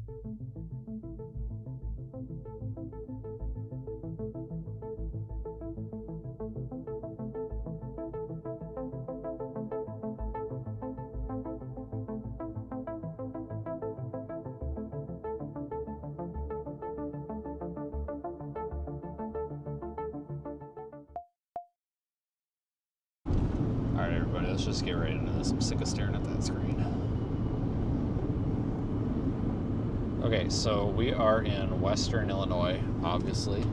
Alright, everybody, let's just get right into this. I'm sick of staring at that screen. Okay, so we are in Western Illinois, obviously.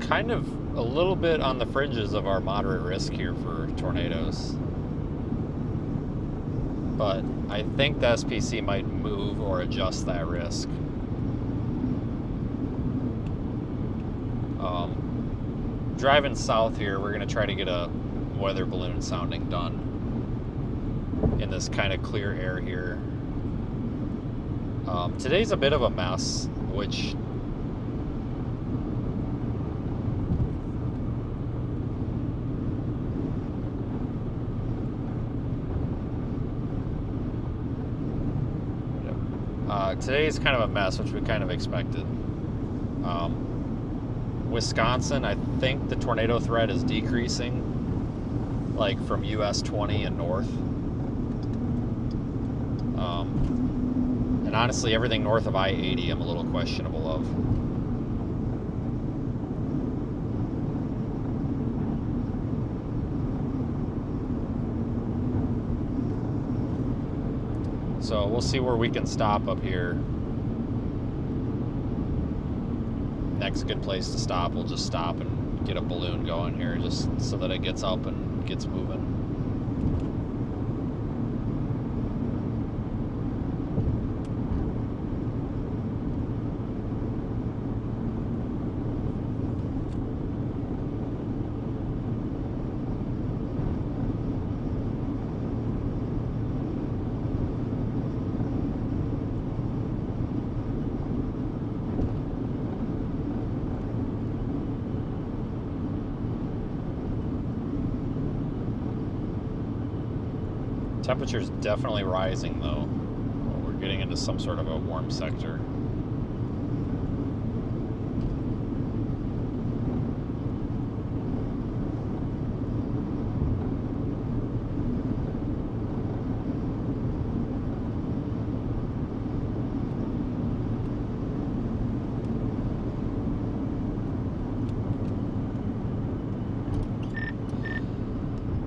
Kind of a little bit on the fringes of our moderate risk here for tornadoes. But I think the SPC might move or adjust that risk. Driving south here, we're going to try to get a weather balloon sounding done in this kind of clear air here. Today's a bit of a mess, which today's kind of a mess, which we kind of expected. Wisconsin, I think the tornado threat is decreasing, like from US 20 and north. And honestly, everything north of I-80 I'm a little questionable of. So we'll see where we can stop up here. Next good place to stop, we'll just stop and get a balloon going here, just so that it gets up and gets moving. Temperature's definitely rising though. We're getting into some sort of a warm sector.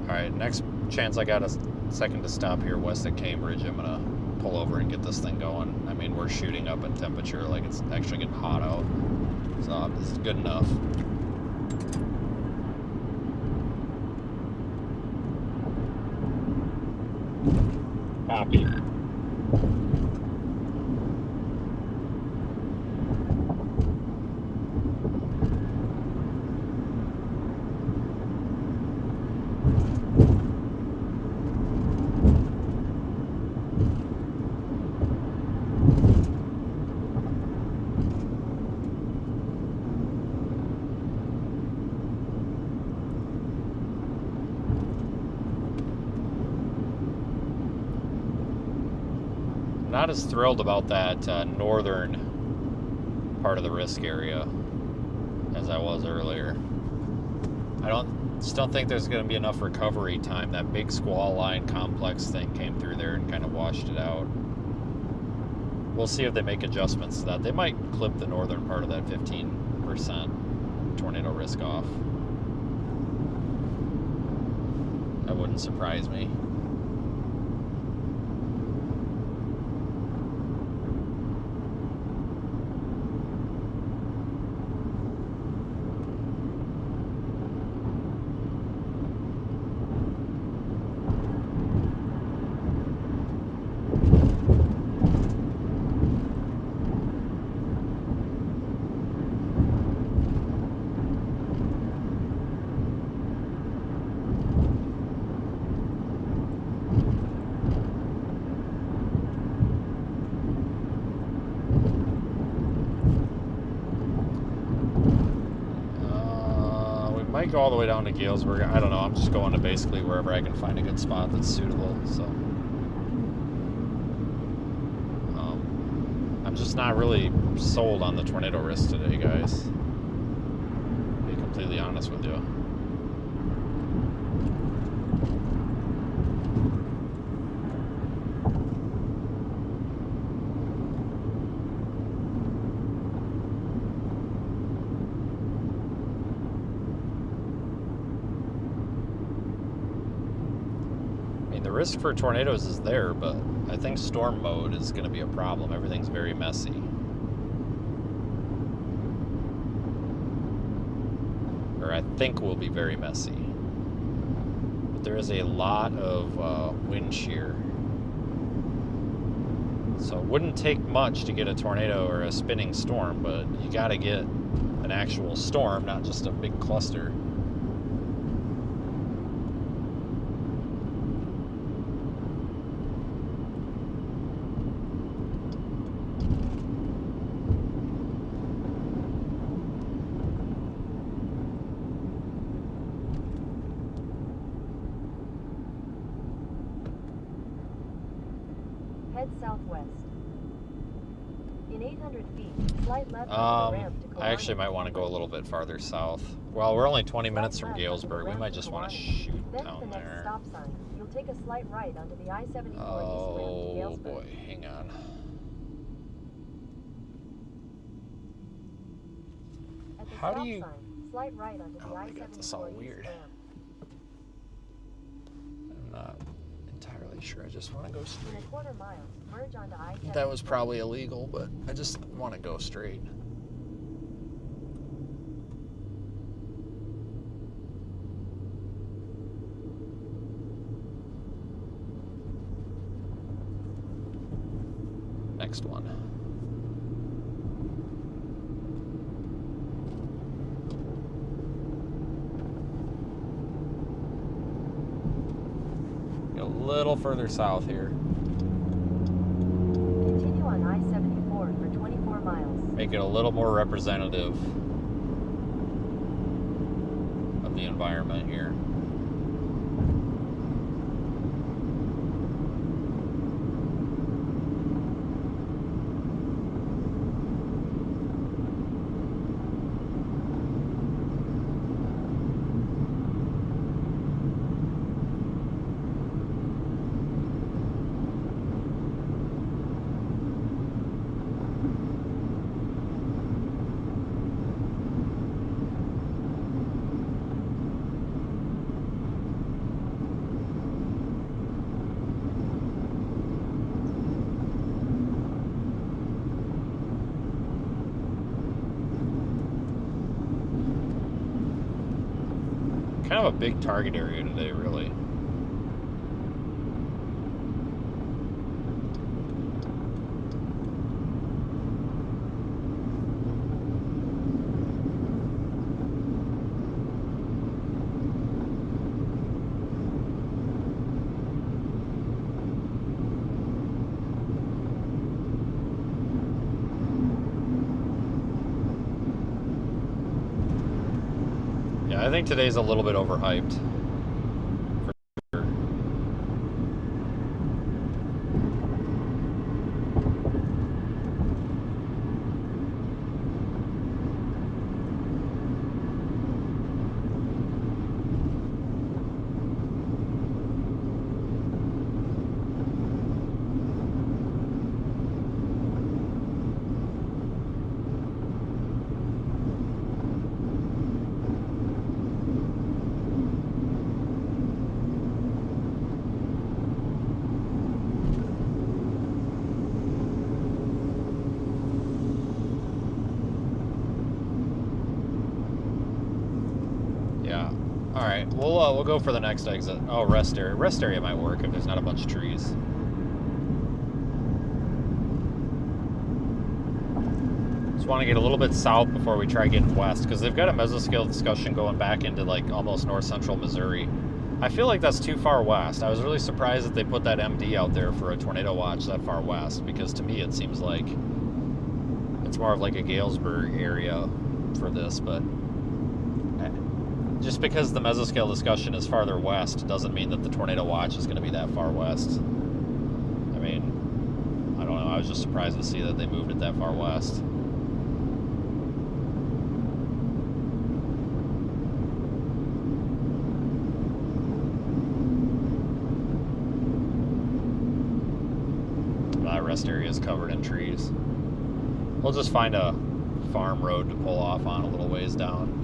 Alright, next chance I got a second to stop here west of Cambridge, I'm gonna pull over and get this thing going. I mean, we're shooting up in temperature, like it's actually getting hot out, so this is good enough. Copy. Not as thrilled about that northern part of the risk area as I was earlier. Just don't think there's going to be enough recovery time. That big squall line complex thing came through there and kind of washed it out. We'll see if they make adjustments to that. They might clip the northern part of that 15% tornado risk off. That wouldn't surprise me. might go all the way down to Galesburg. I don't know. I'm just going to basically wherever I can find a good spot that's suitable. So I'm just not really sold on the tornado risk today, guys. To be completely honest with you. The risk for tornadoes is there, but I think storm mode is going to be a problem. Everything's very messy. Or I think will be very messy. But there is a lot of wind shear. So it wouldn't take much to get a tornado or a spinning storm, but you got to get an actual storm, not just a big cluster. Head southwest. In 800 feet, slide left on the ramp to I actually might want to go a little bit farther south. Well, we're only 20 minutes from Galesburg. We might just want to shoot down the next there. stop sign. You'll take a slight right onto the I-74 eastbound to Oh Galesburg. boy, hang on. At the How stop do you- sign, slight right onto the Oh, they I-74 got this all east weird. ramp. I'm not entirely sure. I just want to go In straight. a quarter mile, merge onto I-74. That was probably illegal, but I just want to go straight. Next one. Go a little further south here. Continue on I-74 for 24 miles. Make it a little more representative of the environment here. Kind of a big target area today, really. Yeah, I think today's a little bit overhyped. For sure. Yeah. All right. We'll go for the next exit. Oh, rest area. Rest area might work if there's not a bunch of trees. Just want to get a little bit south before we try getting west, because they've got a mesoscale discussion going back into like almost north central Missouri. I feel like that's too far west. I was really surprised that they put that MD out there for a tornado watch that far west, because to me it seems like it's more of like a Galesburg area for this, but just because the mesoscale discussion is farther west doesn't mean that the tornado watch is going to be that far west. I mean, I don't know. I was just surprised to see that they moved it that far west. That rest area is covered in trees. We'll just find a farm road to pull off on a little ways down.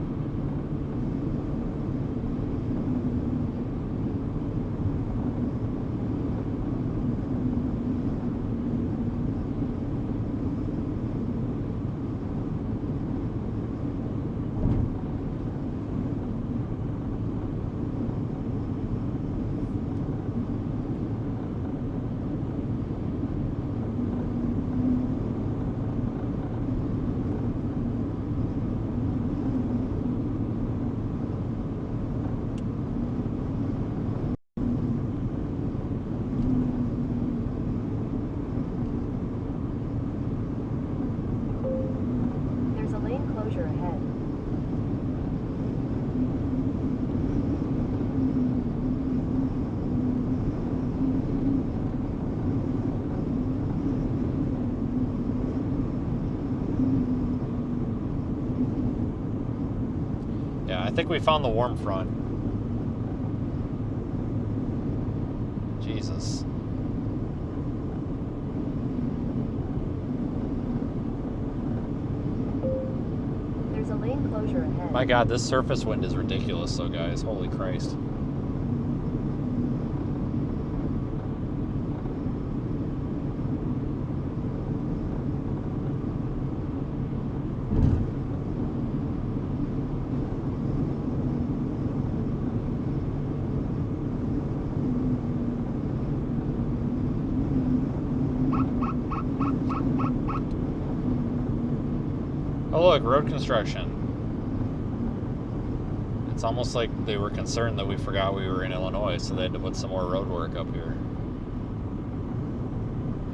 I think we found the warm front. Jesus. There's a lane closure ahead. My God, this surface wind is ridiculous, though, guys. Holy Christ. Oh look, road construction. It's almost like they were concerned that we forgot we were in Illinois, so they had to put some more road work up here.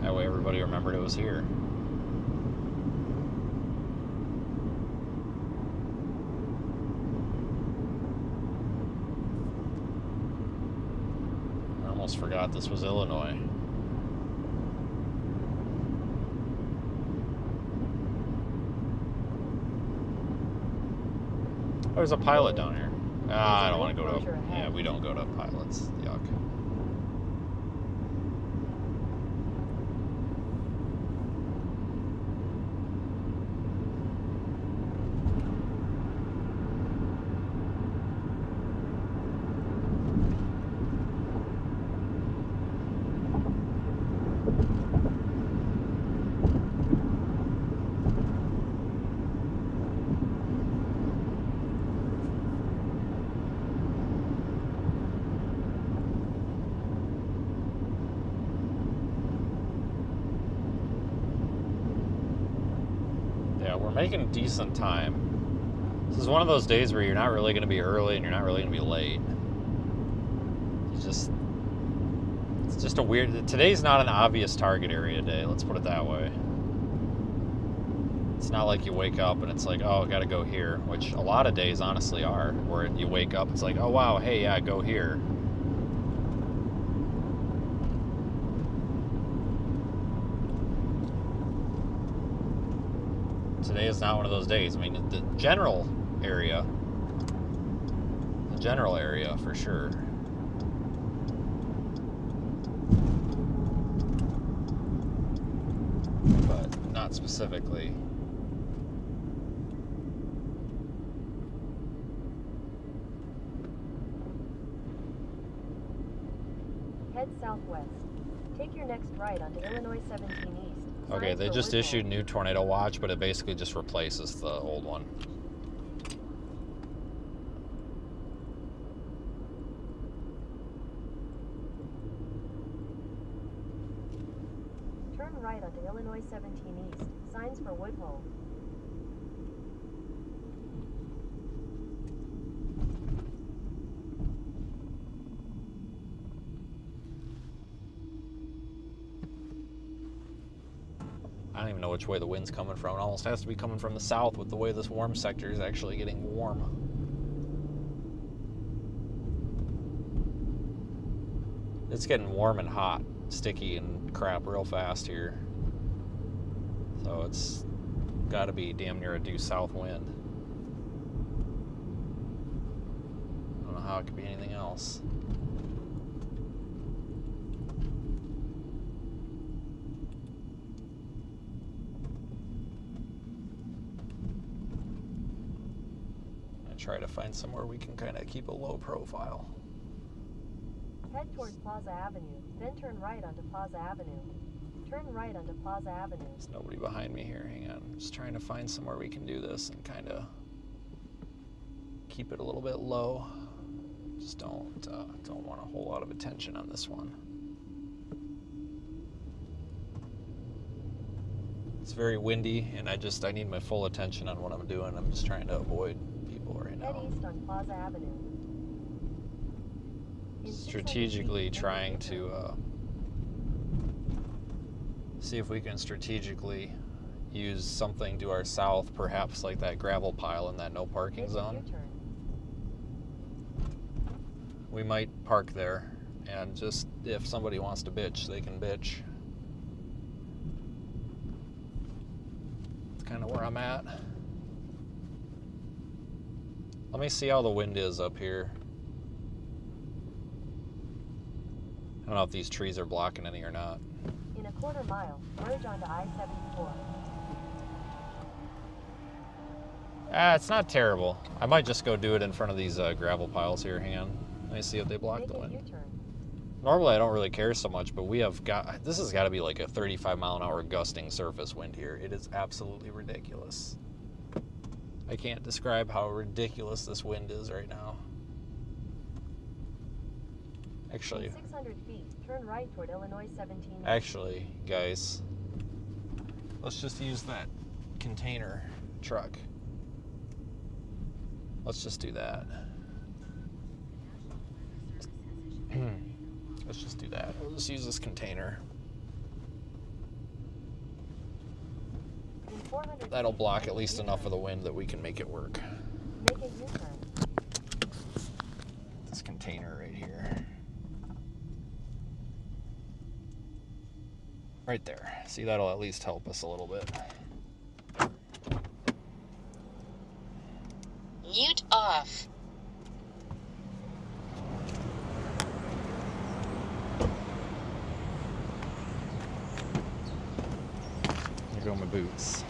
That way everybody remembered it was here. I almost forgot this was Illinois. Oh, there's a pilot down here. I don't want to go to... Yeah, we don't go to pilots. Yuck. We're making decent time. This is one of those days where you're not really going to be early and you're not really going to be late. It's just a weird... Today's not an obvious target area day, let's put it that way. It's not like you wake up and it's like, oh, I got to go here, which a lot of days honestly are, where you wake up, it's like, oh, wow, hey, yeah, go here. Today is not one of those days. I mean, the general area for sure. But not specifically. Head southwest. Take your next right onto Illinois 17 East. Okay, they just issued new tornado watch, but it basically just replaces the old one. Turn right onto Illinois 17 East. Signs for Woodhull. I don't even know which way the wind's coming from. It almost has to be coming from the south with the way this warm sector is actually getting warm. It's getting warm and hot, sticky and crap real fast here. So it's got to be damn near a due south wind. I don't know how it could be anything else. Try to find somewhere we can kind of keep a low profile. Head towards Plaza Avenue, then turn right onto Plaza Avenue. Turn right onto Plaza Avenue. There's nobody behind me here. Hang on. I'm just trying to find somewhere we can do this and kind of keep it a little bit low. Just don't want a whole lot of attention on this one. It's very windy, and I need my full attention on what I'm doing. I'm just trying to avoid people right now. Head east on Plaza Avenue. Strategically trying to see if we can strategically use something to our south, perhaps like that gravel pile in that no parking zone. We might park there, and just if somebody wants to bitch, they can bitch. That's kind of where I'm at. Let me see how the wind is up here. I don't know if these trees are blocking any or not. In a quarter mile, merge onto I-74. It's not terrible. I might just go do it in front of these gravel piles here. Hang on. Let me see if they block the wind. Normally I don't really care so much, but this has got to be like a 35-mile-an-hour gusting surface wind here. It is absolutely ridiculous. I can't describe how ridiculous this wind is right now. Actually, 600 feet, turn right toward Illinois 17. Actually, guys, let's just use that container truck. Let's just do that. Let's just do that. We'll just use this container. That'll block at least enough of the wind that we can make it work. Make a U-turn. This container right here. Right there. See, that'll at least help us a little bit. Mute off. Here go my boots.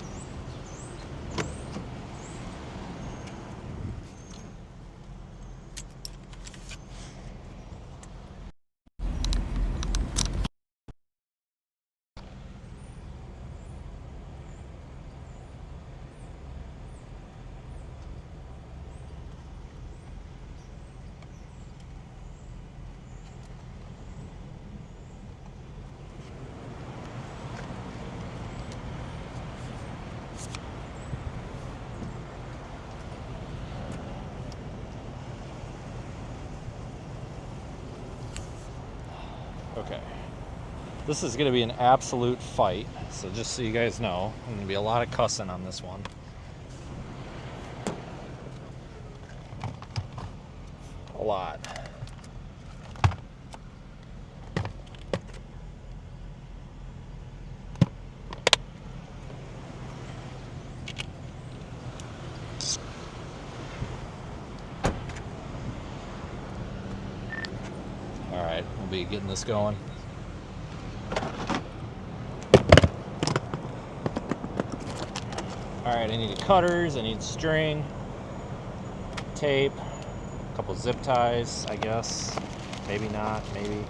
Okay, this is going to be an absolute fight, so just so you guys know, there's going to be a lot of cussing on this one. A lot. Alright, we'll be getting this going. Alright, I need cutters, I need string, tape, a couple zip ties, I guess. Maybe not, maybe.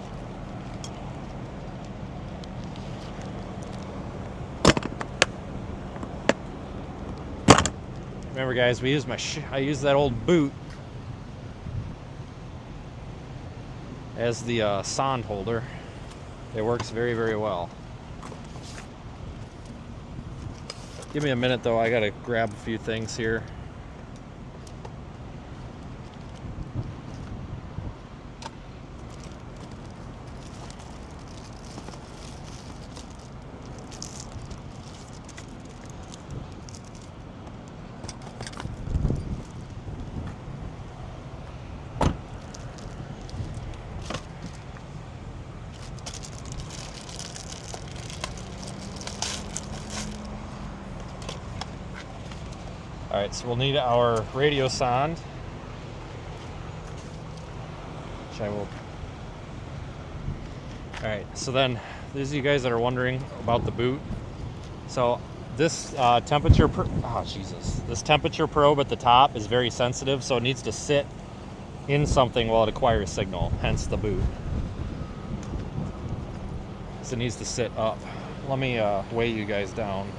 Remember guys, I used that old boot as the sonde holder. It works very, very well. Give me a minute though, I gotta grab a few things here. Alright, so we'll need our radio sonde, which I will. Alright, so then these of you guys that are wondering about the boot. So this temperature probe at the top is very sensitive, so it needs to sit in something while it acquires signal, hence the boot. So it needs to sit up. Let me weigh you guys down.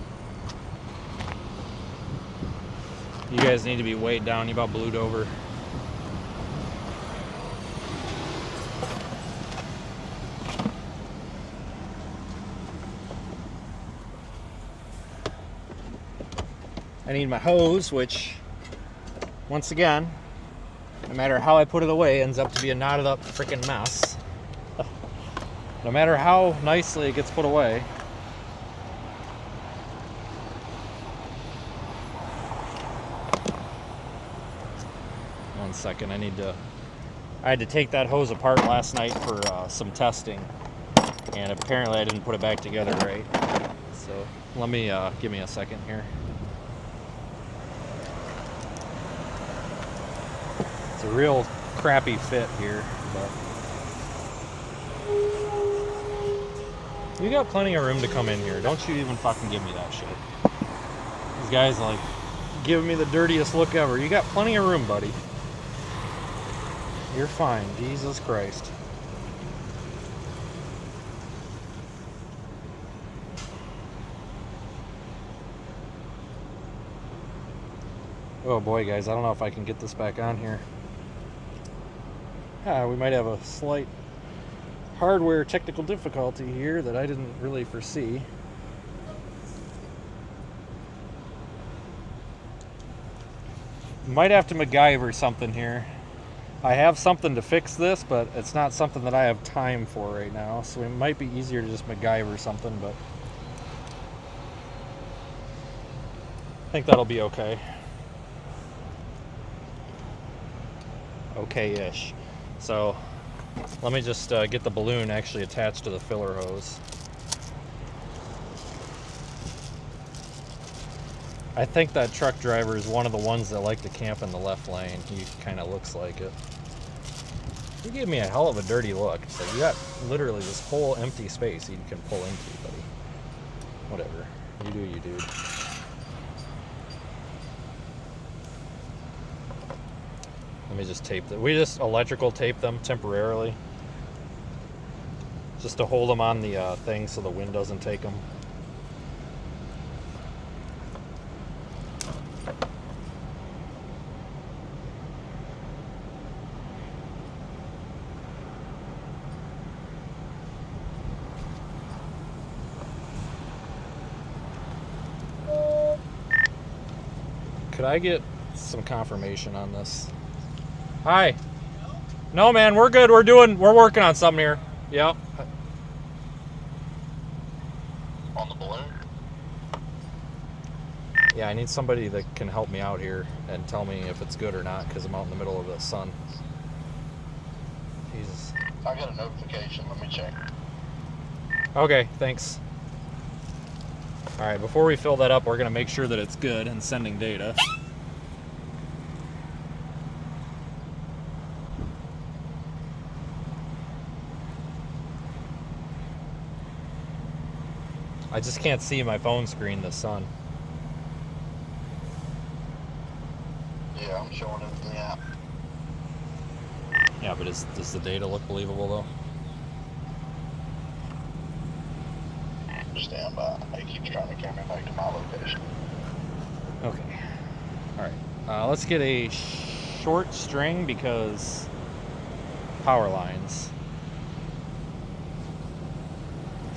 You guys need to be weighed down. You about blued over. I need my hose, which, once again, no matter how I put it away, ends up to be a knotted up freaking mess. No matter how nicely it gets put away. One second, I had to take that hose apart last night for some testing, and apparently I didn't put it back together right. So let me, give me a second here. It's a real crappy fit here, but you got plenty of room to come in here. Don't you even fucking give me that shit. These guys are like giving me the dirtiest look ever. You got plenty of room, buddy. You're fine. Jesus Christ. Oh boy, guys, I don't know if I can get this back on here. We might have a slight hardware technical difficulty here that I didn't really foresee. Might have to MacGyver something here. I have something to fix this, but it's not something that I have time for right now, so it might be easier to just MacGyver something, but I think that'll be okay. Okay-ish. So let me just get the balloon actually attached to the filler hose. I think that truck driver is one of the ones that like to camp in the left lane. He kind of looks like it. You gave me a hell of a dirty look. So you got literally this whole empty space you can pull into, buddy. Whatever. You do you, dude. Let me just tape them. We just electrical tape them temporarily, just to hold them on the thing so the wind doesn't take them. Could I get some confirmation on this? Hi. No, man, we're good. We're working on something here. Yep. On the balloon? Yeah, I need somebody that can help me out here and tell me if it's good or not, because I'm out in the middle of the sun. Jesus. I got a notification. Let me check. Okay, thanks. All right, before we fill that up, we're going to make sure that it's good and sending data. I just can't see my phone screen, the sun. Yeah, I'm showing it in the app. Yeah, but does the data look believable, though? Stand by. He keeps trying to carry me back to my location. Okay. Alright. Let's get a short string because power lines.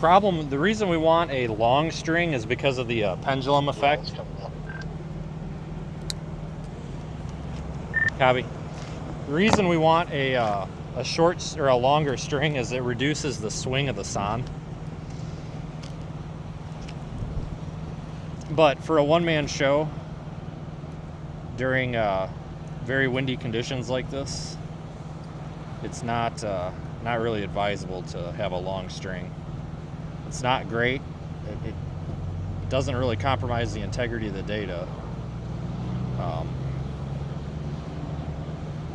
The reason we want a long string is because of the pendulum effect. Yeah, it's coming up. Copy. The reason we want a short or a longer string is it reduces the swing of the sonde. But for a one-man show during very windy conditions like this, it's not really advisable to have a long string. It's not great. It doesn't really compromise the integrity of the data.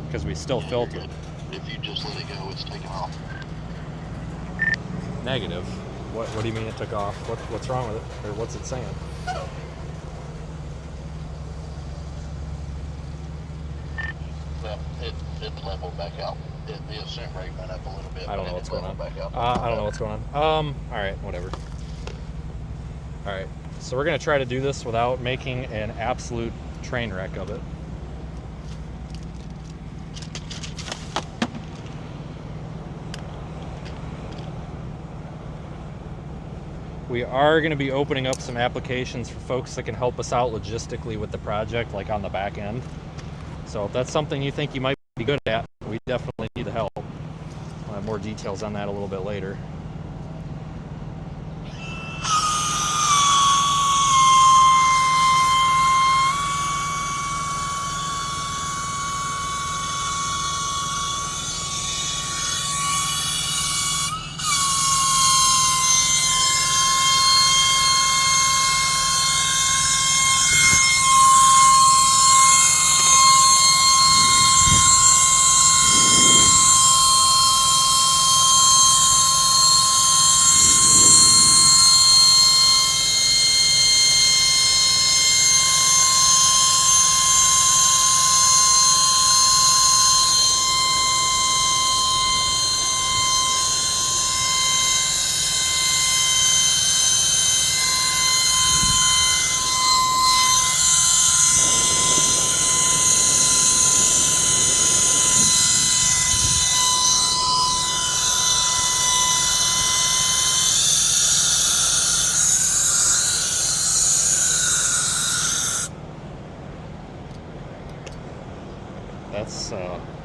Because we still Yeah, filter. you're good. If you just let it go, it's taking off. Negative. What do you mean it took off? What's wrong with it? Or what's it saying? Well, it leveled back out. The ascent rate went up a little bit. I don't but know it what's going on. leveled back out. I don't know what's going on. All right, whatever. All right, so we're gonna try to do this without making an absolute train wreck of it. We are going to be opening up some applications for folks that can help us out logistically with the project, like on the back end. So if that's something you think you might be good at, we definitely need the help. I'll have more details on that a little bit later.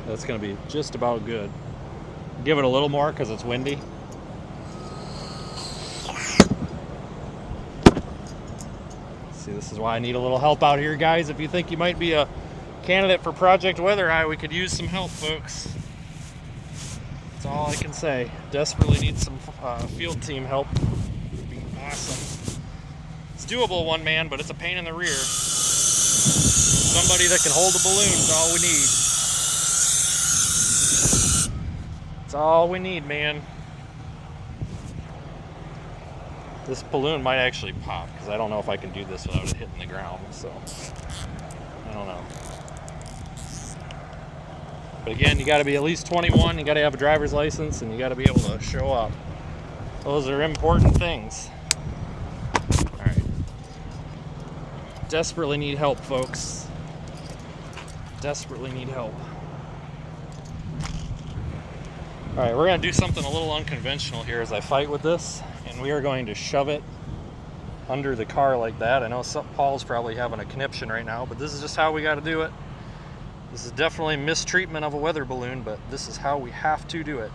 That's going to be just about good. Give it a little more because it's windy. See, this is why I need a little help out here, guys. If you think you might be a candidate for Project Weather Eye, we could use some help, folks. That's all I can say. Desperately need some field team help. It'd be awesome. It's doable, one man, but it's a pain in the rear. Somebody that can hold a balloon is all we need. That's all we need, man. This balloon might actually pop because I don't know if I can do this without it hitting the ground, so I don't know. But again, you got to be at least 21, you got to have a driver's license, and you got to be able to show up. Those are important things. All right. Desperately need help, folks. Desperately need help. All right, we're going to do something a little unconventional here as I fight with this, and we are going to shove it under the car like that. I know Paul's probably having a conniption right now, but this is just how we got to do it. This is definitely mistreatment of a weather balloon, but this is how we have to do it.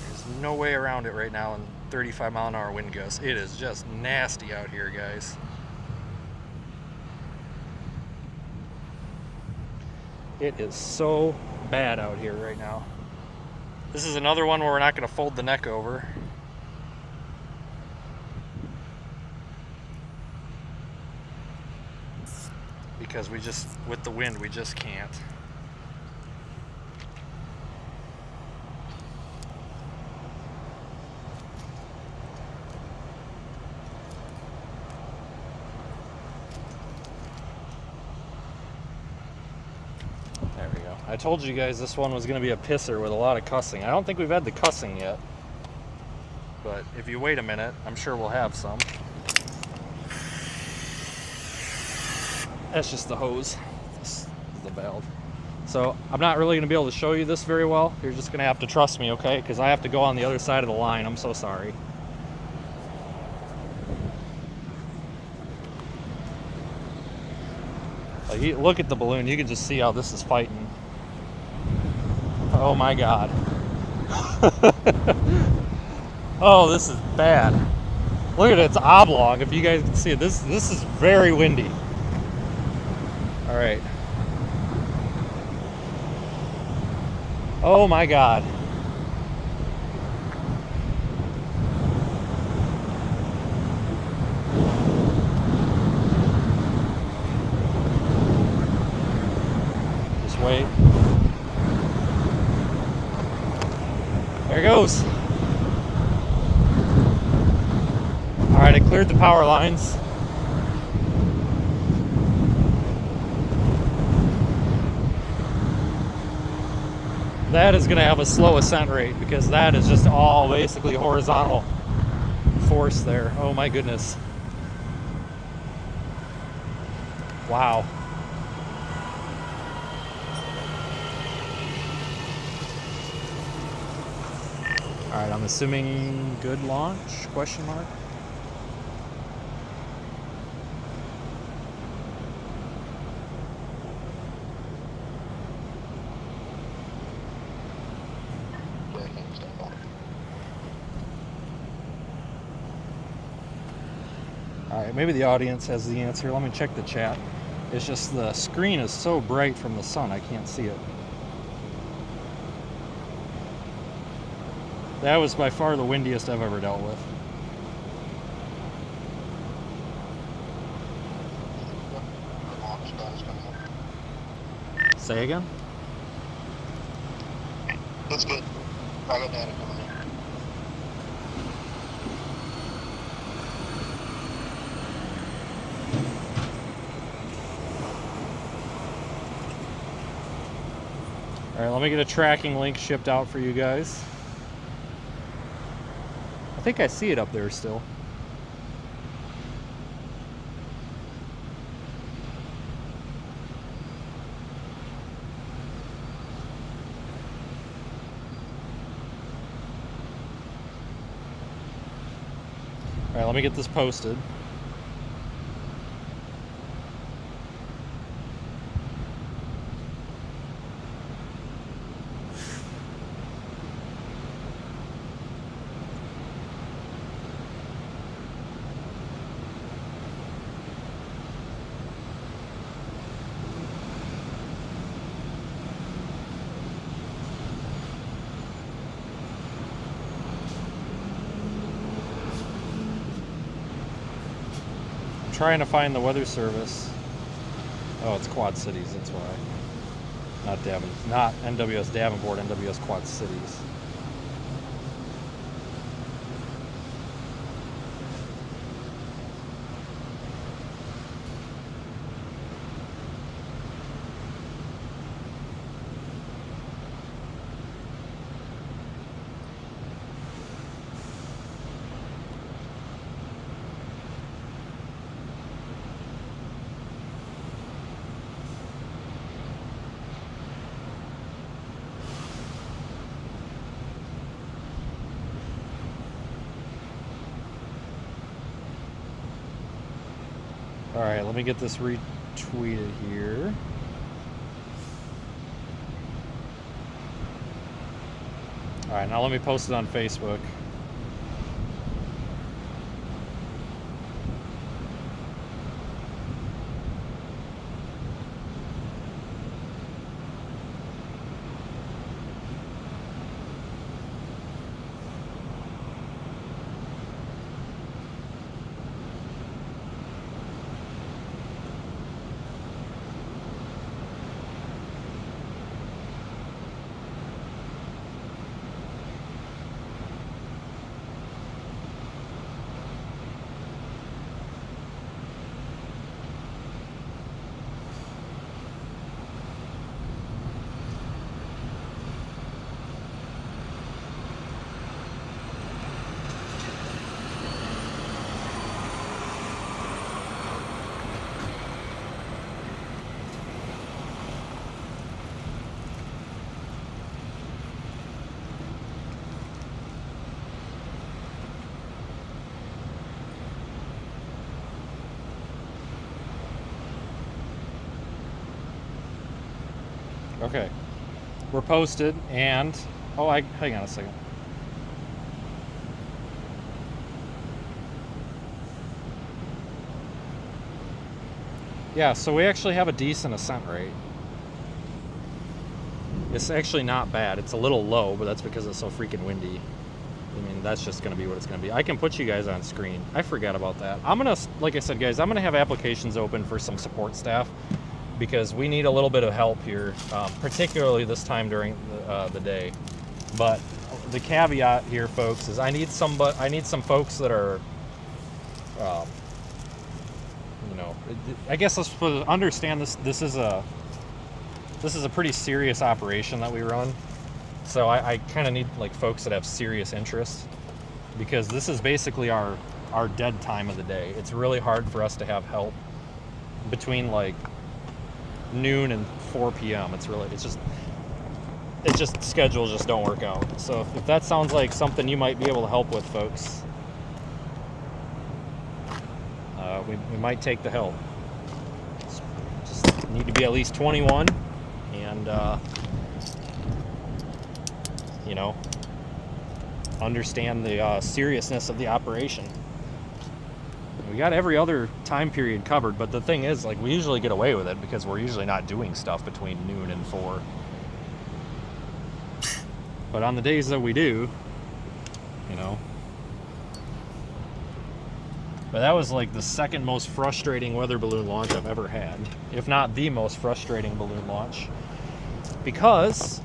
There's no way around it right now in 35-mile-an-hour wind gusts. It is just nasty out here, guys. It is so bad out here right now. This is another one where we're not going to fold the neck over. Because we just, with the wind, we just can't. There we go. I told you guys this one was going to be a pisser with a lot of cussing. I don't think we've had the cussing yet. But if you wait a minute, I'm sure we'll have some. That's just the hose. This is the valve. So I'm not really going to be able to show you this very well. You're just going to have to trust me, okay? Because I have to go on the other side of the line. I'm so sorry. Like, look at the balloon. You can just see how this is fighting. Oh my God. Oh, this is bad. Look at it. It's oblong. If you guys can see it, this is very windy. All right. Oh my God. I cleared the power lines. That is going to have a slow ascent rate because that is just all basically horizontal force there. Oh my goodness. Wow. All right, I'm assuming good launch, question mark. All right, maybe the audience has the answer. Let me check the chat. It's just the screen is so bright from the sun, I can't see it. That was by far the windiest I've ever dealt with. Say again? That's good. I got data coming in. All right, let me get a tracking link shipped out for you guys. I think I see it up there still. All right, let me get this posted. Trying to find the weather service. Oh, it's Quad Cities, that's why. Not NWS Davenport, NWS Quad Cities. All right, let me get this retweeted here. All right, now let me post it on Facebook. Okay, we're posted, and hang on a second. Yeah, so we actually have a decent ascent rate. It's actually not bad. It's a little low, but that's because it's so freaking windy. I mean, that's just going to be what it's going to be. I can put you guys on screen. I forgot about that. I'm going to, like I said, guys, I'm going to have applications open for some support staff because we need a little bit of help here, particularly this time during the day. But the caveat here, folks, is I need some folks that are You know, I guess let's understand this. This is a pretty serious operation that we run. So I kind of need like folks that have serious interest, because this is basically our dead time of the day. It's really hard for us to have help between like noon and 4 p.m. It's just schedules just don't work out. So if that sounds like something you might be able to help with, folks, we might take the help. Just need to be at least 21 and you know, understand the seriousness of the operation. We got every other time period covered, but the thing is, like, we usually get away with it because we're usually not doing stuff between noon and 4. But on the days that we do, you know. But that was like the second most frustrating weather balloon launch I've ever had, if not the most frustrating balloon launch, because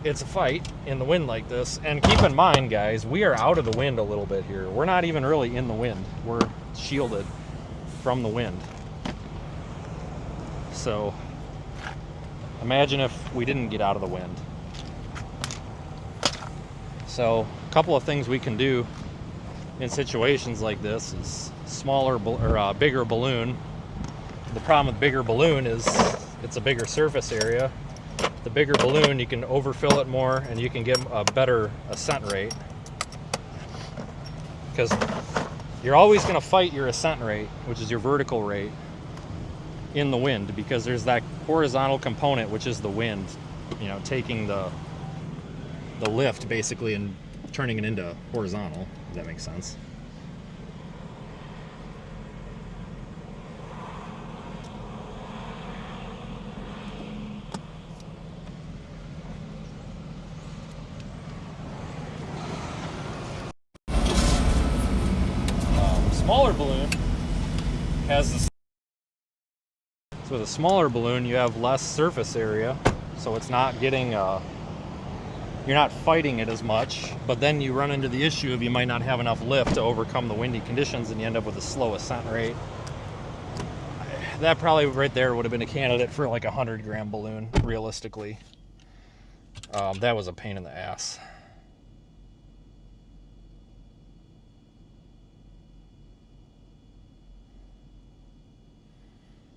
it's a fight in the wind like this. And keep in mind, guys, we are out of the wind a little bit here. We're not even really in the wind. We're shielded from the wind. So imagine if we didn't get out of the wind. So a couple of things we can do in situations like this is bigger balloon. The problem with bigger balloon is it's a bigger surface area. The bigger balloon, you can overfill it more and you can get a better ascent rate, because you're always going to fight your ascent rate, which is your vertical rate, in the wind, because there's that horizontal component, which is the wind, you know, taking the lift basically and turning it into horizontal, if that makes sense. Smaller balloon has this. So with a smaller balloon, you have less surface area, so it's not getting you're not fighting it as much, but then you run into the issue of you might not have enough lift to overcome the windy conditions, and you end up with a slow ascent rate. That probably right there would have been a candidate for like a 100-gram balloon, realistically. That was a pain in the ass.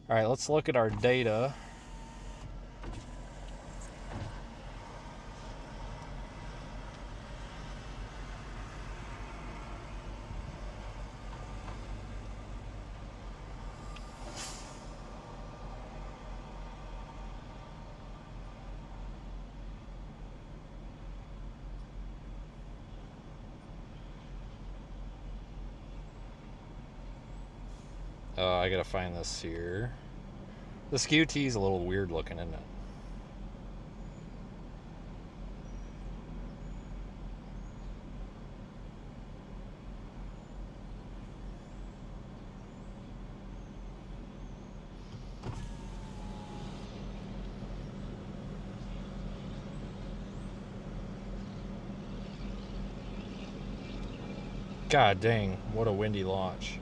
All right, let's look at our data. I gotta find this here. This QT is a little weird looking, isn't it? God dang, what a windy launch.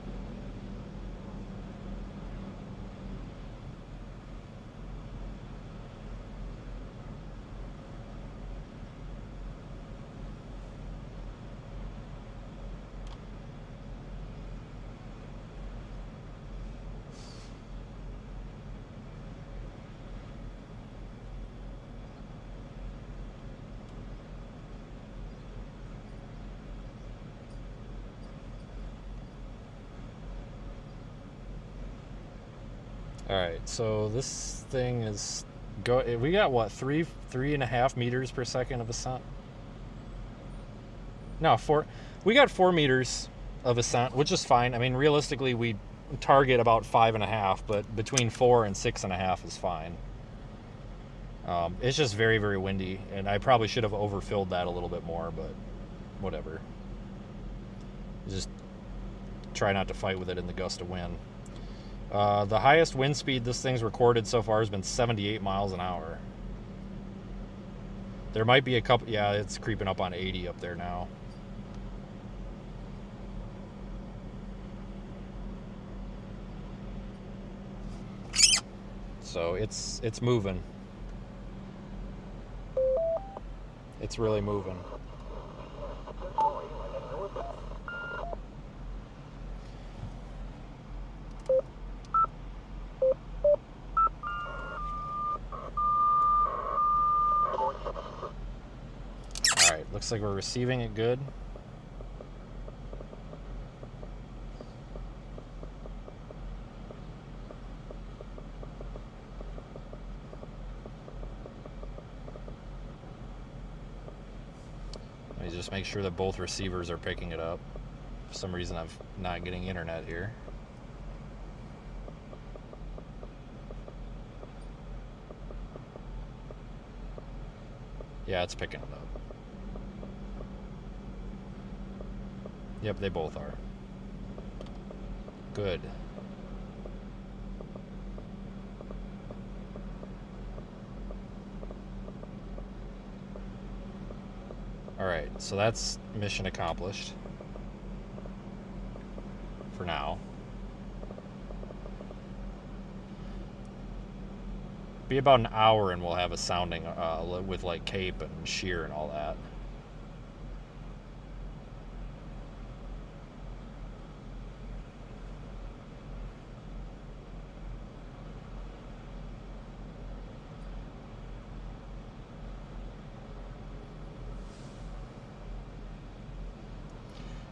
All right, so this thing is we got what, 3.5 meters per second of ascent? No, 4. We got 4 meters of ascent, which is fine. I mean, realistically, we target about 5.5, but between 4 and 6.5 is fine. It's just very, very windy, and I probably should have overfilled that a little bit more, but whatever. Just try not to fight with it in the gust of wind. The highest wind speed this thing's recorded so far has been 78 miles an hour. There might be a couple, yeah, it's creeping up on 80 up there now. so it's moving. It's really moving. Alright, looks like we're receiving it good. Let me just make sure that both receivers are picking it up. For some reason I'm not getting internet here. Yeah, it's picking it up. Yep, they both are. Good. Alright, so that's mission accomplished. For now. Be about an hour and we'll have a sounding with like Cape and shear and all that.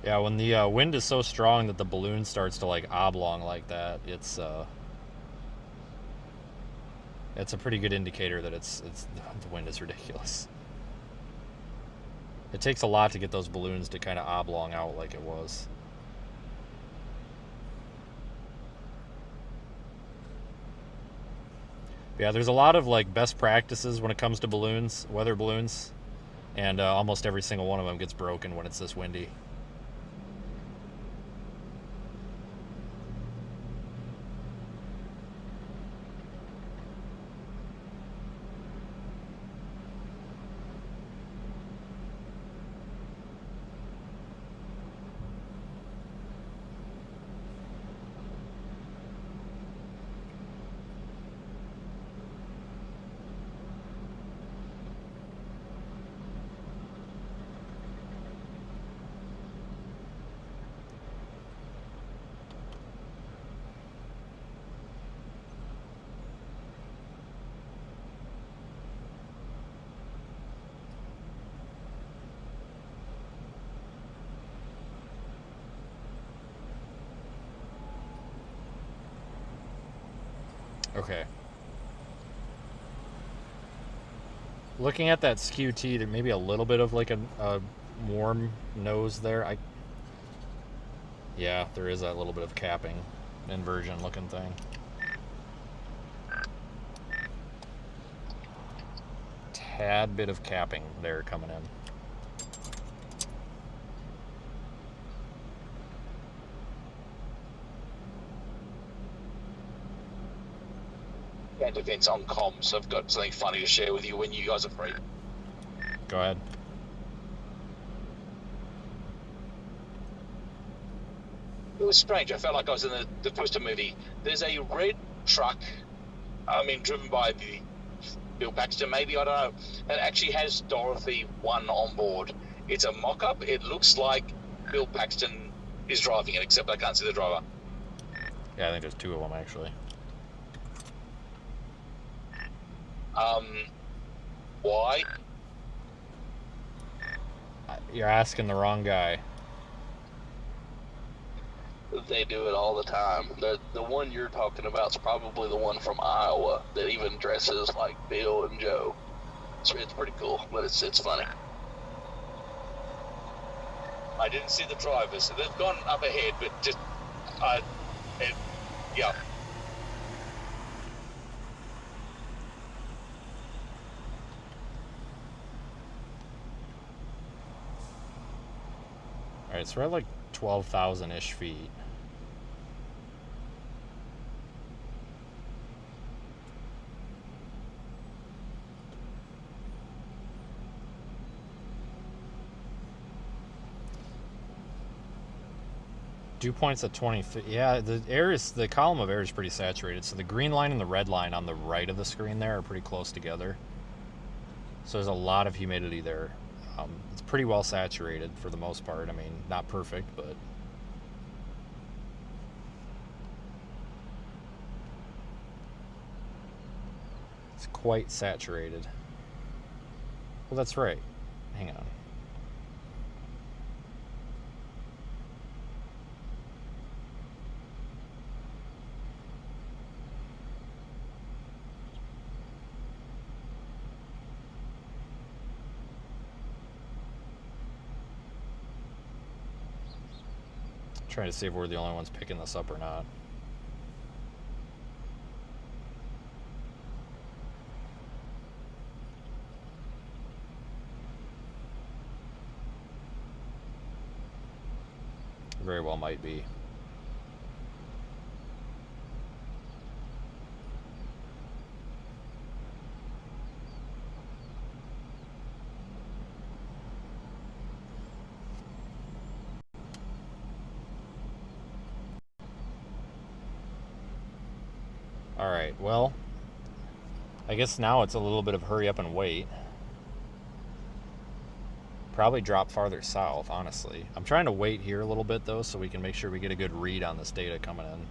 Yeah, when the wind is so strong that the balloon starts to like oblong like that, it's a pretty good indicator that it's the wind is ridiculous. It takes a lot to get those balloons to kind of oblong out like it was. Yeah, there's a lot of like best practices when it comes to balloons, weather balloons, and almost every single one of them gets broken when it's this windy. Okay. Looking at that skew T, there may be a little bit of like a warm nose there. Yeah, there is that little bit of capping, inversion looking thing. Tad bit of capping there coming in. Yeah, Defense on comms. I've got something funny to share with you when you guys are free. Go ahead. It was strange. I felt like I was in the Twister movie. There's a red truck, driven by the Bill Paxton, maybe, I don't know. It actually has Dorothy 1 on board. It's a mock-up. It looks like Bill Paxton is driving it, except I can't see the driver. Yeah, I think there's two of them, actually. Why? You're asking the wrong guy. They do it all the time. The one you're talking about is probably the one from Iowa that even dresses like Bill and Joe. It's pretty cool, but it's funny. I didn't see the drivers. So they've gone up ahead, but just, yeah. Alright, so we're at like 12,000-ish feet. Dew points at 20. Yeah, the column of air is pretty saturated. So the green line and the red line on the right of the screen there are pretty close together. So there's a lot of humidity there. It's pretty well saturated for the most part. I mean, not perfect, but it's quite saturated. Well, that's right. Hang on. Trying to see if we're the only ones picking this up or not. Very well might be. All right, well, I guess now it's a little bit of hurry up and wait. Probably drop farther south, honestly. I'm trying to wait here a little bit, though, so we can make sure we get a good read on this data coming in.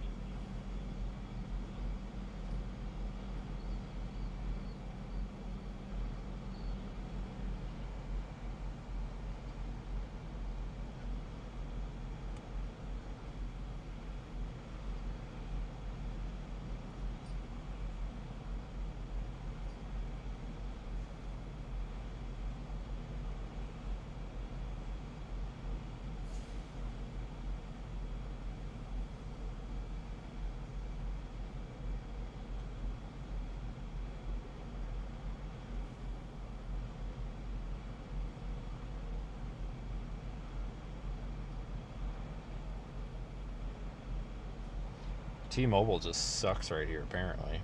T-Mobile just sucks right here, apparently.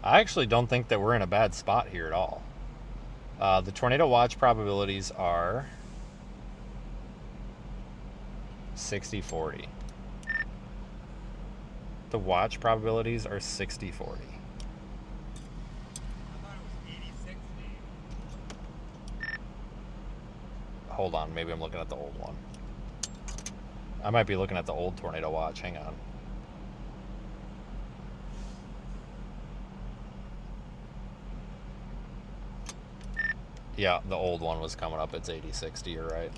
I actually don't think that we're in a bad spot here at all. The tornado watch probabilities are 60-40. The watch probabilities are 60-40. I thought it was 80-60. Hold on, maybe I'm looking at the old one. I might be looking at the old tornado watch. Hang on. Yeah, the old one was coming up. It's 80-60, you're right.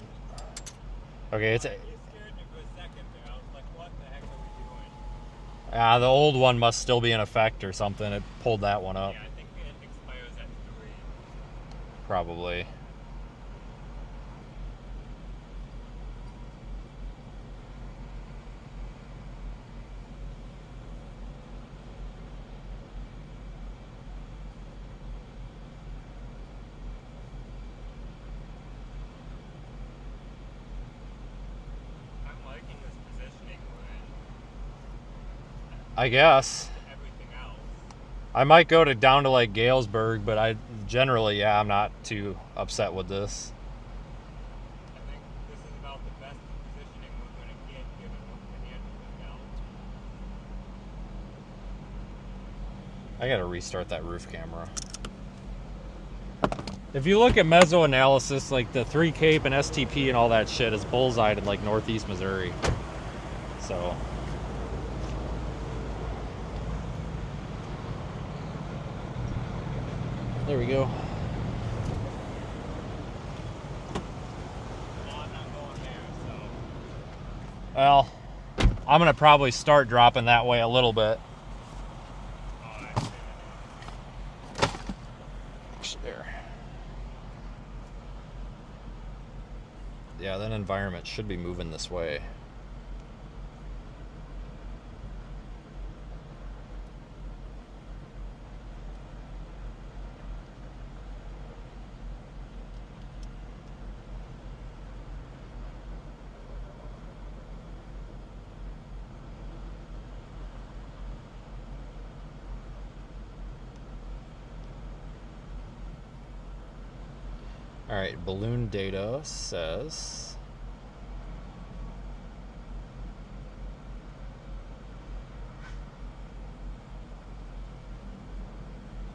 Okay, it's... You scared me for a second there. I was like, what the heck are we doing? the old one must still be in effect or something. It pulled that one up. Yeah, I think it expires at 3. Probably. I'm liking this positioning we're in. I guess. Everything else. I might go down to like Galesburg, but I generally, I'm not too upset with this. I think this is about the best positioning we're going to get given what's in everything else. I gotta restart that roof camera. If you look at meso-analysis, like the 3 Cape and STP and all that shit is bullseyed in like northeast Missouri. So... there we go. No, I'm not going there, so. Well, I'm gonna probably start dropping that way a little bit. Alright. There. Yeah, that environment should be moving this way. All right, balloon data says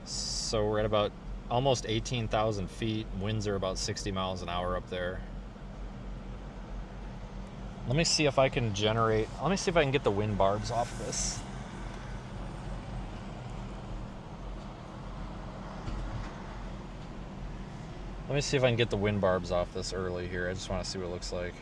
so we're at about almost 18,000 feet. Winds are about 60 miles an hour up there. Let me see if I can get the wind barbs off this. Let me see if I can get the wind barbs off this early here. I just want to see what it looks like.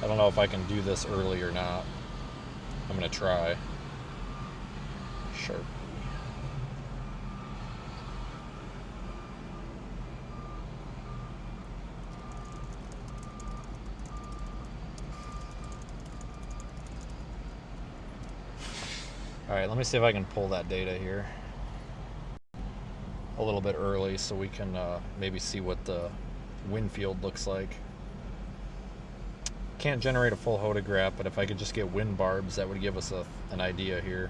I don't know if I can do this early or not. I'm gonna try. Sharpie. Alright, let me see if I can pull that data here a little bit early so we can maybe see what the wind field looks like. Can't generate a full hodograph, but if I could just get wind barbs, that would give us an idea here.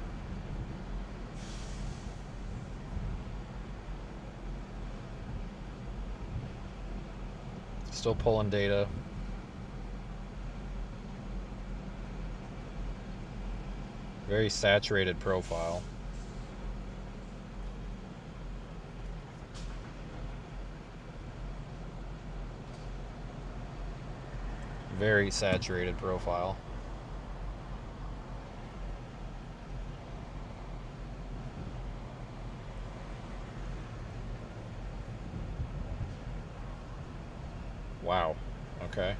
Still pulling data. Very saturated profile. Very saturated profile. Wow. Okay.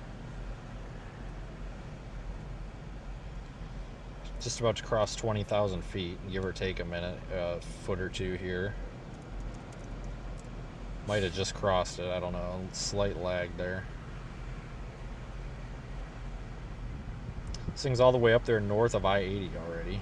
Just about to cross 20,000 feet, give or take a minute, a foot or two here. Might have just crossed it, I don't know. Slight lag there. This thing's all the way up there north of I-80 already.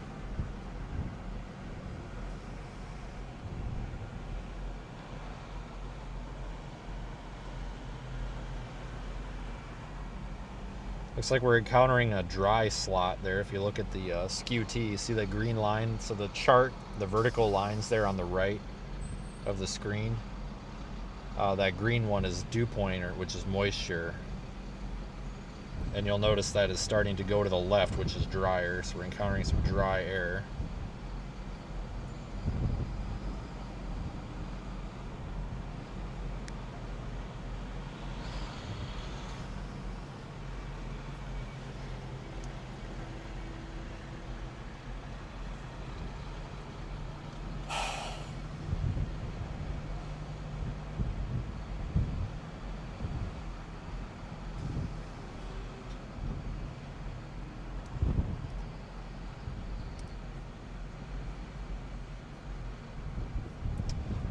Looks like we're encountering a dry slot there. If you look at the skew T, you see that green line? So the chart, the vertical lines there on the right of the screen, that green one is dew point, which is moisture. And you'll notice that is starting to go to the left, which is drier, so we're encountering some dry air.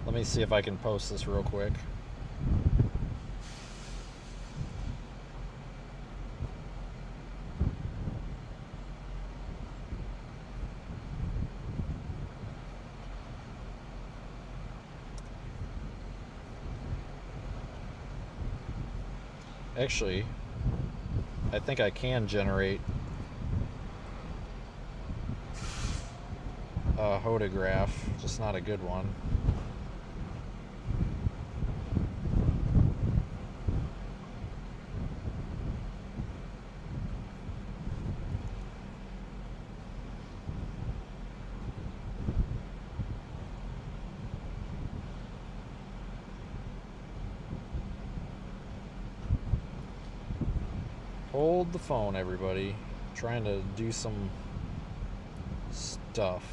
Let me see if I can post this real quick. Actually, I think I can generate a hodograph, just not a good one. Hold the phone, everybody. Trying to do some stuff.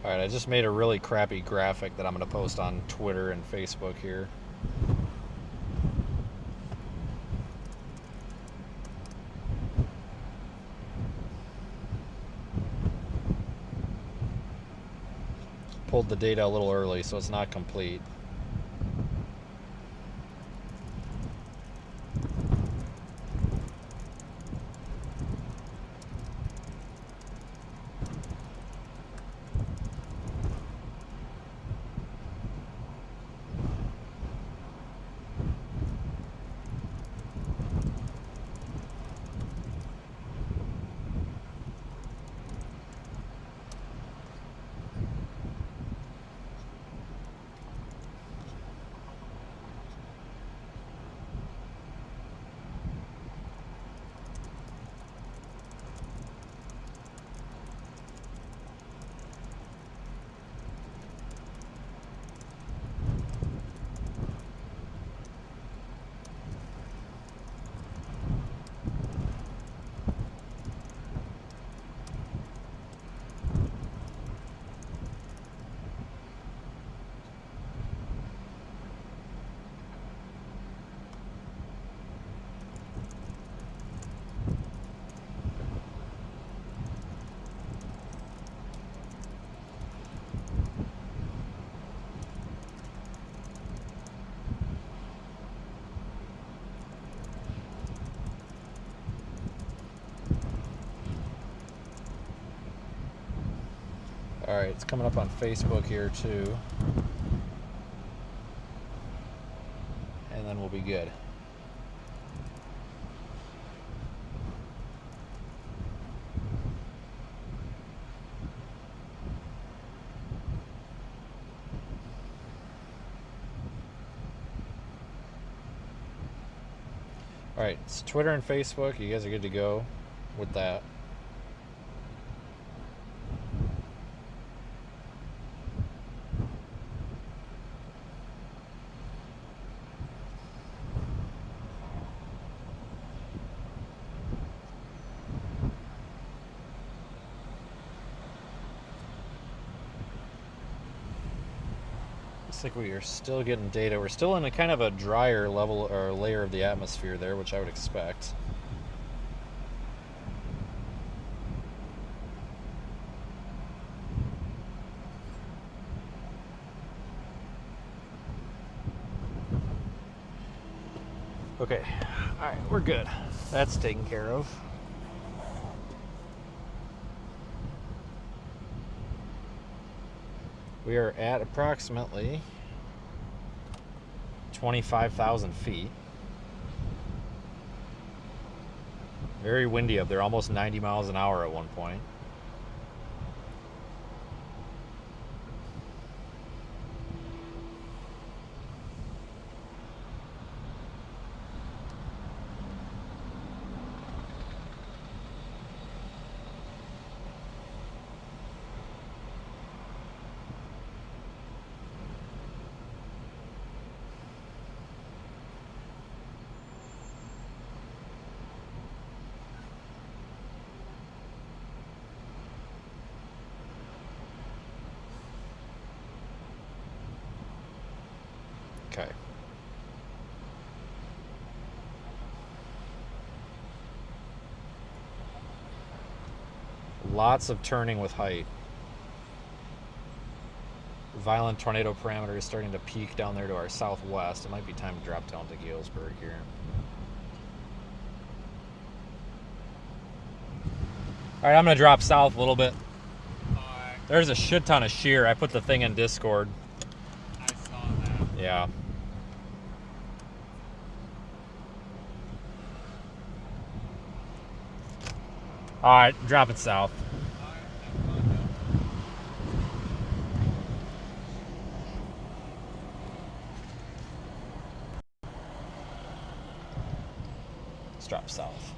Alright, I just made a really crappy graphic that I'm going to post on Twitter and Facebook here. Pulled the data a little early, so it's not complete. Alright, it's coming up on Facebook here too. And then we'll be good. Alright, it's Twitter and Facebook. You guys are good to go with that. Looks like we are still getting data. We're still in a kind of a drier level or layer of the atmosphere there, which I would expect. Okay, all right, we're good. That's taken care of. We are at approximately 25,000 feet. Very windy up there, almost 90 miles an hour at one point. Okay. Lots of turning with height. Violent tornado parameter is starting to peak down there to our southwest. It might be time to drop down to Galesburg here. All right, I'm gonna drop south a little bit. Alright, There's a shit ton of shear. I put the thing in Discord. I saw that. Yeah. All right, drop it south. Alright, have fun now. Let's drop south.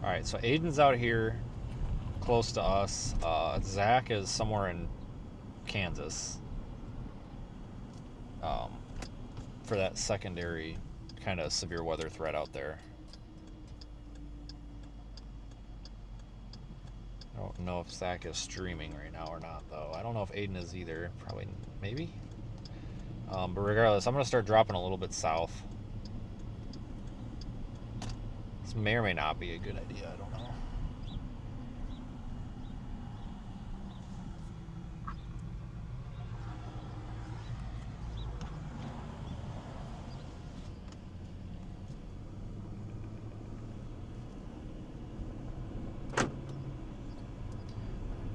Alright, so Aiden's out here close to us. Zach is somewhere in Kansas. For that secondary kind of severe weather threat out there. I don't know if Zach is streaming right now or not, though. I don't know if Aiden is either. Probably, maybe? But regardless, I'm going to start dropping a little bit south. This may or may not be a good idea. I don't know.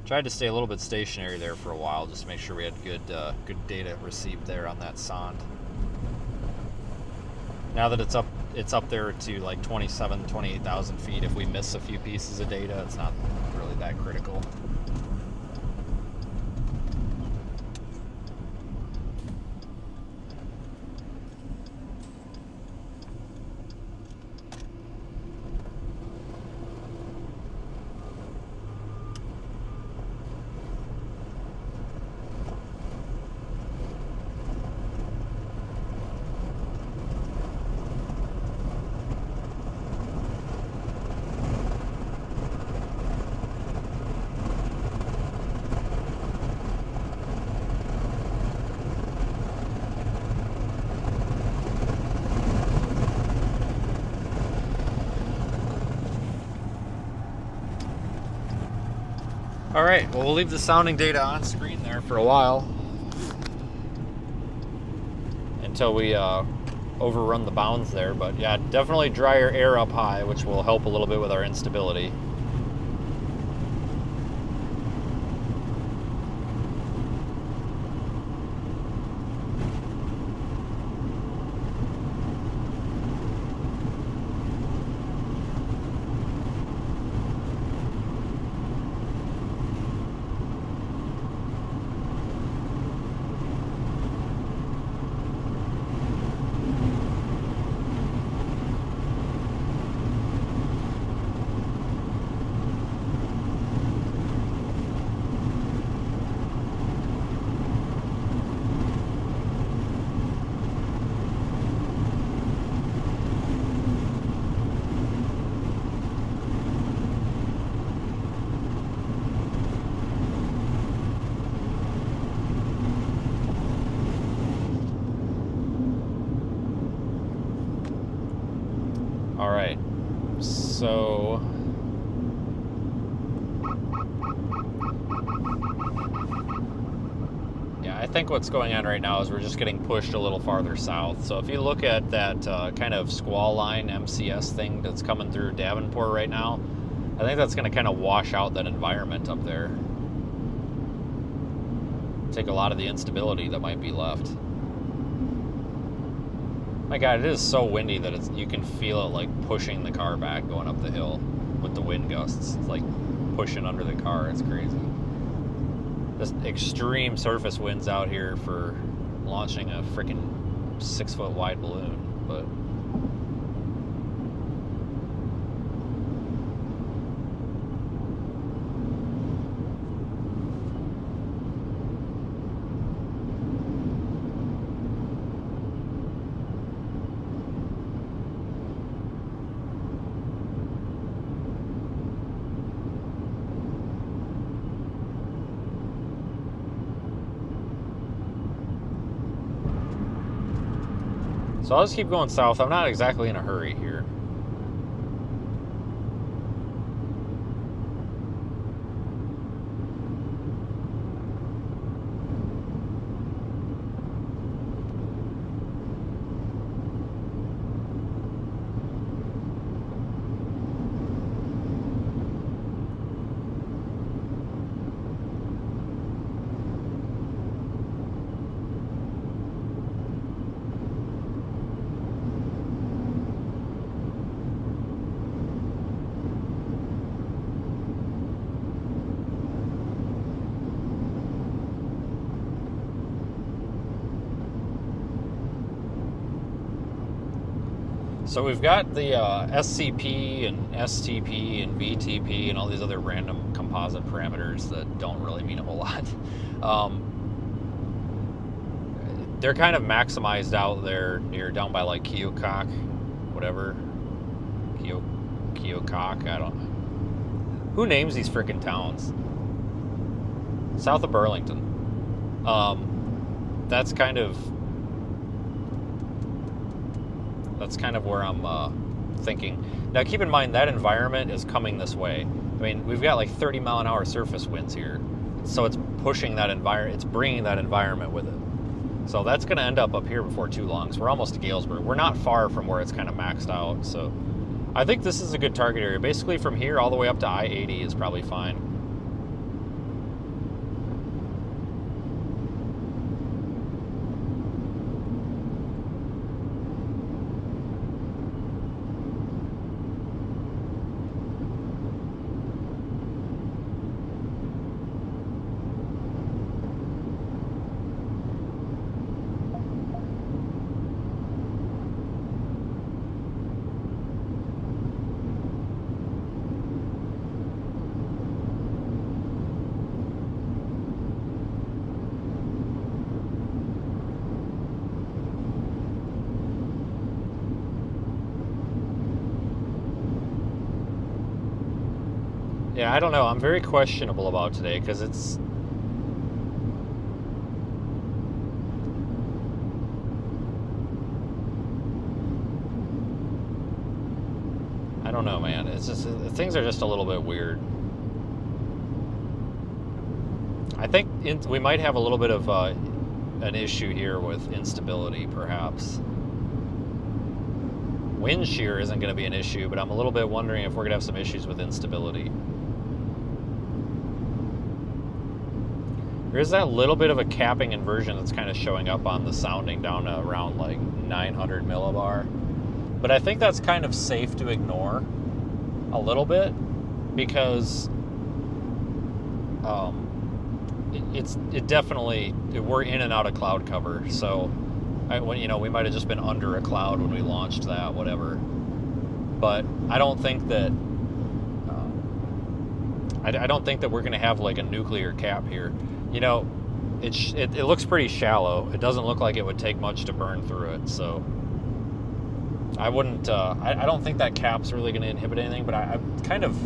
Tried to stay a little bit stationary there for a while, just to make sure we had good data received there on that sonde. Now that it's up there to like 28,000 feet. If we miss a few pieces of data, it's not really that critical. Alright, well, we'll leave the sounding data on screen there for a while until we overrun the bounds there. But yeah, definitely drier air up high, which will help a little bit with our instability. Alright, so yeah, I think what's going on right now is we're just getting pushed a little farther south. So if you look at that kind of squall line MCS thing that's coming through Davenport right now, I think that's going to kind of wash out that environment up there. Take a lot of the instability that might be left. My God, it is so windy that you can feel it like pushing the car back going up the hill with the wind gusts. It's like pushing under the car. It's crazy. Just extreme surface winds out here for launching a freaking 6-foot wide balloon. But so I'll just keep going south. I'm not exactly in a hurry here. So we've got the SCP and STP and VTP and all these other random composite parameters that don't really mean a whole lot. They're kind of maximized out there near down by like Keokuk, whatever. Keokuk, I don't know. Who names these freaking towns? South of Burlington. That's kind of where I'm thinking. Now keep in mind that environment is coming this way. I mean, we've got like 30 mile an hour surface winds here. So it's pushing that environment, it's bringing that environment with it. So that's going to end up here before too long. So we're almost to Galesburg. We're not far from where it's kind of maxed out. So I think this is a good target area. Basically from here all the way up to I-80 is probably fine. Yeah, I don't know. I'm very questionable about today because it's... I don't know, man. It's just... Things are just a little bit weird. I think we might have a little bit of an issue here with instability, perhaps. Wind shear isn't going to be an issue, but I'm a little bit wondering if we're going to have some issues with instability. There is that little bit of a capping inversion that's kind of showing up on the sounding down to around like 900 millibar. But I think that's kind of safe to ignore a little bit because it definitely, we're in and out of cloud cover. So we might have just been under a cloud when we launched that, whatever. But I don't think that I don't think that we're going to have like a nuclear cap here. You know, it looks pretty shallow. It doesn't look like it would take much to burn through it. So I wouldn't. I don't think that cap's really going to inhibit anything. But I'm kind of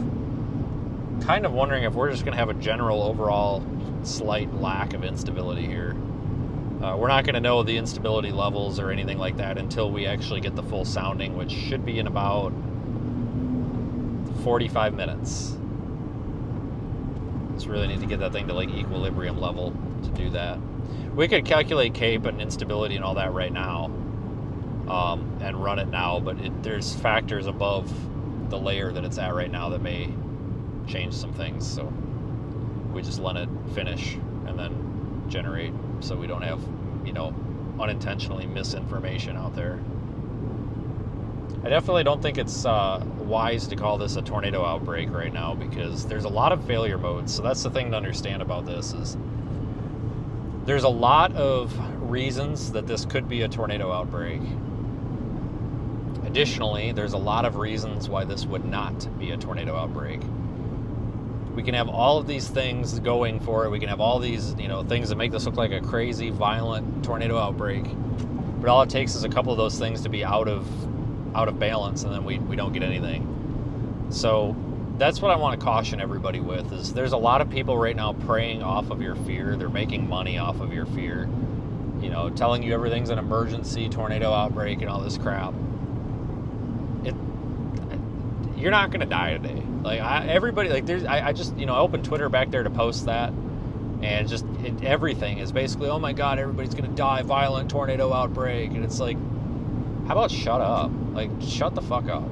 wondering if we're just going to have a general overall slight lack of instability here. We're not going to know the instability levels or anything like that until we actually get the full sounding, which should be in about 45 minutes. Just really need to get that thing to like equilibrium level to do that. We could calculate CAPE and instability and all that right now and run it now, but there's factors above the layer that it's at right now that may change some things. So we just let it finish and then generate so we don't have, unintentionally misinformation out there. I definitely don't think it's wise to call this a tornado outbreak right now because there's a lot of failure modes. So that's the thing to understand about this is there's a lot of reasons that this could be a tornado outbreak. Additionally, there's a lot of reasons why this would not be a tornado outbreak. We can have all of these things going for it. We can have all these, things that make this look like a crazy, violent tornado outbreak. But all it takes is a couple of those things to be out of balance, and then we don't get anything. So that's what I want to caution everybody with is there's a lot of people right now preying off of your fear. They're making money off of your fear, telling you everything's an emergency tornado outbreak and all this crap. You're not going to die today. I just opened Twitter back there to post that, and just everything is basically, oh my God, everybody's going to die, violent tornado outbreak, and it's like, how about shut up? Like, shut the fuck up.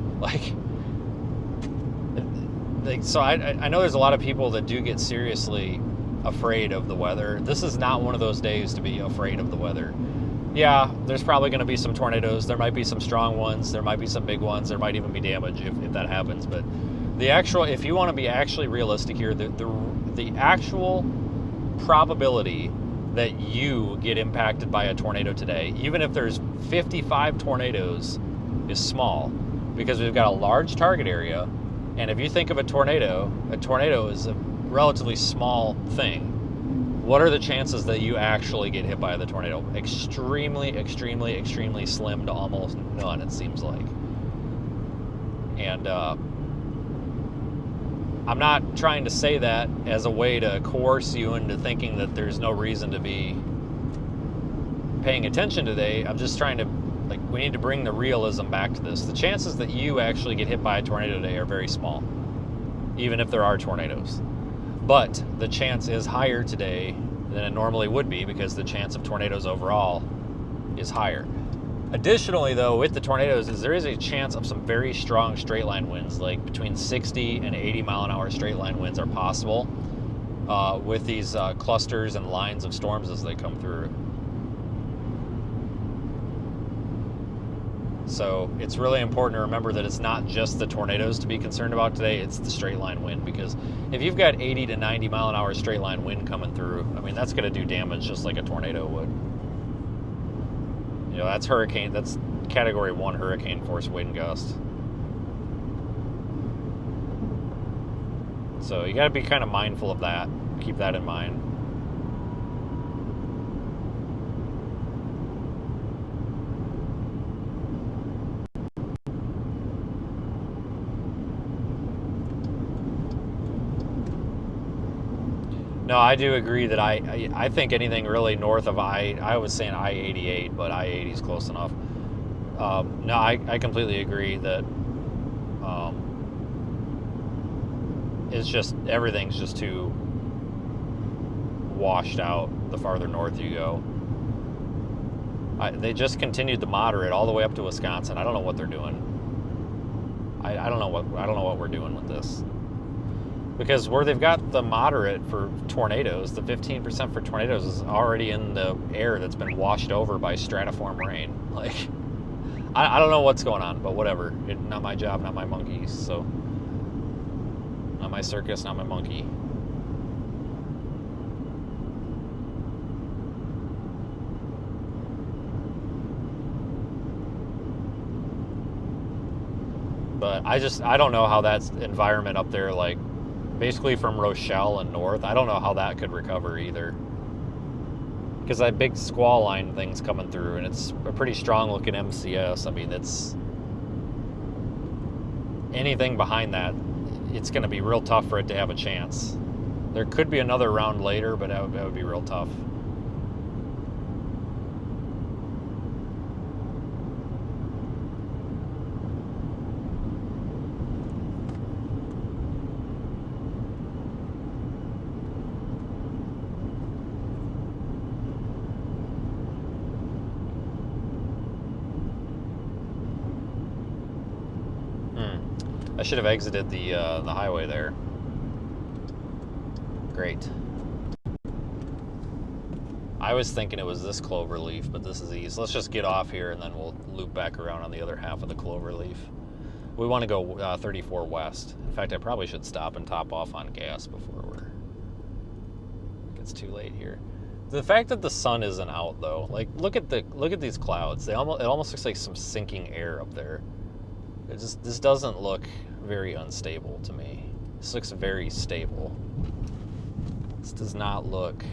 So I know there's a lot of people that do get seriously afraid of the weather. This is not one of those days to be afraid of the weather. Yeah, there's probably going to be some tornadoes. There might be some strong ones. There might be some big ones. There might even be damage if that happens. But if you want to be actually realistic here, the actual probability that you get impacted by a tornado today, even if there's 55 tornadoes, is small because we've got a large target area. And if you think of a tornado is a relatively small thing. What are the chances that you actually get hit by the tornado? Extremely, extremely, extremely slim to almost none, it seems like. And I'm not trying to say that as a way to coerce you into thinking that there's no reason to be paying attention today. I'm just trying to, we need to bring the realism back to this. The chances that you actually get hit by a tornado today are very small, even if there are tornadoes. But the chance is higher today than it normally would be because the chance of tornadoes overall is higher. Additionally, though, with the tornadoes, there is a chance of some very strong straight line winds, like between 60 and 80 mile an hour straight line winds are possible with these clusters and lines of storms as they come through. So it's really important to remember that it's not just the tornadoes to be concerned about today, it's the straight line wind. Because if you've got 80 to 90 mile an hour straight line wind coming through, I mean, that's going to do damage just like a tornado would. You know, that's category 1 hurricane force wind gust. So you got to be kind of mindful of that. Keep that in mind. No, I do agree that I think anything really north of I was saying I-88, but I-80 is close enough. No, I completely agree that it's just, everything's just too washed out the farther north you go. They just continued the moderate all the way up to Wisconsin. I don't know what they're doing. I don't know what we're doing with this. Because where they've got the moderate for tornadoes, the 15% for tornadoes is already in the air that's been washed over by stratiform rain. Like, I don't know what's going on, but whatever. Not my job, not my monkeys. So, not my circus, not my monkey. But I don't know how that environment up there, like, basically from Rochelle and north, I don't know how that could recover either. Because that big squall line thing's coming through, and it's a pretty strong looking MCS. I mean, it's anything behind that, it's going to be real tough for it to have a chance. There could be another round later, but that would be real tough. I should have exited the highway there. Great. I was thinking it was this clover leaf, but this is east. Let's just get off here and then we'll loop back around on the other half of the clover leaf. We want to go 34 west. In fact, I probably should stop and top off on gas before it gets too late here. The fact that the sun isn't out though, like look at these clouds. It almost looks like some sinking air up there. This doesn't look very unstable to me. This looks very stable. This does not look...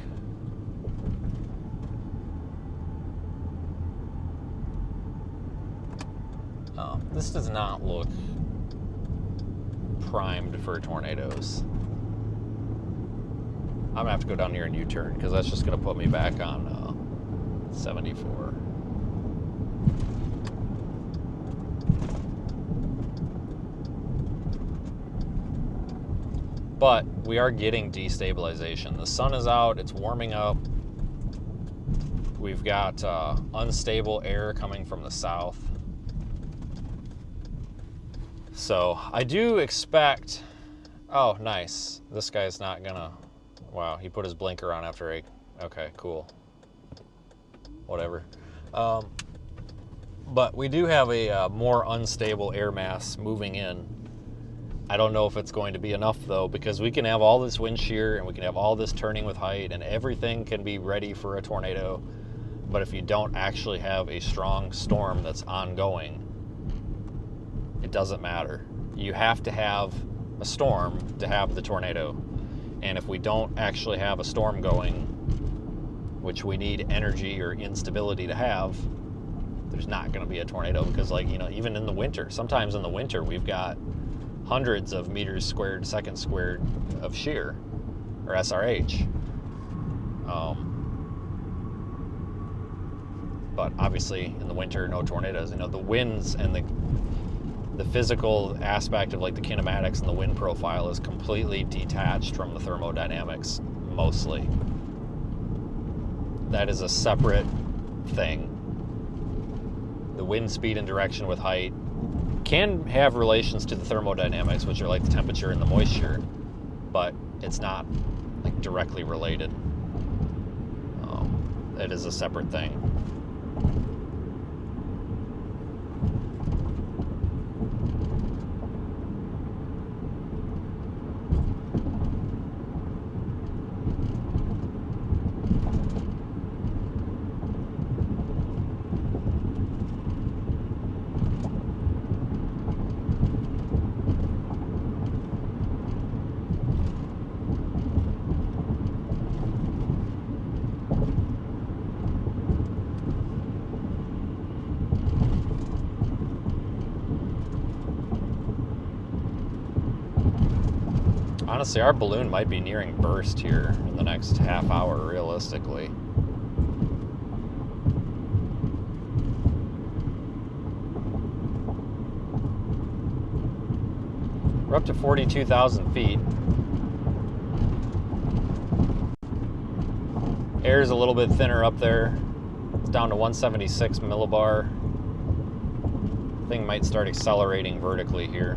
this does not look primed for tornadoes. I'm gonna have to go down here and U-turn because that's just gonna put me back on 74. But we are getting destabilization. The sun is out, it's warming up. We've got unstable air coming from the south. So I do expect, oh, nice. This guy's not gonna, wow, he put his blinker on after okay, cool. Whatever. But we do have a more unstable air mass moving in. I don't know if it's going to be enough though, because we can have all this wind shear and we can have all this turning with height and everything can be ready for a tornado. But if you don't actually have a strong storm that's ongoing, It doesn't matter. You have to have a storm to have the tornado. And if we don't actually have a storm going, which we need energy or instability to have, there's not going to be a tornado. Because, like, you know, even in the winter, sometimes in the winter we've got hundreds of meters squared, seconds squared of shear, or SRH. But obviously in the winter, no tornadoes. You know, the winds and the physical aspect of like the kinematics and the wind profile is completely detached from the thermodynamics, mostly. That is a separate thing. The wind speed and direction with height can have relations to the thermodynamics, which are like the temperature and the moisture, but it's not like directly related. It is a separate thing. Honestly, our balloon might be nearing burst here in the next half hour, realistically. We're up to 42,000 feet. Air's a little bit thinner up there. It's down to 176 millibar. Thing might start accelerating vertically here.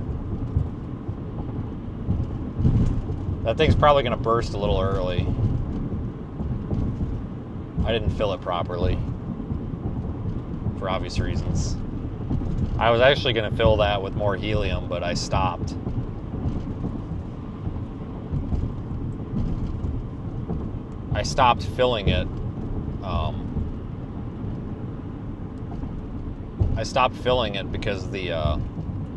That thing's probably going to burst a little early. I didn't fill it properly, for obvious reasons. I was actually going to fill that with more helium, but I stopped. I stopped filling it. I stopped filling it because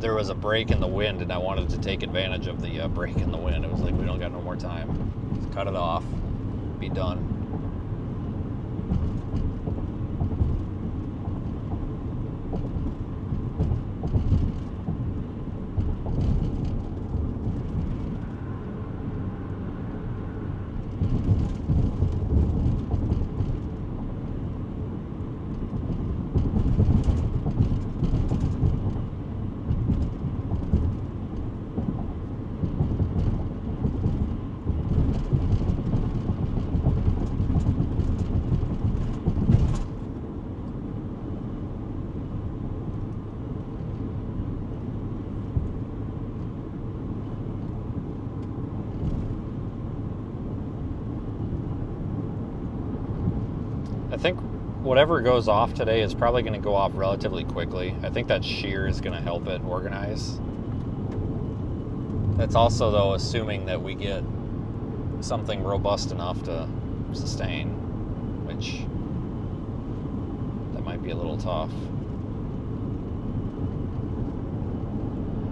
there was a break in the wind, and I wanted to take advantage of the break in the wind. It was like, we don't got no more time. Just cut it off. Be done. I think whatever goes off today is probably going to go off relatively quickly. I think that shear is going to help it organize. That's also, though, assuming that we get something robust enough to sustain, which that might be a little tough.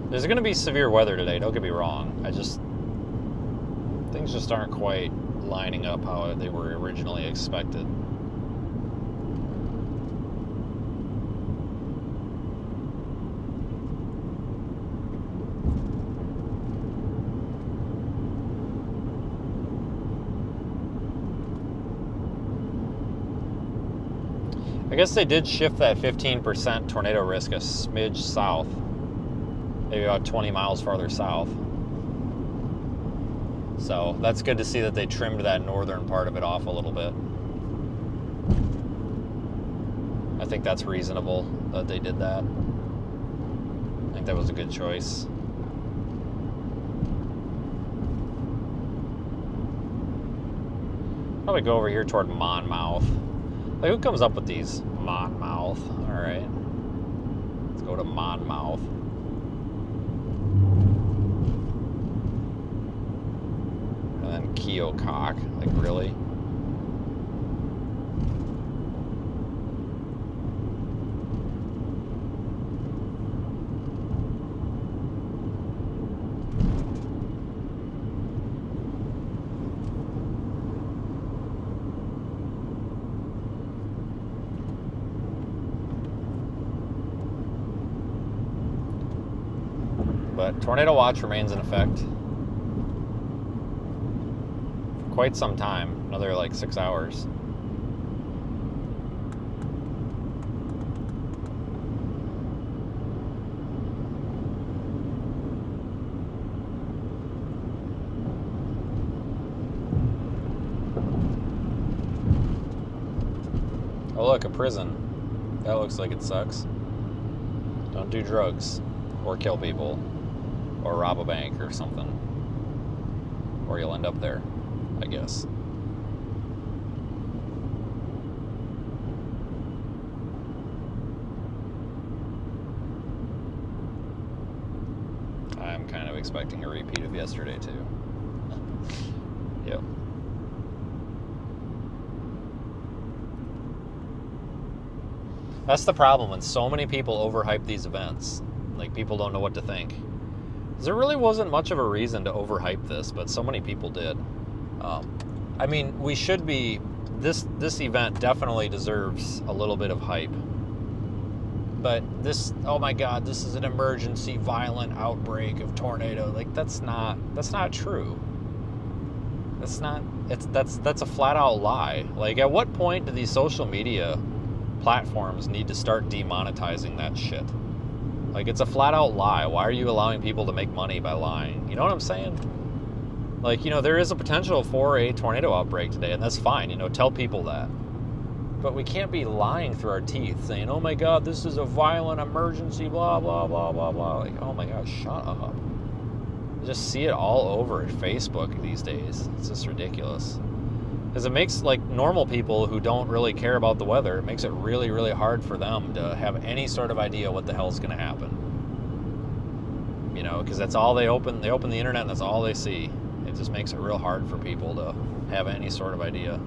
There's going to be severe weather today, don't get me wrong. Things just aren't quite lining up how they were originally expected. I guess they did shift that 15% tornado risk a smidge south, maybe about 20 miles farther south. So that's good to see that they trimmed that northern part of it off a little bit. I think that's reasonable that they did that. I think that was a good choice. Probably go over here toward Monmouth. Like, who comes up with these? Monmouth. Alright. Let's go to Monmouth. And then Keokuk. Like, really? But tornado watch remains in effect for quite some time, another like 6 hours. Oh look, a prison. That looks like it sucks. Don't do drugs, or kill people, or rob a bank or something. Or you'll end up there, I guess. I'm kind of expecting a repeat of yesterday too. Yep. That's the problem when so many people overhype these events. Like, people don't know what to think. There really wasn't much of a reason to overhype this, but so many people did. I mean, we should be... This event definitely deserves a little bit of hype. But this... Oh my God, this is an emergency violent outbreak of tornado. Like, that's not true. That's a flat out lie. Like, at what point do these social media platforms need to start demonetizing that shit? Like, it's a flat out lie. Why are you allowing people to make money by lying? You know what I'm saying? Like, you know, there is a potential for a tornado outbreak today, and that's fine. You know, tell people that. But we can't be lying through our teeth saying, oh my God, this is a violent emergency, blah, blah, blah, blah, blah. Like, oh my God, shut up. I just see it all over Facebook these days. It's just ridiculous. Because it makes, like, normal people who don't really care about the weather, it makes it really, really hard for them to have any sort of idea what the hell's going to happen. You know, because that's all they open the internet and that's all they see. It just makes it real hard for people to have any sort of idea.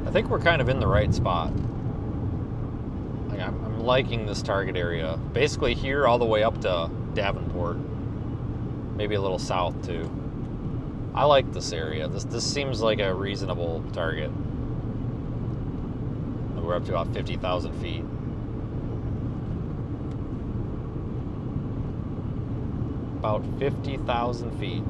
I think we're kind of in the right spot. Like, I'm liking this target area. Basically here all the way up to Davenport. Maybe a little south too. I like this area. This seems like a reasonable target. We're up to about 50,000 feet. About 50,000 feet.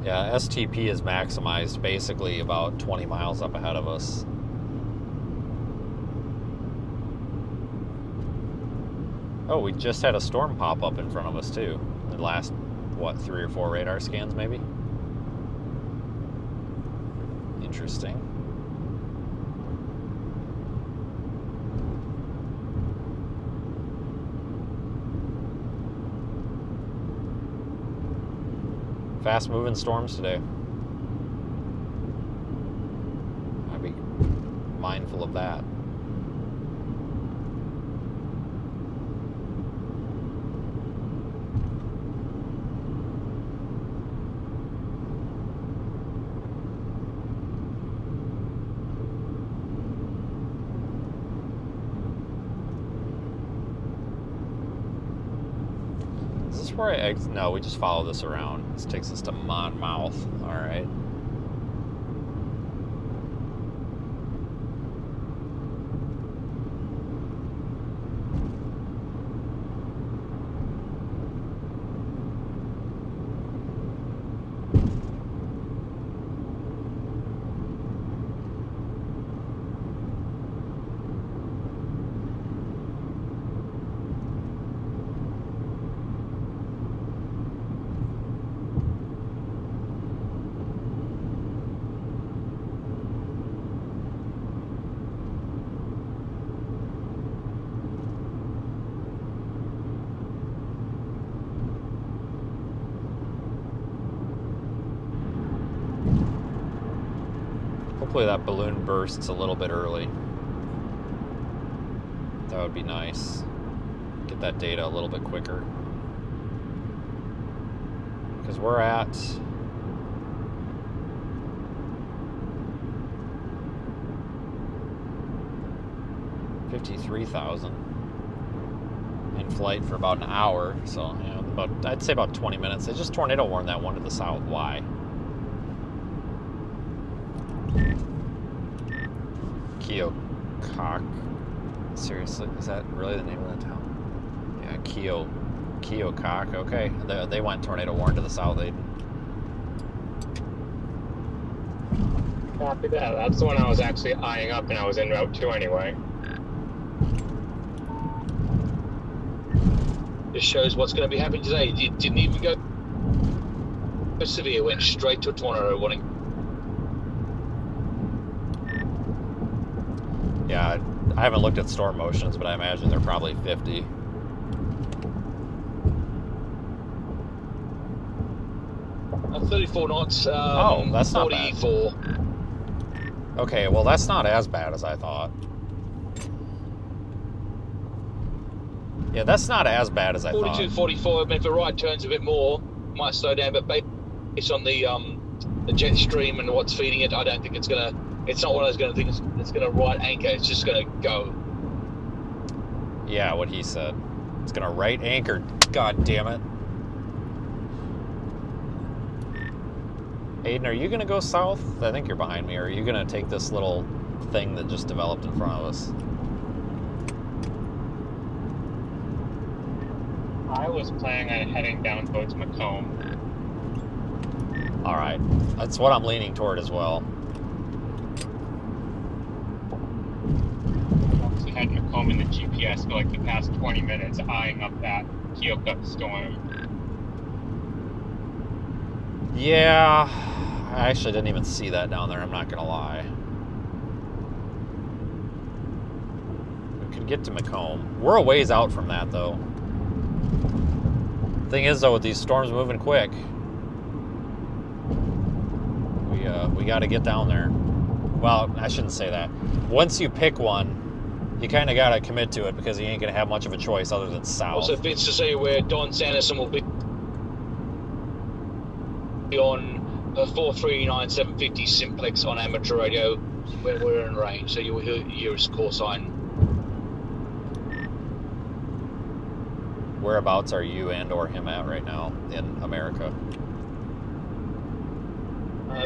Yeah, STP is maximized basically about 20 miles up ahead of us. Oh, we just had a storm pop up in front of us too. The last, what, 3 or 4 radar scans maybe? Interesting. Fast moving storms today. I'd be mindful of that. where I no, we just follow this around. This takes us to Monmouth. All right. Hopefully that balloon bursts a little bit early. That would be nice. Get that data a little bit quicker. Because we're at... $53,000 in flight for about an hour, so you know, I'd say about 20 minutes. They just tornado warned that one to the south. Why? Keokuk. Seriously, is that really the name of the town? Yeah, Keokuk. Okay, they went tornado warned to the south. Copy that. That's the one I was actually eyeing up, and I was en route to anyway. This shows what's going to be happening today. It didn't even go severe. Went straight to a tornado warning. Yeah, I haven't looked at storm motions, but I imagine they're probably 50. Uh, 34 knots. Oh, that's not bad. 44. Okay, well that's not as bad as I thought. Yeah, that's not as bad as I 42, thought. 44. I mean, if the right turns a bit more, might slow down. But based on the jet stream and what's feeding it, I don't think it's gonna. It's not one of those things that's gonna right anchor. It's just gonna go. Yeah, what he said. It's gonna right anchor. God damn it. Aiden, are you gonna go south? I think you're behind me. Or are you gonna take this little thing that just developed in front of us? I was planning on heading down towards Macomb. All right, that's what I'm leaning toward as well. I had Macomb in the GPS for like the past 20 minutes, eyeing up that Keokuk storm. Yeah, I actually didn't even see that down there, I'm not gonna lie. We could get to Macomb. We're a ways out from that though. Thing is though, with these storms moving quick, we got to get down there. Well, I shouldn't say that. Once you pick one, you kind of got to commit to it because you ain't going to have much of a choice other than south. Also fits to see where Don Sanderson will be on a 439-750 simplex on amateur radio when we're in range, so you'll hear his call sign. Whereabouts are you and or him at right now in America?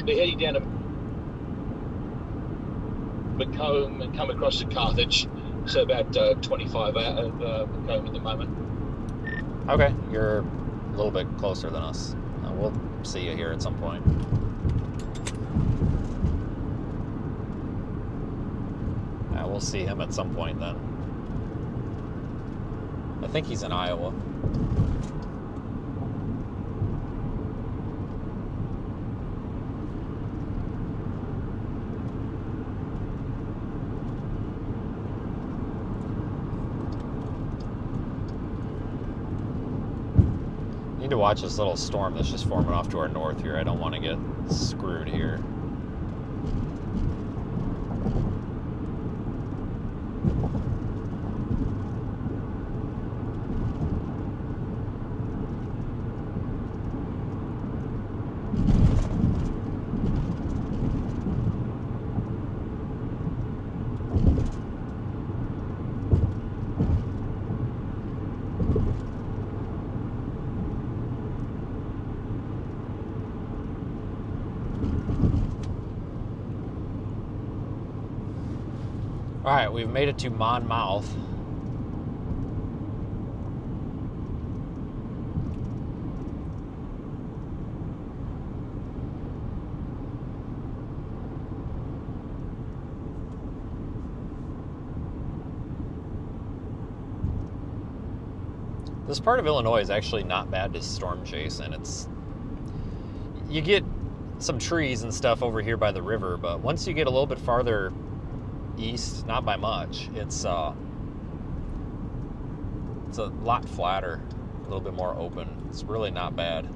Be heading down to Macomb and come across to Carthage, so about 25 out of Macomb at the moment. Okay, you're a little bit closer than us. We'll see you here at some point. We'll see him at some point then. I think he's in Iowa. Need to watch this little storm that's just forming off to our north here. I don't want to get screwed here. All right, we've made it to Monmouth. This part of Illinois is actually not bad to storm chase, and you get some trees and stuff over here by the river, but once you get a little bit farther east, not by much, it's a lot flatter, a little bit more open. It's really not bad.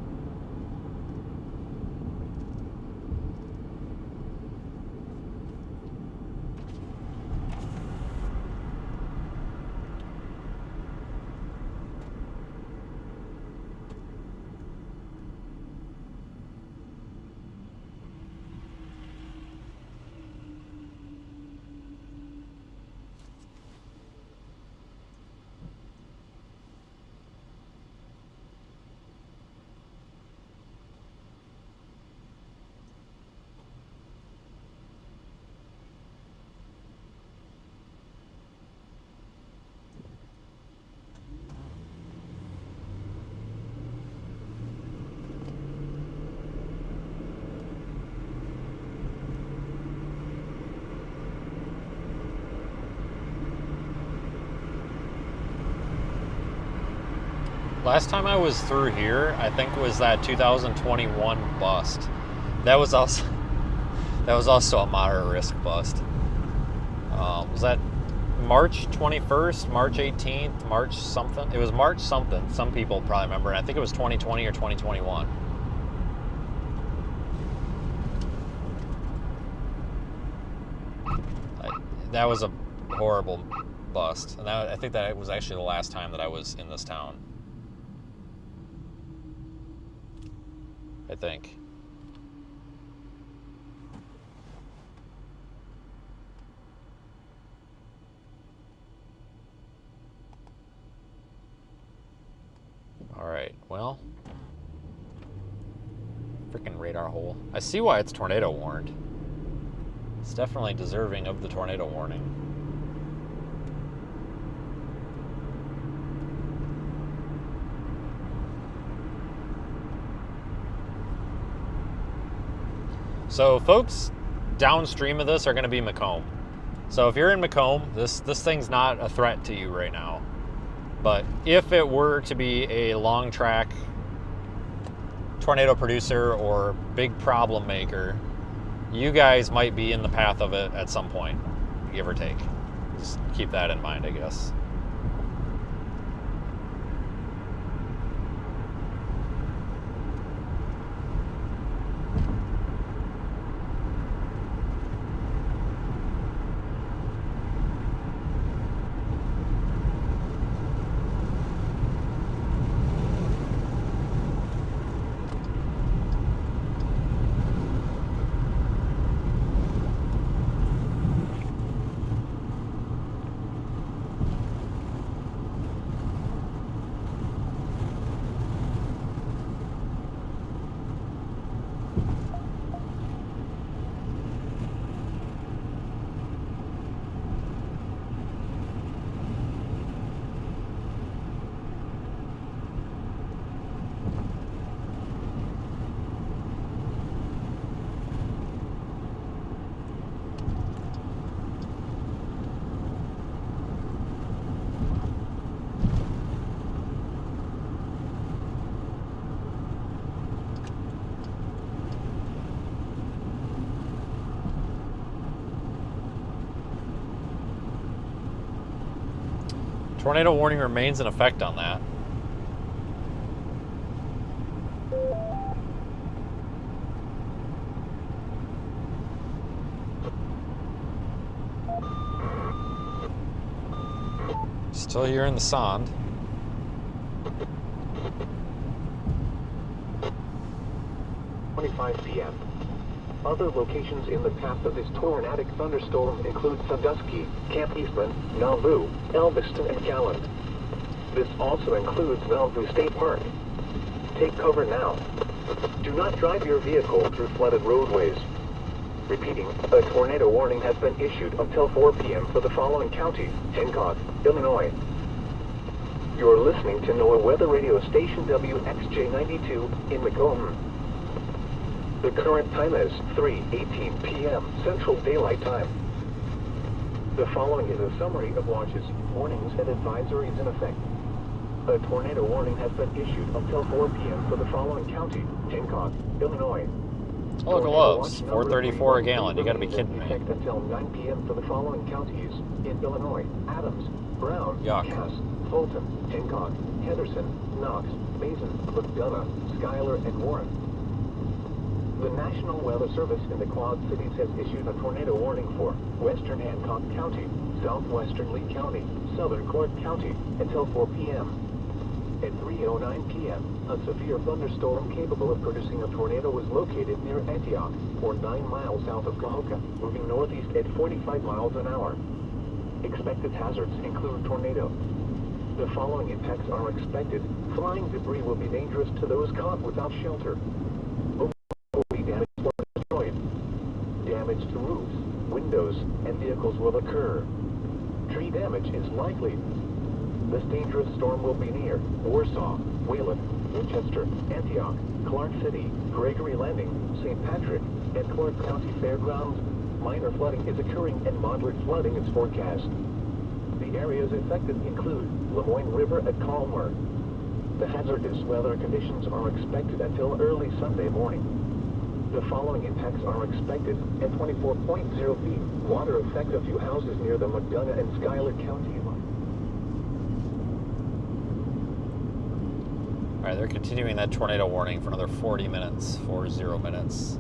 Last time I was through here, I think was that 2021 bust. That was also a moderate risk bust. Was that March 21st, March 18th, March something? It was March something. Some people probably remember. And I think it was 2020 or 2021. That was a horrible bust. And I think that was actually the last time that I was in this town. I think. All right, well, freaking radar hole. I see why it's tornado warned. It's definitely deserving of the tornado warning. So folks downstream of this are going to be Macomb. So if you're in Macomb, this thing's not a threat to you right now. But if it were to be a long track tornado producer or big problem maker, you guys might be in the path of it at some point, give or take. Just keep that in mind, I guess. Tornado warning remains in effect on that. Still here in the Sond. p.m. Other locations in the path of this tornadic thunderstorm include Sandusky, Camp Eastman, Nauvoo, Elviston, and Callan. This also includes Nauvoo State Park. Take cover now. Do not drive your vehicle through flooded roadways. Repeating, a tornado warning has been issued until 4 p.m. for the following counties: Hancock, Illinois. You're listening to NOAA Weather Radio Station WXJ92 in Macomb. The current time is 3:18 p.m. Central Daylight Time. The following is a summary of watches, warnings, and advisories in effect. A tornado warning has been issued until 4 p.m. for the following county: Hancock, Illinois. Oh, look at Lowe's. $4.34 a gallon. You gotta be kidding me. Until 9 p.m. for the following counties in Illinois: Adams, Brown, Yuck. Cass, Fulton, Hancock, Henderson, Knox, Mason, McDonough, Schuyler, and Warren. The National Weather Service in the Quad Cities has issued a tornado warning for western Hancock County, southwestern Lee County, southern Clark County until 4 p.m. At 3:09 p.m., a severe thunderstorm capable of producing a tornado was located near Antioch, or 9 miles south of Cahokia, moving northeast at 45 miles an hour. Expected hazards include tornado. The following impacts are expected. Flying debris will be dangerous to those caught without shelter. Homes will be damaged or destroyed. Damage to roofs, windows, and vehicles will occur. Tree damage is likely. This dangerous storm will be near Warsaw, Wayland, Winchester, Antioch, Clark City, Gregory Landing, St. Patrick, and Clark County Fairgrounds. Minor flooding is occurring and moderate flooding is forecast. The areas affected include Lemoyne River at Calmer. The hazardous weather conditions are expected until early Sunday morning. The following impacts are expected at 24.0 feet. Water affect a few houses near the McDonough and Schuyler County line. All right, they're continuing that tornado warning for another 40 minutes, 40 minutes.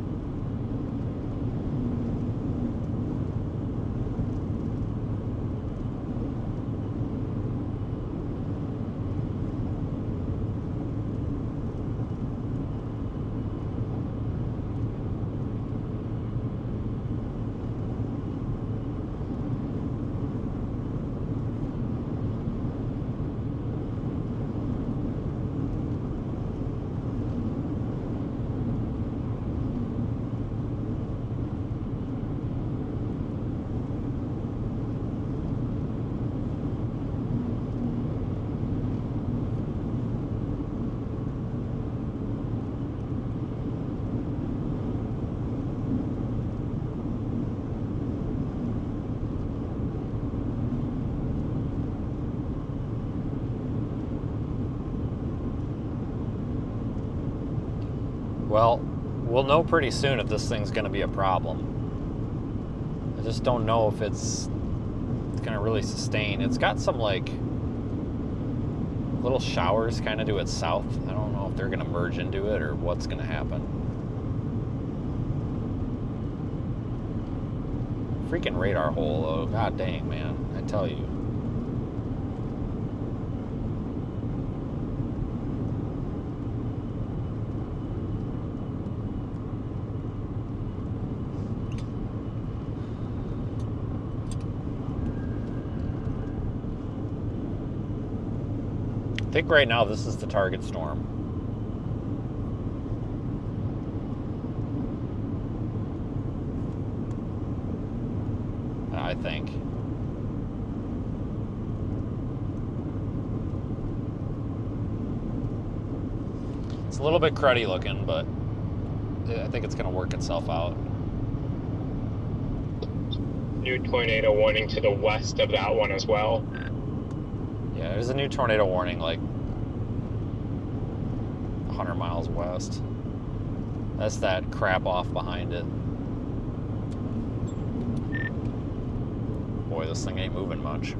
Well, we'll know pretty soon if this thing's going to be a problem. I just don't know if it's going to really sustain. It's got some, like, little showers kind of to its south. I don't know if they're going to merge into it or what's going to happen. Freaking radar hole, though. God dang, man. I tell you. I think right now this is the target storm. I think. It's a little bit cruddy looking, but I think it's going to work itself out. New tornado warning to the west of that one as well. Yeah, there's a new tornado warning like 100 miles west. That's that crap off behind it. Boy, this thing ain't moving much.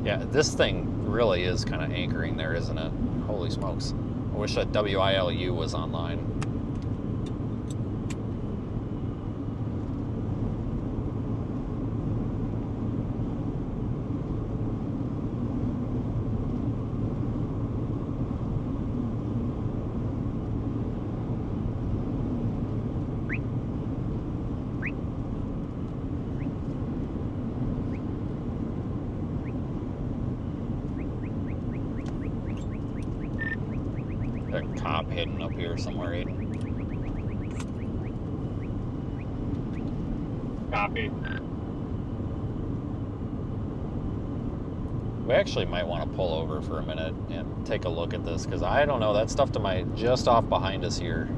Yeah, this thing really is kind of anchoring there, isn't it? Holy smokes. I wish that WILU was online. top hidden up here somewhere, Aiden. Copy. We actually might want to pull over for a minute and take a look at this, because I don't know, that stuff to my just off behind us here.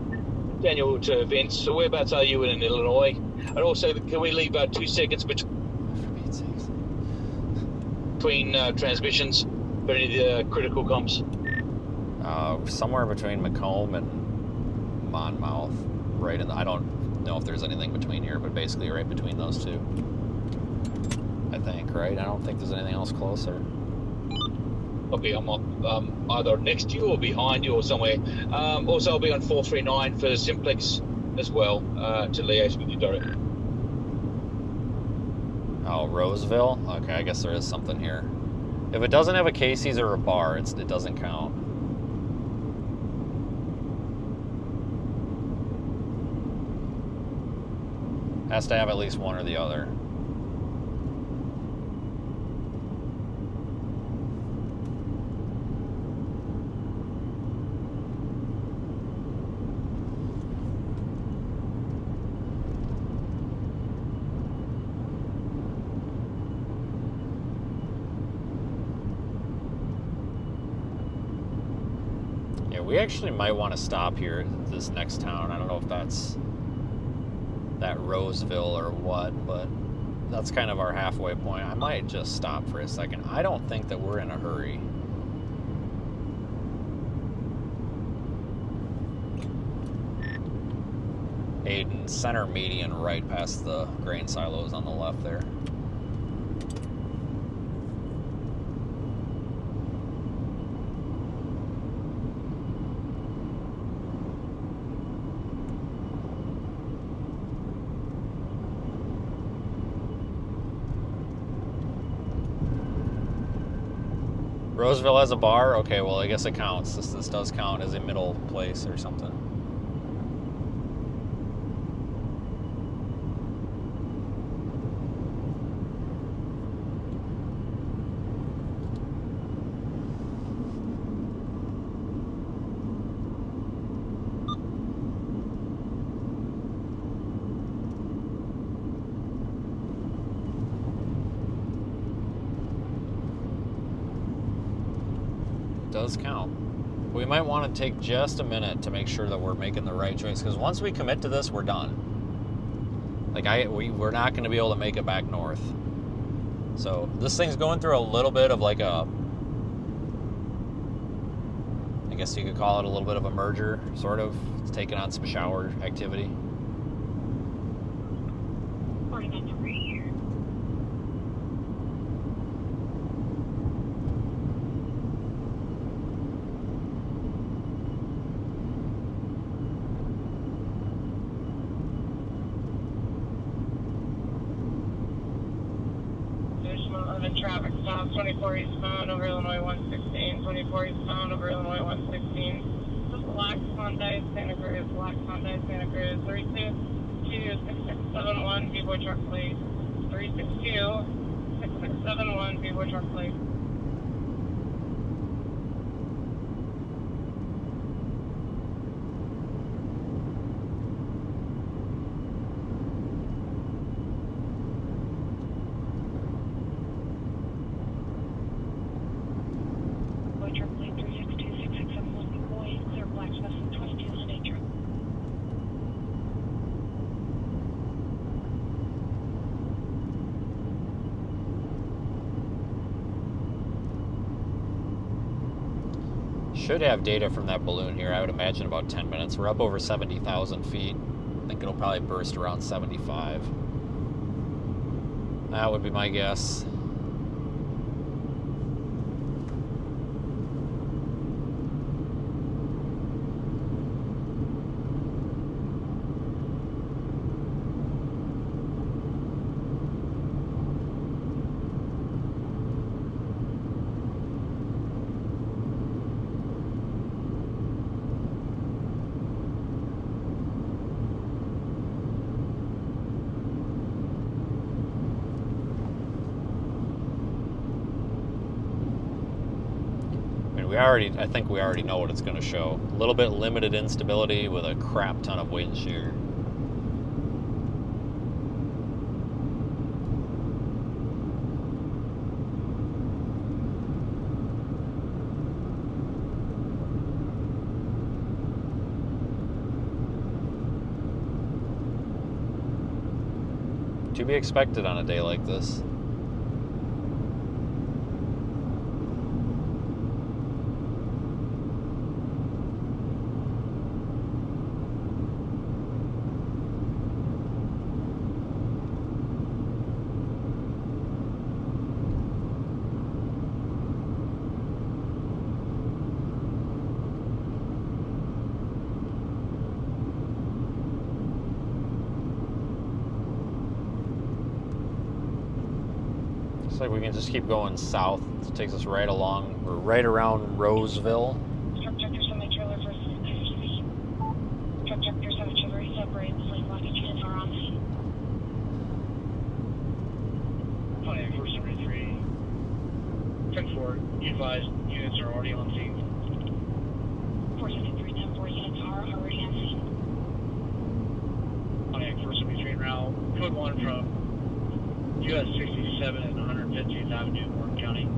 Daniel to Vince, so whereabouts are you in Illinois? And also, can we leave 2 seconds For Pete's sakes. between transmissions for any of the critical comms? Somewhere between Macomb and Monmouth, right in the, I don't know if there's anything between here, but basically right between those two. I think, right? I don't think there's anything else closer. Okay, I'm either next to you or behind you or somewhere. Also, I'll be on 439 for Simplex as well to liaise with you directly. Oh, Roseville? Okay, I guess there is something here. If it doesn't have a Casey's or a bar, it doesn't count. Has to have at least one or the other. Yeah, we actually might want to stop here at this next town. I don't know if that's that Roseville or what, but that's kind of our halfway point. I might just stop for a second. I don't think that we're in a hurry. Aiden, center median right past the grain silos on the left there. Roseville has a bar? Okay, well, I guess it counts. This does count as a middle place or something. Does count. We might want to take just a minute to make sure that we're making the right choice, because once we commit to this, we're done. Like we're not going to be able to make it back north. So this thing's going through a little bit of like a, I guess you could call it a little bit of a merger, sort of. It's taking on some shower activity. Traffic stop 24 eastbound over Illinois 116, 24 eastbound over Illinois 116. This is Black Hyundai Santa Cruz, Black Hyundai Santa Cruz, 362-6671, V-Boy truck plate. 362-6671, V-Boy truck plate. Should have data from that balloon here, I would imagine about 10 minutes. We're up over 70,000 feet. I think it'll probably burst around 75. That would be my guess. I think we already know what it's going to show. A little bit limited instability with a crap ton of wind shear. To be expected on a day like this. Looks like we can just keep going south. It takes us right along, or right around Roseville. Truck checker, semi-trailer for 60 feet. Truck checker, semi-trailer, separate, slate blockage units are on scene. Hi, 473. 10-4, be advised, units are already on scene. 473, 10-4 units are already on scene. Pontiac 473 route, code 1 from US 67 and 150th Avenue, Warren County.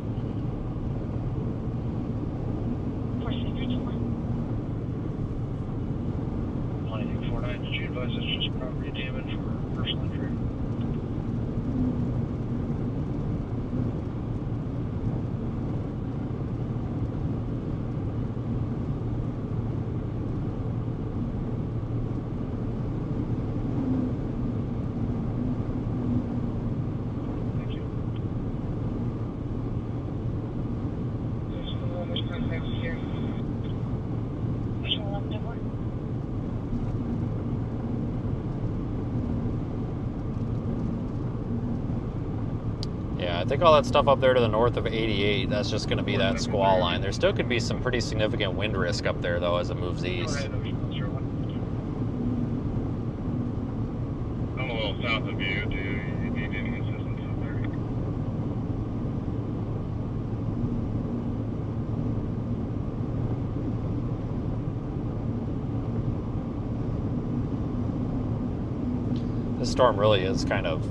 473, 10-4. Pontiac 49, did you advise this was property damage for personal injury? Yeah, I think all that stuff up there to the north of 88, that's just going to be that squall line. There still could be some pretty significant wind risk up there, though, as it moves east. I'm a little south of you. Do you need any assistance up there? This storm really is kind of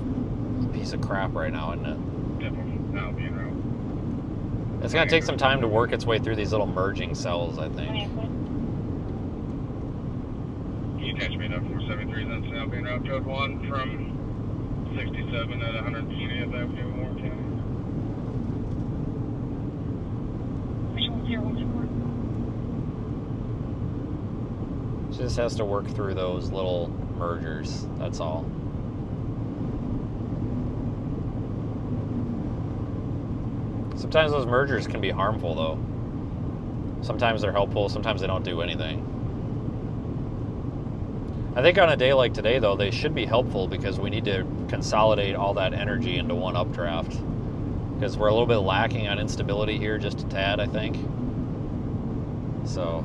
a piece of crap right now, isn't it? Definitely. That'll be in route. It's going to take some time to work its way through these little merging cells, I think. Can you catch me at 473 then South Bean Route code 1 from 67 at 120th Avenue, Warren County? Visual 0124. She just has to work through those little mergers, that's all. Sometimes those mergers can be harmful, though. Sometimes they're helpful, sometimes they don't do anything. I think on a day like today, though, they should be helpful because we need to consolidate all that energy into one updraft. Because we're a little bit lacking on instability here, just a tad, I think. So,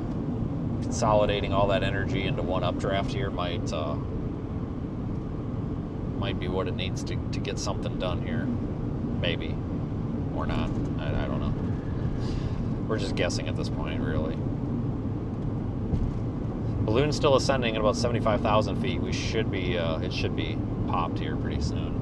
consolidating all that energy into one updraft here might be what it needs to get something done here. Maybe. Or not. I don't know. We're just guessing at this point, really. Balloon's still ascending at about 75,000 feet. We should be, it should be popped here pretty soon.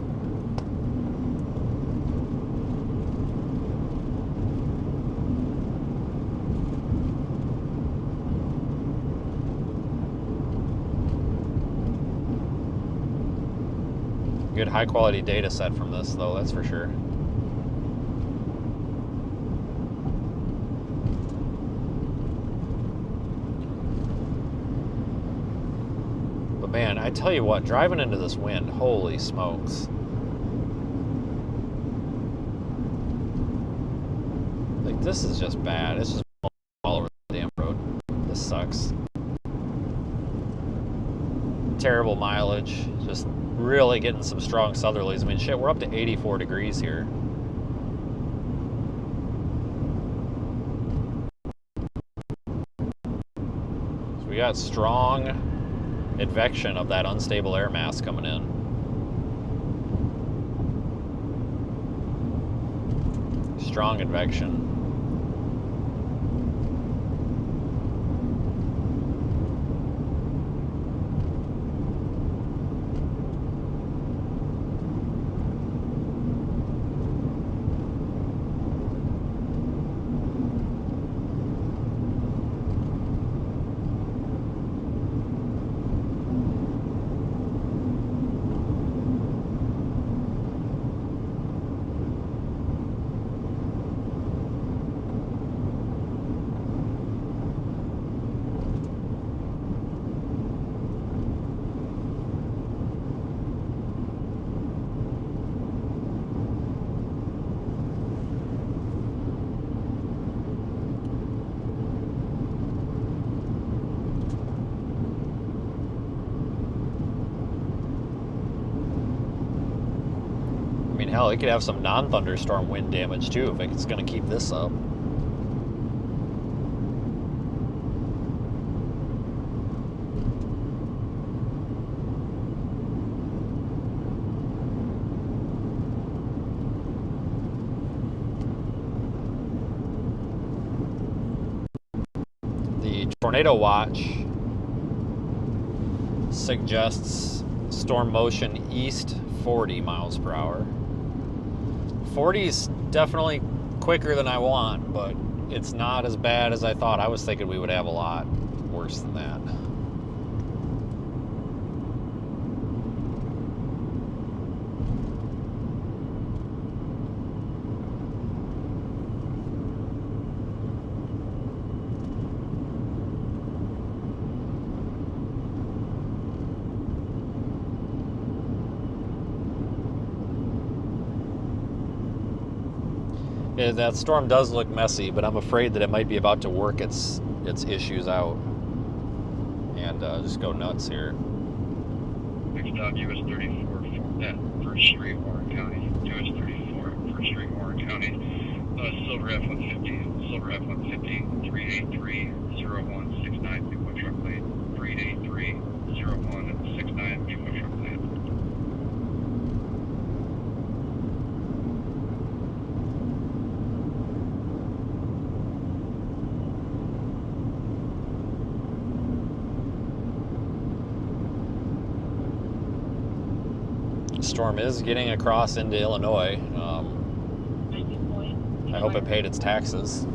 Good high quality data set from this, though, that's for sure. Man, I tell you what, driving into this wind, holy smokes. Like, this is just bad. It's just all over the damn road. This sucks. Terrible mileage. Just really getting some strong southerlies. I mean, shit, we're up to 84 degrees here. So we got strong advection of that unstable air mass coming in. Strong advection. Hell, it could have some non-thunderstorm wind damage too if it's going to keep this up. The Tornado Watch suggests storm motion east 40 miles per hour. 40 is definitely quicker than I want, but it's not as bad as I thought. I was thinking we would have a lot worse than that. Yeah, that storm does look messy, but I'm afraid that it might be about to work its issues out and just go nuts here. Next stop, US 34 at 1st Street, Warren County. US 34 at 1st Street, Warren County. Silver F-150, Silver F-150, 383-0169, Big Wood Truck Lane. 383-0169, Big Wood Truck Lane. Storm is getting across into Illinois. I hope it paid its taxes.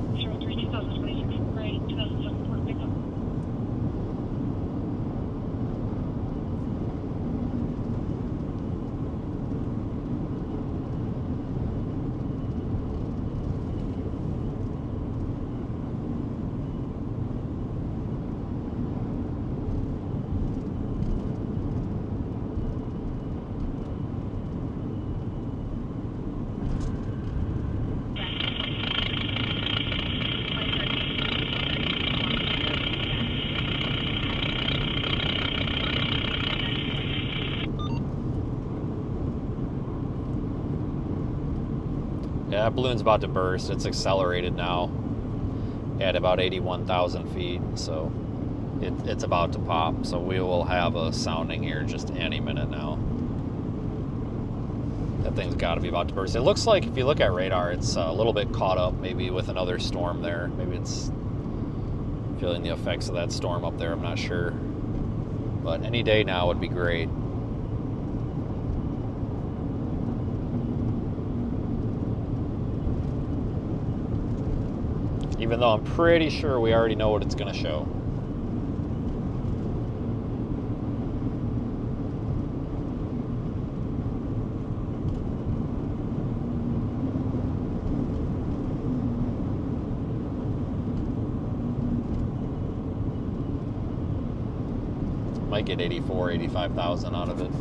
Yeah, that balloon's about to burst. It's accelerated now at about 81,000 feet, so it's about to pop. So we will have a sounding here just any minute now. That thing's got to be about to burst. It looks like, if you look at radar, it's a little bit caught up maybe with another storm there. Maybe it's feeling the effects of that storm up there. I'm not sure. But any day now would be great. Even though I'm pretty sure we already know what it's going to show. Might get 84, 85,000 out of it.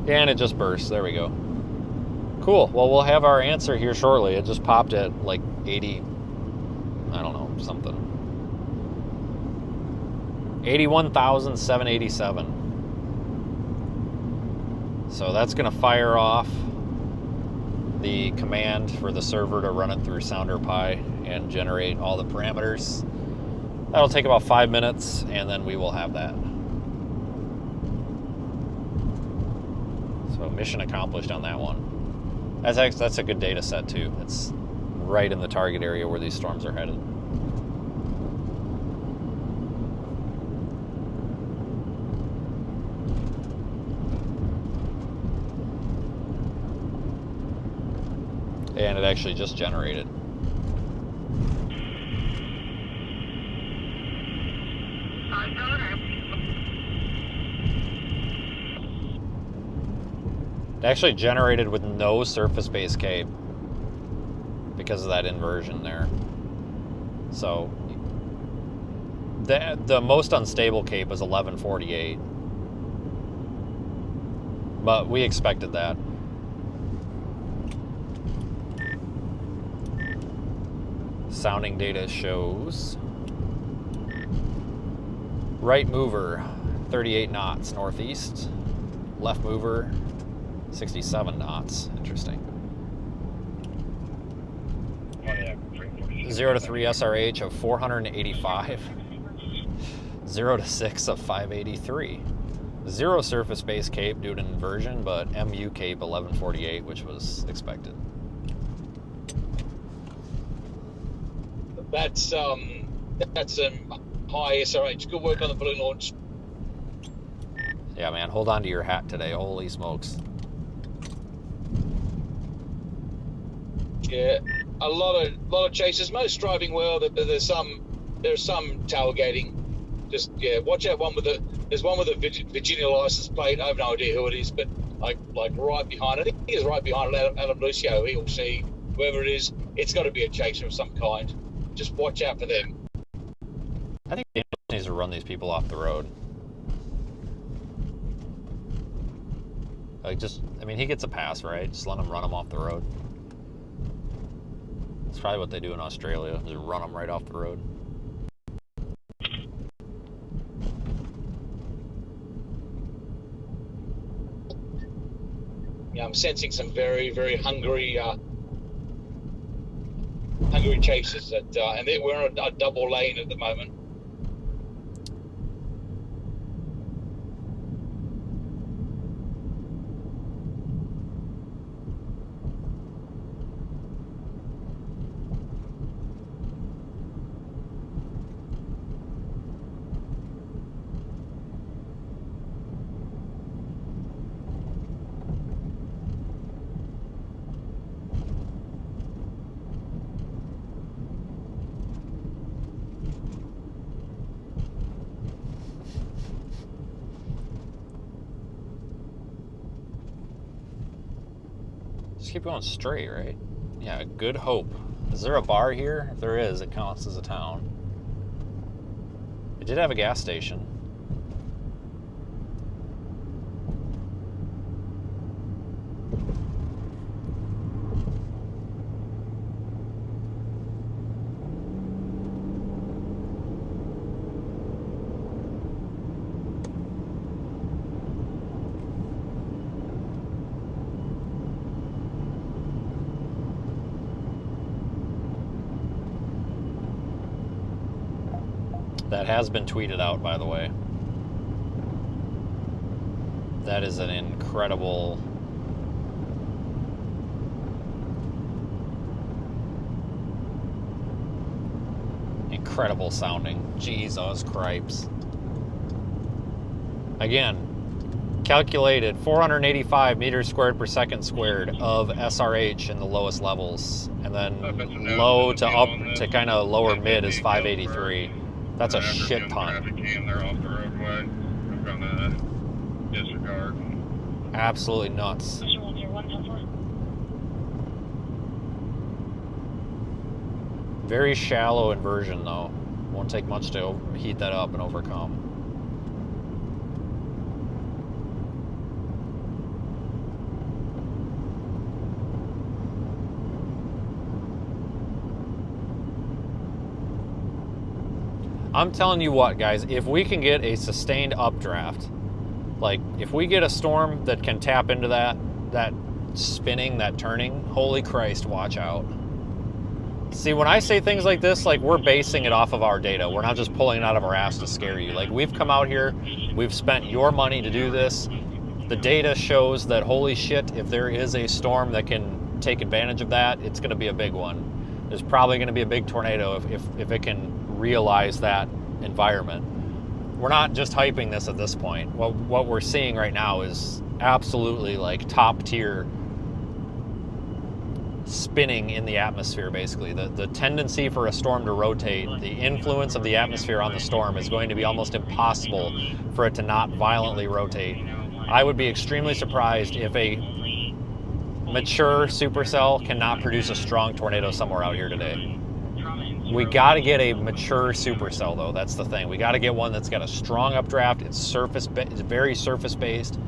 And it just burst. There we go. Cool. Well, we'll have our answer here shortly. It just popped at like 80, I don't know, something. 81,787. So that's going to fire off the command for the server to run it through SounderPi and generate all the parameters. That'll take about 5 minutes, and then we will have that. So mission accomplished on that one. That's a good data set too. It's right in the target area where these storms are headed. And it actually just generated. It actually generated with no surface-based cape because of that inversion there. So the most unstable cape is 1148, but we expected that. Sounding data shows right mover 38 knots northeast, left mover 67 knots. Interesting. 0 to 3 SRH of 485. 0 to 6 of 583. 0 surface base Cape due to an inversion, but MU Cape 1148, which was expected. That's high SRH. Good work on the balloon launch. Yeah, man, hold on to your hat today. Holy smokes. Yeah, a lot of chases. Most driving well. There's some tailgating. Just watch out. There's one with a Virginia license plate. I have no idea who it is, but like right behind. I think he is right behind Adam Lucio. He'll see whoever it is. It's got to be a chaser of some kind. Just watch out for them. I think Daniel needs to run these people off the road. Like, I mean, he gets a pass, right? Just let him run him off the road. That's probably what they do in Australia. Just run them right off the road. Yeah, I'm sensing some very, very hungry chasers, and we're on a double lane at the moment. Just keep going straight, right? Yeah, Good Hope. Is there a bar here? If there is, it counts as a town. It did have a gas station. That has been tweeted out, by the way. That is an incredible... incredible sounding. Jesus Cripes. Again, calculated 485 meters squared per second squared of SRH in the lowest levels. And then low to up to kind of lower mid is 583. That's a shit ton. They're off the roadway. I'm gonna disregard. Absolutely nuts. Very shallow inversion though. Won't take much to heat that up and overcome. I'm telling you what, guys, if we can get a sustained updraft, like if we get a storm that can tap into that spinning, that turning, holy Christ, watch out. See, when I say things like this, like we're basing it off of our data. We're not just pulling it out of our ass to scare you. Like we've come out here, we've spent your money to do this. The data shows that, holy shit, if there is a storm that can take advantage of that, it's going to be a big one. There's probably going to be a big tornado if it can realize that environment. We're not just hyping this at this point. What we're seeing right now is absolutely like top tier spinning in the atmosphere, basically. The tendency for a storm to rotate, the influence of the atmosphere on the storm is going to be almost impossible for it to not violently rotate. I would be extremely surprised if a mature supercell cannot produce a strong tornado somewhere out here today. We got to get a mature supercell, though. That's the thing. We got to get one that's got a strong updraft. It's very surface-based,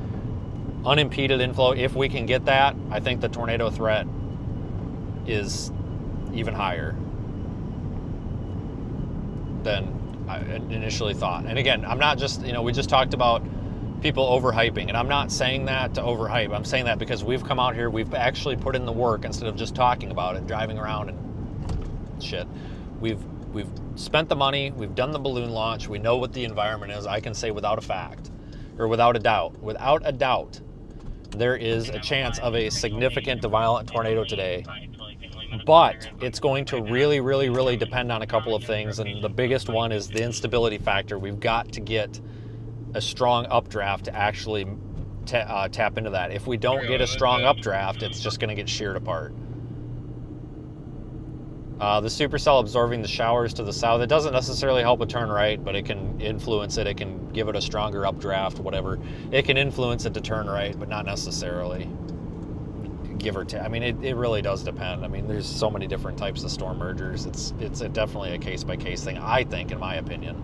unimpeded inflow. If we can get that, I think the tornado threat is even higher. than I initially thought. And again, I'm not just, we just talked about people overhyping, and I'm not saying that to overhype. I'm saying that because we've come out here, we've actually put in the work instead of just talking about it, driving around and shit. We've spent the money, we've done the balloon launch, we know what the environment is. I can say without a doubt, there is a chance of a significant to violent tornado today. But it's going to really, really, really depend on a couple of things, and the biggest one is the instability factor. We've got to get a strong updraft to actually tap into that. If we don't get a strong updraft, it's just going to get sheared apart. The supercell absorbing the showers to the south, it doesn't necessarily help a turn right, but it can influence it. It can give it a stronger updraft, whatever. It can influence it to turn right, but not necessarily. Give or take. I mean, it really does depend. I mean, there's so many different types of storm mergers. It's definitely a case-by-case thing, I think, in my opinion.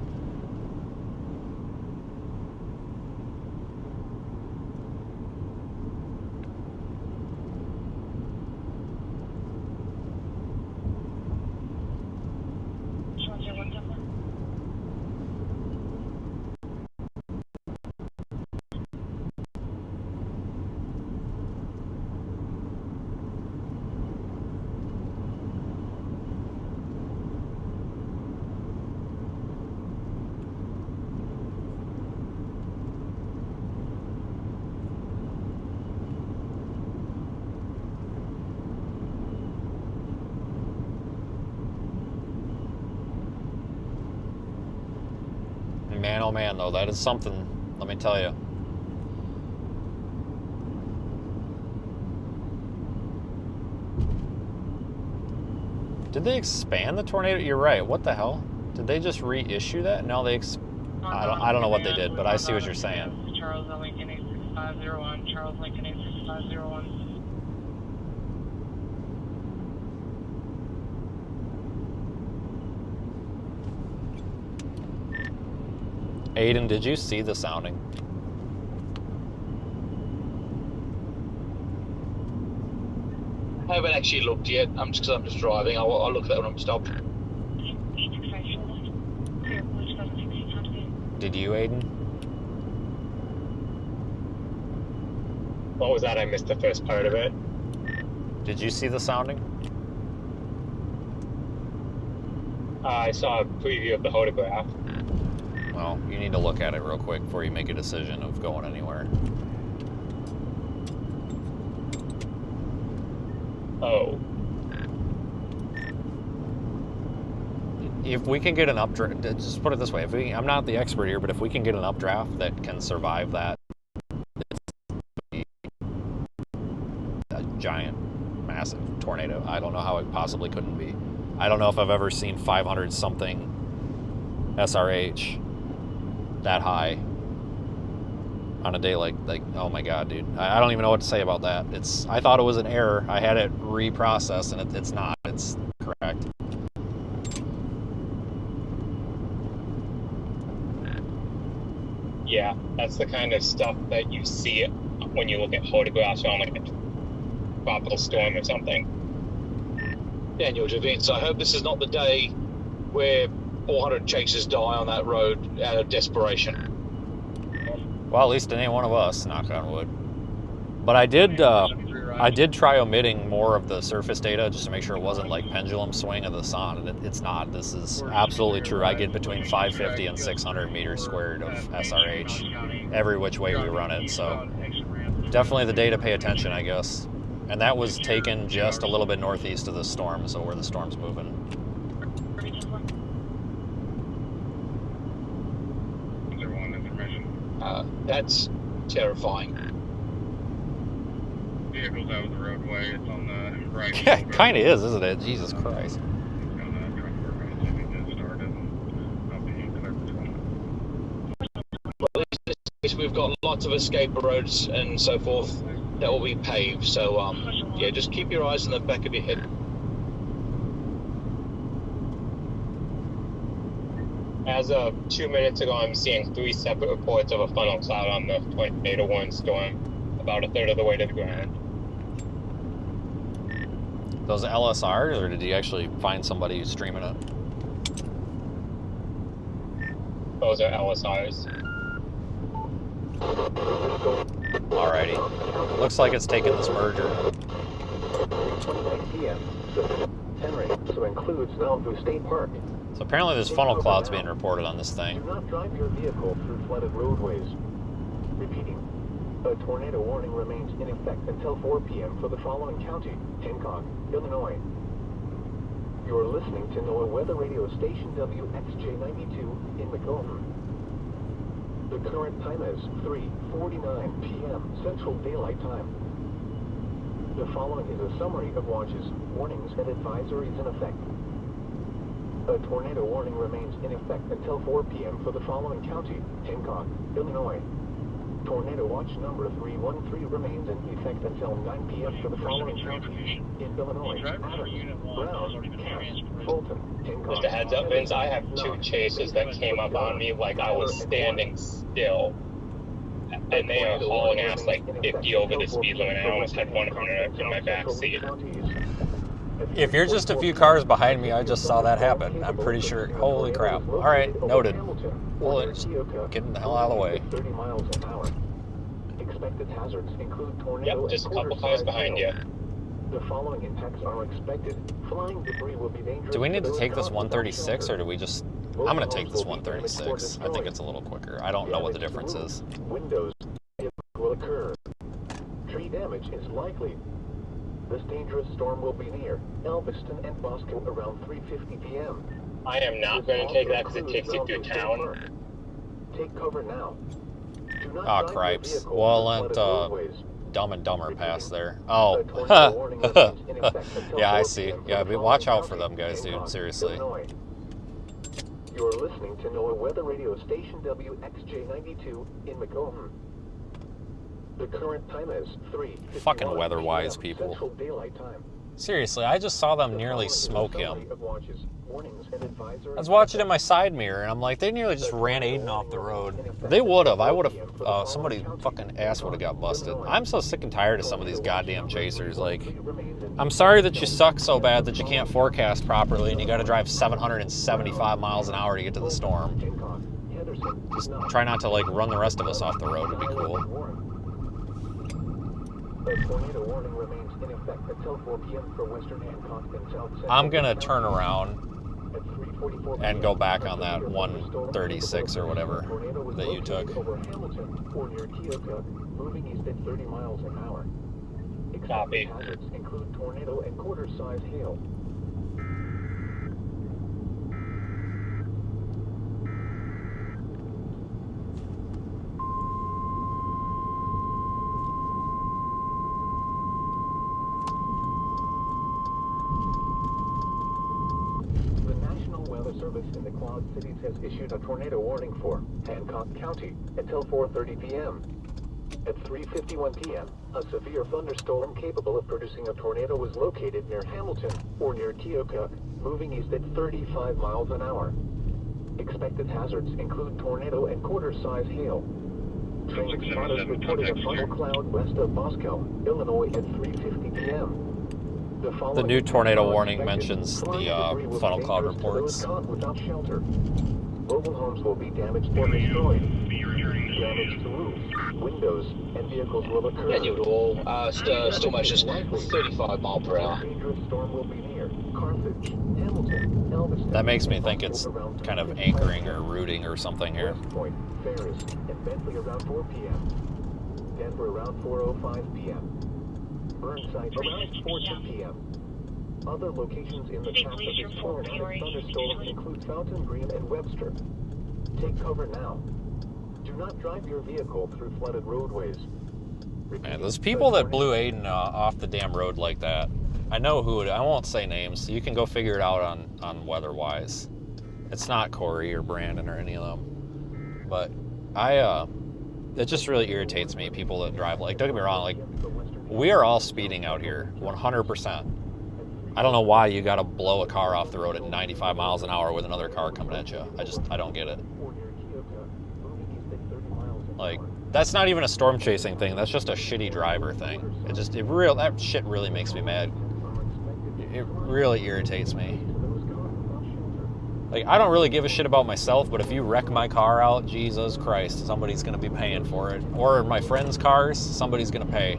Man, oh man, though, that is something, let me tell you. Did they expand the tornado? You're right. What the hell? Did they just reissue that? No, I don't know what they did, but I see what you're saying. Charles Lincoln 86501. Charles Lincoln 86501. Aiden, did you see the sounding? I haven't actually looked yet. I'm just driving. I'll look at that when I'm stopped. Did you, Aiden? What was that? I missed the first part of it. Did you see the sounding? I saw a preview of the photograph. Well, you need to look at it real quick before you make a decision of going anywhere. Oh. If we can get an updraft, just put it this way, I'm not the expert here, but if we can get an updraft that can survive that, it's a giant, massive tornado. I don't know how it possibly couldn't be. I don't know if I've ever seen 500 something SRH that high on a day like oh my god, dude, I don't even know what to say about that. I thought it was an error. I had it reprocessed, and it's not. It's correct. Yeah, that's the kind of stuff that you see when you look at photographs on like a tropical storm or something. Daniel Javins, I hope this is not the day where 400 chasers die on that road out of desperation. Well, at least it ain't one of us, knock on wood. But I did try omitting more of the surface data just to make sure it wasn't like pendulum swing of the sun, and it's not. This is absolutely true. I get between 550 and 600 meters squared of SRH every which way we run it, so definitely the day to pay attention, I guess. And that was taken just a little bit northeast of the storm, so where the storm's moving. That's terrifying. Vehicles out of the roadway. It's on the right. Yeah, it kind of is, isn't it? Jesus Christ. Well, at least we've got lots of escape roads and so forth that will be paved. So, yeah, just keep your eyes on the back of your head. As of 2 minutes ago, I'm seeing 3 separate reports of a funnel cloud on the tornado warning storm, about a third of the way to the ground. Those LSRs, or did you actually find somebody streaming it? Those are LSRs. Alrighty. Looks like it's taking this merger. 3:29 p.m. Henry, so includes Malibu State Park. So apparently there's funnel clouds being reported on this thing. Do not drive your vehicle through flooded roadways. Repeating, a tornado warning remains in effect until 4 p.m. for the following county: Hancock, Illinois. You're listening to NOAA Weather Radio Station WXJ92 in Macomb. The current time is 3:49 p.m. Central Daylight Time. The following is a summary of watches, warnings, and advisories in effect. A tornado warning remains in effect until 4 p.m. for the following county: Hancock, Illinois. Tornado watch number 313 remains in effect until 9 p.m. for the following county: in Illinois, Adams, Brown, Cass, Fulton, Hancock. Just a heads up, Vince, I have 2 chases that came up on me like I was standing still. And they are hauling ass like 50 over the speed limit. I almost had one in my back seat. If you're just a few cars behind me, I just saw that happen. I'm pretty sure. Holy crap. Alright, noted. Well, just getting the hell out of the way. 30 miles an hour. Expected hazards include tornado. Yep, just a couple cars behind you. The following impacts are expected. Flying debris will be dangerous. Do we need to take this 136 or do we just... I'm going to take this 136. I think it's a little quicker. I don't know what the difference is. Windows will occur. Tree damage is likely. This dangerous storm will be near Elviston and Bosco around 3:50 p.m. I am not going to take that because it takes you through town. Take cover now. Do not Aw, drive your cripes. vehicle Well, through let flooded roadways. Dumb and Dumber pass there. Oh. Yeah, I see. Yeah, watch out for them guys, dude. Seriously. You're listening to NOAA Weather Radio Station WXJ92 in Macomb. The current time is 3:51 Fucking weather-wise p.m. people. Central Daylight Time. Seriously, I just saw them nearly smoke him. Of watches, warnings, and advisories. I was watching in my side mirror, and I'm like, they nearly just ran Aiden off the road. They would have. I would have. Somebody's fucking ass would have got busted. I'm so sick and tired of some of these goddamn chasers. Like, I'm sorry that you suck so bad that you can't forecast properly, and you got to drive 775 miles an hour to get to the storm. Just try not to, like, run the rest of us off the road. Would be cool. A tornado warning remains in effect until 4 p.m. for Western Hancock and South Central. I'm gonna turn around and go back on that 136 or whatever that you took. Over Hamilton or near Keokuk, moving east at 30 miles an hour. Copy. Hazards include tornado and quarter-size hail. Service in the Quad Cities has issued a tornado warning for Hancock County until 4:30 p.m. At 3:51 p.m., a severe thunderstorm capable of producing a tornado was located near Hamilton or near Keokuk, moving east at 35 miles an hour. Expected hazards include tornado and quarter-size hail. Traffic spotters reported a funnel cloud west of Bosco, Illinois at 3:50 p.m. The new tornado warning mentions the funnel cloud reports. Without shelter. Mobile homes will be damaged or destroyed. Damage to roofs, windows, and vehicles will occur. Yeah, you all. Still measures 35 mile per hour. Dangerous storm will be near Carthage, Hamilton, Elviston. That makes me think it's kind of anchoring or rooting or something here. West Point, Ferris, and Bentley around 4 p.m. Denver around 4:05 p.m. Burnside around 4:10 p.m. Other locations in the path of this tornadic thunderstorm include Fountain Green and Webster. Take cover now. Do not drive your vehicle through flooded roadways. Man, those people that blew Aiden off the damn road like that, I know who it, I won't say names, so you can go figure it out on weather-wise. It's not Corey or Brandon or any of them. But it just really irritates me, people that drive, like, don't get me wrong, like, we are all speeding out here, 100%. I don't know why you gotta blow a car off the road at 95 miles an hour with another car coming at you. I don't get it. Like, that's not even a storm chasing thing, that's just a shitty driver thing. That shit really makes me mad. It really irritates me. Like, I don't really give a shit about myself, but if you wreck my car out, Jesus Christ, somebody's going to be paying for it. Or my friends' cars, somebody's going to pay.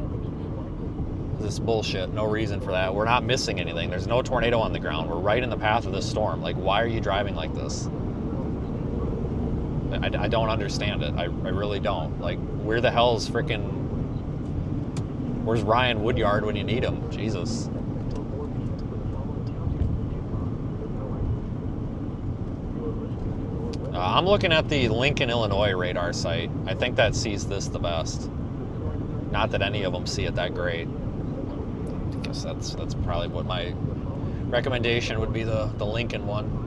This is bullshit. No reason for that. We're not missing anything. There's no tornado on the ground. We're right in the path of this storm. Like, why are you driving like this? I don't understand it. I really don't. Like, where the hell's frickin'... Where's Ryan Woodyard when you need him? Jesus. I'm looking at the Lincoln, Illinois radar site. I think that sees this the best. Not that any of them see it that great. I guess that's probably what my recommendation would be, the Lincoln one.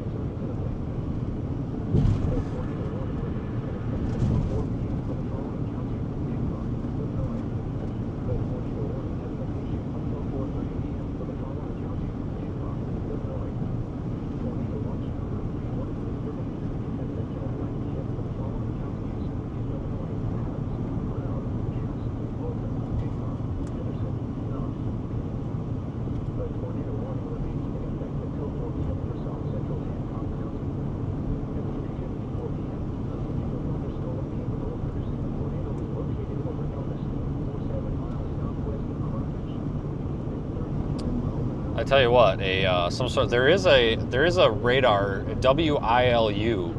I tell you what, there is a radar, WILU,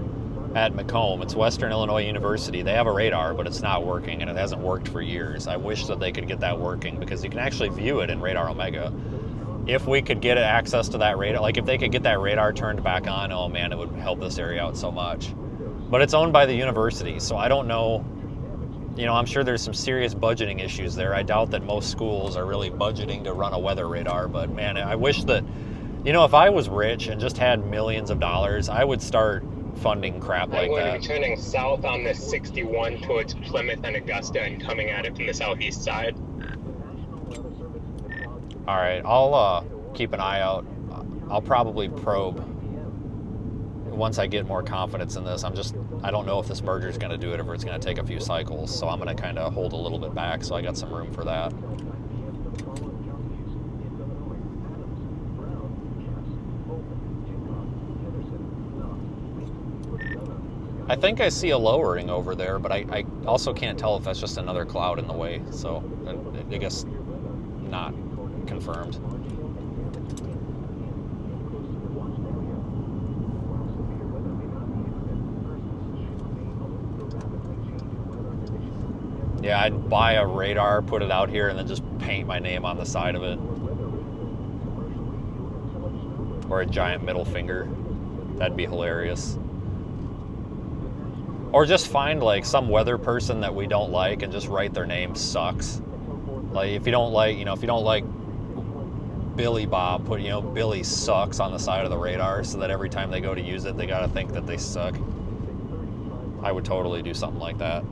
at Macomb. It's Western Illinois University. They have a radar, but it's not working, and it hasn't worked for years. I wish that they could get that working, because you can actually view it in Radar Omega. If we could get access to that radar, like if they could get that radar turned back on, oh man, it would help this area out so much. But it's owned by the university, so I don't know. You know, I'm sure there's some serious budgeting issues there. I doubt that most schools are really budgeting to run a weather radar, but man, I wish that, you know, if I was rich and just had millions of dollars, I would start funding crap like that. I'm going to be turning south on this 61 towards Plymouth and Augusta and coming at it from the southeast side. All right, I'll keep an eye out. I'll probably probe once I get more confidence in this. I don't know if this merger is going to do it, or if it's going to take a few cycles, so I'm going to kind of hold a little bit back, so I got some room for that. I think I see a lowering over there, but I also can't tell if that's just another cloud in the way, so I guess not confirmed. Yeah, I'd buy a radar, put it out here, and then just paint my name on the side of it. Or a giant middle finger. That'd be hilarious. Or just find like some weather person that we don't like and just write their name sucks. Like if you don't like, Billy Bob, put, Billy sucks on the side of the radar, so that every time they go to use it, they gotta think that they suck. I would totally do something like that.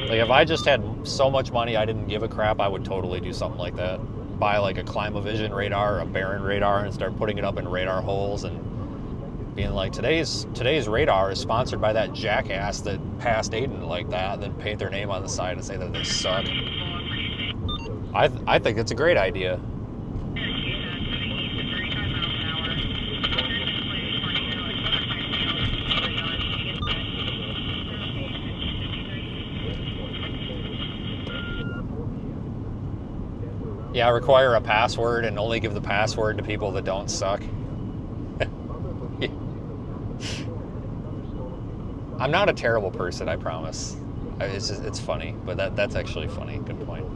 Like if I just had so much money I didn't give a crap, I would totally do something like that. Buy like a Climavision radar or a Baron radar and start putting it up in radar holes and being like, today's radar is sponsored by that jackass that passed Aiden like that, and then paint their name on the side and say that they suck. I think it's a great idea. Yeah, require a password and only give the password to people that don't suck. I'm not a terrible person, I promise. It's funny, but that's actually funny. Good point.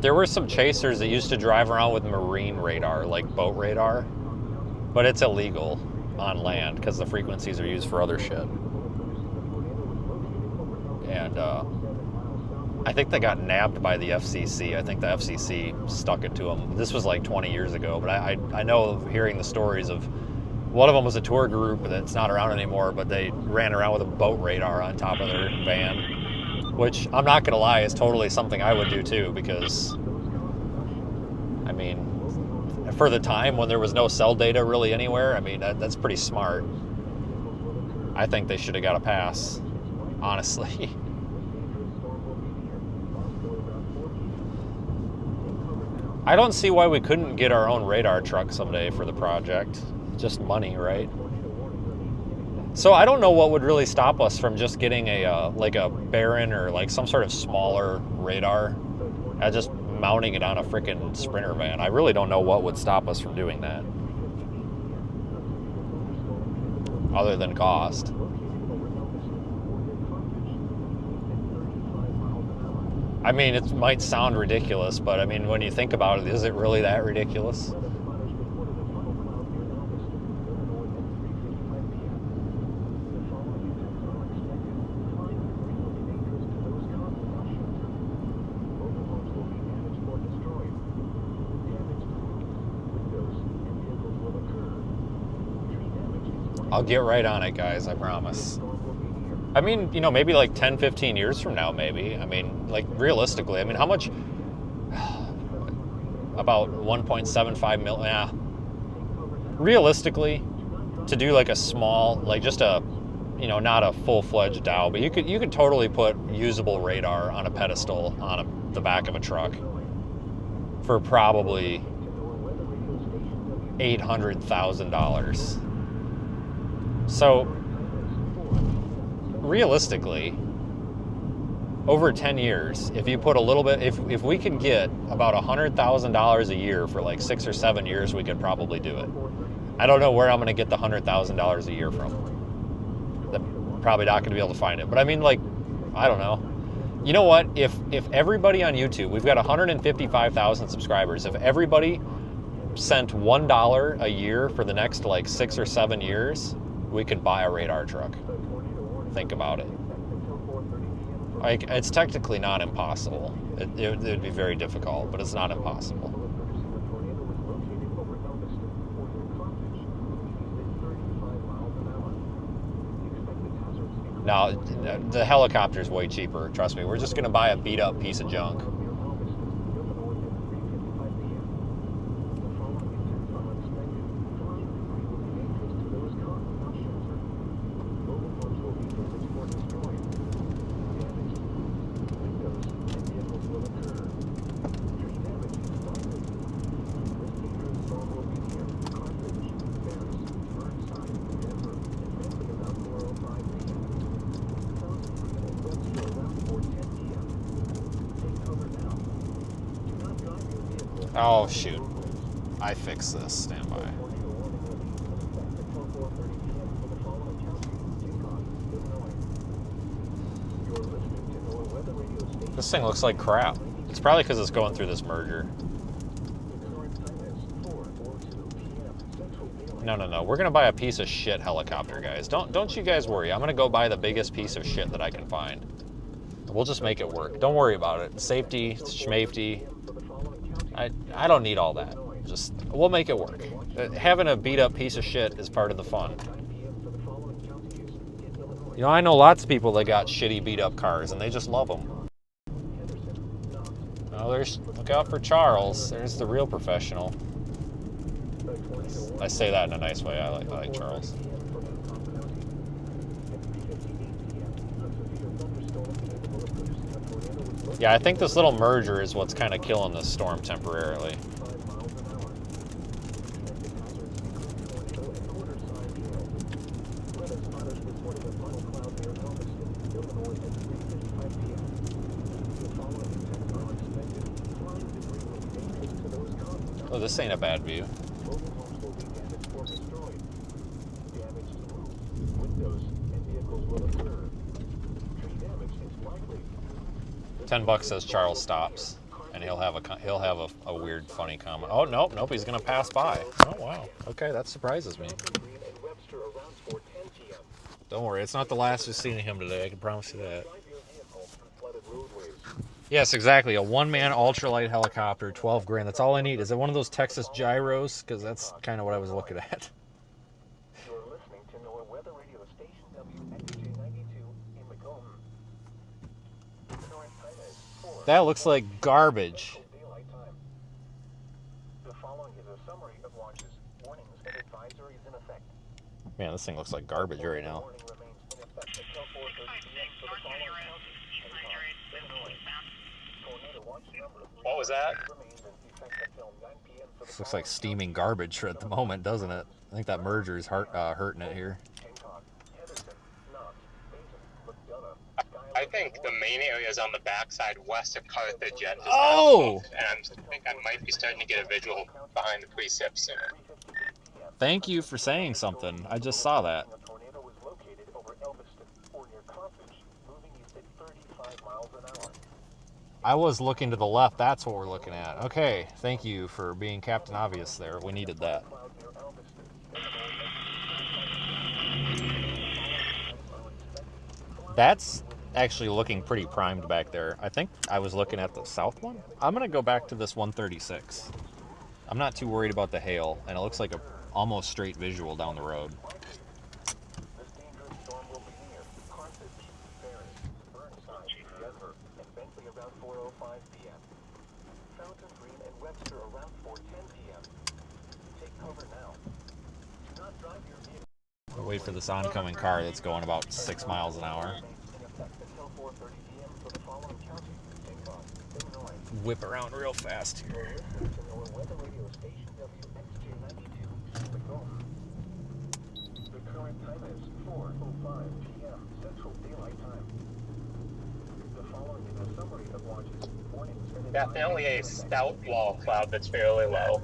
There were some chasers that used to drive around with marine radar, like boat radar, but it's illegal on land because the frequencies are used for other shit. And I think they got nabbed by the FCC. I think the FCC stuck it to them. This was like 20 years ago, but I know of hearing the stories of, one of them was a tour group that's not around anymore, but they ran around with a boat radar on top of their van, which I'm not gonna lie is totally something I would do too, because I mean, for the time when there was no cell data really anywhere, I mean, that's pretty smart. I think they should have got a pass, honestly. I don't see why we couldn't get our own radar truck someday for the project. Just money, right? So I don't know what would really stop us from just getting a like a Baron or like some sort of smaller radar and just mounting it on a freaking Sprinter van. I really don't know what would stop us from doing that, other than cost. I mean, it might sound ridiculous, but I mean, when you think about it, is it really that ridiculous? I'll get right on it, guys, I promise. I mean, you know, maybe like 10, 15 years from now, maybe. I mean, like, realistically, I mean, how much? About 1.75 million. Yeah. Realistically, to do like a small, like just a, you know, not a full-fledged Dow, but you could totally put usable radar on a pedestal on the back of a truck for probably $800,000. So, realistically, over 10 years, if you put a little bit, if we could get about $100,000 a year for like 6 or 7 years, we could probably do it. I don't know where I'm going to get the $100,000 a year from. I'm probably not going to be able to find it. But I mean, like, I don't know. You know what? If everybody on YouTube, we've got 155,000 subscribers. If everybody sent $1 a year for the next like 6 or 7 years, we could buy a radar truck. Think about it. Like, it's technically not impossible. It would be very difficult, but it's not impossible. Now, the helicopter's way cheaper, trust me. We're just going to buy a beat-up piece of junk. Oh, shoot. I fixed this. Stand by. This thing looks like crap. It's probably because it's going through this merger. No. We're going to buy a piece of shit helicopter, guys. Don't you guys worry. I'm going to go buy the biggest piece of shit that I can find. We'll just make it work. Don't worry about it. Safety, schmafety. I don't need all that. We'll make it work. Having a beat up piece of shit is part of the fun. You know, I know lots of people that got shitty beat up cars and they just love them. Oh, look out for Charles. There's the real professional. I say that in a nice way. I like Charles. Yeah, I think this little merger is what's kind of killing this storm temporarily. Oh, this ain't a bad view. $10 says Charles stops, and he'll have a weird, funny comment. Oh nope, he's gonna pass by. Oh wow, okay, that surprises me. Don't worry, it's not the last we've seen of him today. I can promise you that. Yes, exactly. A one-man ultralight helicopter, 12 grand. That's all I need. Is it one of those Texas gyros? Because that's kind of what I was looking at. That looks like garbage. Man, this thing looks like garbage right now. What was that? This looks like steaming garbage at the moment, doesn't it? I think that merger is hurting it here. I think the main area is on the backside west of Carthage. Oh! And I think I might be starting to get a visual behind the precip soon. Thank you for saying something. I just saw that. I was looking to the left. That's what we're looking at. Okay. Thank you for being Captain Obvious there. We needed that. That's actually looking pretty primed back there. I think I was looking at the south one. I'm going to go back to this 136. I'm not too worried about the hail, and it looks like a almost straight visual down the road. I'll wait for this oncoming car that's going about 6 miles an hour. Whip around real fast here. Definitely a stout wall cloud that's fairly low.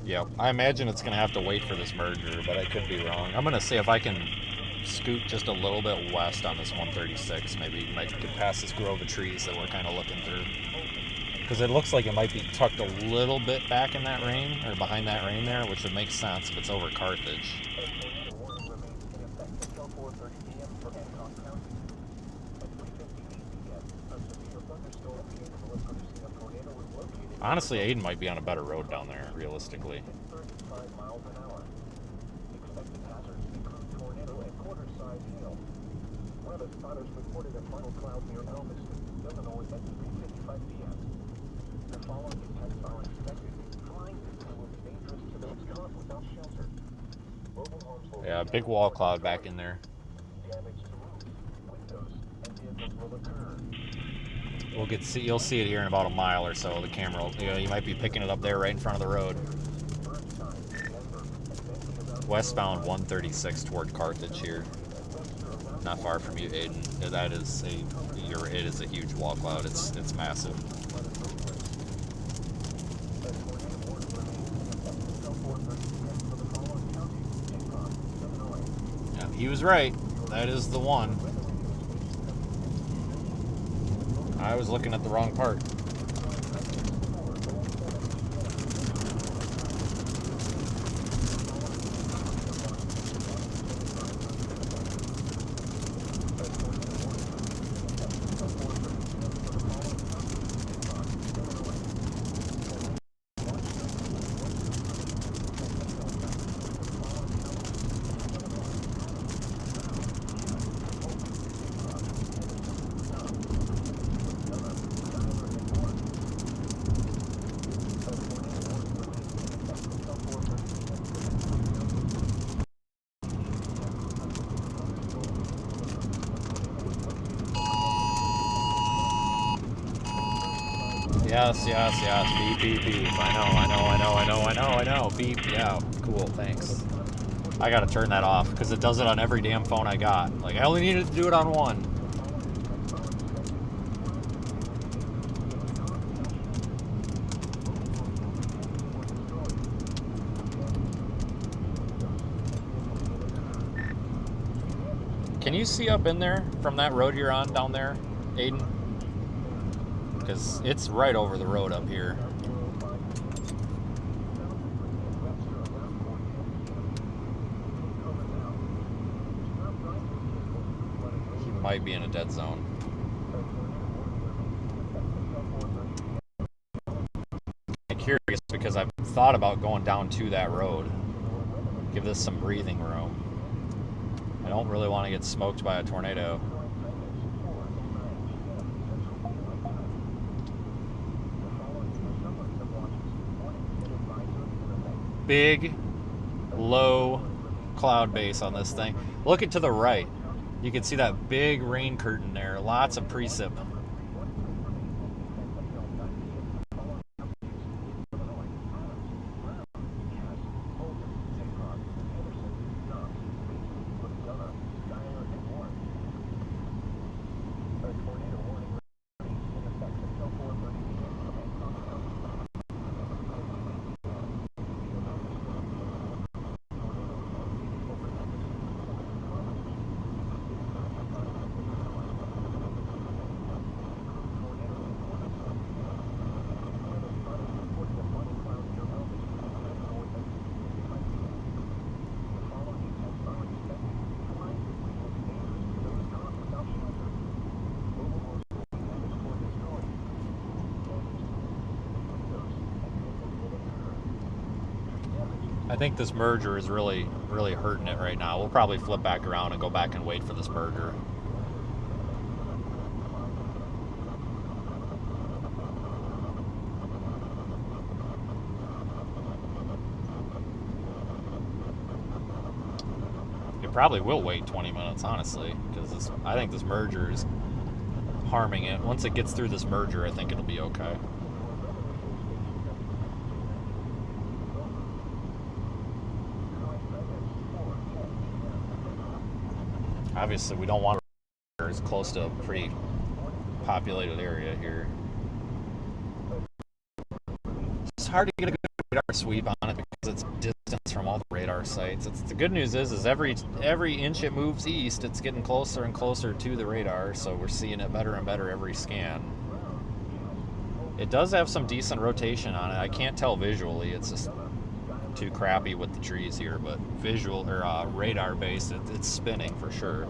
Yep, I imagine it's going to have to wait for this merger, but I could be wrong. I'm going to see if I can scoot just a little bit west on this 136. Maybe might get past this grove of trees that we're kind of looking through. Because it looks like it might be tucked a little bit back in that rain, or behind that rain there, which would make sense if it's over Carthage. Honestly, Aiden might be on a better road down there, realistically. Yeah, big wall cloud back in there. You'll see it here in about a mile or so. The camera, you might be picking it up there right in front of the road. Westbound 136 toward Carthage here. Not far from you, Aiden. It is a huge wall cloud. It's massive. Yeah, he was right. That is the one. I was looking at the wrong part. Yes. Beep. I know. Beep. Yeah, cool, thanks. I gotta turn that off, because it does it on every damn phone I got. Like, I only needed to do it on one. Can you see up in there from that road you're on down there, Aiden? Because it's right over the road up here. He might be in a dead zone. I'm curious because I've thought about going down to that road. Give this some breathing room. I don't really want to get smoked by a tornado. Big, low cloud base on this thing. Look it to the right. You can see that big rain curtain there. Lots of precip. I think this merger is really hurting it right now. We'll probably flip back around and go back and wait for this merger. It probably will wait 20 minutes, honestly, because I think this merger is harming it. Once it gets through this merger, I think it'll be okay. Obviously, we don't want to as close to a pretty populated area here. It's hard to get a good radar sweep on it because it's distance from all the radar sites. The good news is every inch it moves east, it's getting closer and closer to the radar, so we're seeing it better and better every scan. It does have some decent rotation on it. I can't tell visually. It's just too crappy with the trees here, but visual or radar based, it's spinning for sure.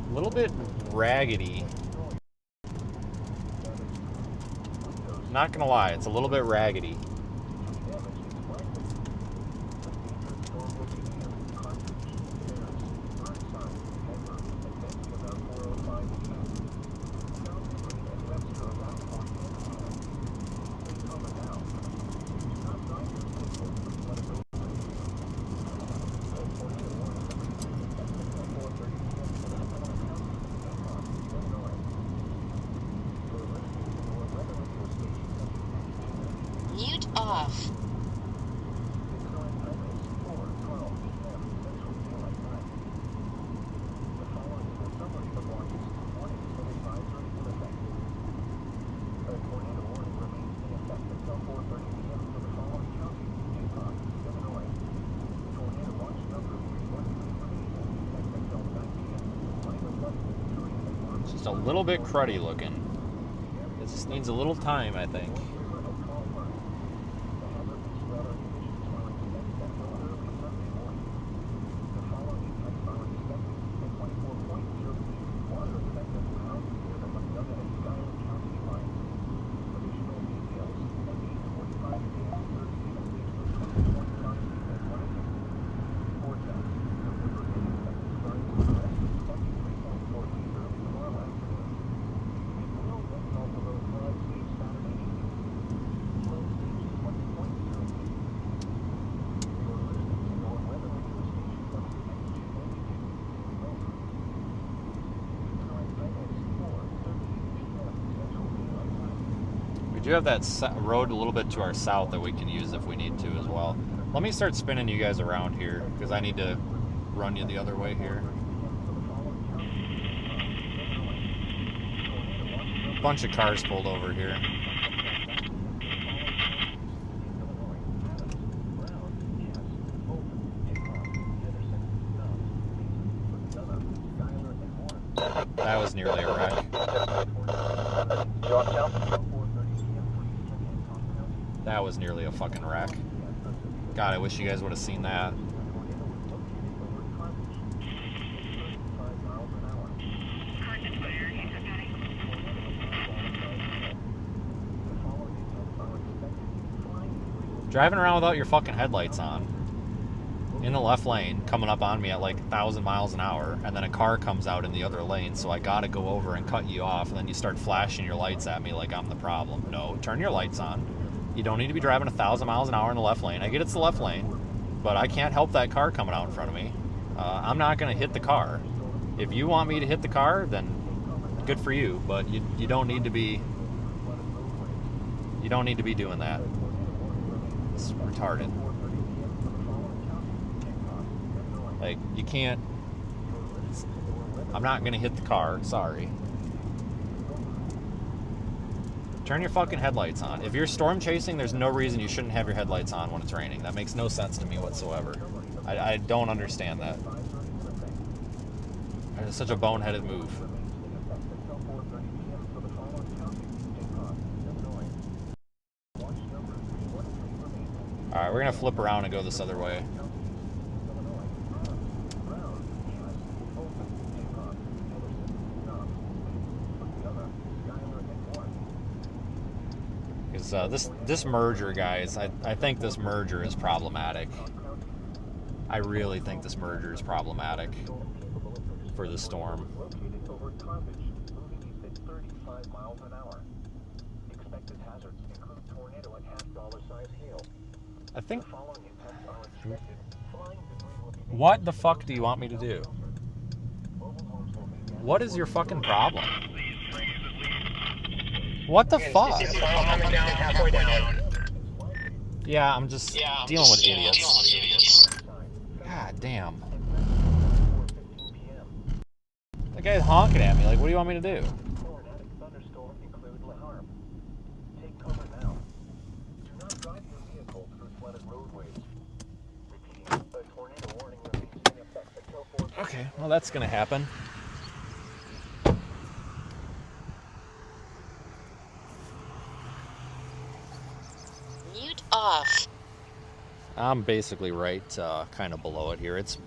A little bit raggedy. Not gonna lie, it's a little bit raggedy. Mute off. Just a little bit cruddy looking. It just needs a little time, I think. We do have that road a little bit to our south that we can use if we need to as well. Let me start spinning you guys around here because I need to run you the other way here. Bunch of cars pulled over here. That was nearly a wreck. That was nearly a fucking wreck. God, I wish you guys would have seen that. Driving around without your fucking headlights on in the left lane, coming up on me at like 1,000 miles an hour, and then a car comes out in the other lane, so I gotta go over and cut you off, and then you start flashing your lights at me like I'm the problem. No, turn your lights on. You don't need to be driving 1,000 miles an hour in the left lane. I get it's the left lane, but I can't help that car coming out in front of me. I'm not gonna hit the car. If you want me to hit the car, then good for you, but you don't need to be doing that. It's retarded. Like, you can't... I'm not gonna hit the car, sorry. Turn your fucking headlights on. If you're storm chasing, there's no reason you shouldn't have your headlights on when it's raining. That makes no sense to me whatsoever. I don't understand that. It's such a boneheaded move. Alright, we're gonna flip around and go this other way. Because this merger, guys, I think this merger is problematic. I really think this merger is problematic for the storm. I think... What the fuck do you want me to do? What is your fucking problem? What the fuck? Yeah, I'm just dealing with idiots. God damn. That guy's honking at me. Like, what do you want me to do? Okay, well, that's gonna happen. Mute off. I'm basically right kind of below it here. It's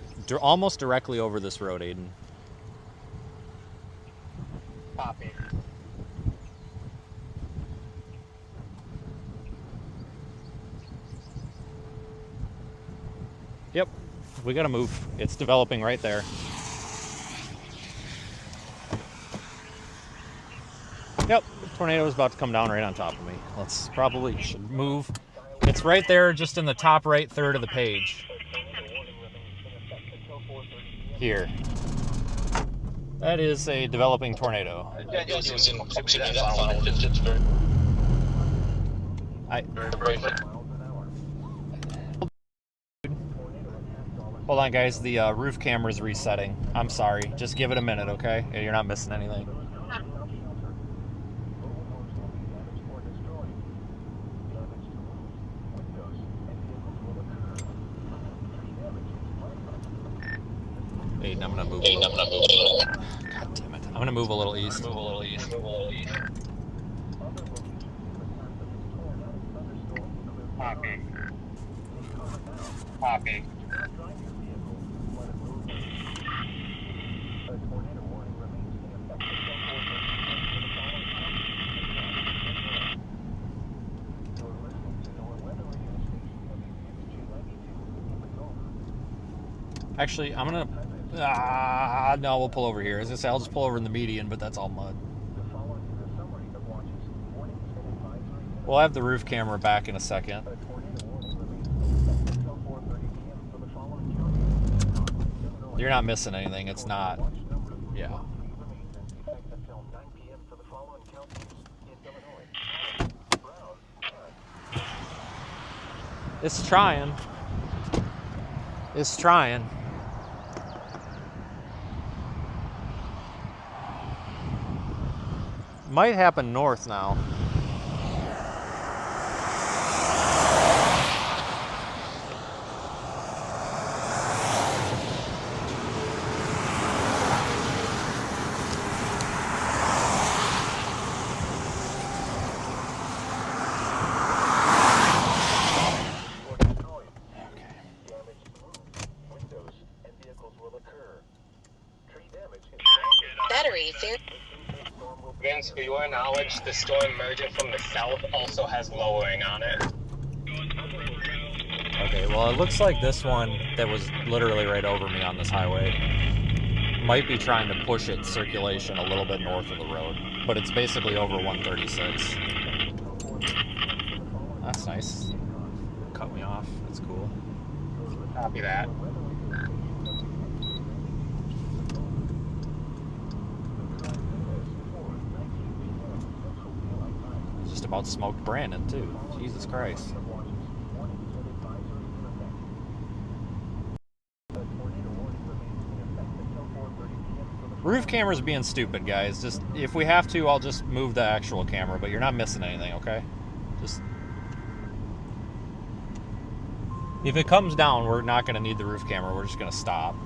almost directly over this road, Aiden. Copy. Yep, we gotta move. It's developing right there. Yep, tornado is about to come down right on top of me. Let's probably should move. It's right there, just in the top right third of the page. Here. That is a developing tornado. Hold on, guys. The roof camera's resetting. I'm sorry. Just give it a minute, okay? You're not missing anything. Aiden, I'm gonna move. God damn it! I'm gonna move a little east. Copy. Actually, I'm gonna... no, we'll pull over here. As I say, I'll just pull over in the median, but that's all mud. We'll have the roof camera back in a second. You're not missing anything. It's not... Yeah. It's trying. It's trying. Might happen north now. Battery fair. Vince, for your knowledge, the storm merging from the south also has lowering on it. Okay, well, it looks like this one that was literally right over me on this highway might be trying to push its circulation a little bit north of the road, but it's basically over 136. That's nice. Cut me off. That's cool. Copy that. Just about smoked Brandon, too. Jesus Christ. Roof camera's being stupid, guys. Just, if we have to, I'll just move the actual camera, but you're not missing anything, okay? Just... If it comes down, we're not going to need the roof camera. We're just going to stop.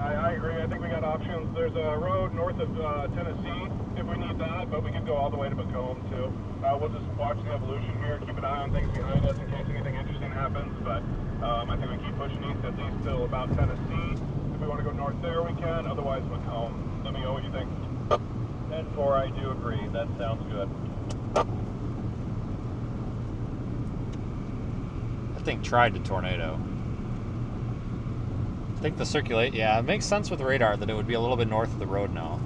I agree. I think we got options. There's a road north of Tennessee if we need that, but we could go all the way to Macomb too. We'll just watch the evolution here, keep an eye on things behind us in case anything interesting happens, but I think we keep pushing east at least till about Tennessee. If we want to go north there, we can. Otherwise, Macomb. Let me know what you think. 10-4, I do agree. That sounds good. That thing tried to tornado. I think the circulate, yeah, it makes sense with the radar that it would be a little bit north of the road now.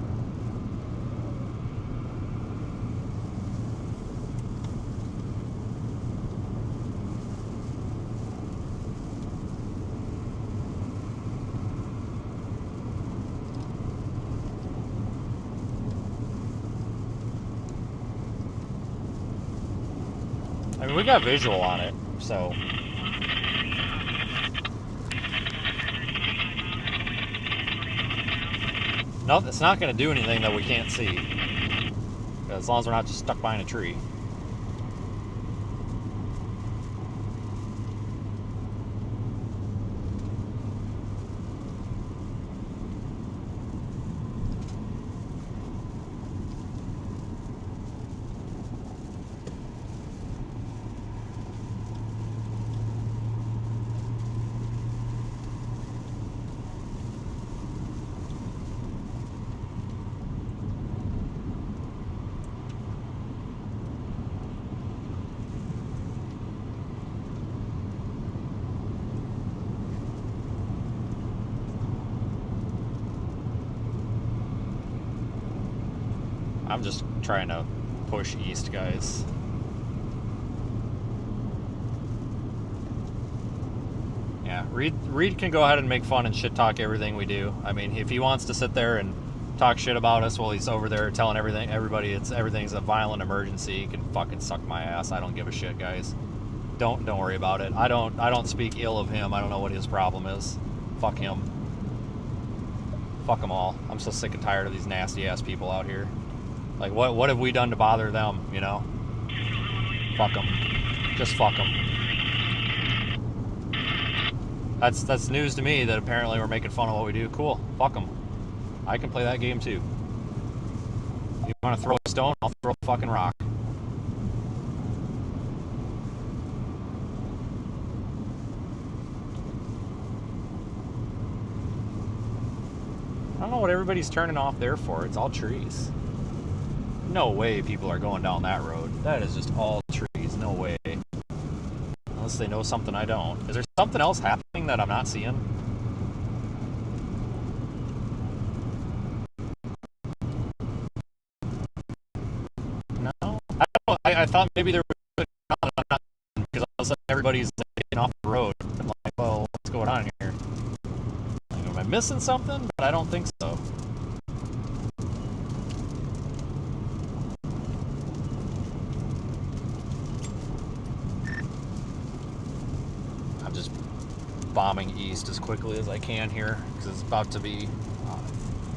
I mean, we got visual on it, so... No, it's not going to do anything that we can't see. As long as we're not just stuck behind a tree. I'm just trying to push east, guys. Yeah, Reed can go ahead and make fun and shit talk everything we do. I mean, if he wants to sit there and talk shit about us while he's over there telling everybody everything's a violent emergency, he can fucking suck my ass. I don't give a shit, guys. Don't worry about it. I don't speak ill of him. I don't know what his problem is. Fuck him. Fuck them all. I'm so sick and tired of these nasty ass people out here. Like, what have we done to bother them, you know? Fuck them. Just fuck them. That's news to me that apparently we're making fun of what we do. Cool. Fuck them. I can play that game too. You want to throw a stone? I'll throw a fucking rock. I don't know what everybody's turning off there for. It's all trees. No way people are going down that road. That is just all trees. No way. Unless they know something I don't. Is there something else happening that I'm not seeing? No? I thought maybe there was because all of a sudden everybody's getting off the road. I'm like, well, what's going on here? Like, am I missing something? But I don't think so. Bombing east as quickly as I can here because it's about to be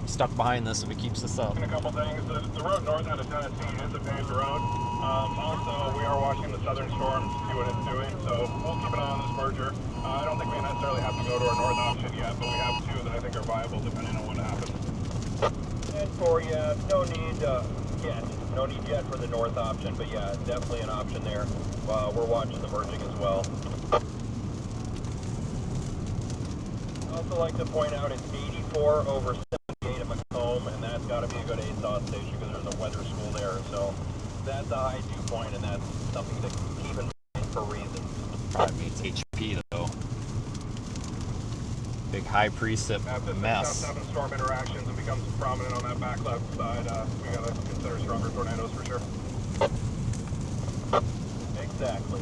stuck behind this if it keeps this up. A couple things. The road north out of Tennessee is a paved road. Also, we are watching the southern storm to see what it's doing, so we'll keep an eye on this merger. I don't think we necessarily have to go to our north option yet, but we have two that I think are viable depending on what happens. And for you, no need yet. No need yet for the north option, but yeah, definitely an option there. We're watching the merging as well. I'd also like to point out it's 84 over 78 at Macomb, and that's got to be a good ASOS station because there's a weather school there. So that's a high dew point, and that's something to keep in mind for reasons. Probably means HP though. Big high precip mess. Having storm interactions and becomes prominent on that back left side, we gotta consider stronger tornadoes for sure. Exactly.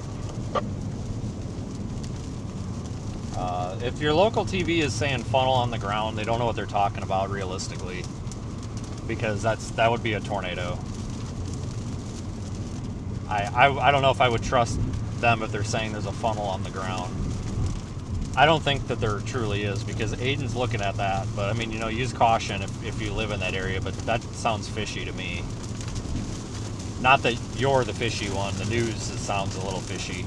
If your local TV is saying funnel on the ground, they don't know what they're talking about realistically, because that would be a tornado. I don't know if I would trust them if they're saying there's a funnel on the ground. I don't think that there truly is, because Aiden's looking at that, but I mean, you know, use caution if you live in that area, but that sounds fishy to me. Not that you're the fishy one, the news, it sounds a little fishy.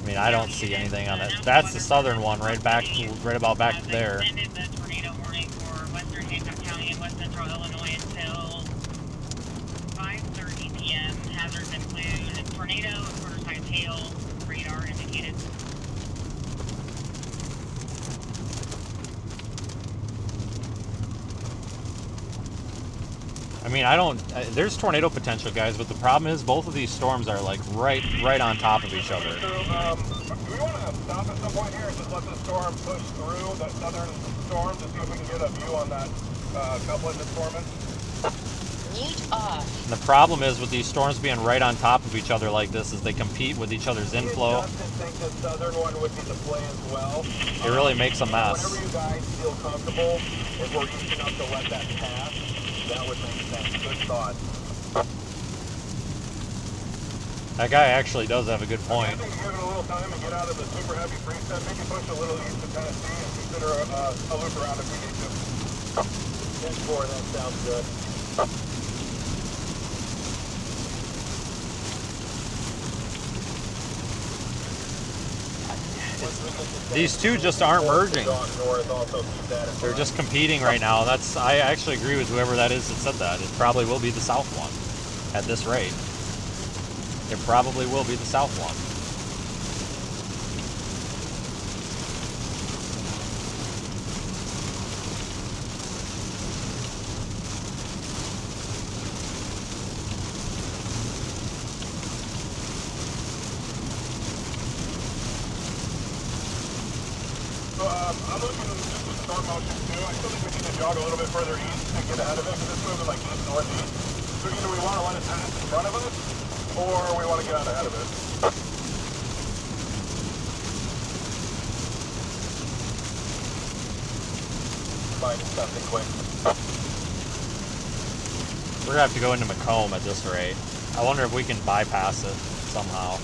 I mean, I don't see anything on it. That's the southern one, right about back there. Extended the tornado warning for western Hancock County and west central Illinois until 5:30 p.m. Hazards include tornado, quarter-size hail, radar indicated. I mean, there's tornado potential, guys, but the problem is both of these storms are like right on top of each other. Do we want to stop at some point here and just let the storm push through that southern storm to see if we can get a view on that coupling that's forming? Mute off. And the problem is with these storms being right on top of each other like this is they compete with each other's inflow. I think the southern one would be the play as well. It really makes a mess. Whenever you guys feel comfortable, if we're easy enough to let that pass, that would make sense. Good thought. That guy actually does have a good point. I think give it a little time and get out of the super heavy preset. Maybe push a little east of Tennessee and consider a loop around if we need to. 10-4, that sounds good. These two just aren't merging. They're just competing right now. I actually agree with whoever that is that said that. It probably will be the south one at this rate. It probably will be the south one. I'm looking just with storm motion too. I still think we need to jog a little bit further east to get ahead of it because it's moving like east northeast. So either we want to let it pass in front of us or we want to get out ahead of it. Find something quick. We're gonna have to go into Macomb at this rate. I wonder if we can bypass it somehow.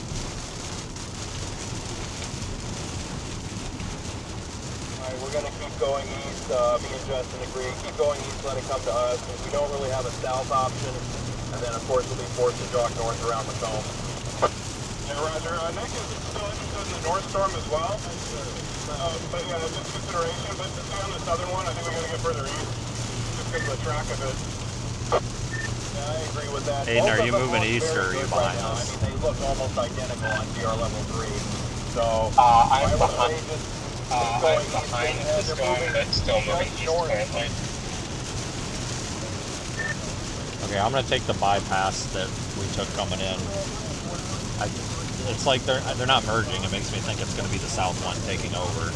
Alright, we're gonna keep going east. Me and Justin agree. Keep going east, let it come to us. If we don't really have a south option, and then of course we'll be forced to jog north around Macomb. Yeah, Roger. Nick is still interested in the north storm as well. But yeah, just consideration. But to stay on the southern one, I think we gotta get further east. Just because of the track of it. Yeah, I agree with that. Aiden, are you moving east or are you behind us? I mean, they look almost identical on DR level 3. So, I'm I would say behind. just I'm behind the storm, but still moving east currently. Okay, I'm gonna take the bypass that we took coming in. It's like they're not merging. It makes me think it's gonna be the south one taking over.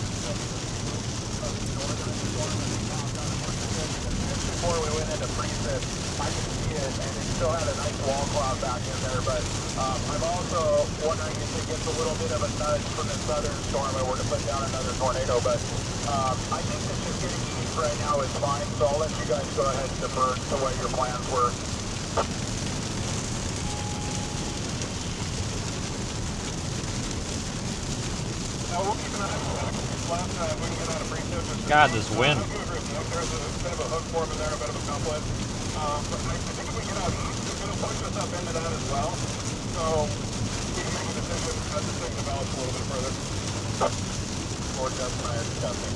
Before we went into precip, I can see it, and it still had a nice wall cloud back in there, but I'm also wondering if it gets a little bit of a nudge from the southern storm and we're to put down another tornado, but I think that just getting east right now is fine, so I'll let you guys go ahead and defer to what your plans were. We'll keep an eye on that. Last time we can get out of precip. God, this wind. There's a bit of a hook form in there, a bit of a couplet. But I think if we get out east, it's going to push us up into that as well. So we can make a decision as this thing develops a little bit further. Or just by discussing.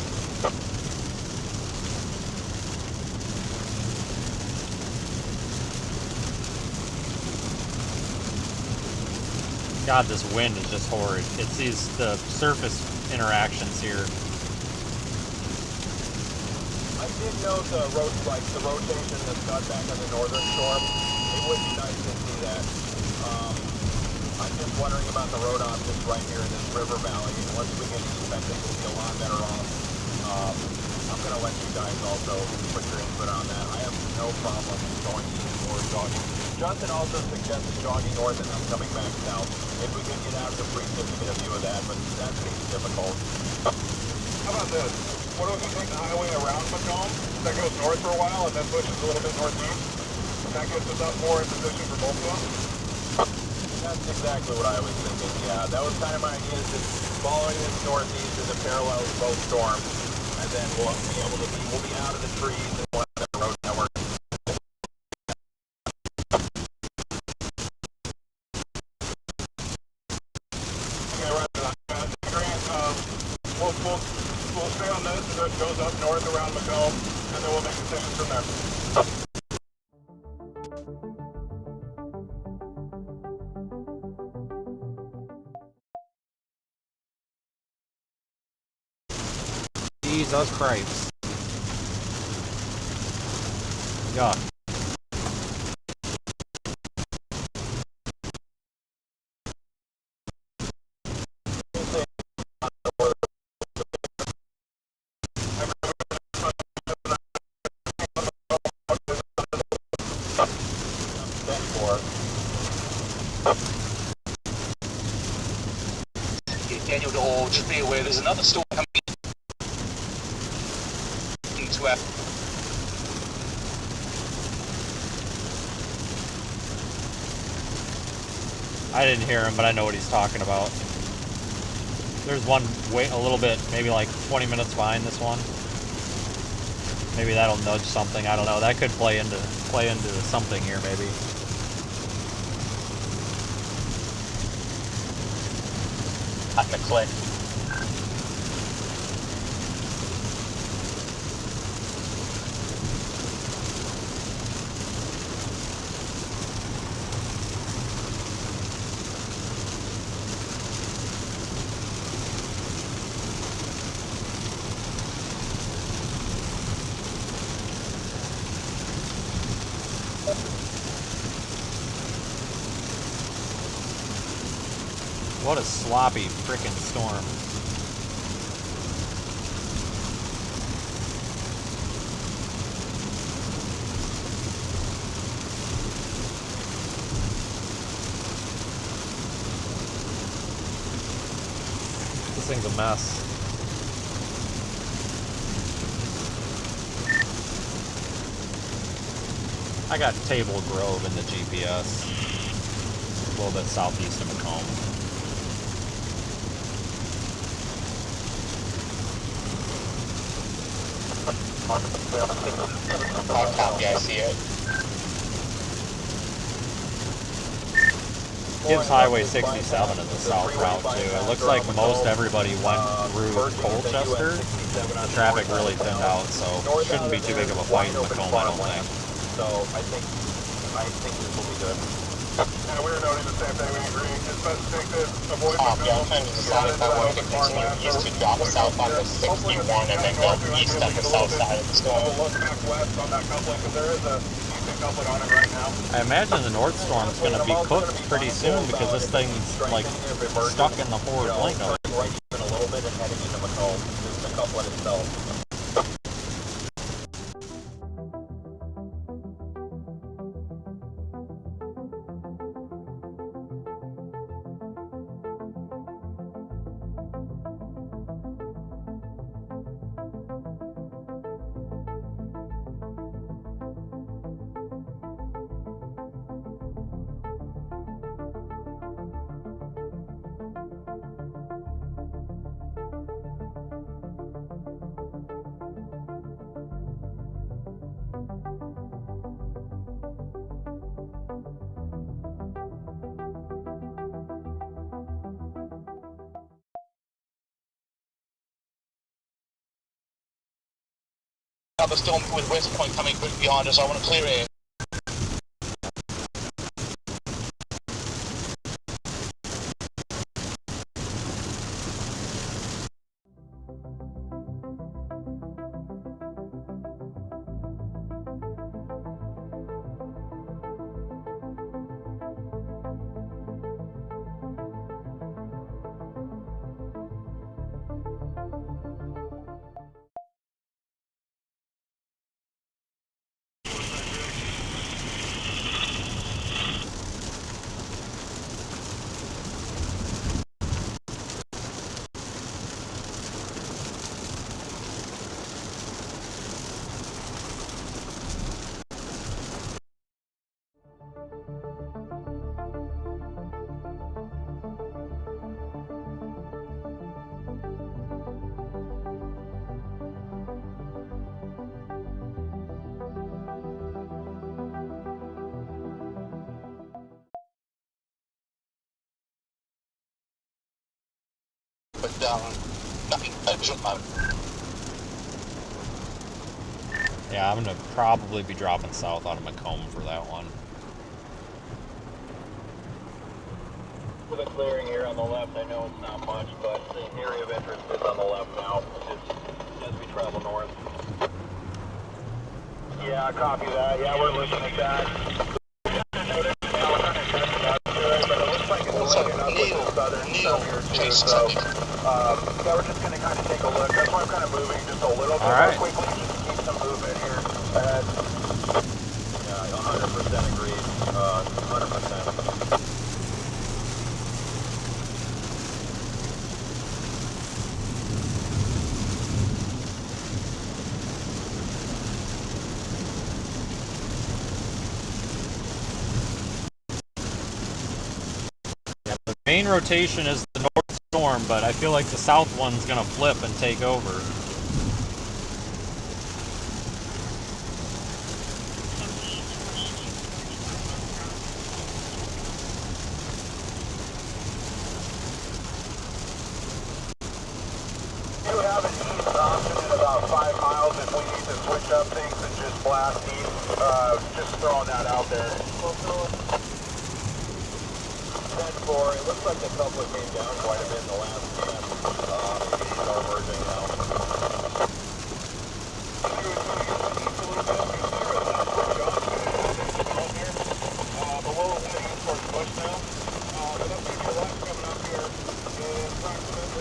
God, this wind is just horrid. It's the surface interactions here. I did note the rotation that's got back on the northern shore. It would be nice to see that. I'm just wondering about the road options right here in this river valley. Once we get east, I think we'll be a lot better off. I'm going to let you guys also put your input on that. I have no problem going east or jogging. Johnson also suggested jogging north and then coming back south. If we could get out of the pre-tip to get a view of that, but that seems difficult. How about this? What if we take the highway around Macomb, that goes north for a while, and then pushes a little bit northeast? That gets us up more in position for both of them? That's exactly what I was thinking, yeah. That was kind of my idea, is just following this northeast as it parallels both storms, and then we'll be out of the trees and we'll have that road network. Okay, right. Grant, we'll stay on this as it goes up north around Macomb, and then we'll make decisions from there. Jesus Christ. Yeah. Daniel, or just be aware there's another storm coming into our... I didn't hear him, but I know what he's talking about. There's one a little bit, maybe like 20 minutes behind this one. Maybe that'll nudge something. I don't know. That could play into something here, maybe. On the click. What a sloppy frickin' storm. This thing's a mess. I got Table Grove in the GPS. A little bit southeast of Macomb. Oh, copy, I see it. Gives Highway 67 as a south route too. It looks like most everybody went through Colchester. The traffic really thinned out, so shouldn't be too big of a fight in Macomb, I don't think. So I think this will be good. Yeah, we were noting the same thing. We agree. It's best to take this, avoid Yeah, I'm trying to decide if I want to continue east to drop south on the 61 and then go east on the south side of the storm. We'll look back west on that coupling because there is a decent coupling on it right now. I imagine the North Storm's going to be cooked pretty soon because this thing's like stuck in the forward link of it. Right even a little bit and heading into Macomb. Just the coupling itself. Another storm with West Point coming quick behind us. I want to clear air. nothing focused at the moment. Yeah, I'm gonna probably be dropping south out of Macomb for that one. For the clearing here on the left, I know it's not much, but the area of interest is on the left now, as we travel north. Yeah, copy that. Yeah, we're looking at that. Neil, Jason, so, yeah, we're just going to kind of take a look. That's why I'm kind of moving just a little bit more quickly, just to keep some movement here. Yeah, 100% agreed. 100%. Main rotation is the north storm, but I feel like the south one's gonna flip and take over. You have an east option in about 5 miles if we need to switch up things and just blast east. Just throwing that out there. 10-4, it looks like the coupler came down quite a bit in the last scan. These are merging now. Below the eastward push now. But up to your left coming up here in approximately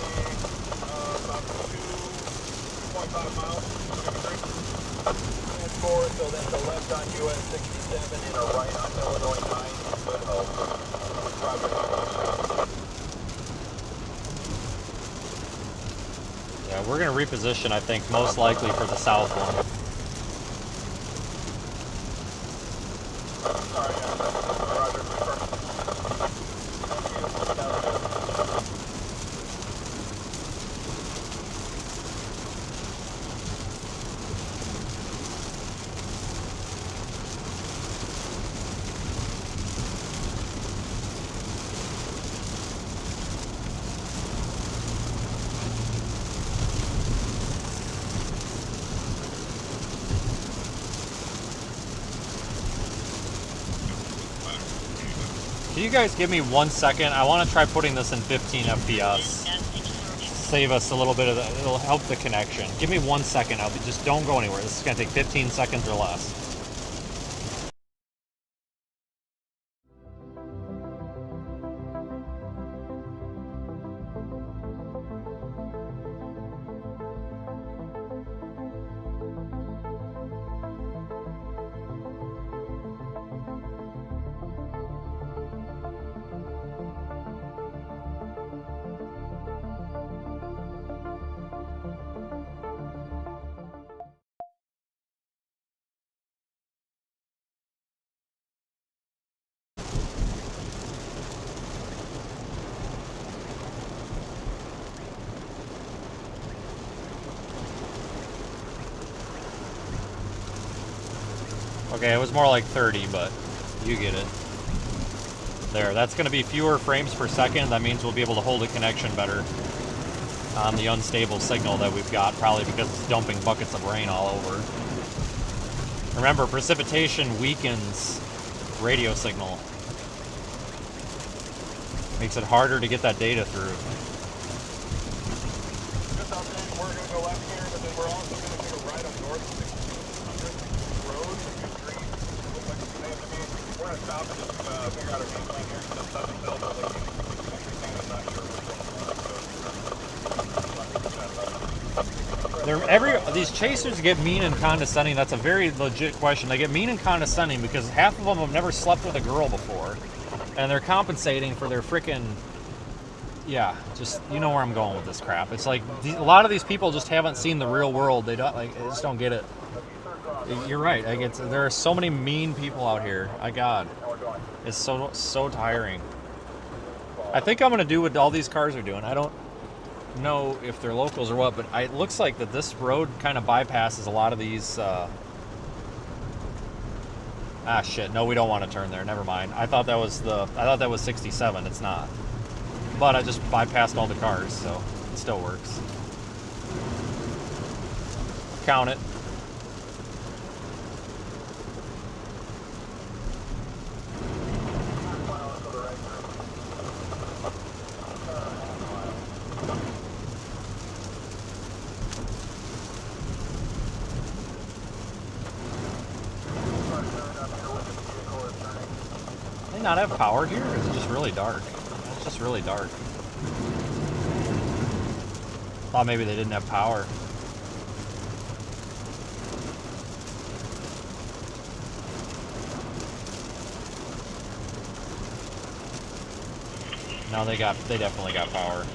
about 2.5 miles. 10-4, so that's a left on US 67 and a right on Illinois 9. Good help. Yeah, we're gonna reposition, I think, most likely for the south one. Can you guys give me 1 second? I want to try putting this in 15 FPS. Save us a little bit of that. It'll help the connection. Give me 1 second. Just don't go anywhere. This is going to take 15 seconds or less. Okay, it was more like 30, but you get it. There, that's going to be fewer frames per second. That means we'll be able to hold a connection better on the unstable signal that we've got, probably because it's dumping buckets of rain all over. Remember, precipitation weakens radio signal. Makes it harder to get that data through. Just out there, we're going to go left here, but then we're also going to take a right on north of 600 road, like a green. Looks like it's safe to me. We're going to stop and just figure out our game plan here. Because that's a cell phone. I'm not sure which one. These chasers get mean and condescending. That's a very legit question. They get mean and condescending because half of them have never slept with a girl before. And they're compensating for their freaking... Yeah, just, you know where I'm going with this crap. It's like, a lot of these people just haven't seen the real world. They don't, like, they just don't get it. You're right. Like, there are so many mean people out here. My God. It's so tiring. I think I'm going to do what all these cars are doing. I don't know if they're locals or what, but it looks like that this road kind of bypasses a lot of these... Ah, shit. No, we don't want to turn there. Never mind. I thought that was 67. It's not. But I just bypassed all the cars, so... It still works. Count it. Do they not have power here, or is it just really dark? It's just really dark. Thought maybe they didn't have power. No, they definitely got power.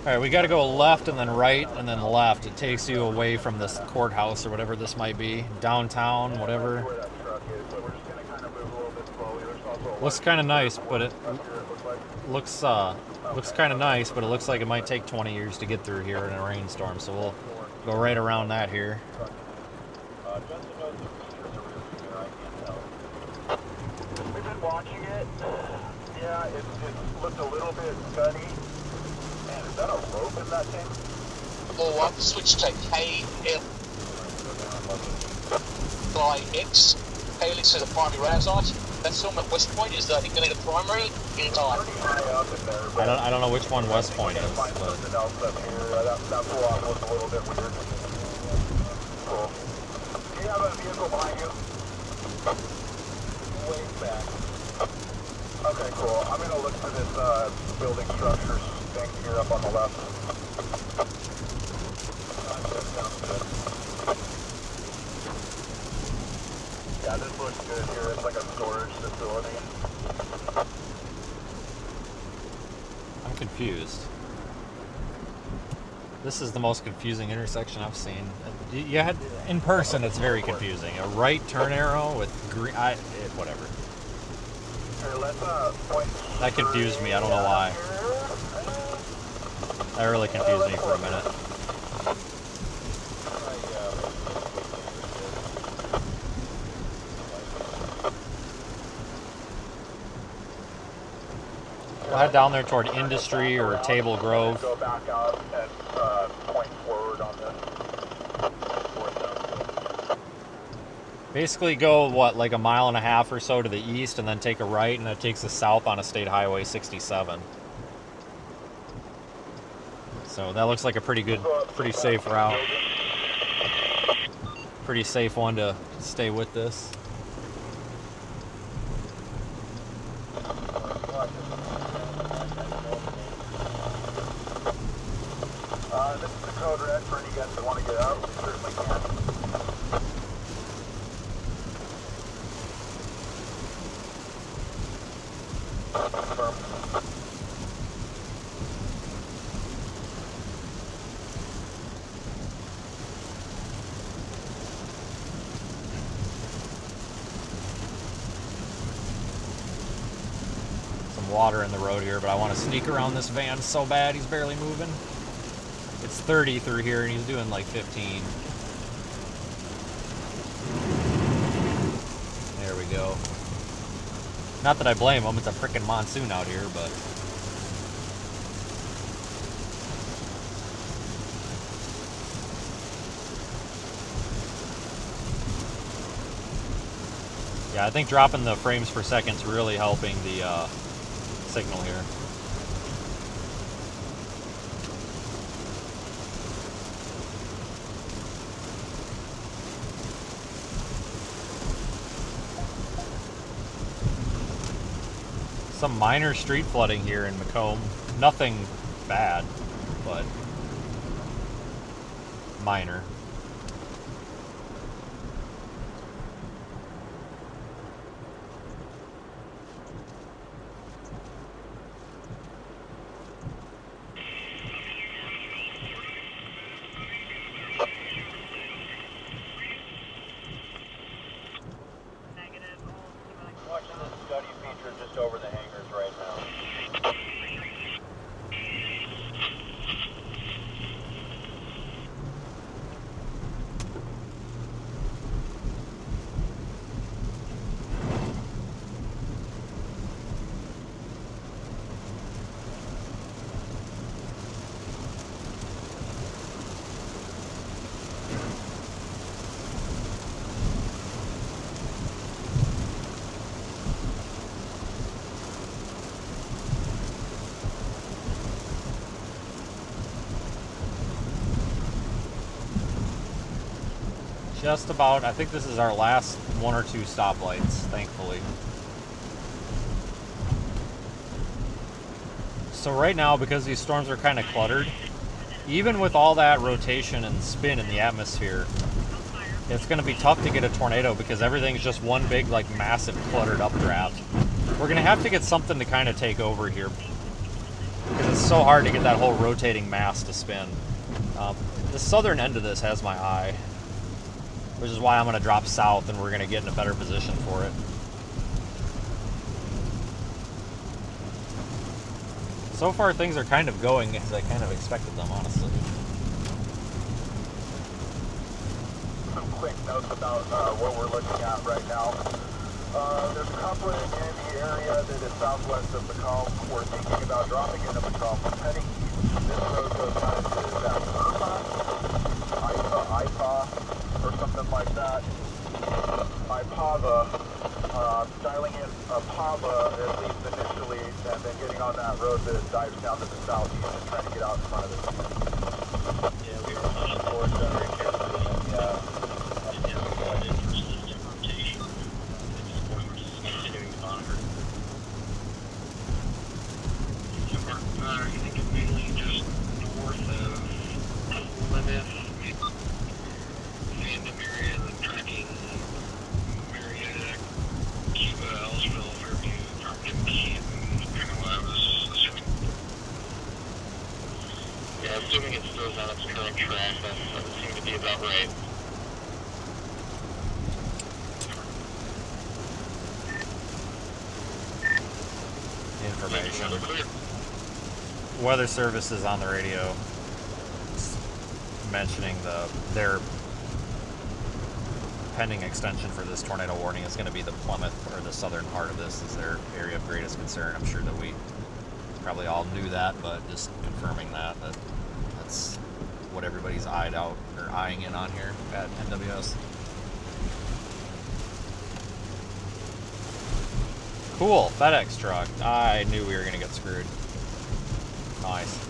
Alright, we gotta go left and then right and then left. It takes you away from this courthouse or whatever this might be. Downtown, whatever. Looks kind of nice, but it looks kind of nice, but it looks like it might take 20 years to get through here in a rainstorm, so we'll go right around that here. We've been watching it. Yeah, it looked a little bit gunny. Man, is that a rope in that thing? Or I've switched to KL by X. KLX is a primary radar site. That's film at West Point. Is that going to need a primary in time? I don't know which one West Point is, but That block looks a little bit weird. Cool. Do you have a vehicle behind you? Way back. Okay, cool. I'm gonna look for this building structures thing here up on the left. Yeah, this looks good here. It's like a storage facility. I'm confused. This is the most confusing intersection I've seen. You had in person, it's very confusing. A right turn arrow with green. Whatever. That confused me. I don't know why. That really confused me for a minute. We'll head down there toward Industry or Table Grove. Go back out and point forward on this. Basically go, what, like a mile and a half or so to the east and then take a right, and that takes us south on a State Highway 67. So that looks like a pretty safe route. Pretty safe one to stay with this. This is the code red for any guys that want to get out. We certainly can. Confirm. Some water in the road here, but I want to sneak around this van so bad. He's barely moving. It's 30 through here, and he's doing like 15. There we go. Not that I blame him, it's a frickin' monsoon out here, but... Yeah, I think dropping the frames per second is really helping the signal here. Some minor street flooding here in Macomb. Nothing bad, but minor. Watching this study feature just over the hangars right now. just about, I think this is our last 1 or 2 stoplights, thankfully. So right now, because these storms are kind of cluttered, even with all that rotation and spin in the atmosphere, it's going to be tough to get a tornado because everything's just one big, like, massive cluttered updraft. We're going to have to get something to kind of take over here because it's so hard to get that whole rotating mass to spin. The southern end of this has my eye, which is why I'm going to drop south and we're going to get in a better position for it. So far, things are kind of going as I kind of expected them, honestly. Some quick notes about what we're looking at right now. There's coupling in the area that is southwest of Macomb. We're thinking about dropping into Macomb. Heading east, this road goes down to that IPA, or something like that. IPAVA. Styling in Pava, at least initially, and then getting on that road that dives down to the southeast and trying to get out in front of it. Yeah, we were pushing towards very carefully. And yeah, we're going in for system rotation. At this point, we're just continuing to monitor. So we're I think mainly just north of Plymouth, Fandom area, and then tracking Marietta, Cuba, Ellisville, Fairview, Farmington, Keaton, kind of what I was assuming. Yeah, assuming it still on its current track, that would seem to be about right. Information. Weather Service is on the radio mentioning their pending extension for this tornado warning is going to be the Plymouth, or the southern part of this is their area of greatest concern. I'm sure that we probably all knew that, but just confirming that's what everybody's eyeing in on here at NWS. Cool, FedEx truck. I knew we were going to get screwed. Nice.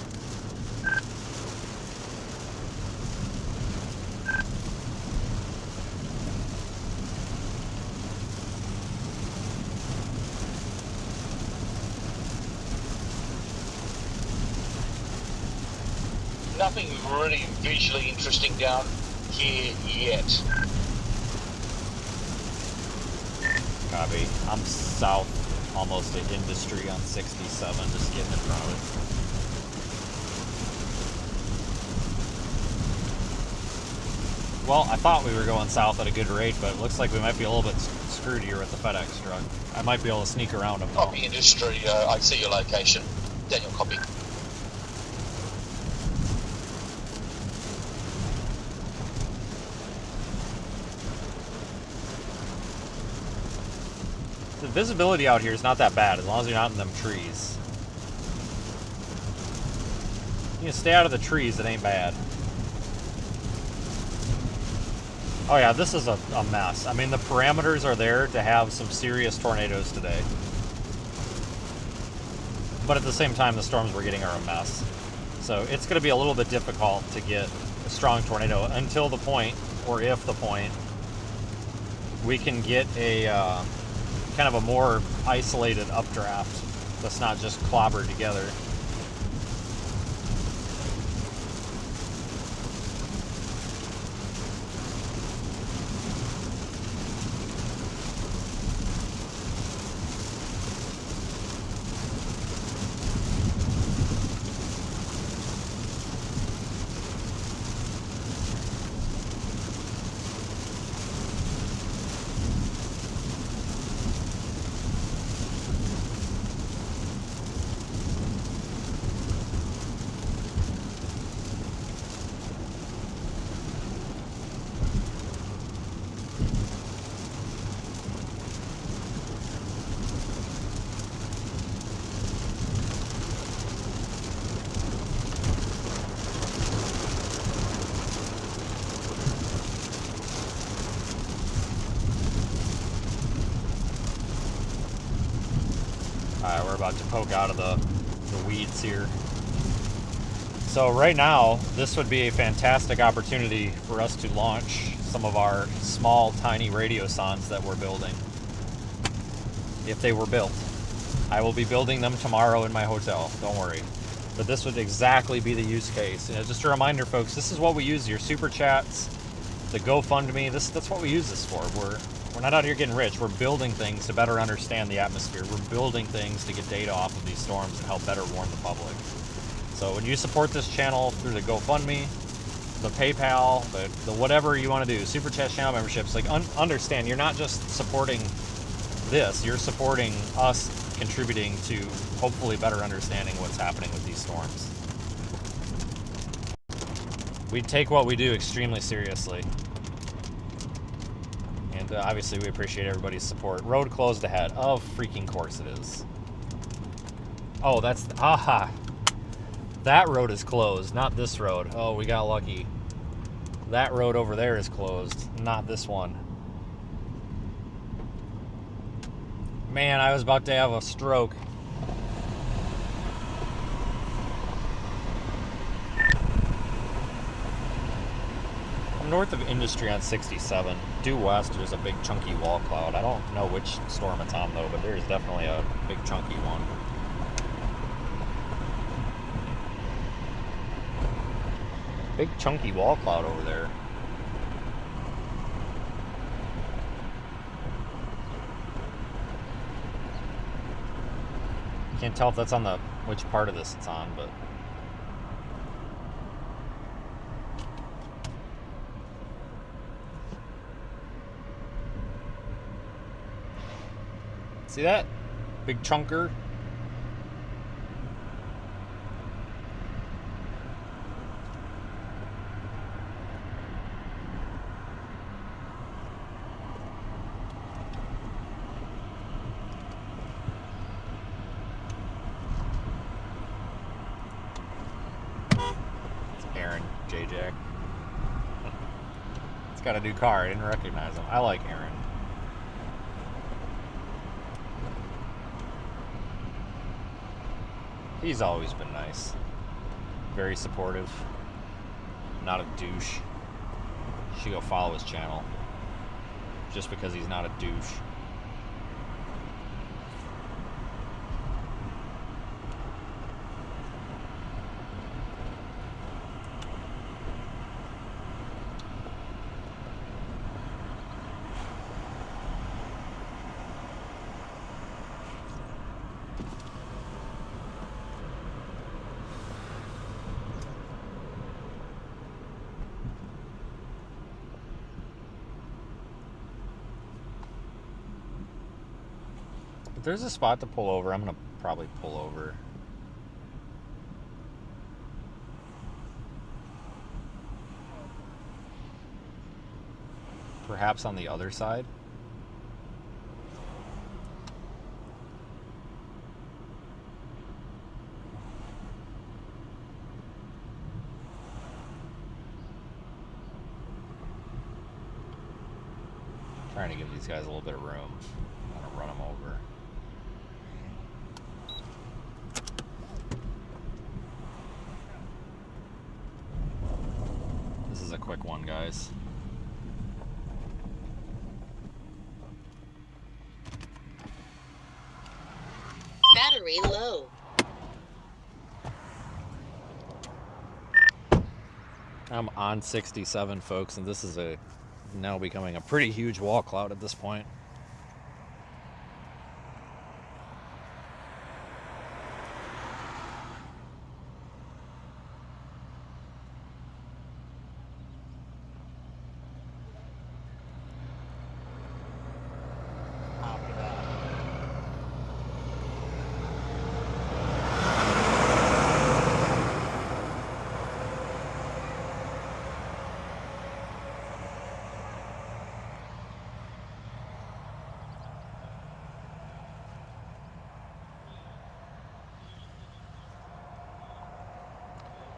Nothing really visually interesting down here yet. Copy. I'm south, almost at Industry on 67, just getting in front of it. Well, I thought we were going south at a good rate, but it looks like we might be a little bit screwed here with the FedEx truck. I might be able to sneak around them. Copy Industry, I see your location. Daniel, copy. The visibility out here is not that bad as long as you're not in them trees. You can stay out of the trees, it ain't bad. Oh yeah, this is a mess. I mean, the parameters are there to have some serious tornadoes today. But at the same time, the storms we're getting are a mess. So it's going to be a little bit difficult to get a strong tornado until the point, or if the point, we can get a kind of a more isolated updraft that's not just clobbered together. Alright, we're about to poke out of the weeds here. So right now, this would be a fantastic opportunity for us to launch some of our small, tiny radiosondes that we're building. If they were built. I will be building them tomorrow in my hotel, don't worry. But this would exactly be the use case. And just a reminder, folks, this is what we use your super chats, the GoFundMe, that's what we use this for. We're not out here getting rich. We're building things to better understand the atmosphere. We're building things to get data off of these storms and help better warn the public. So when you support this channel through the GoFundMe, the PayPal, the whatever you want to do, super chat, channel memberships, like understand you're not just supporting this, you're supporting us contributing to hopefully better understanding what's happening with these storms. We take what we do extremely seriously. And obviously we appreciate everybody's support. Road closed ahead. Of freaking course it is. Oh, that's... Aha! That road is closed, not this road. Oh, we got lucky. That road over there is closed, not this one. Man, I was about to have a stroke. North of Industry on 67, due west, there's a big chunky wall cloud. I don't know which storm it's on though, but there's definitely a big chunky one. Big chunky wall cloud over there. Can't tell if that's on which part of this it's on, but see that? Big chunker. J-Jack. It's got a new car. I didn't recognize him. I like Aaron. He's always been nice. Very supportive. Not a douche. You should go follow his channel. Just because he's not a douche. If there's a spot to pull over, I'm going to probably pull over. Perhaps on the other side. Trying to give these guys a little bit of room. I'm going to run them over. This is a quick one, guys. Battery low. I'm on 67, folks, and this is now becoming a pretty huge wall cloud at this point.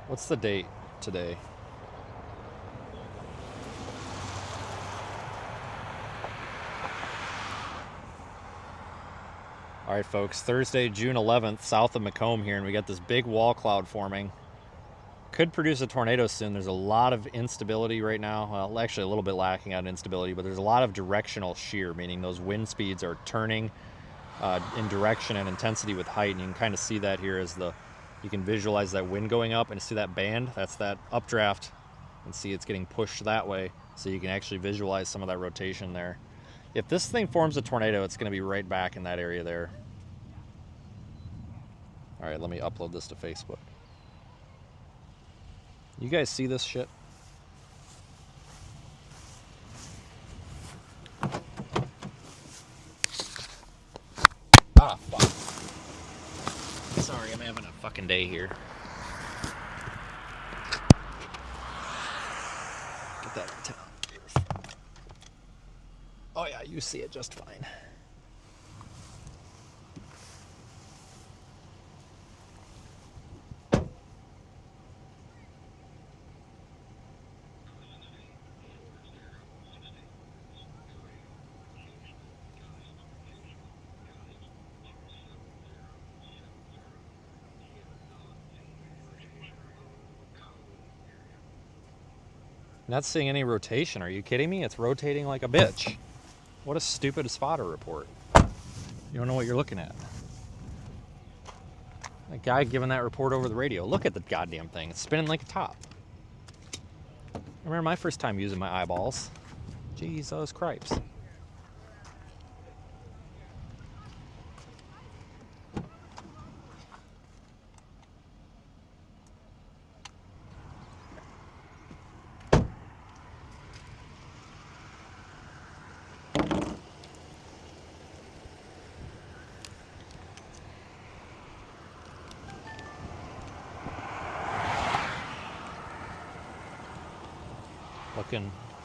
What's the date today? All right, folks, Thursday, June 11th, south of Macomb here, and we got this big wall cloud forming. could produce a tornado soon. There's a lot of instability right now. Well, actually a little bit lacking on instability, but there's a lot of directional shear, meaning those wind speeds are turning in direction and intensity with height. And you can kind of see that here as you can visualize that wind going up and see that band. That's that updraft. And see it's getting pushed that way. So you can actually visualize some of that rotation there. If this thing forms a tornado, it's going to be right back in that area there. All right, let me upload this to Facebook. You guys see this shit? Ah, fuck. Sorry, I'm having a fucking day here. Get that on. Oh yeah, you see it just fine. Not seeing any rotation. Are you kidding me? It's rotating like a bitch. What a stupid spotter report. You don't know what you're looking at. That guy giving that report over the radio. Look at the goddamn thing. It's spinning like a top. I remember my first time using my eyeballs. Jesus Christ.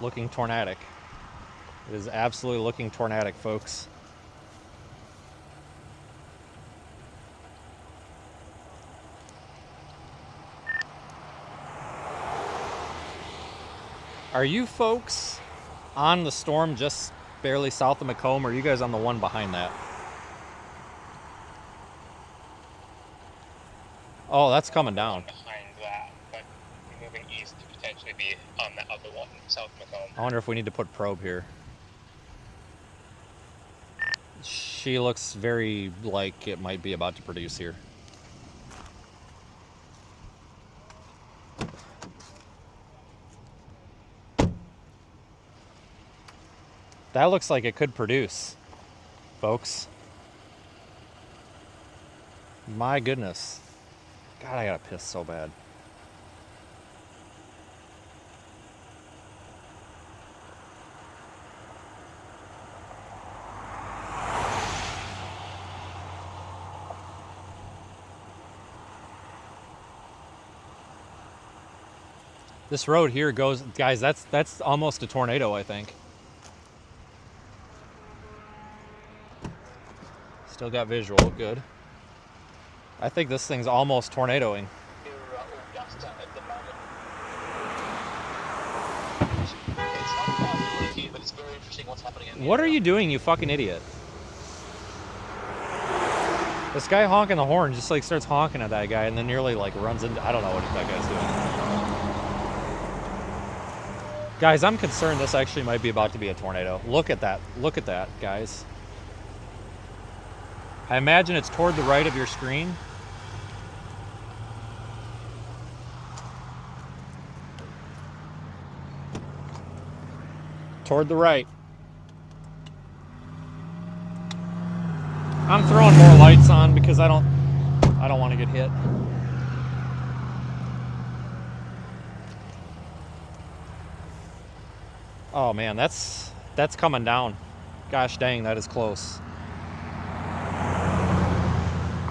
Looking tornadic. It is absolutely looking tornadic, folks. Are you folks on the storm just barely south of Macomb, or are you guys on the one behind that? Oh, that's coming down. Behind that, but moving east to potentially be on the other one, south Macomb. I wonder if we need to put probe here. She looks very like it might be about to produce here. That looks like it could produce, folks. My goodness. God, I gotta piss so bad. This road here goes, guys, that's almost a tornado, I think. Still got visual, good. I think this thing's almost tornadoing. You're all gassed out at the moment. It's not quite here, but it's very interesting what's happening in the What are area. you doing, you fucking idiot? This guy honking the horn just like starts honking at that guy and then nearly like runs into, I don't know what that guy's doing. Guys, I'm concerned this actually might be about to be a tornado. Look at that, guys. I imagine it's toward the right of your screen. Toward the right. I'm throwing more lights on because I don't want to get hit. Oh man, that's coming down. Gosh dang, that is close.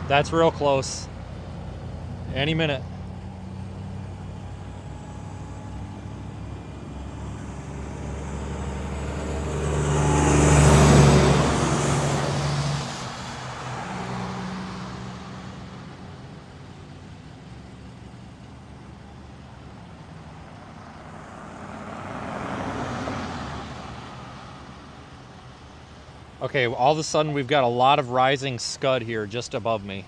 That's real close. Any minute. Okay, all of a sudden we've got a lot of rising scud here just above me.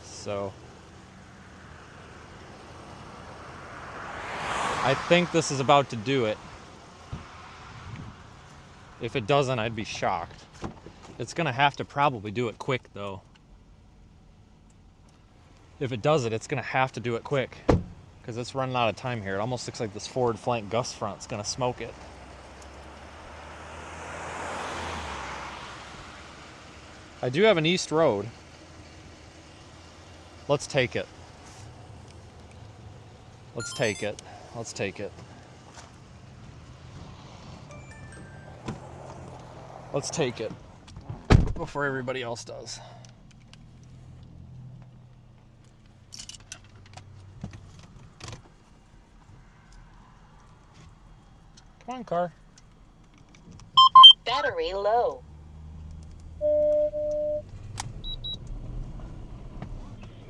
So I think this is about to do it. If it doesn't, I'd be shocked. It's gonna have to probably do it quick though. If it does it, it's gonna have to do it quick because it's running out of time here. It almost looks like this forward flank gust front's gonna smoke it. I do have an east road. Let's take it. Let's take it. Let's take it. Let's take it before everybody else does. Come on, car. Battery low.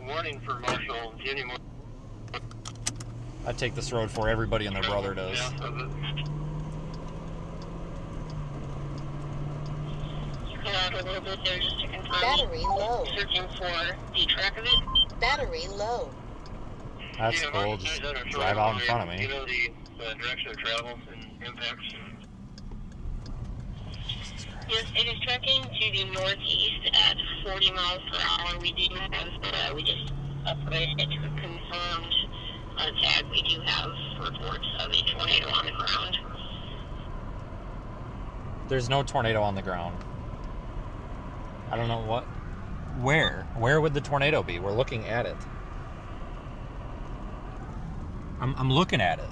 Warning for Marshall. I take this road for everybody and their brother does. Battery low. Searching for the track of it. Battery low. That's cool. Just drive out in front of me. You know the direction of travel and impacts. Yes, it is tracking to the northeast at 40 miles per hour. We do have, we just upgraded it to a confirmed tag. We do have reports of a tornado on the ground. There's no tornado on the ground. I don't know what. Where? Where would the tornado be? We're looking at it. I'm looking at it.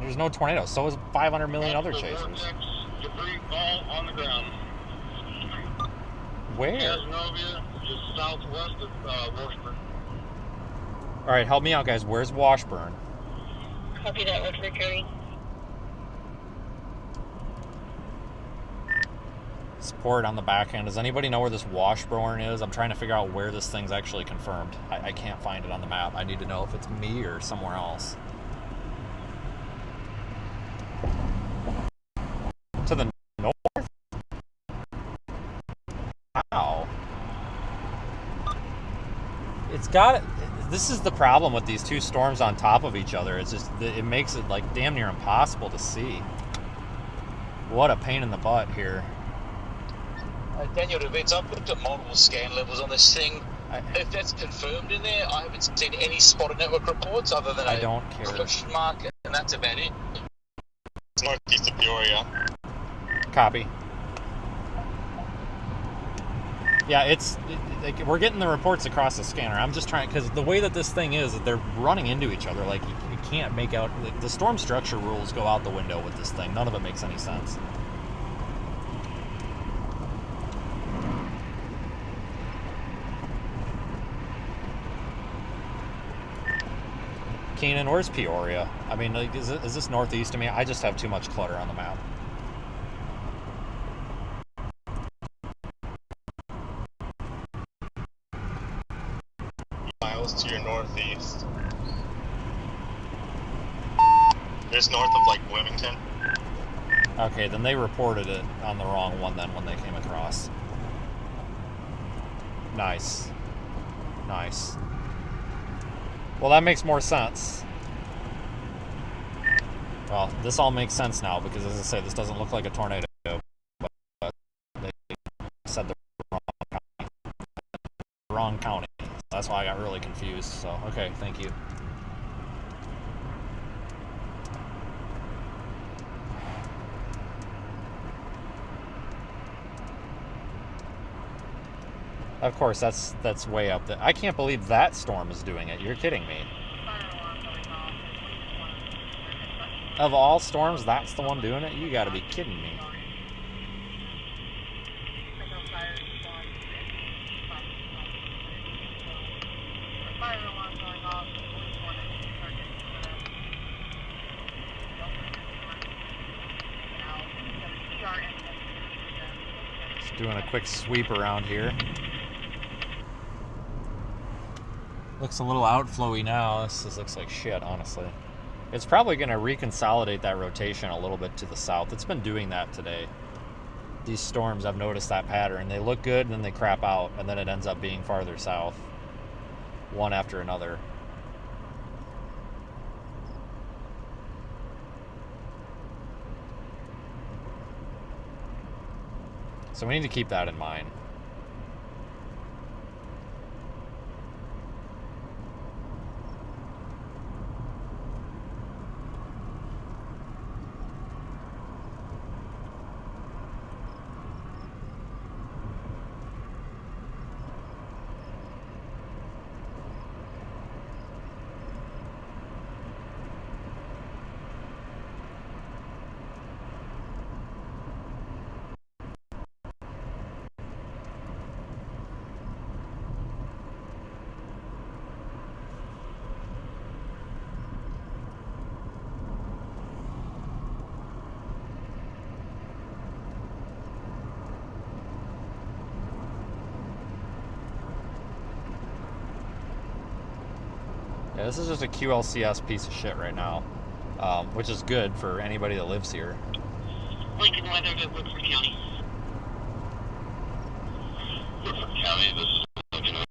There's no tornado. So is 500 million other chasers. Debris all on the ground. Where? Casanova, just southwest of Washburn. All right, help me out, guys. Where's Washburn? Copy that, what's recurring? Support on the back end. Does anybody know where this Washburn is? I'm trying to figure out where this thing's actually confirmed. I can't find it on the map. I need to know if it's me or somewhere else. To the north? Wow. It's got it. This is the problem with these two storms on top of each other. It's just, it makes it like damn near impossible to see. What a pain in the butt here. Daniel, I've looked at multiple scan levels on this thing. If that's confirmed in there, I haven't seen any spotted network reports other than I don't care. Question mark, and that's about it. It's northeast of Peoria. Copy. Yeah, like, we're getting the reports across the scanner. I'm just trying, because the way that this thing is, they're running into each other. Like, you can't make out, the storm structure rules go out the window with this thing. None of it makes any sense. Keenan, where's Peoria? I mean, like, is this northeast of me? I just have too much clutter on the map. Miles to your northeast. Just north of, like, Wilmington. Okay, then they reported it on the wrong one then when they came across. Nice. Nice. Well, that makes more sense. Well, this all makes sense now because, as I say, this doesn't look like a tornado. But they said the wrong county. That's why I got really confused. So, okay, thank you. Of course, that's way up there. I can't believe that storm is doing it. You're kidding me. Of all storms, that's the one doing it? You gotta be kidding me. Just doing a quick sweep around here. Looks a little outflowy now. This looks like shit, honestly. It's probably going to reconsolidate that rotation a little bit to the south. It's been doing that today. These storms, I've noticed that pattern. They look good, and then they crap out, and then it ends up being farther south. One after another. So we need to keep that in mind. Yeah, this is just a QLCS piece of shit right now, which is good for anybody that lives here. Lincoln weather to Woodford County. Woodford County, this is Lincoln.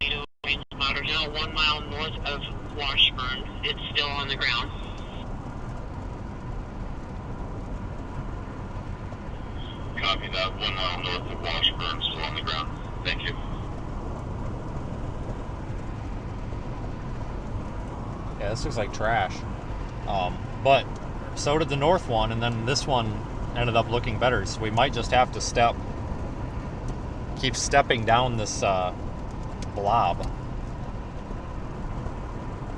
Tornado range spotter now 1 mile north of Washburn. It's still on the ground. Copy that. 1 mile north of Washburn, still on the ground. Thank you. Yeah, this looks like trash. But so did the north one, and then this one ended up looking better. So we might just have to keep stepping down this blob.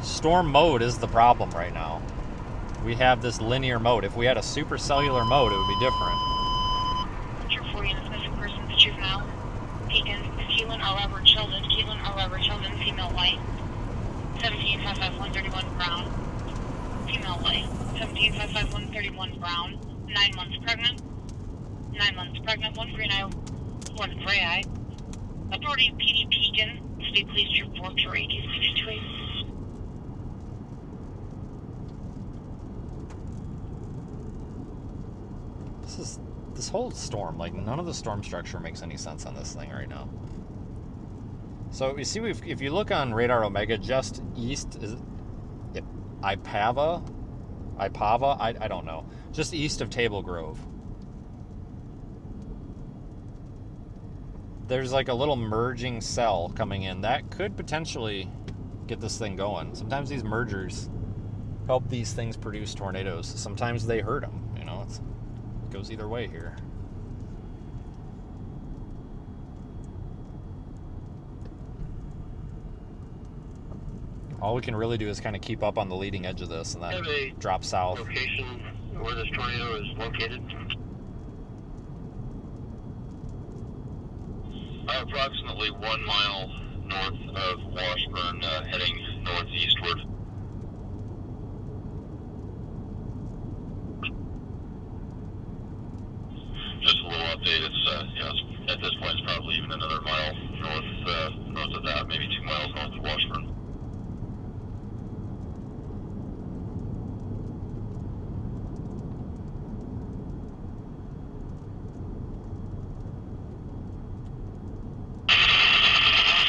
Storm mode is the problem right now. We have this linear mode. If we had a supercellular mode, it would be different. Picture 40 in this missing person's juvenile. Pekin, Keelan R. Robert Sheldon, female white. 17-55131 brown. Female white. 17-55131 brown. 9 months pregnant. 9 months pregnant. 1 green eye, 1 gray eye. Authority PD Pekin. State Police Troop 428 This whole storm, like none of the storm structure makes any sense on this thing right now. So you see, if you look on Radar Omega, just east is Ipava, I don't know, just east of Table Grove. There's like a little merging cell coming in that could potentially get this thing going. Sometimes these mergers help these things produce tornadoes. Sometimes they hurt them. You know, it goes either way here. All we can really do is kind of keep up on the leading edge of this and then drop south. Location where this tornado is located? Approximately 1 mile north of Washburn, heading northeastward. Just a little update. It's at this point, it's probably even another mile north of that, maybe 2 miles north of Washburn.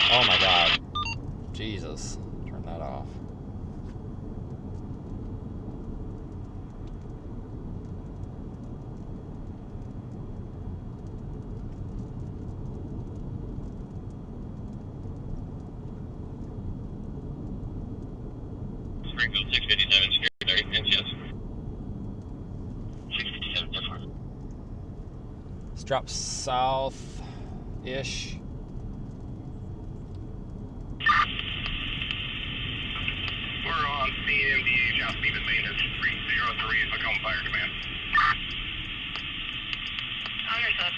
Oh my God. Jesus. Turn that off. Springfield 657, security, yes. 657, different. Let's drop south-ish. We're on CMDH, House Stephen Maintenance 303, Macomb Fire Command. Understood.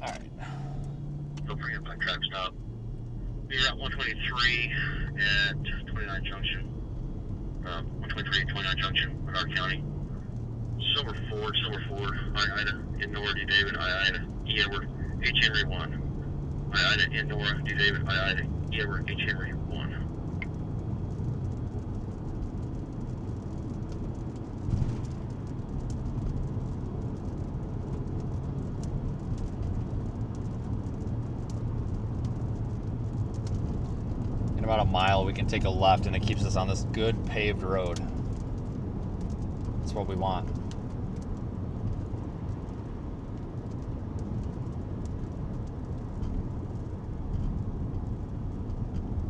Alright. Go for your black track stop. You're at 123 at 29 Junction. 123 at 29 Junction, Menard County. Silver Ford, I Ida, Nora, D David, I Ida, E Edward, H Henry 1. I Ida, Nora, D David, I Ida, E Edward, H Henry 1. In about a mile, we can take a left, and it keeps us on this good paved road. That's what we want.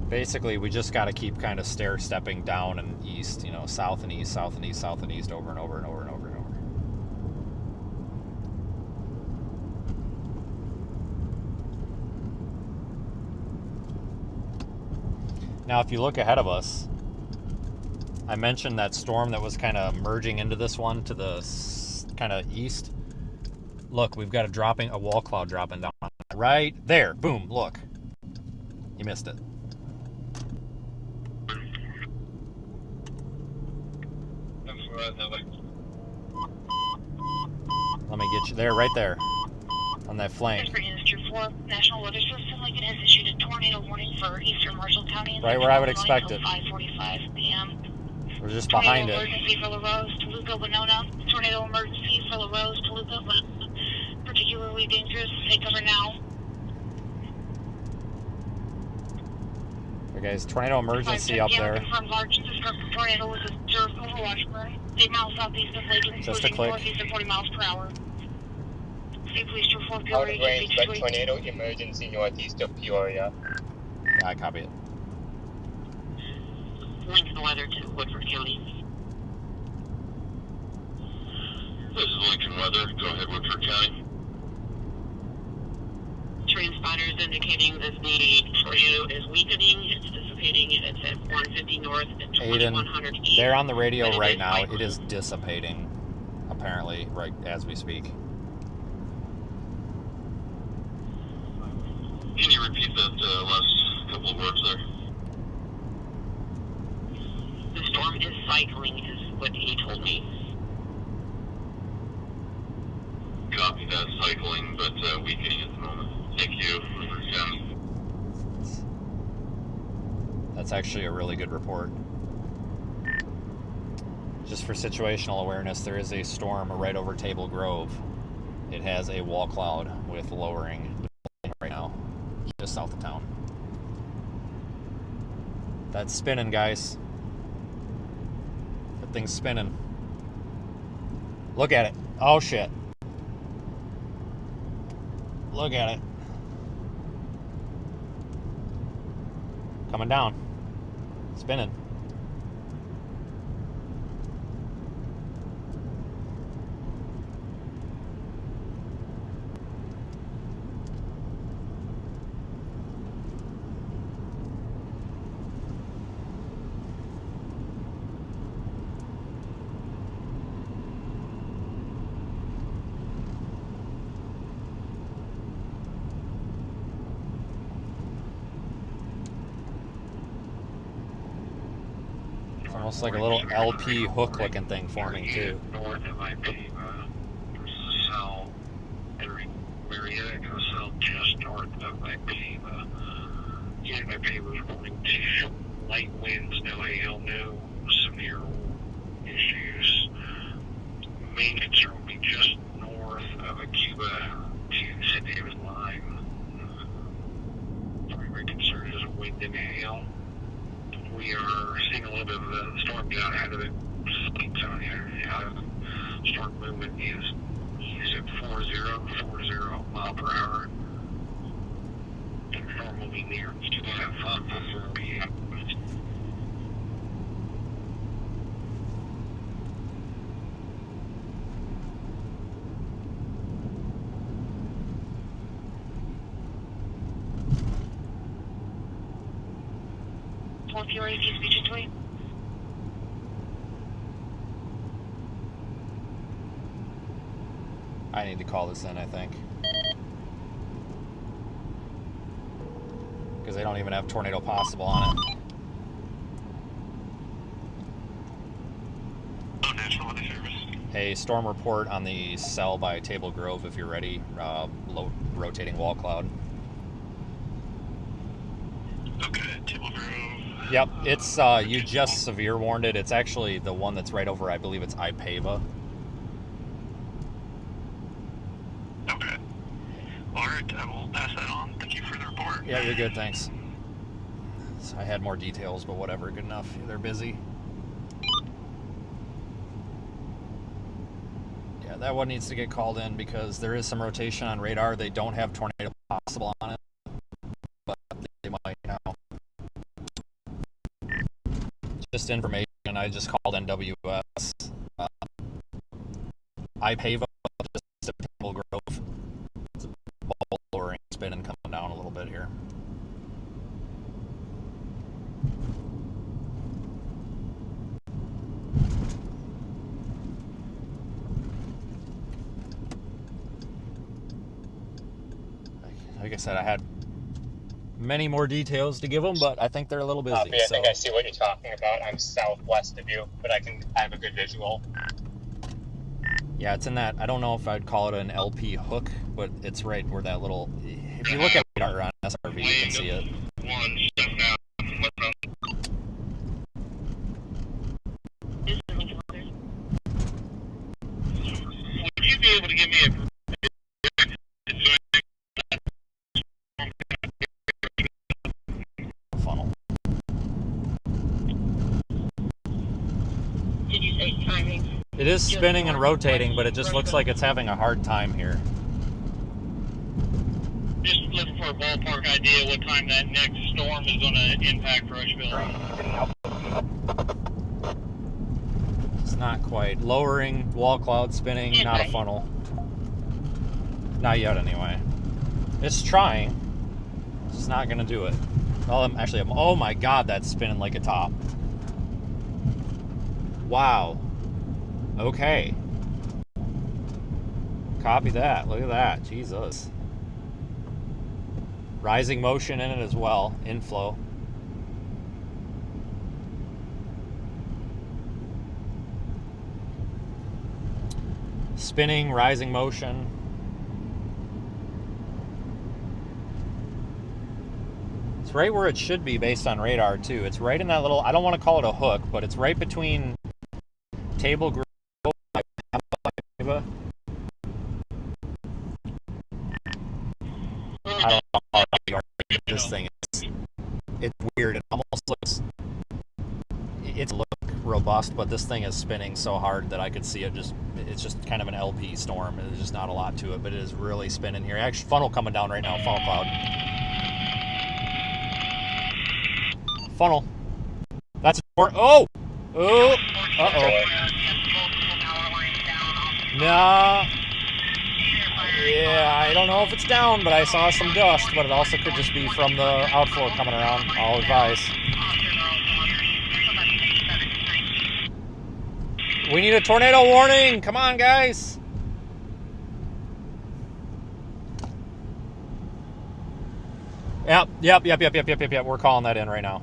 Basically, we just got to keep kind of stair-stepping down and east, you know, south and east, south and east, south and east, over and over and over and over and over. Now, if you look ahead of us, I mentioned that storm that was kind of merging into this one to the kind of east. Look, we've got a wall cloud dropping down right there. Boom, look. You missed it. Let me get you there, right there, on that flank. National Weather System Lincoln has issued a tornado warning for eastern Marshall County. Right where I would expect it. 5:45 p.m. We're just behind it. Tornado emergency for LaRose, Toluca, Winona. Tornado emergency for LaRose, Toluca, Winona. Particularly dangerous. Take cover now. Okay, guys, tornado emergency up there. Confirmed large destructive tornado was observed over Washburn, 8 miles southeast of Lincoln, Just a click. northeast of 40 miles per hour. State Police to report Out Peoria. of range, red tornado emergency northeast of Peoria. Yeah, I copy it. Lincoln weather to Woodford County. This is Lincoln weather. Go ahead, Woodford County. Transponders indicating that the tornado is weakening. It's dissipating. It's at 150 north and 2100 east. They're on the radio right now. It is dissipating, apparently, right as we speak. Can you repeat that last couple of words there? The storm is cycling, is what he told me. Copy that, cycling, but weakening at the moment. Thank you, Woodford County. That's actually a really good report. Just for situational awareness, there is a storm right over Table Grove. It has a wall cloud with lowering right now, just south of town. That's spinning, guys. That thing's spinning. Look at it. Oh, shit. Look at it. Coming down. Spinning. Almost like a little LP hook looking thing forming too. North of IP, versus south, entering Marietta, goes south just north of IP. Unit IP was warning to light winds, no hail, no severe issues. Main concern will be just north of Cuba to St. David Line. Primary concern is wind and hail. We are seeing a little bit of a storm get out ahead of it. Storm movement is at 40 mile per hour. Storm will be near 2.5 p.m. Peoria, East Region 20. I need to call this in, I think. Because they don't even have tornado possible on it. National Weather Service. Hey, storm report on the cell by Table Grove if you're ready. Low rotating wall cloud. Okay, Table Grove. Yep, it's, you just severe warned it. It's actually the one that's right over, I believe it's Ipava. Okay. Alright, I will pass that on. Thank you for the report. Yeah, you're good, thanks. I had more details, but whatever, good enough. They're busy. Yeah, that one needs to get called in because there is some rotation on radar. They don't have tornado possible on it, but they might now. Just information, I just called NWS. IPAVA, just a Table Grove. It's a ball lowering, spinning, coming down a little bit here. Like I said, I had many more details to give them, but I think they're a little busy. I think I see what you're talking about. I'm southwest of you, but I have a good visual. Yeah, it's in that, I don't know if I'd call it an LP hook, but it's right where that little, if you look at radar on SRV, you can see it. One step now. Would you be able to give me a funnel? Did you say timing? It is spinning and rotating, but it just looks like it's having a hard time here. Just looking for a ballpark idea what time that next storm is going to impact Rushville. It's not quite. Lowering, wall cloud spinning, not a funnel. Not yet, anyway. It's trying. It's not going to do it. Well, oh my god, that's spinning like a top. Wow. Okay. Copy that. Look at that. Jesus. Rising motion in it as well. Inflow. Spinning, rising motion. It's right where it should be based on radar too. It's right in that little, I don't want to call it a hook, but it's right between Table Grove. I don't know how this thing is. It's weird. It almost looks, it's look robust, but this thing is spinning so hard that I could see it it's just kind of an LP storm. There's just not a lot to it, but it is really spinning here. Actually, funnel coming down right now, funnel cloud. Funnel. That's, oh! Oh! Uh-oh. Nah. Yeah, I don't know if it's down, but I saw some dust, but it also could just be from the outflow coming around. I'll advise. We need a tornado warning! Come on, guys! Yep. We're calling that in right now.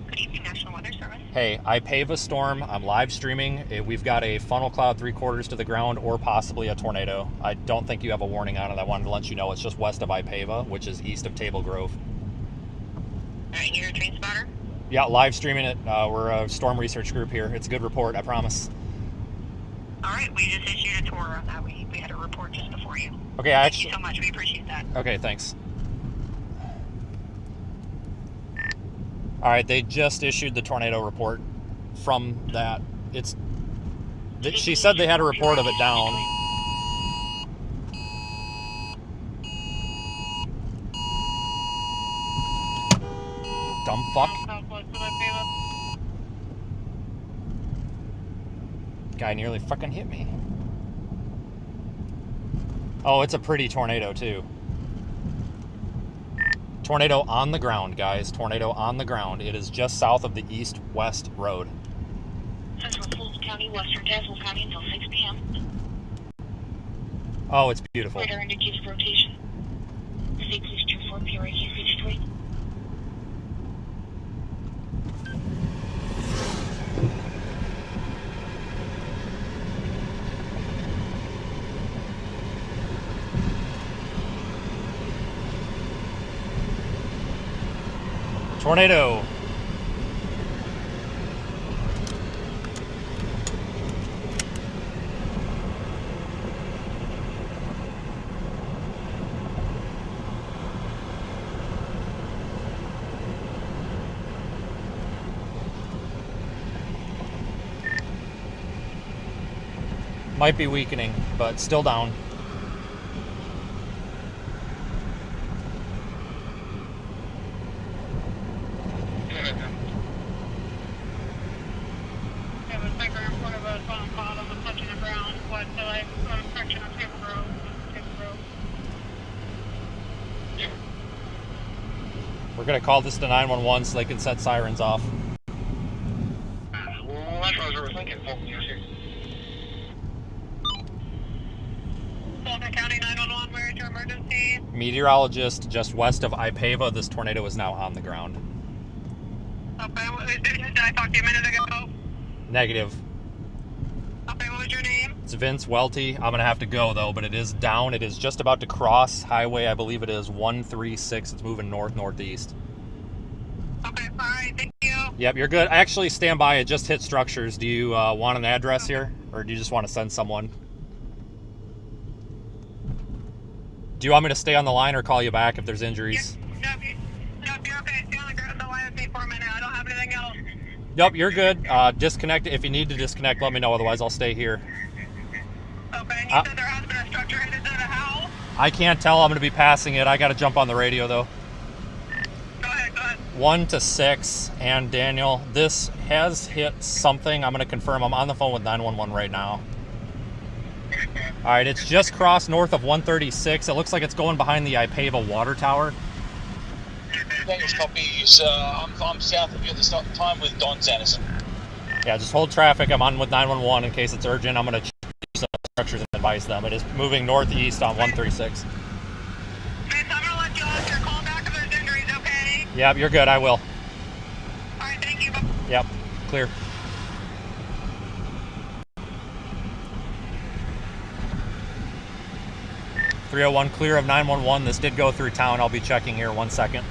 Good evening, National Weather Service. Hey, IPAVA storm. I'm live streaming. We've got a funnel cloud 3/4 to the ground or possibly a tornado. I don't think you have a warning on it. I wanted to let you know it's just west of IPAVA, which is east of Table Grove. All right, you're a train spotter? Yeah, live streaming it. We're a storm research group here. It's a good report, I promise. All right, we just issued a tour on that. We had a report just before you. Okay, Thank you so much. We appreciate that. Okay, thanks. All right, they just issued the tornado report from that. She said they had a report of it down. Dumb fuck. Guy nearly fucking hit me. Oh, it's a pretty tornado too. Tornado on the ground, guys. Tornado on the ground. It is just south of the east-west road. Central Fulton County, Western Dazzle County until 6 p.m. Oh, it's beautiful. Radar indicates rotation. State Police 24 PRQ page 3. Tornado. Might be weakening, but still down. We're gonna call this to 911 so they can set sirens off. Well, that's what I was thinking. Fulton County 911, where is your emergency? Meteorologist just west of Ipava. This tornado is now on the ground. Okay, did I talk to you a minute ago? Negative. Okay, what was your name? It's Vince Welty. I'm gonna have to go though, but it is down. It is just about to cross highway. I believe it is 136. It's moving north-northeast. Okay, all right, thank you. Yep, you're good. Actually, stand by. It just hit structures. Do you want an address here, or do you just want to send someone? Do you want me to stay on the line or call you back if there's injuries? No, you're okay. Stay on the line with me for a minute. I don't have anything else. Yep, you're good. Disconnect. If you need to disconnect, let me know. Otherwise, I'll stay here. Okay, and you said there has been a structure hit. Is it a how? I can't tell. I'm going to be passing it. I got to jump on the radio, though. Go ahead. 1 to 6. And Daniel, this has hit something. I'm going to confirm. I'm on the phone with 911 right now. All right, it's just crossed north of 136. It looks like it's going behind the Ipava water tower. Daniel's copies. I'm south of you at this time with Don Sanderson. Yeah, just hold traffic. I'm on with 911 in case it's urgent. I'm going to check some structures and advise them. It is moving northeast on 136. Vince, I'm going to let you off your call back if there's injuries, okay? Yep, you're good. I will. All right, thank you. Yep, clear. .301 clear of 911. This did go through town. I'll be checking here 1 second.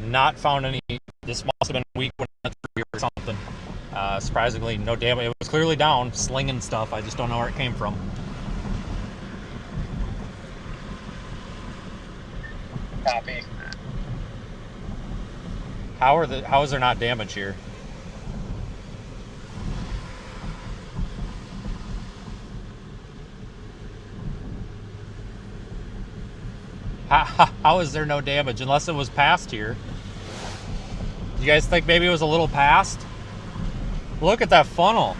Not found any. This must have been a week when it went through or something. Surprisingly, no damage. It was clearly down, slinging stuff. I just don't know where it came from. Copy. How is there not damage here? How is there no damage unless it was past here? You guys think maybe it was a little past? Look at that funnel.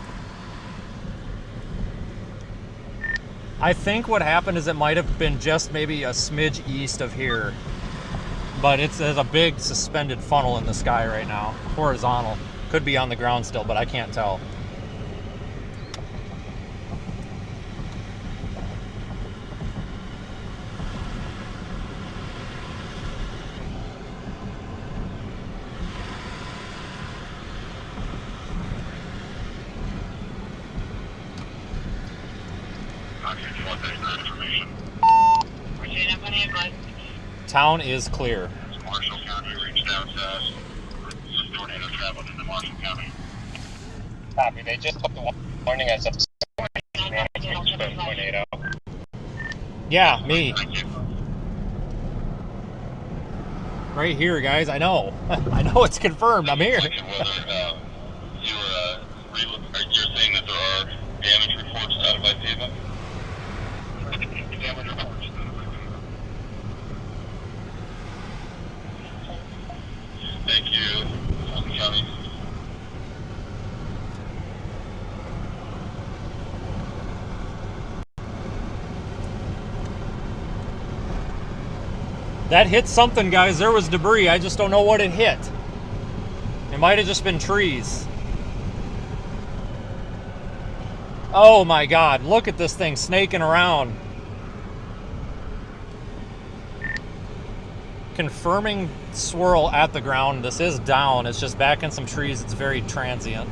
I think what happened is it might have been just maybe a smidge east of here. But there's a big suspended funnel in the sky right now. Horizontal. Could be on the ground still, but I can't tell. Town is clear. Marshall County reached out to us. Some tornado traveled into Marshall County. Copy. They just put the warning as of tornado. Yeah, me. Right here, guys. I know. I know it's confirmed. I'm here. You're saying that there are damage reports out of Ipava? Damage reports. Thank you, Fulton County. That hit something, guys. There was debris. I just don't know what it hit. It might have just been trees. Oh my God, look at this thing snaking around. confirming swirl at the ground. This is down. It's just back in some trees. It's very transient.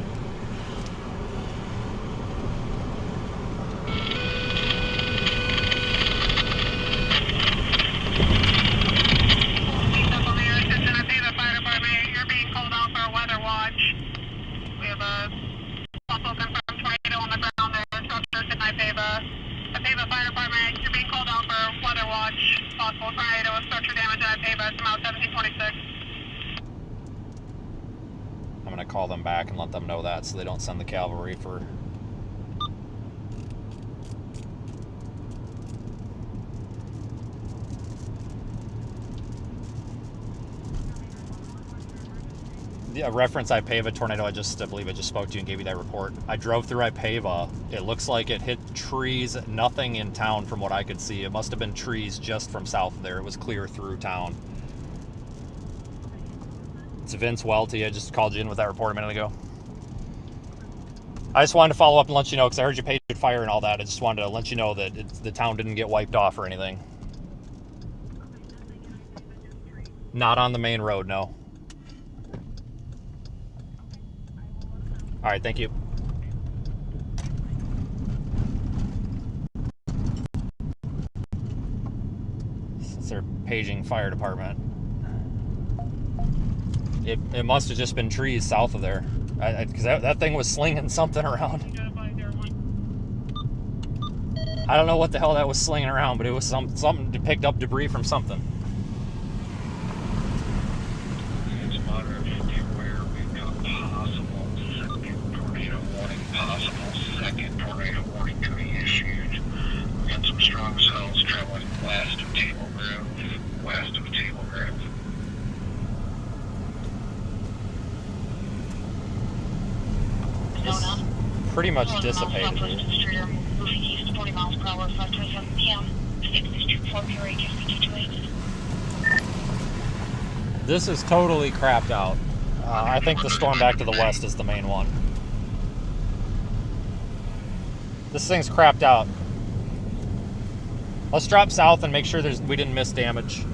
I'm going to call them back and let them know that so they don't send the cavalry for... Yeah, reference Ipava tornado. I believe I just spoke to you and gave you that report. I drove through Ipava. It looks like it hit trees, nothing in town from what I could see. It must have been trees just from south of there. It was clear through town. It's Vince Welty. I just called you in with that report a minute ago. I just wanted to follow up and let you know, because I heard you paid fire and all that. I just wanted to let you know that the town didn't get wiped off or anything. Not on the main road, no. All right, thank you. Since they're paging fire department. It must have just been trees south of there. Because that thing was slinging something around. I don't know what the hell that was slinging around, but it was something that picked up debris from something. Second tornado warning to be issued. We got some strong cells traveling west of Table Grove. West of Table Grove. It's pretty much dissipated. Moving east 40 miles per hour, 5:27 p.m. Six is 240 HSP 228. This is totally crapped out. I think the storm back to the west is the main one. This thing's crapped out. Let's drop south and make sure we didn't miss damage.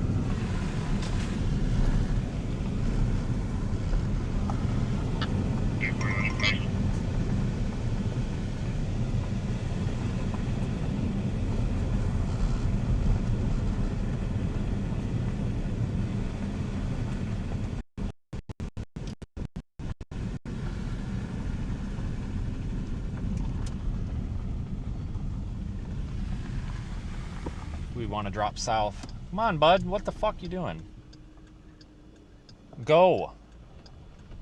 We want to drop south. Come on, bud. What the fuck you doing? Go.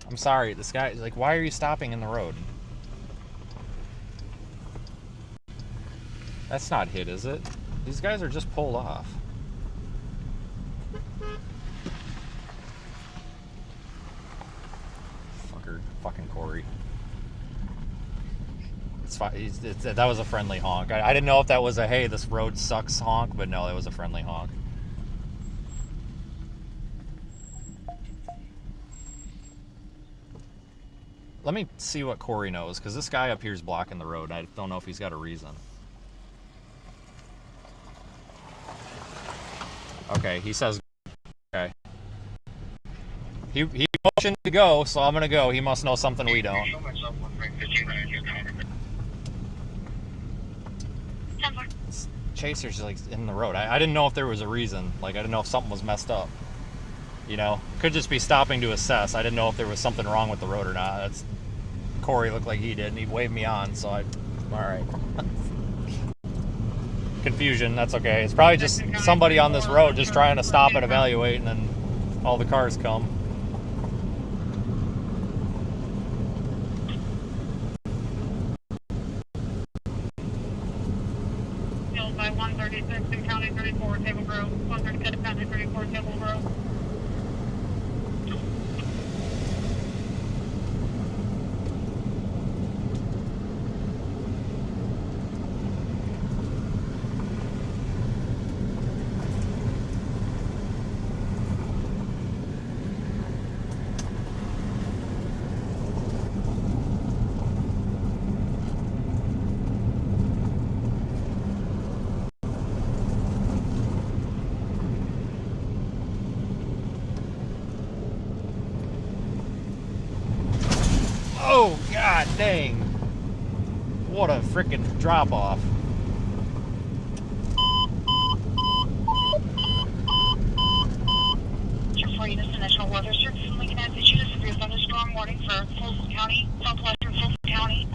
I'm sorry. This guy, like, why are you stopping in the road? That's not hit, is it? These guys are just pulled off. Fucking Corey. It's fine. That was a friendly honk. I didn't know if that was a, hey, this road sucks honk, but no, it was a friendly honk. Let me see what Corey knows, because this guy up here is blocking the road. I don't know if he's got a reason. Okay, he says, okay. He motioned to go, so I'm going to go. He must know something we don't. Chaser's like in the road. I didn't know if there was a reason. Like, I didn't know if something was messed up. You know, could just be stopping to assess. I didn't know if there was something wrong with the road or not. That's Corey looked like he did, and he waved me on, so all right. Confusion, that's okay. It's probably just somebody on this road just trying to stop and evaluate, and then all the cars come. By 136 in County 34, Table Grove. 137 County 34, Table Grove. dang. What a freaking drop off. This is National Weather Service in Lincoln, Massachusetts. Severe thunderstorm warning for Fulton County, southwestern Fulton County.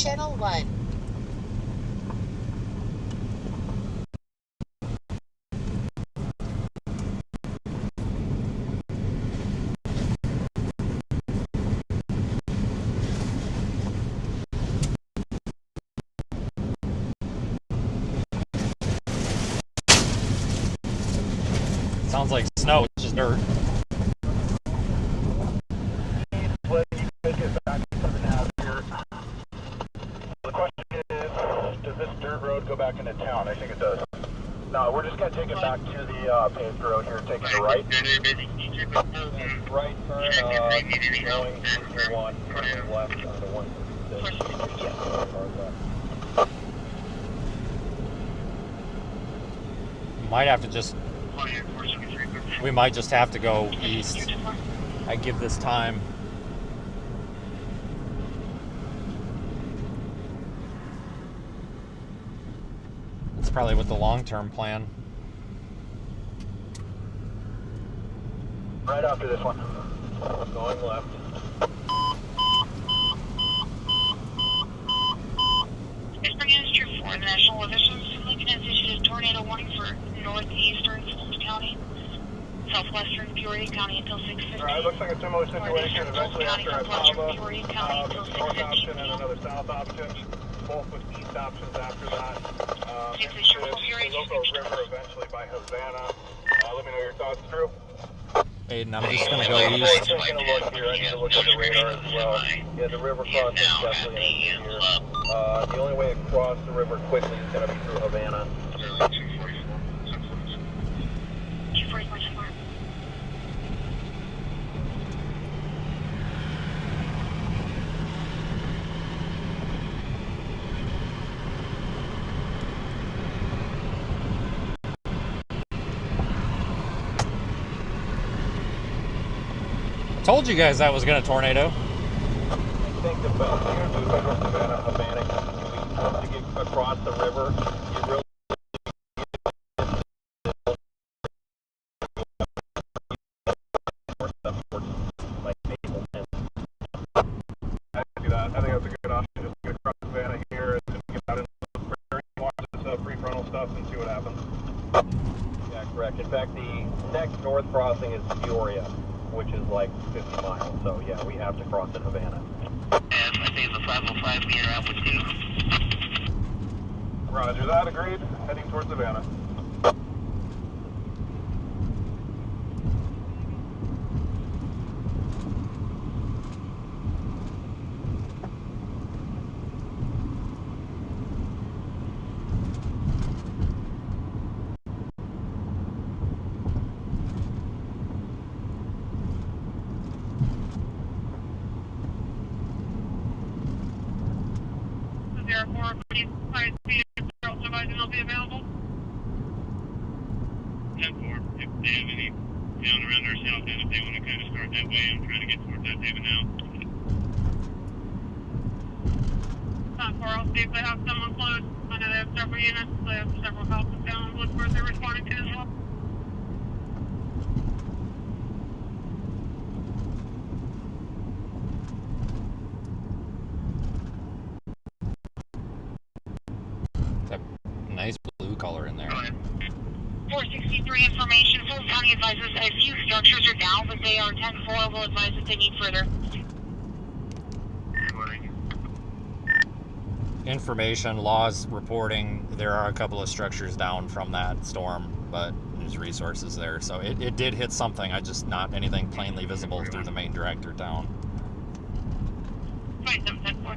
Channel 1. Sounds like snow, it's just dirt. The question is, does this dirt road go back into town? I think it does. No, we're just going to take it back to the paved road here, taking a right. Right turn, going to 1, turning left onto 1. Might have to just... We might just have to go east. I give this time. That's probably what the long-term plan. Right after this one. Going left. Pittsburgh News True 4, the National Weather Service in Lincoln has issued a tornado warning for northeastern Fulton County, southwestern Peoria County until 6:15. Alright, looks like a similar situation. Eventually after I pop up, Peoria County until there's a north 6:15 option and another south option. Both with east options after that. There's also a river eventually by Havana. Let me know your thoughts, Drew. Aiden, I'm just going to go east. I'm taking a look here. I need to look at the radar as well. Yeah, the river crossing is definitely going to be here. The only way across the river quickly is going to be through Havana. 244. Told you guys that was going to tornado. I think the best thing to do is Havana, to get across the river, you really I think that's a good option. Just get across Havana here and get out into the prairie, watch this prefrontal stuff and see what happens. Yeah, correct. In fact, the next north crossing is Peoria, which is like 50 miles. So yeah, we have to cross at Havana. I think the 505 meter out with 2. Roger that, agreed. Heading towards Havana. Will be available. 10-4. If they have any down around our south end, if they want to kind of start that way, I'm trying to get towards that haven now. 10-4, I'll see if they have someone close. I know they have several units. They have several houses down in Woodford they're responding to as well. Nice blue color in there. 463 information. Fulton County advises a few structures are down, but they are 10-4. Will advise if they need further. Information, laws reporting there are a couple of structures down from that storm, but there's resources there. So it did hit something, I just not anything plainly visible through the main director down. 27-4.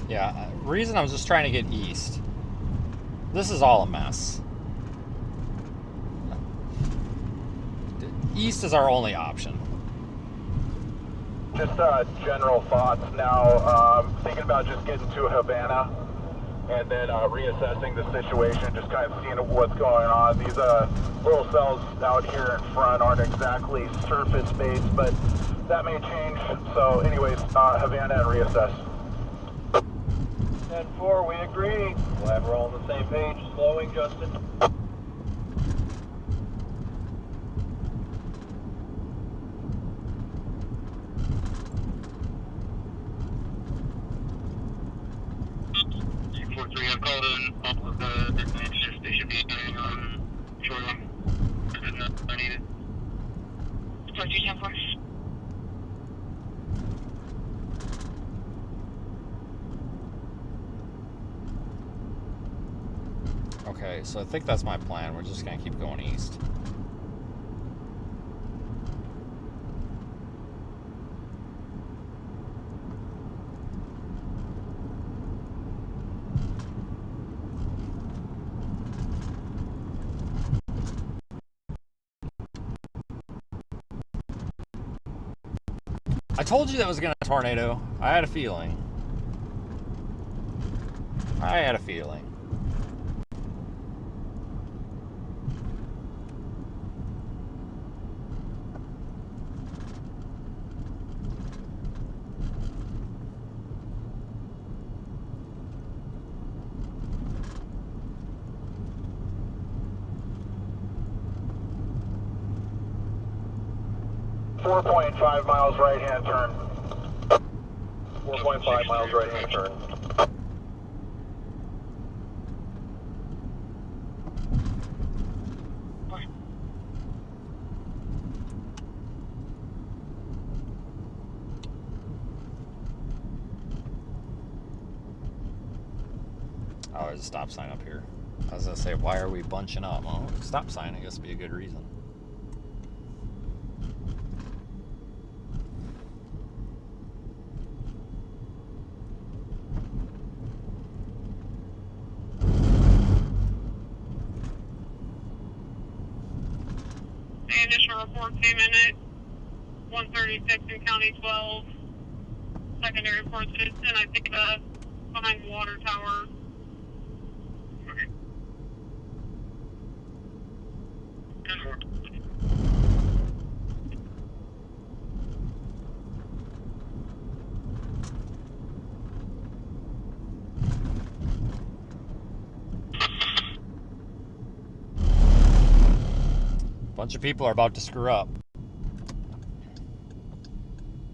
Yeah, reason I was just trying to get east. This is all a mess. East is our only option. Just general thoughts now. Thinking about just getting to Havana and then reassessing the situation, just kind of seeing what's going on. These little cells out here in front aren't exactly surface-based, but that may change. So anyways, Havana and reassess. 10-4, we agree. Glad we're all on the same page. Slowing, Justin. I've called in all of the messages. They should be getting on shoreline. I need it. 4310-4. Okay, so I think that's my plan. We're just gonna keep going east. I told you that was gonna tornado. I had a feeling. I had a feeling. .5 miles right-hand turn. 4.5 miles right-hand turn. Oh, there's a stop sign up here. I was gonna say, why are we bunching up? Well, stop sign, I guess, would be a good reason. The initial report came in at 136 in County 12. Secondary reports is, and I think behind the water tower. Okay. 10-4. Bunch of people are about to screw up.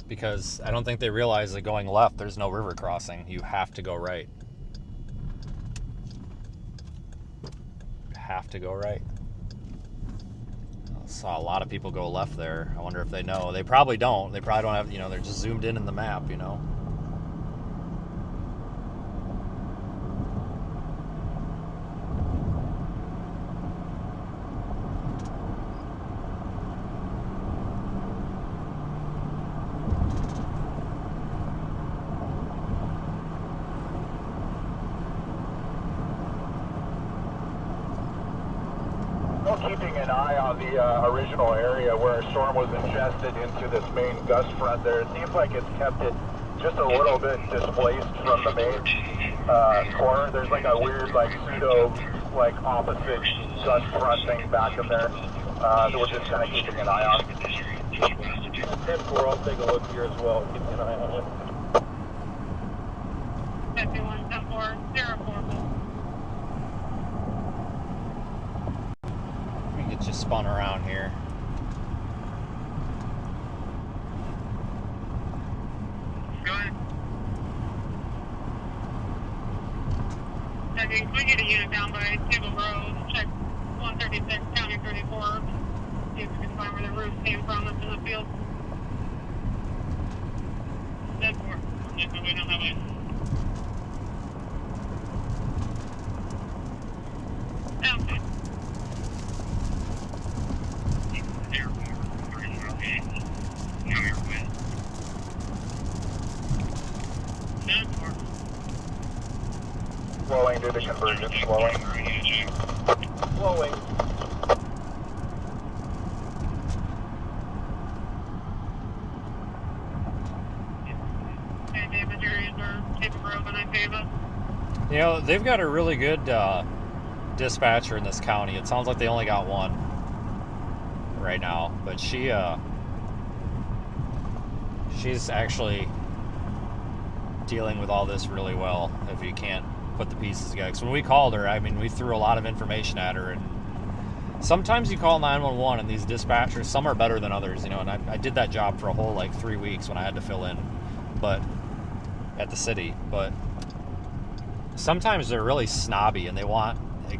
Because I don't think they realize that going left, there's no river crossing. You have to go right. You have to go right. I saw a lot of people go left there. I wonder if they know. They probably don't. They probably don't have, you know, they're just zoomed in the map, you know. Keeping an eye on the original area where a storm was ingested into this main gust front there. It seems like it's kept it just a little bit displaced from the main core. There's like a weird, like pseudo, like opposite gust front thing back in there that we're just kind of keeping an eye on. 10-4, I'll take a look here as well. Keep an eye on it. 51-10-4, 04. Get you spun around here. Go ahead. I think we get a unit down by Table Road. Check 136, County 34. See if we can find where the roof came from that's in the field. 10-4. Make my way down that way. Okay. do the convergence slowing. Slowing. Hey, David, you're Cape Grove and Ipava. You know, they've got a really good dispatcher in this county. It sounds like they only got one right now, but she's actually dealing with all this really well, if you can't put the pieces together. Because when we called her, I mean, we threw a lot of information at her, and sometimes you call 911 and these dispatchers, some are better than others, you know, and I did that job for a whole, like, 3 weeks when I had to fill in, but at the city, but sometimes they're really snobby and they want, like,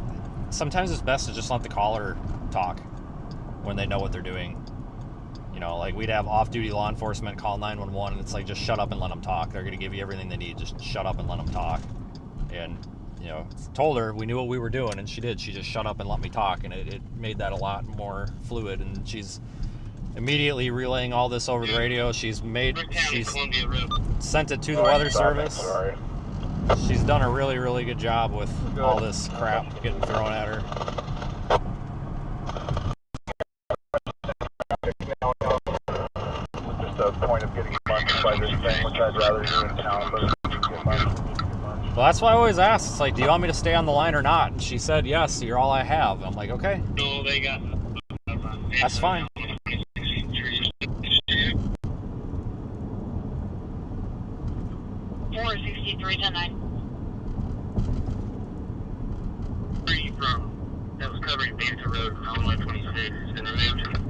sometimes it's best to just let the caller talk when they know what they're doing. You know, like, we'd have off-duty law enforcement call 911, and it's like, just shut up and let them talk. They're going to give you everything they need. Just shut up and let them talk. And, you know, told her we knew what we were doing, and she did. She just shut up and let me talk, and it made that a lot more fluid. And she's immediately relaying all this over the radio. She's sent it to the Weather Service. She's done a really, really good job with all this crap getting thrown at her. Point of getting munched by this thing, which I'd rather do in town, but get munched. Well, that's why I always ask. It's like, do you want me to stay on the line or not? And she said, yes, you're all I have. I'm like, okay. No, they got. That's fine. 463-10-9. From that was covering Banter Road on 126 and removed.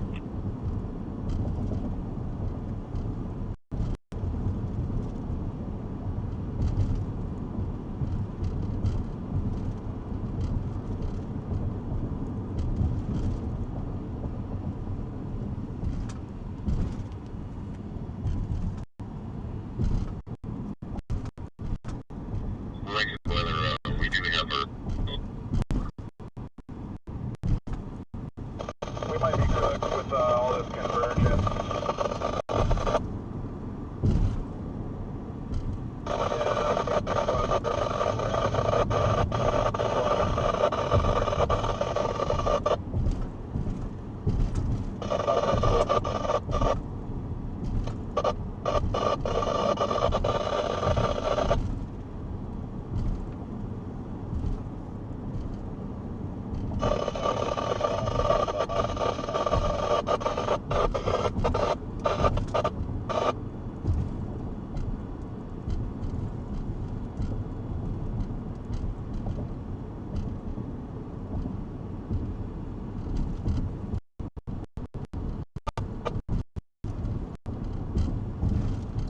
We might be good with all this convergence.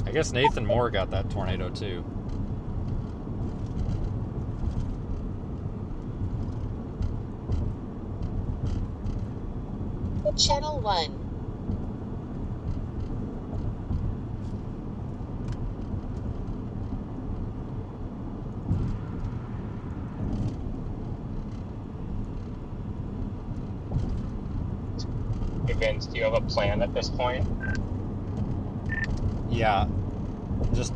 I guess Nathan Moore got that tornado too. Channel 1. Hey Vince, do you have a plan at this point? Yeah, just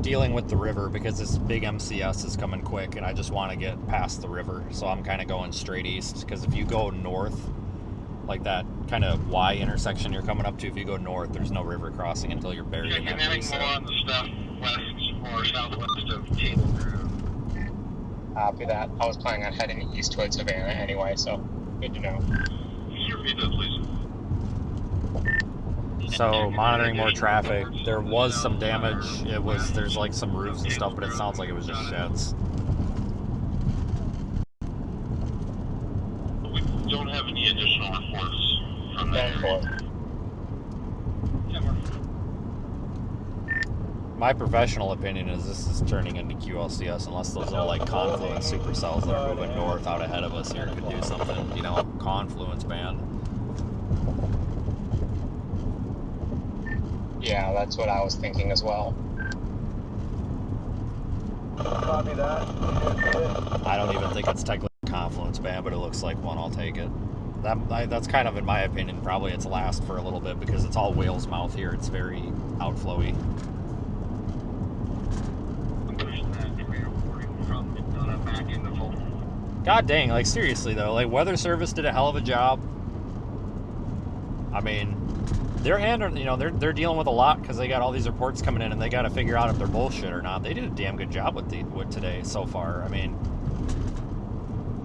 dealing with the river because this big MCS is coming quick and I just want to get past the river. So I'm kind of going straight east, because if you go north, like that kind of Y intersection you're coming up to, if you go north, there's no river crossing until you're buried in that Checking more on the stuff west or southwest of Table Grove. Copy that. I was planning on heading east towards Savannah anyway, so good to know. Sure, me that, please. So monitoring more traffic. There was some damage. There's like some roofs and stuff, but it sounds like it was just sheds. We don't have any additional reports from that area. My professional opinion is this is turning into QLCS unless those little like Confluence supercells that are moving north out ahead of us here could do something. You know, Confluence band. Yeah, that's what I was thinking as well. Copy that. I don't even think it's technically a Confluence band, but it looks like one. I'll take it. That's kind of, in my opinion, probably its last for a little bit because it's all whale's mouth here. It's very outflowy. I'm pushing that. We're reporting from Daytona back in God dang, like seriously though, like Weather Service did a hell of a job. I mean, they're handling, you know, they're dealing with a lot because they got all these reports coming in and they got to figure out if they're bullshit or not. They did a damn good job with today so far. I mean,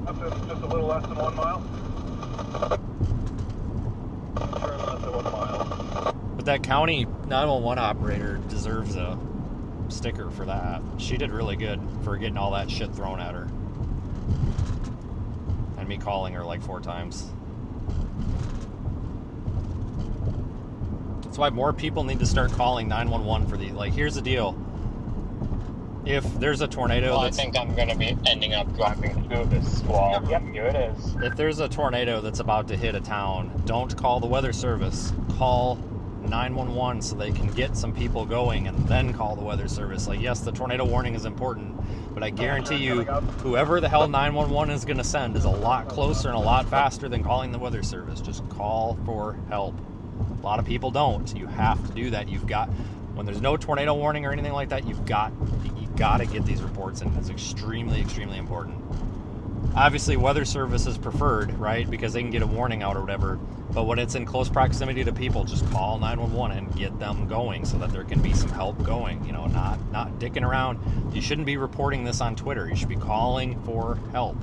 just a little less than 1 mile. Turn less than 1 mile. but that county 911 operator deserves a sticker for that. She did really good for getting all that shit thrown at her. And me calling her like 4 times. That's why more people need to start calling 911 for the, like, here's the deal. If there's a tornado well, I think I'm going to be ending up driving through this squall. Yep, here it is. If there's a tornado that's about to hit a town, don't call the Weather Service. Call 911 so they can get some people going and then call the Weather Service. Like, yes, the tornado warning is important, but I guarantee you, whoever the hell 911 is going to send is a lot closer and a lot faster than calling the Weather Service. Just call for help. A lot of people don't. You have to do that. You've got, when there's no tornado warning or anything like that, you've got to get these reports in. It's extremely, extremely important. Obviously, Weather Service is preferred, right? Because they can get a warning out or whatever. But when it's in close proximity to people, just call 911 and get them going so that there can be some help going. You know, not dicking around. You shouldn't be reporting this on Twitter. You should be calling for help.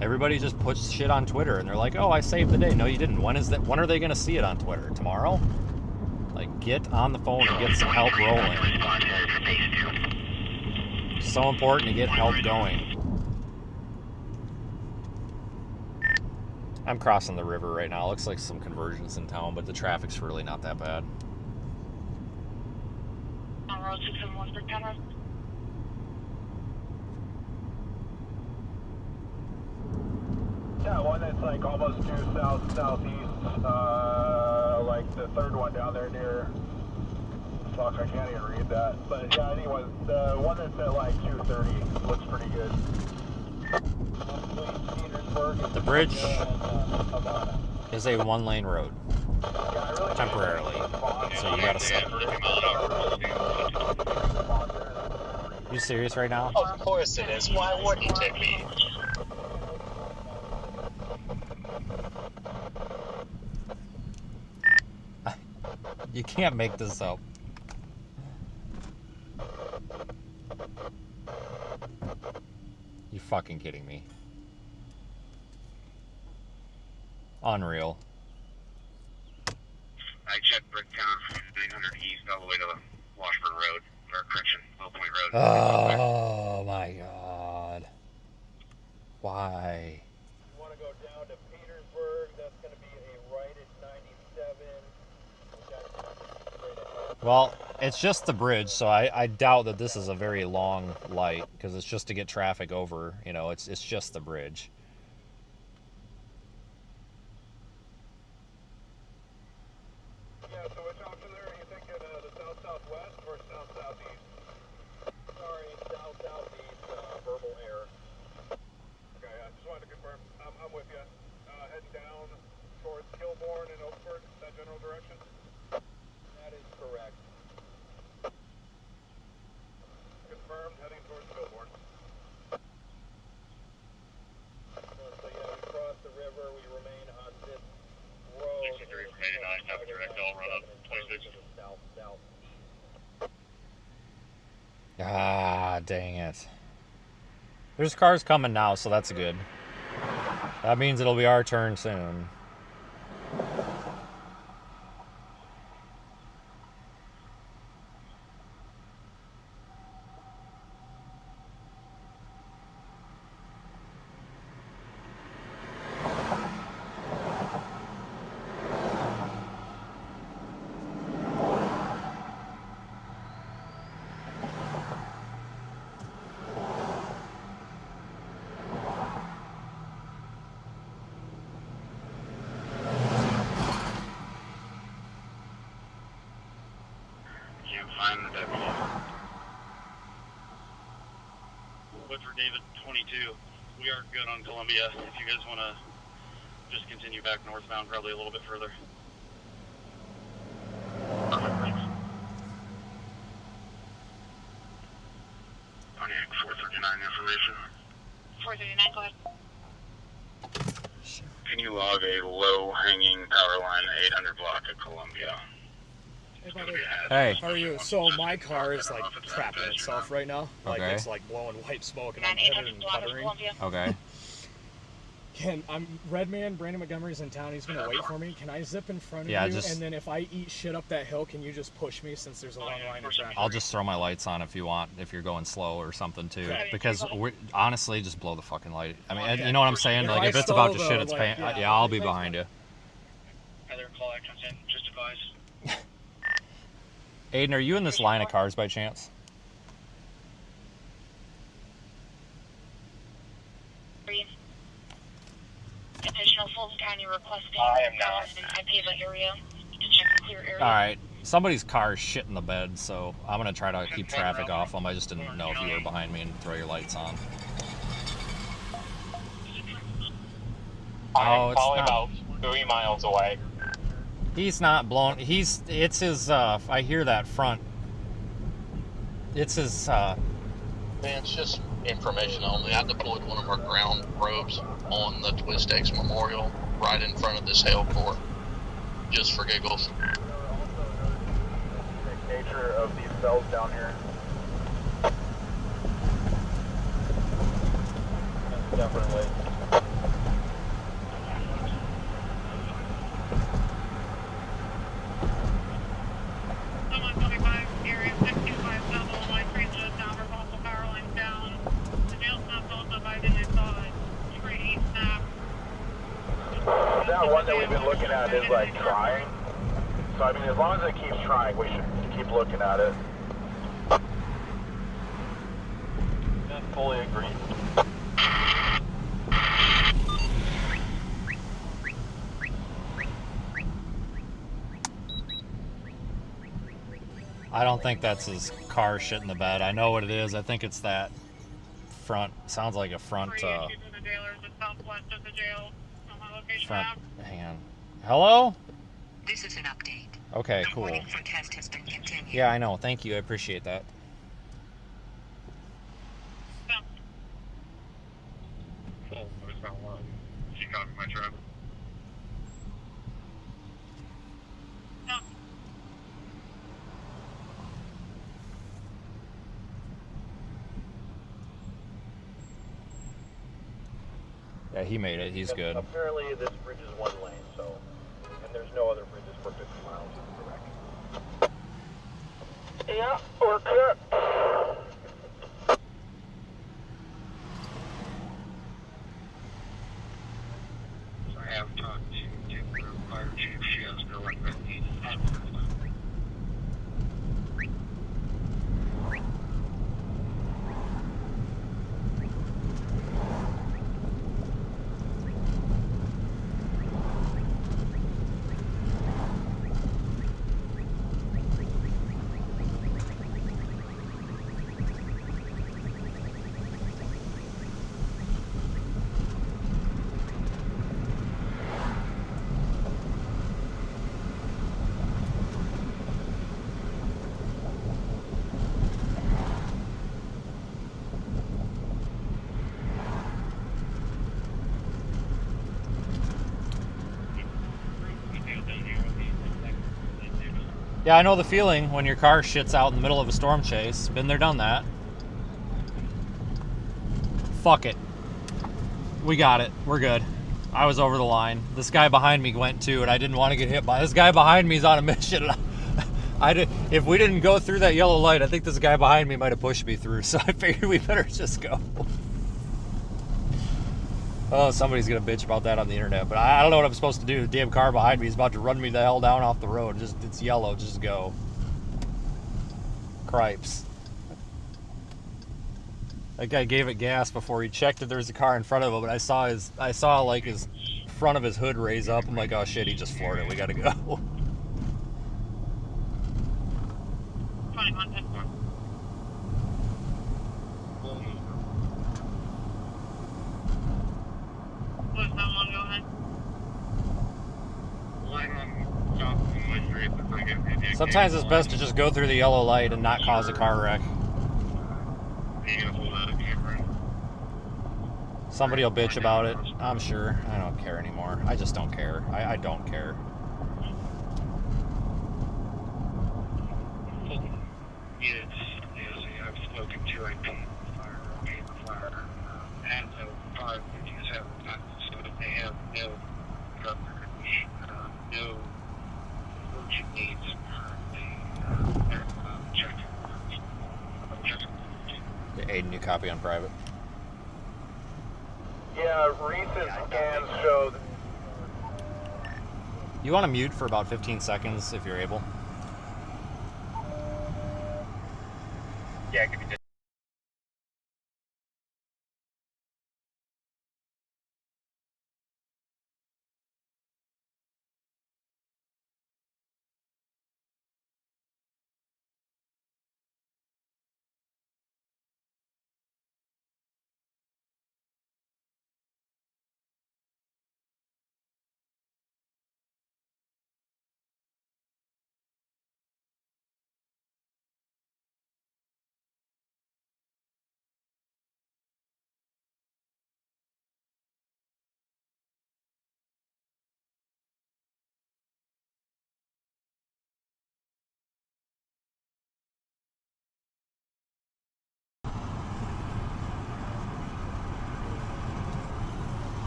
Everybody just puts shit on Twitter and they're like, "Oh, I saved the day." No, you didn't. When are they going to see it on Twitter? Tomorrow? Like, get on the phone and get some help rolling. So important to get help going. I'm crossing the river right now. It looks like some conversions in town, but the traffic's really not that bad. On Road 671 for camera. Yeah, one that's like almost due southeast, like the third one down there near. Fuck, I can't even read that. But yeah, anyway, the one that's at like 230 looks pretty good. The bridge is a 1-lane road, temporarily, so you gotta stop. You serious right now? Of course it is. Why wouldn't it be? You can't make this up. You fucking kidding me? Unreal. I checked Bricktown from 900 East all the way to Washburn Road, or correction, Low Point Road. Oh my god. Why? You want to go down to Petersburg, that's going to be a right at 97. Well, it's just the bridge, so I doubt that this is a very long light, because it's just to get traffic over, you know, it's just the bridge. Yeah, so which option there? Are you thinking the south-southwest or south-southeast? Sorry, south-southeast, verbal error. Okay, I just wanted to confirm. I'm with you. Heading down towards Kilbourne and Oakford, that general direction? That is correct. Confirmed, heading towards Kilbourne. So yeah, we cross the river, we remain on this road. 63 from 89, have a direct, I'll run up 26. South. Ah, dang it. There's cars coming now, so that's good. That means it'll be our turn soon. Woodford David 22. We are good on Columbia. If you guys want to just continue back northbound, probably a little bit further. Pontiac 439 information. 439, go ahead. Can you log a low-hanging power line 800 block of Columbia? Hey, buddy. Hey. How are you? So my car is like crapping itself right now. Like Okay. it's like blowing white smoke and I'm headed and puttering. Okay. Redman, Brandon Montgomery's in town. He's gonna wait for me. Can I zip in front of Yeah, you? just- And then if I eat shit up that hill, can you just push me since there's a long line of traffic? I'll just throw my lights on if you want, if you're going slow or something too. Okay. Because honestly, just blow the fucking light. I mean, Okay. you know what I'm saying? If Like I if it's stall, about to though, shit its like, pants, yeah. yeah, I'll be behind you. Either call that comes in, just advise. Aiden, are you in this line of cars by chance? Additional Fulton County requesting I am not. in Typeva area to check the clear area. All right. Somebody's car is shit in the bed, so I'm gonna try to keep traffic off them. I just didn't know if you were behind me and throw your lights on. Oh, I'm it's probably not. about 3 miles away. He's not blown. It's his. I hear that front. It's his. Man, it's just information only. I deployed one of our ground probes on the Twistex Memorial right in front of this hail core, just for giggles. Nature of these cells down here. Definitely. Area 625 double, light train just down, we're also power lines down. The jail snapped also by then I saw a tree snap. That one that we've been looking at is like trying. So I mean, as long as it keeps trying, we should keep looking at it. Fully agree. I don't think that's his car shit in the bed. I know what it is. I think it's that front. Sounds like a front. Front. Hang on. Hello? This is an update. Okay, The cool. warning for test has been continued. Yeah, I know. Thank you. I appreciate that. Full northbound line. She copied my traffic. Yeah, he made it. He's good. Apparently, this bridge is one lane, so, and there's no other bridges for 50 miles in the direction. Yeah, we're clear. I have talked to the fire chief. She has no recommendation. Yeah, I know the feeling when your car shits out in the middle of a storm chase. Been there, done that. Fuck it. We got it. We're good. I was over the line. This guy behind me went too, and I didn't want to get hit by. This guy behind me is on a mission. If we didn't go through that yellow light, I think this guy behind me might have pushed me through. So I figured we better just go. Oh, somebody's gonna bitch about that on the internet, but I don't know what I'm supposed to do. The damn car behind me is about to run me the hell down off the road. It's yellow. Just go. Cripes. That guy gave it gas before he checked that there was a car in front of him, but I saw like his front of his hood raise up. I'm like, oh shit, he just floored it. We gotta go. 21 10 4. Close down one, go ahead. Sometimes it's best to just go through the yellow light and not cause a car wreck. Somebody will bitch about it, I'm sure. I don't care anymore. I just don't care. I don't care. Yes, I've spoken to IP Fire, and no fire reviews have gotten, so they have no coverage, no urgent needs currently. Aiden, you copy on private? Yeah, recent scans show. You want to mute for about 15 seconds if you're able? Yeah, give me just.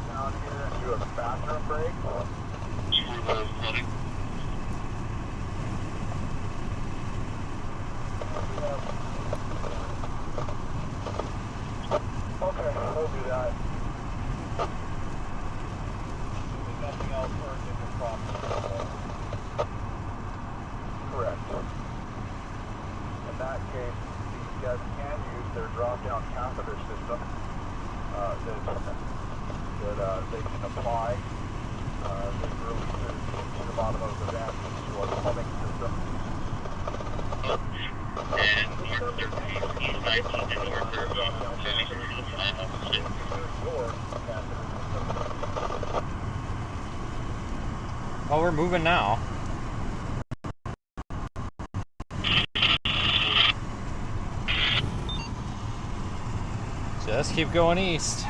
Down here and do a bathroom break. Okay, we'll do that. There's nothing else for a different problem. Correct. In that case, these guys can use their drop-down catheter system that they can apply. This releases to the bottom of the vent to our plumbing system. Well, we're moving now. Just keep going east.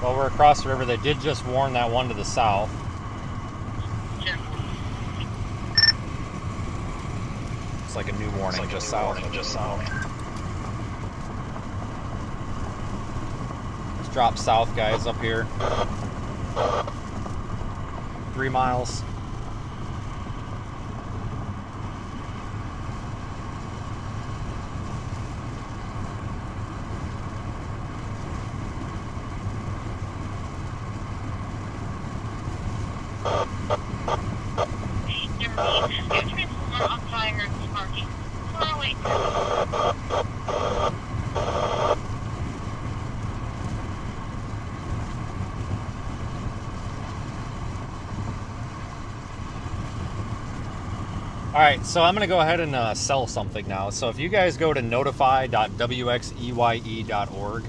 Well, we're across the river. They did just warn that one to the south. It's like a new warning, just south. Let's drop south, guys, up here. 3 miles. Alright, so I'm going to go ahead and sell something now. So if you guys go to notify.wxeye.org,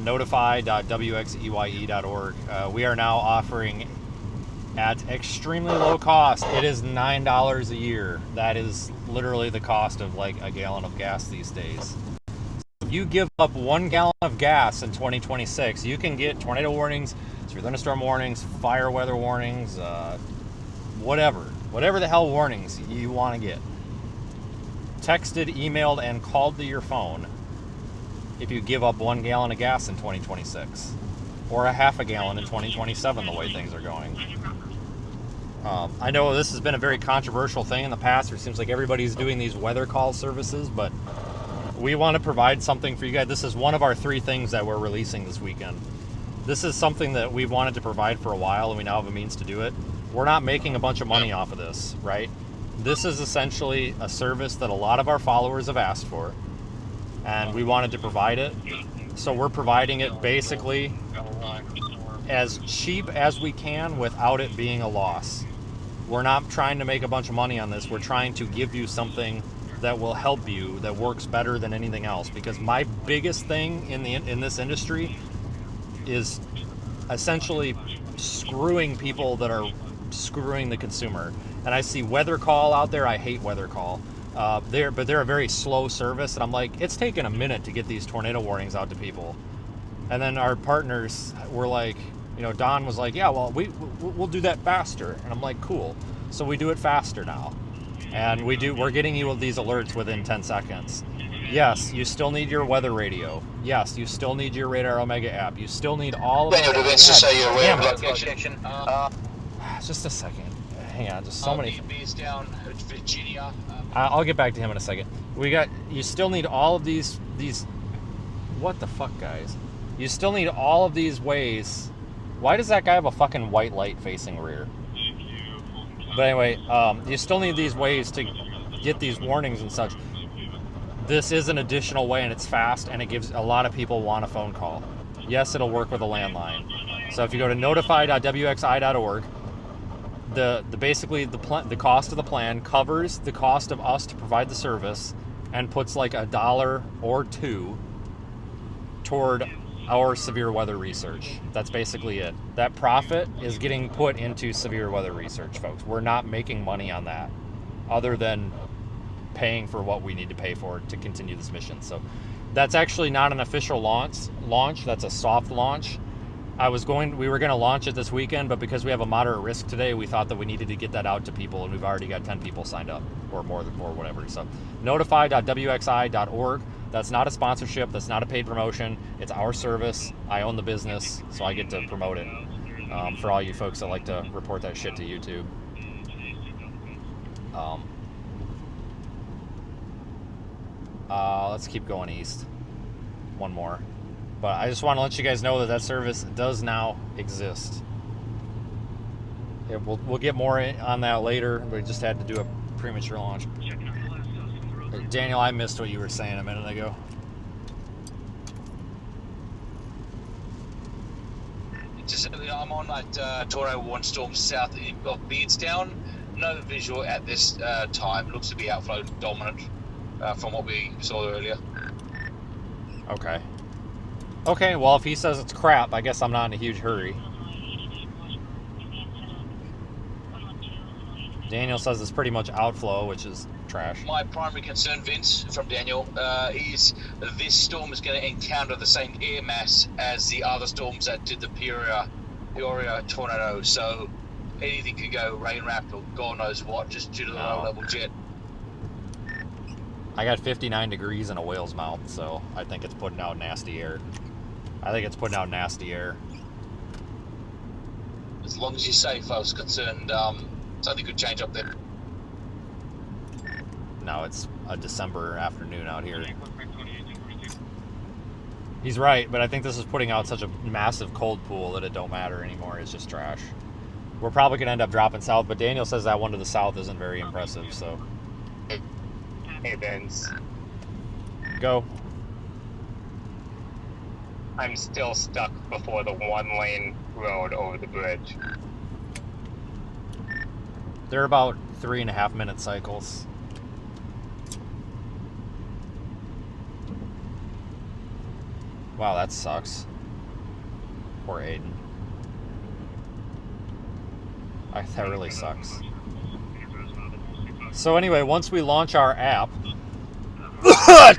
notify.wxeye.org, we are now offering at extremely low cost. It is $9 a year. That is literally the cost of like a gallon of gas these days. If you give up 1 gallon of gas in 2026, you can get tornado warnings, severe thunderstorm warnings, fire weather warnings, whatever the hell warnings you want to get. Texted, emailed, and called to your phone if you give up 1 gallon of gas in 2026, or a half a gallon in 2027, the way things are going. I know this has been a very controversial thing in the past. It seems like everybody's doing these weather call services, but we want to provide something for you guys. This is one of our 3 things that we're releasing this weekend. This is something that we've wanted to provide for a while, and we now have a means to do it. We're not making a bunch of money off of this, right? This is essentially a service that a lot of our followers have asked for, and we wanted to provide it. So we're providing it basically as cheap as we can without it being a loss. We're not trying to make a bunch of money on this. We're trying to give you something that will help you, that works better than anything else. Because my biggest thing in this industry is essentially screwing people that are screwing the consumer. And I see Weather Call out there. I hate Weather Call. They're a very slow service, and I'm like, it's taken a minute to get these tornado warnings out to people. And then our partners were like, Don was like, yeah, well, we'll do that faster. And I'm like, cool. So we do it faster now. And we're getting you these alerts within 10 seconds. Yes, you still need your weather radio. Yes, you still need your Radar Omega app. You still need all of it. Just a second. Hang on, just so many. Down Virginia. I'll get back to him in a second. You still need all of these. What the fuck, guys? You still need all of these ways. Why does that guy have a fucking white light facing rear? But anyway, you still need these ways to get these warnings and such. This is an additional way, and it's fast, and it gives a lot of people want a phone call. Yes, it'll work with a landline. So if you go to notify.wxi.org, the cost of the plan covers the cost of us to provide the service, and puts like $1 or $2 toward our severe weather research. That's basically it. That profit is getting put into severe weather research, folks. We're not making money on that, other than paying for what we need to pay for to continue this mission. So that's actually not an official launch. That's a soft launch. We were going to launch it this weekend, but because we have a moderate risk today, we thought that we needed to get that out to people, and we've already got 10 people signed up, or more, whatever. So notify.wxi.org. That's not a sponsorship. That's not a paid promotion. It's our service. I own the business, so I get to promote it. For all you folks that like to report that shit to YouTube. Let's keep going east. One more. But I just want to let you guys know that service does now exist. Yeah, we'll get more on that later. We just had to do a premature launch. Daniel, I missed what you were saying a minute ago. I'm on that Tornado 1 storm south of Beardstown. No visual at this time. Looks to be outflow dominant from what we saw earlier. Okay, well, if he says it's crap, I guess I'm not in a huge hurry. Daniel says it's pretty much outflow, which is trash. My primary concern, Vince, from Daniel, is this storm is going to encounter the same air mass as the other storms that did the Peoria tornado. So anything could go rain wrapped or God knows what, just due to the low level jet. I got 59 degrees in a whale's mouth, so I think it's putting out nasty air. As long as you're safe, I was concerned something could change up there. No, it's a December afternoon out here. He's right, but I think this is putting out such a massive cold pool that it don't matter anymore. It's just trash. We're probably going to end up dropping south, but Daniel says that one to the south isn't very impressive, so. Hey, Vince. Go. I'm still stuck before the 1-lane road over the bridge. They're about 3.5-minute cycles. Wow, that sucks. Poor Aiden. That really sucks. So anyway, once we launch our app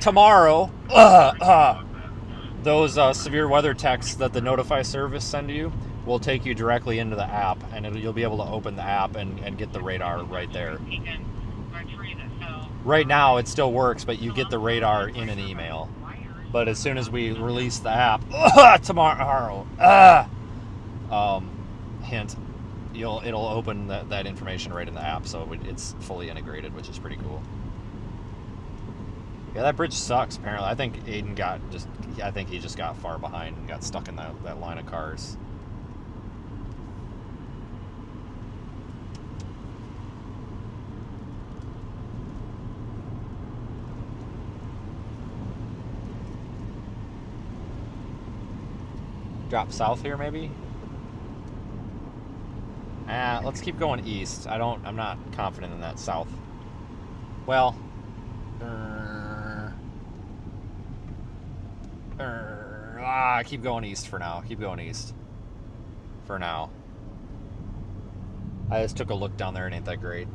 tomorrow, those severe weather texts that the Notify service send you will take you directly into the app, and you'll be able to open the app and get the radar right there. Right now, it still works, but you get the radar in an email. But as soon as we release the app tomorrow, hint, it'll open that information right in the app, so it's fully integrated, which is pretty cool. Yeah, that bridge sucks. Apparently, I think Aiden I think he just got far behind and got stuck in that line of cars. Drop south here, maybe? Let's keep going east. I'm not confident in that south. Well, keep going east for now. Keep going east. For now. I just took a look down there and ain't that great.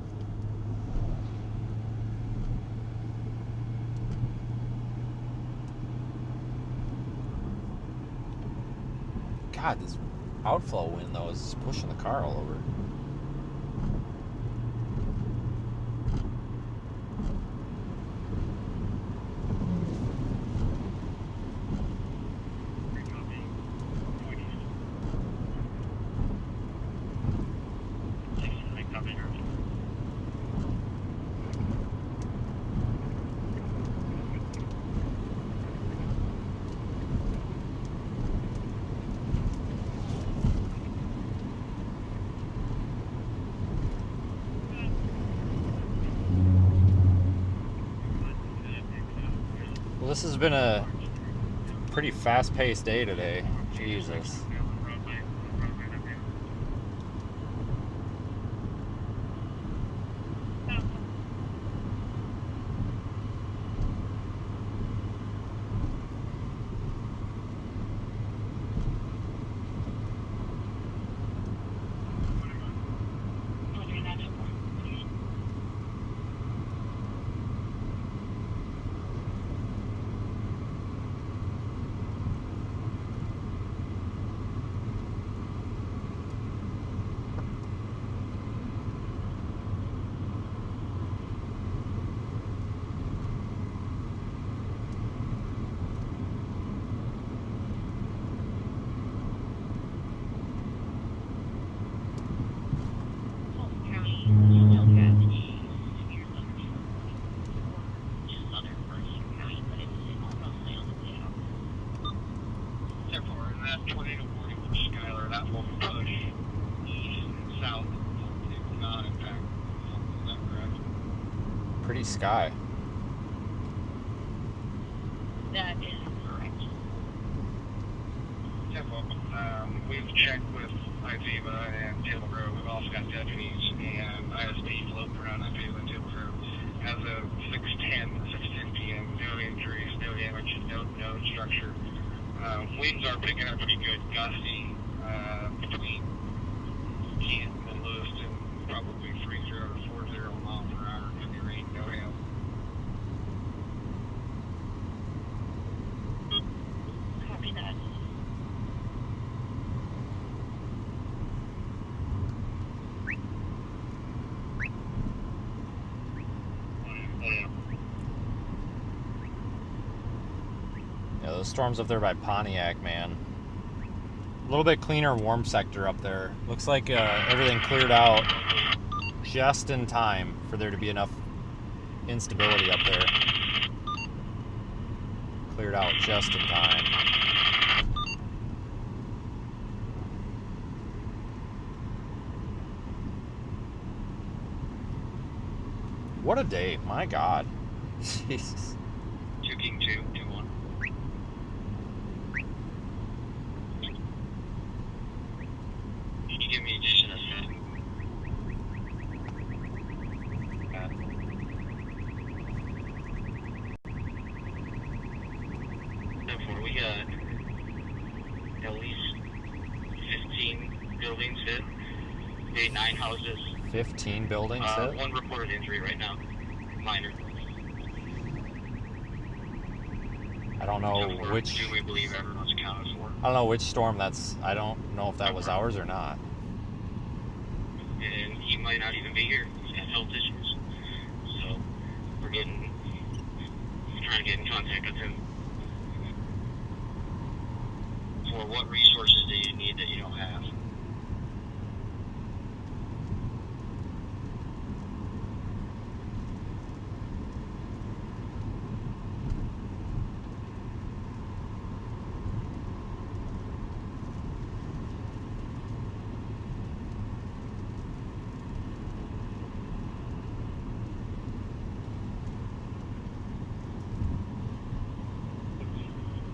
God, this outflow wind, though, is pushing the car all over. This has been a pretty fast-paced day today. Jesus. Pretty sky. That is correct. Yeah, well, we've checked with IVEVA and Table Grove. We've also got deputies and ISP floating around IVEVA and Table Grove. As of 6:10 p.m., no injuries, no damage, no structure. Winds are picking up pretty good, gusty, between Kent and Lewiston, probably 30 to 40 miles per hour. Heavy rain, no hail. Copy that. Yeah, those storms up there by Pontiac, man. A little bit cleaner warm sector up there. Looks like everything cleared out just in time for there to be enough instability up there. Cleared out just in time. What a day, my God. Jesus. 2 King 2, 2-1. Can you give me just a second? Therefore, we got at least 15 buildings hit. We had 9 houses. 15 buildings hit? 1 reported injury right now. Minor. I don't know which. Do we believe everyone's accounted for? I don't know which storm that's. I don't know if that was ours or not. And he might not even be here. He's got health issues. So we're trying to get in contact with him. for what resources do you need that you don't have.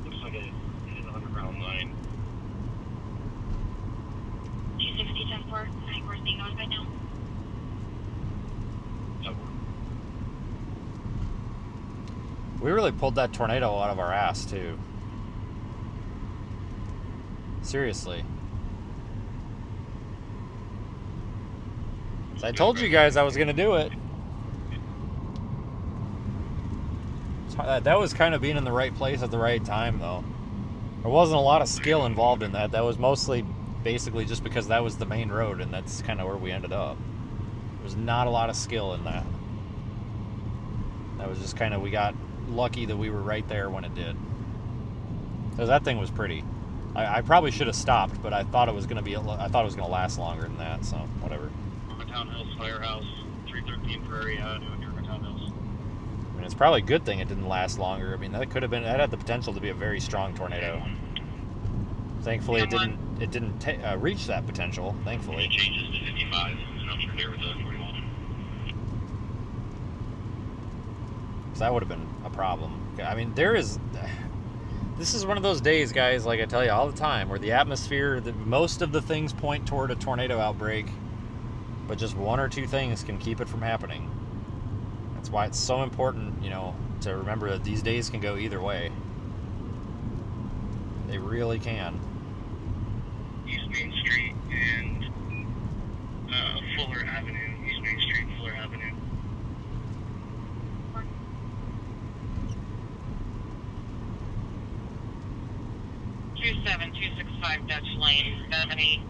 Looks like it hit an underground line. 260, 10-4. I think we're being notified now. We really pulled that tornado out of our ass, too. Seriously. So I told you guys I was going to do it. That was kind of being in the right place at the right time, though. There wasn't a lot of skill involved in that. That was mostly basically just because that was the main road, and that's kind of where we ended up. There was not a lot of skill in that. That was just kind of, we got lucky that we were right there when it did. Because that thing was pretty. I probably should have stopped, but I thought it was going to last longer than that, so whatever. Germantown Hills Firehouse, 313 Prairie Avenue in Germantown Hills. I mean, it's probably a good thing it didn't last longer. I mean, that had the potential to be a very strong tornado. Thankfully, it didn't reach that potential. Thankfully. It changes to 55, and I'm sure there was a 41. So that would have been a problem. I mean, this is one of those days, guys, like I tell you all the time, where the atmosphere, most of the things point toward a tornado outbreak, but just one or two things can keep it from happening. That's why it's so important, to remember that these days can go either way. They really can. East Main Street and Fuller Avenue. East Main Street and Fuller Avenue. 27265 Dutch Lane, Bethany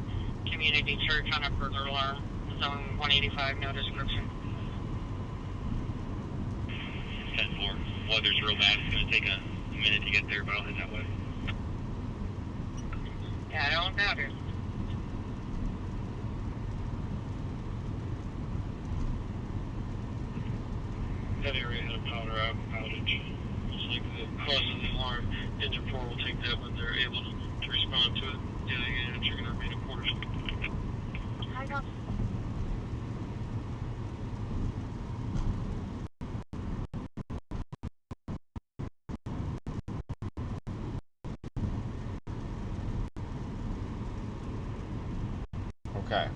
Community Church on a burglar alarm. Zone 185, no description. 10-4. Weather's real bad. It's going to take a minute to get there, but I'll head that way. Yeah, I don't doubt it. That area had a power outage. It's like the cause of the alarm. Engine 4 will take that when they're able to respond to it. The other units are going to remain at quarters. I got. Okay.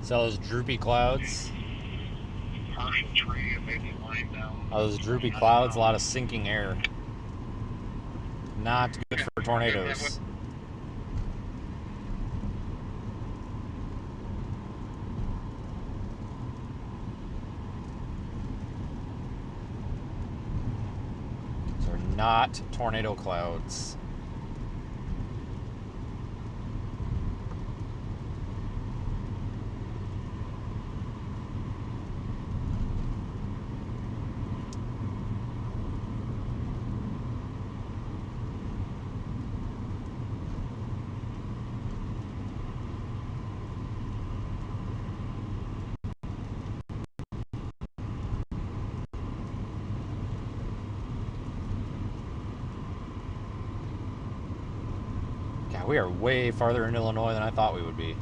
So those droopy clouds. Partial tree and maybe lying down. Those droopy clouds, a lot of sinking air. Not good for tornadoes. So not tornado clouds. We are way farther in Illinois than I thought we would be.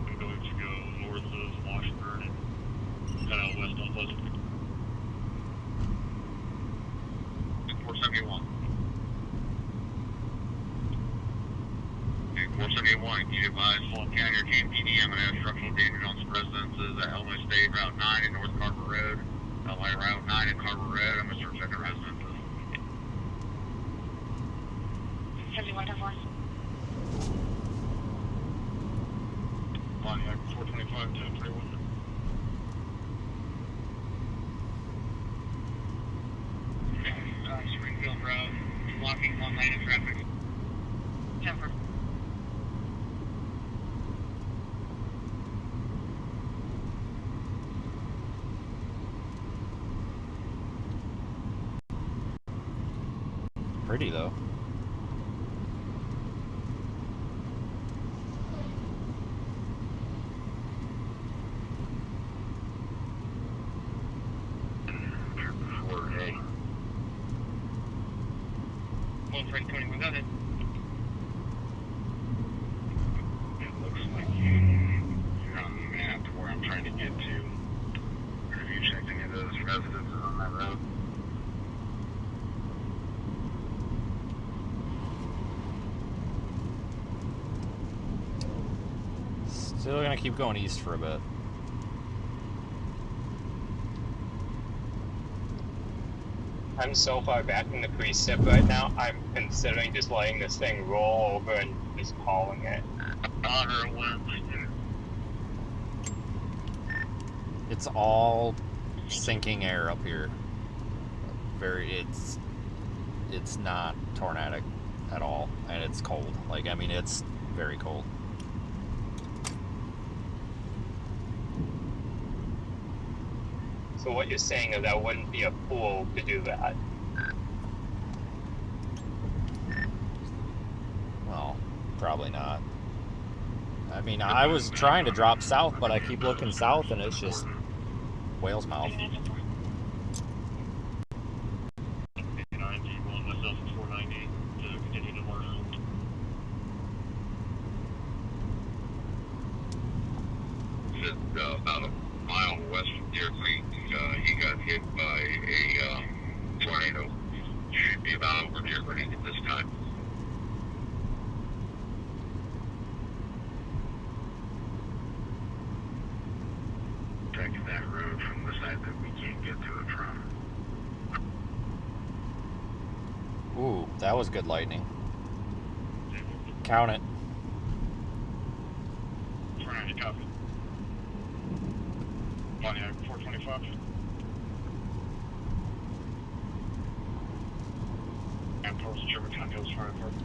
I'm going to go north of Washburn and head out west on Pleasant. 471. Okay, 471, can you advise Fulton County or KMPD M&S structural damage on some residences at Illinois State Route 9 and North Carver Road? Route 9 and Carver Road. I'm going to search second residences. 71-4. Pontiac 425 to 31. pretty though. One Freight 21, go ahead. It looks like you're on the map where I'm trying to get to. Have you checked any of those residences on that road? Still gonna keep going east for a bit. I'm so far back in the precip right now, I'm considering just letting this thing roll over and just hauling it. It's all sinking air up here. It's not tornadic at all, and it's cold. Like, I mean, it's very cold. So what you're saying is that wouldn't be a fool to do that. Well, probably not. I mean, I was trying to drop south, but I keep looking south, and it's just whale's mouth. About a mile west of Deer Creek, he got hit by a tornado. Should be about over Deer Creek at this time. Taking that road from the side that we can't get to it from. Ooh, that was good lightning. Count it. Copy. Pontiac 425. And towards Germantown Hills Fire Department.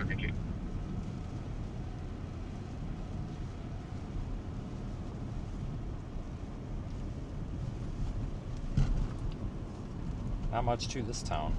Thank you. Not much to this town.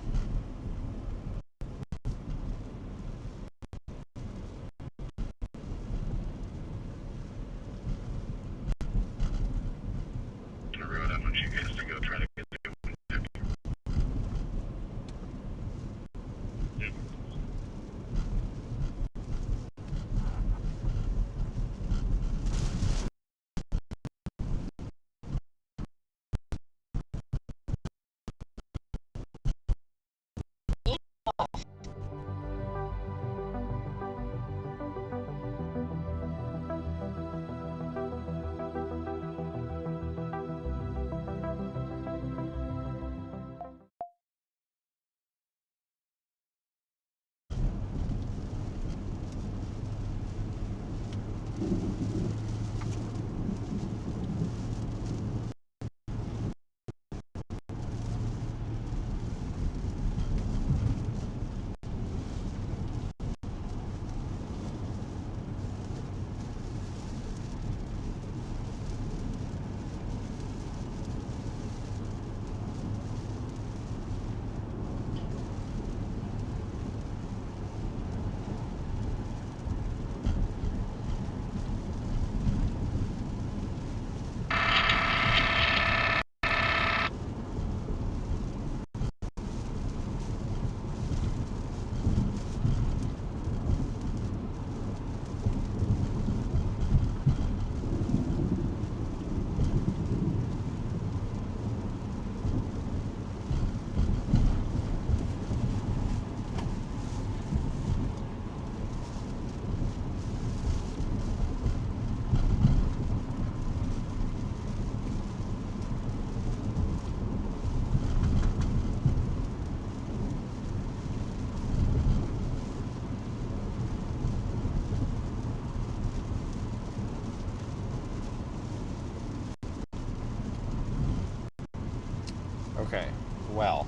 Okay, well.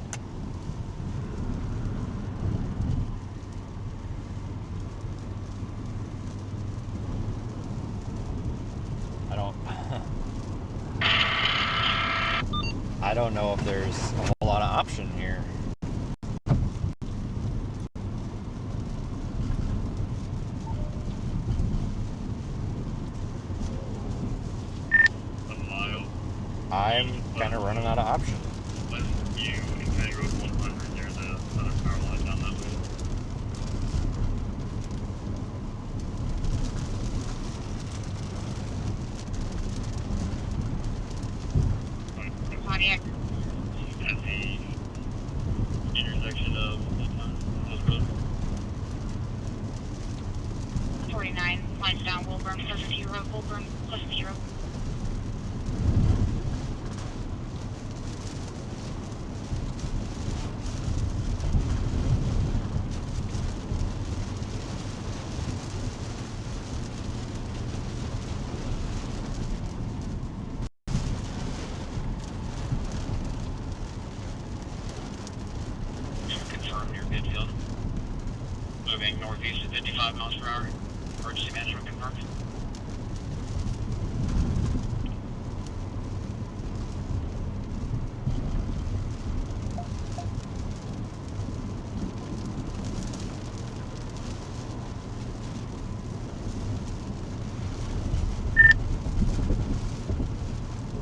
I don't know if there's a whole lot of option here. I'm kind of running out of options. You and County Road 100, there's a power line down that way. Pontiac. At the intersection of Post Road. 49, lines down Wilburn, Pleasant View Road, Wilburn, Pleasant View Road. Confirm your midfield. Moving northeast at 55 miles per hour. Emergency management confirmed.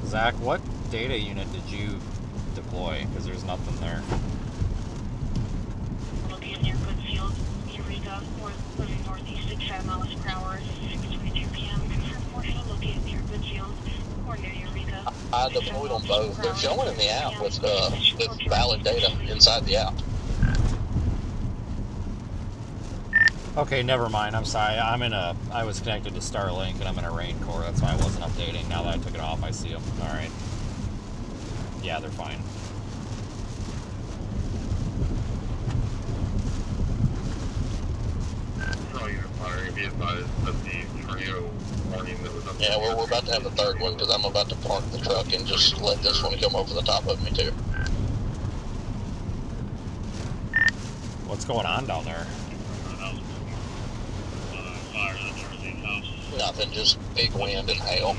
Zach, what data unit did you deploy? Because there's nothing there. Located near Goodfield, Eureka, moving northeast at 7 miles per hour, 6:22 p.m. Confirmed Marshall located near Goodfield or near Eureka. I deployed on both. They're showing in the app with valid data inside the app. Okay, never mind. I'm sorry. I was connected to Starlink and I'm in a rain core. That's why I wasn't updating. Now that I took it off, I see them. All right. Yeah, they're fine. Be advised of the tornado warning that was up. Yeah, we're about to have a third one because I'm about to park the truck and just let this one come over the top of me too. What's going on down there? Nothing, just big wind and hail.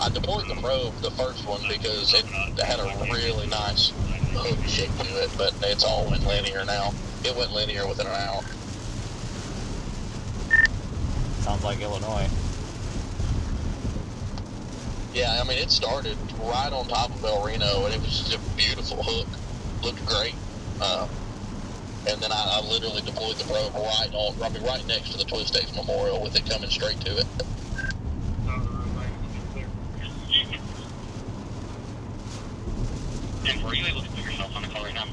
I deployed the probe, the first one, because it had a really nice hook shape to it, but it's all went linear now. It went linear within an hour. Sounds like Illinois. Yeah, I mean, it started right on top of El Reno, and it was just a beautiful hook. Looked great. And then I literally deployed the probe right next to the Twist Ace Memorial with it coming straight to it. And were you able to put yourself on the call right now?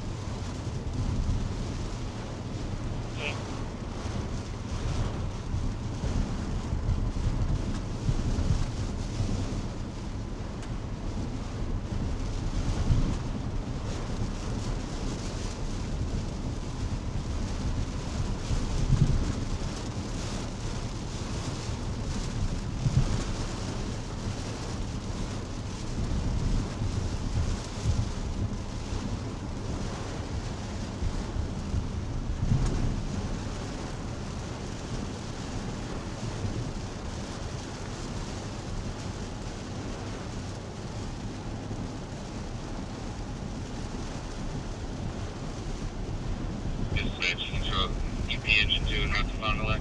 Engine 2 and North Fond du Lac.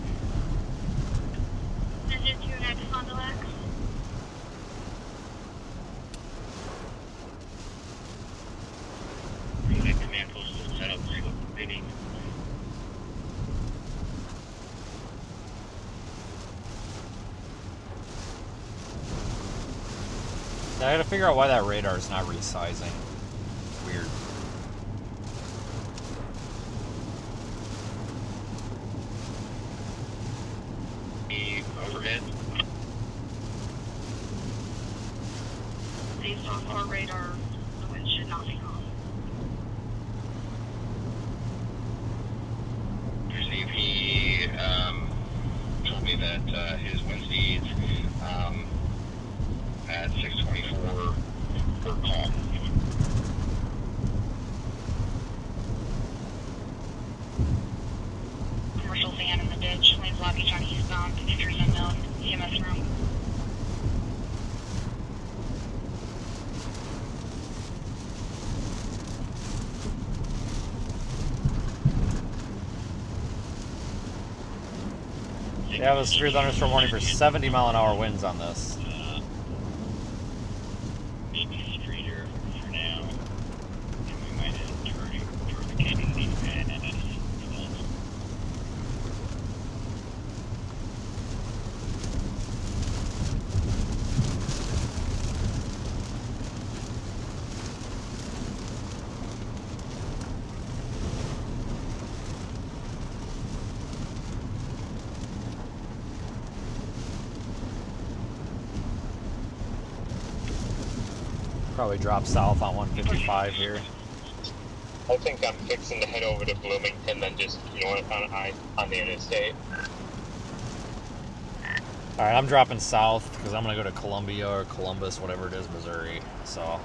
Engine 2 and Fond du Lac. Command post is set up, see what they need. I gotta figure out why that radar is not resizing. Weird. Overhead. Based on our radar, the wind should not be on. He told me that his wind speeds at 624 were calm. blockage on eastbound, there's unknown EMS room. Yeah, it was severe thunderstorm warning for 70-mile-an-hour winds on this. Maybe streeter for now. And we might head toward the Kennedy and Probably drop south on 155 here. I think I'm fixing to head over to Bloomington, then just north on the interstate. Alright, I'm dropping south because I'm going to go to Columbia or Columbus, whatever it is, Missouri. So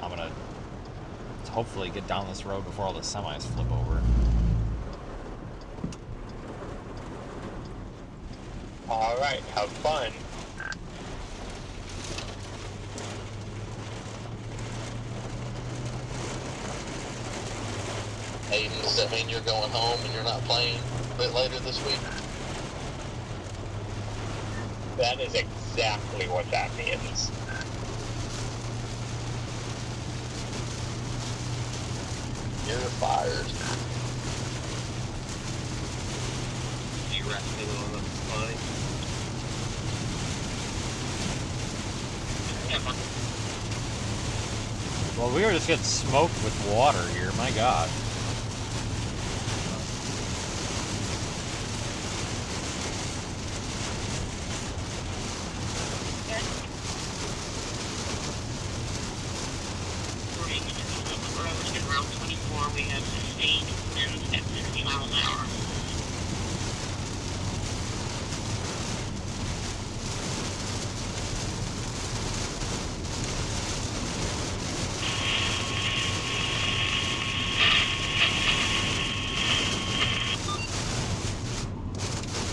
I'm going to hopefully get down this road before all the semis flip over. Alright, have fun. Aiden, does that mean you're going home and you're not playing a bit later this week? That is exactly what that means. You're fired. You resting on the line? Well, we were just getting smoked with water here, my god. Route 24, we have sustained winds at 60 miles an hour.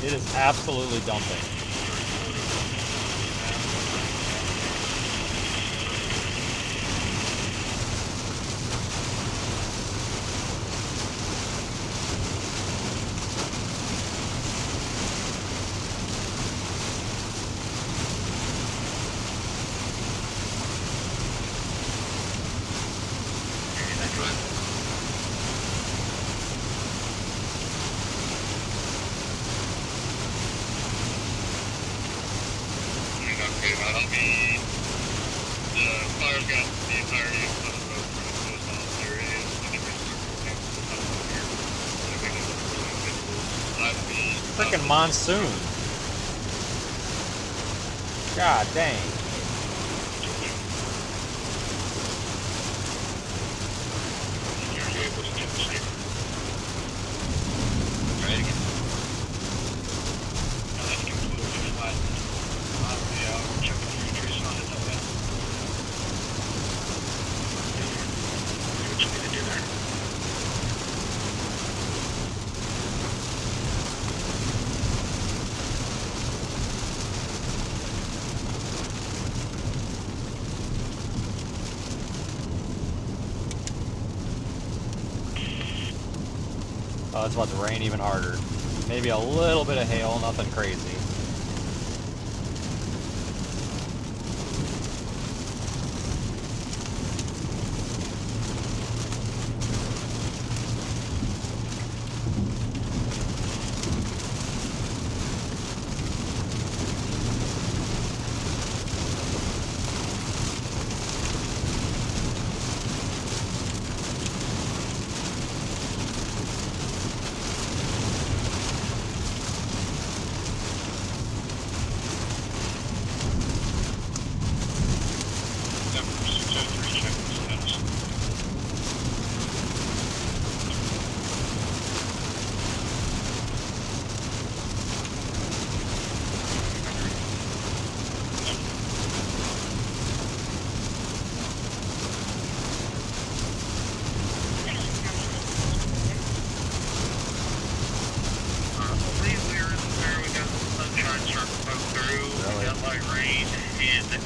It is absolutely dumping. Freaking monsoon. God dang. Oh, it's about to rain even harder. Maybe a little bit of hail, nothing crazy.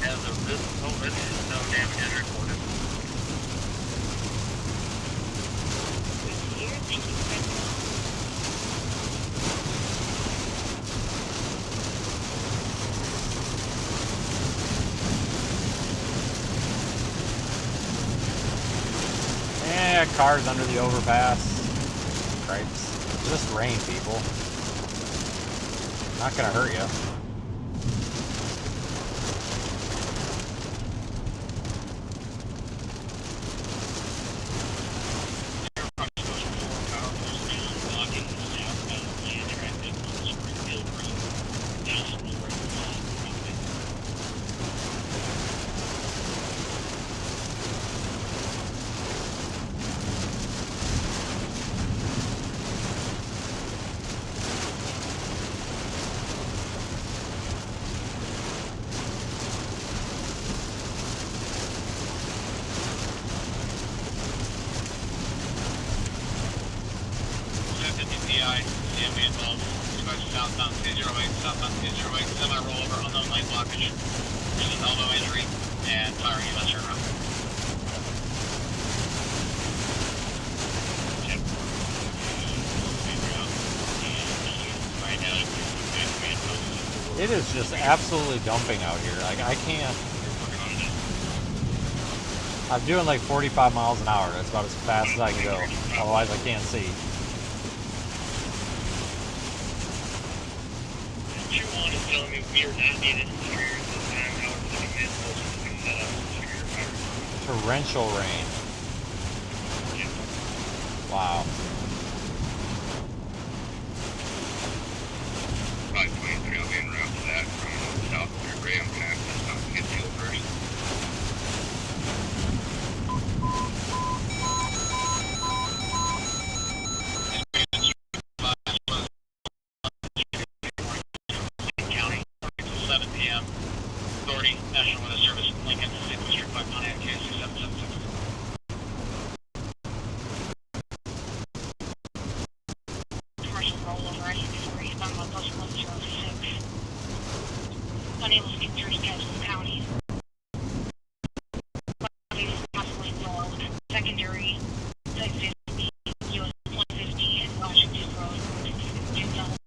as of this moment, no damage is reported. Good to hear. Thank you for that. Yeah, cars under the overpass. Cripes. Just rain, people. Not gonna hurt you. Southbound 208, semi-rollover, unknown lane blockage. There's an elbow injury and firing in that turnaround. It is just absolutely dumping out here. Like, I can't. I'm doing like 45 miles an hour. That's about as fast as I can go. Otherwise, I can't see. Q1 is telling me we are not needed for your time. However, 30 minutes will be set up for your fire. Torrential rain. Wow. 523, I'll be en route to that from south of your Graham path. That's not to get fuel first. County, 7 p.m. Authority, National Weather Service, Lincoln, St. Louis District 5 Pontiac, KSC 776. Commercial rollover, I-64 eastbound on bus 106. Unable to get through to Castle County. Possibly involved. Secondary, Type 50, US 150, and Washington Road, 2000.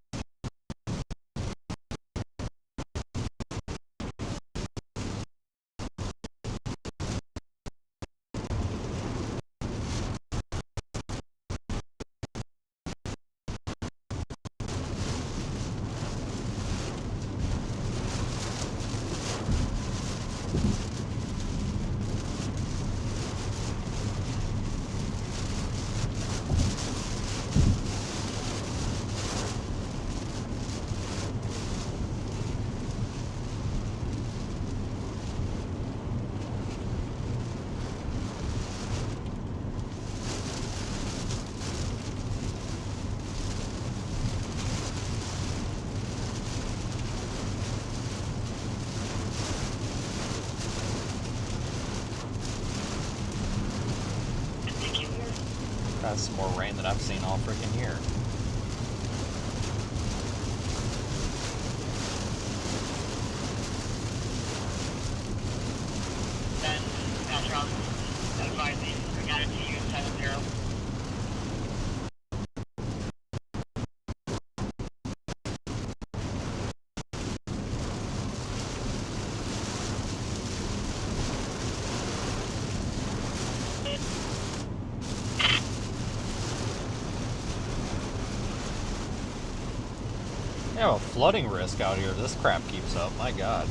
That's some more rain than I've seen all freaking year. Then, Altrop, advising, I got it to you, 7-0. Yeah, a flooding risk out here. This crap keeps up. My God.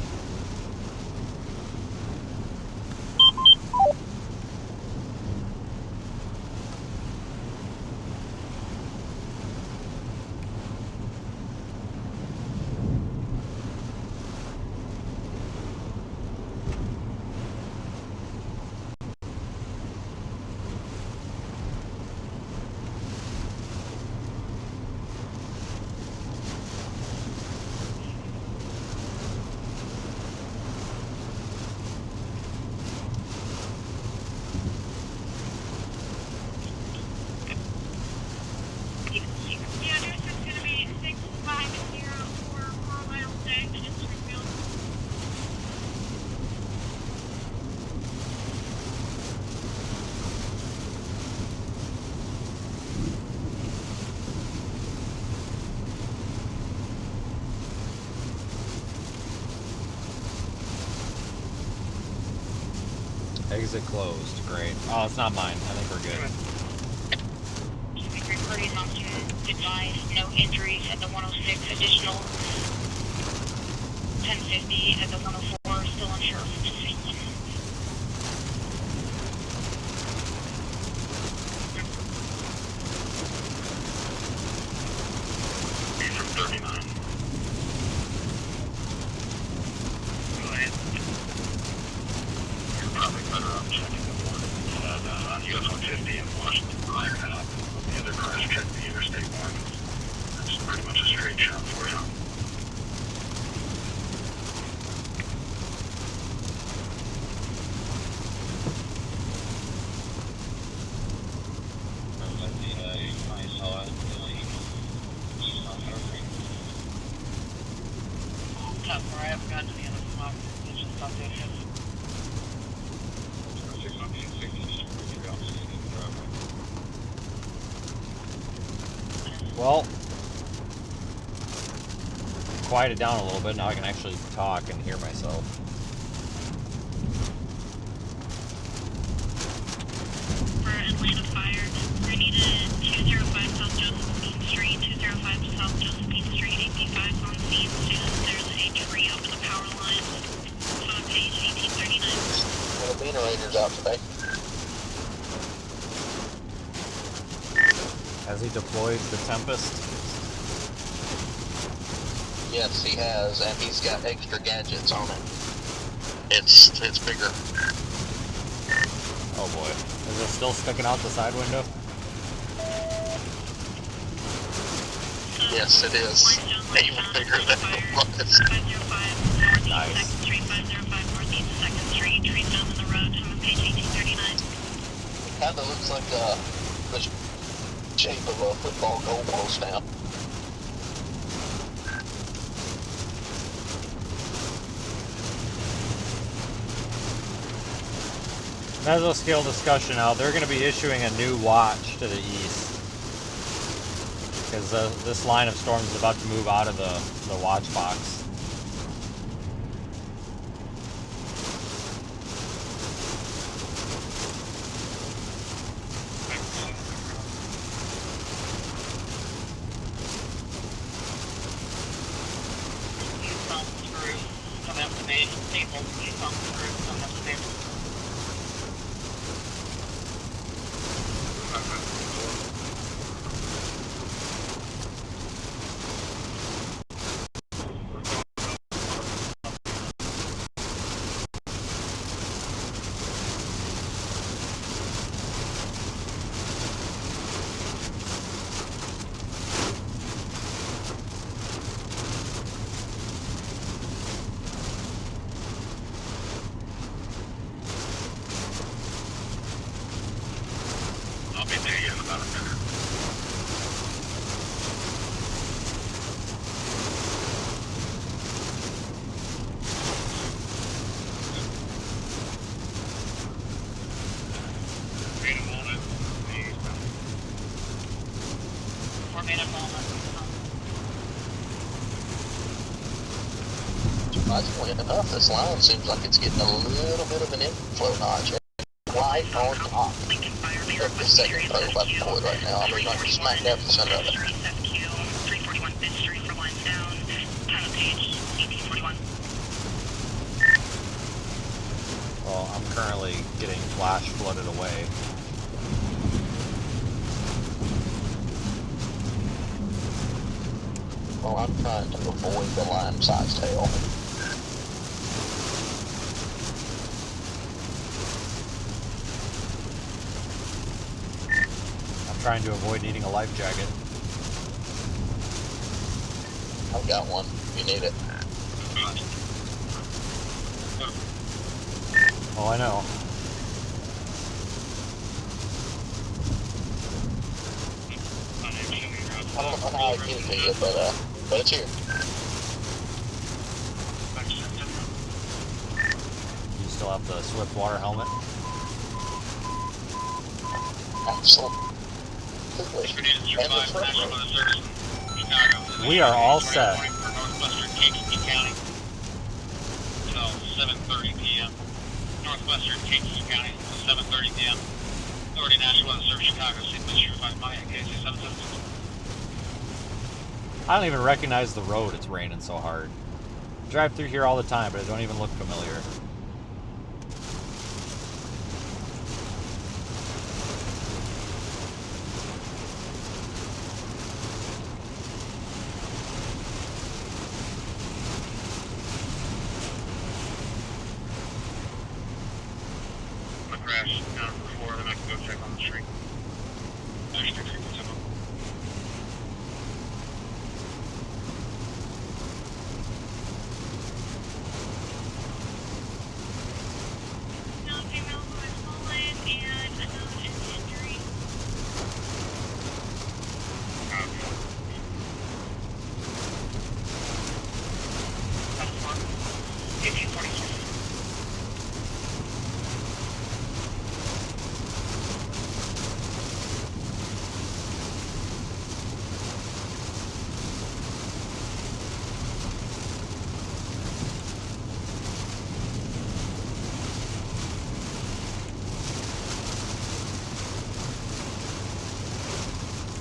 Exit closed. Great. Oh, it's not mine. I think we're good. Parties on student advised, no injuries at the 106, additional 1050 at the 104, still unsure of safety. From 39. Go ahead. You're probably better off checking the one on US 150 in Washington. The other cars check the Interstate 1. That's pretty much a straight shot for you. Top where I haven't gotten to the end of the block. It's just updated. Well, quieted down a little bit. Now I can actually talk and hear myself. For Atlanta Fire, we need a 205 South Josephine Street, 205 South Josephine Street, AP5 on scene. Students, there's a tree over the power line. On page 1839. The generator's out today. Has he deployed the Tempest? Yes, he has, and he's got extra gadgets on it. It's bigger. Oh boy. Is it still sticking out the side window? Yes, it is. Even bigger than it was. 505 Nice. Northeast 2nd Street, 505 Northeast 2nd Street, trees down on the road, on page 1839. It kind of looks like the shape of a football goalpost now. Mesoscale discussion out. They're going to be issuing a new watch to the east. Because this line of storms is about to move out of the watch box. I'll be there in about a minute. Wait a moment. 4-minute moment. Surprisingly enough, this line seems like it's getting a little bit of an inflow notch. Right on top of the second probe I'm deployed right now. I mean, like smack dab in the center of it. 341 5th Street for lines down. Time of page 1841. Well, I'm currently getting flash flooded away. Well, I'm trying to avoid the line-sized tail. Trying to avoid needing a life jacket. I've got one. You need it. Oh, I know. I don't know how I get it to you, but it's here. You still have the Swift water helmet? Absolutely. We are all set. Northwestern Kankakee County. Until 7:30 p.m. Northwest Western Kingston County, 7:30 p.m. Authority National Weather Service Chicago, signature by Maya, KC 776. I don't even recognize the road, it's raining so hard. I drive through here all the time, but it don't even look familiar. I'm gonna crash down before, then I can go check on the street. Extra frequency.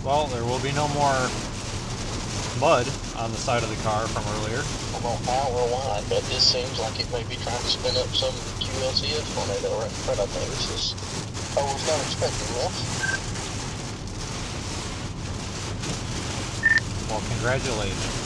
Well, there will be no more mud on the side of the car from earlier. I don't know how or why, but this seems like it may be trying to spin up some QLCS tornado right in front of me. This is, I was not expecting this. Well, congratulations.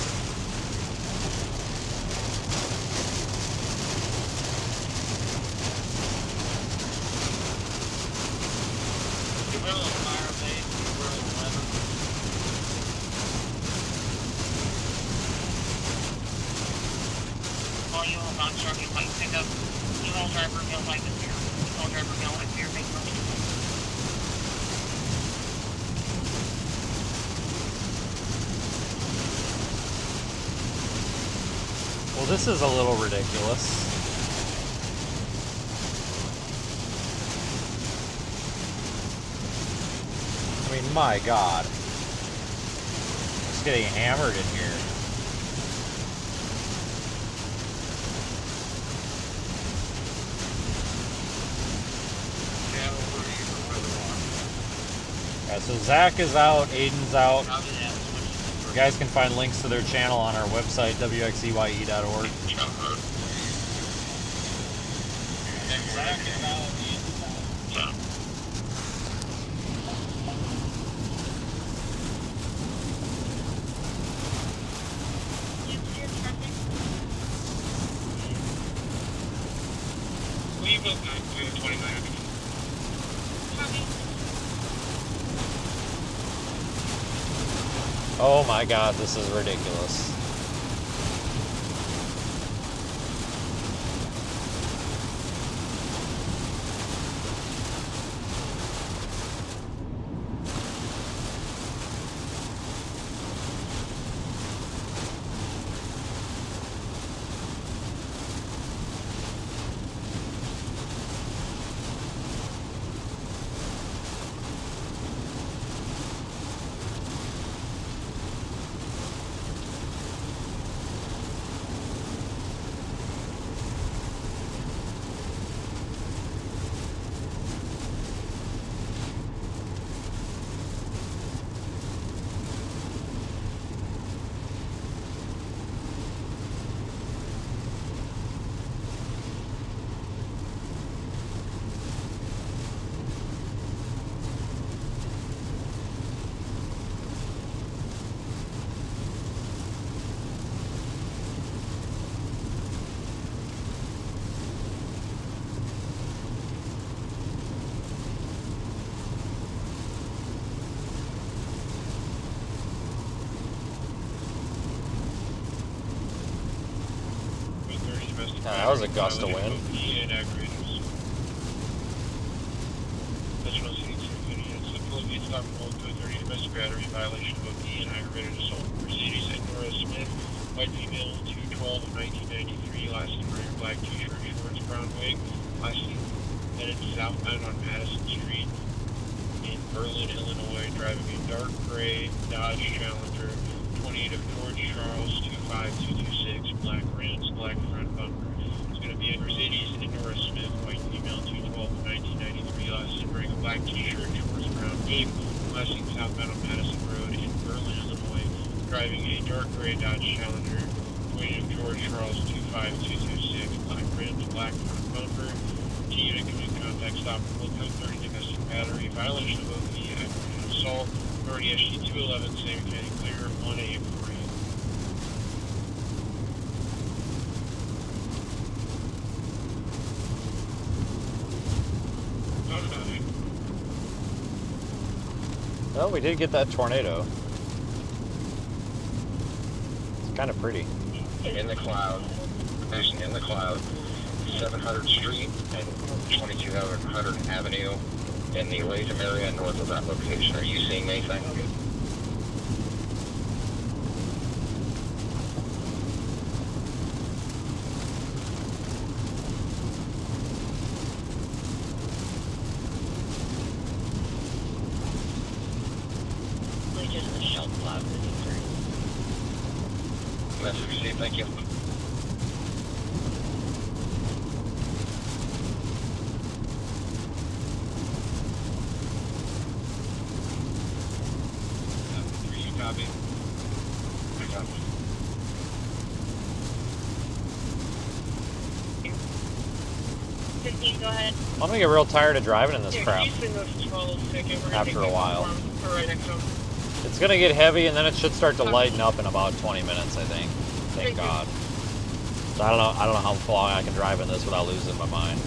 Well, this is a little ridiculous. I mean, my God. It's getting hammered in here. Yeah, so Zach is out, Aiden's out. You guys can find links to their channel on our website, wxeye.org. We both 29. Oh my God, this is ridiculous. That was a gust of wind. Domestic battery violation of OP and aggravated assault. Mercedes and Nora Smith, white female, 2/12 of 1993, last name red, black t-shirt, shorts, brown wig, last name headed southbound on Madison Street in Berlin, Illinois, driving a dark gray Dodge Challenger, 28 of George Charles, 25226, black rims, black front bumper. It's going to be a Mercedes and Nora Smith, white female, 12, 1993, last wearing a black t-shirt, shorts, brown cape, crossing southbound on Madison Road in Berlin, Illinois, driving a dark gray Dodge Challenger, William George Charles 25226, black rims, black front bumper, T-unit coming contact stop, full code 30 domestic battery, violation of OP, aggravated assault, authority SG 211, Sam County clear, 1A43. Well, we did get that tornado. It's kind of pretty. In the cloud, position in the cloud, 700 Street and 2200 Avenue in the Latham area north of that location. Are you seeing anything? Message received, thank you. Copy. Go ahead. I'm gonna get real tired of driving in this crap After after a while. It's gonna get heavy and then it should start to lighten up in about 20 minutes, I think. Thank God. So I don't know how long I can drive in this without losing my mind.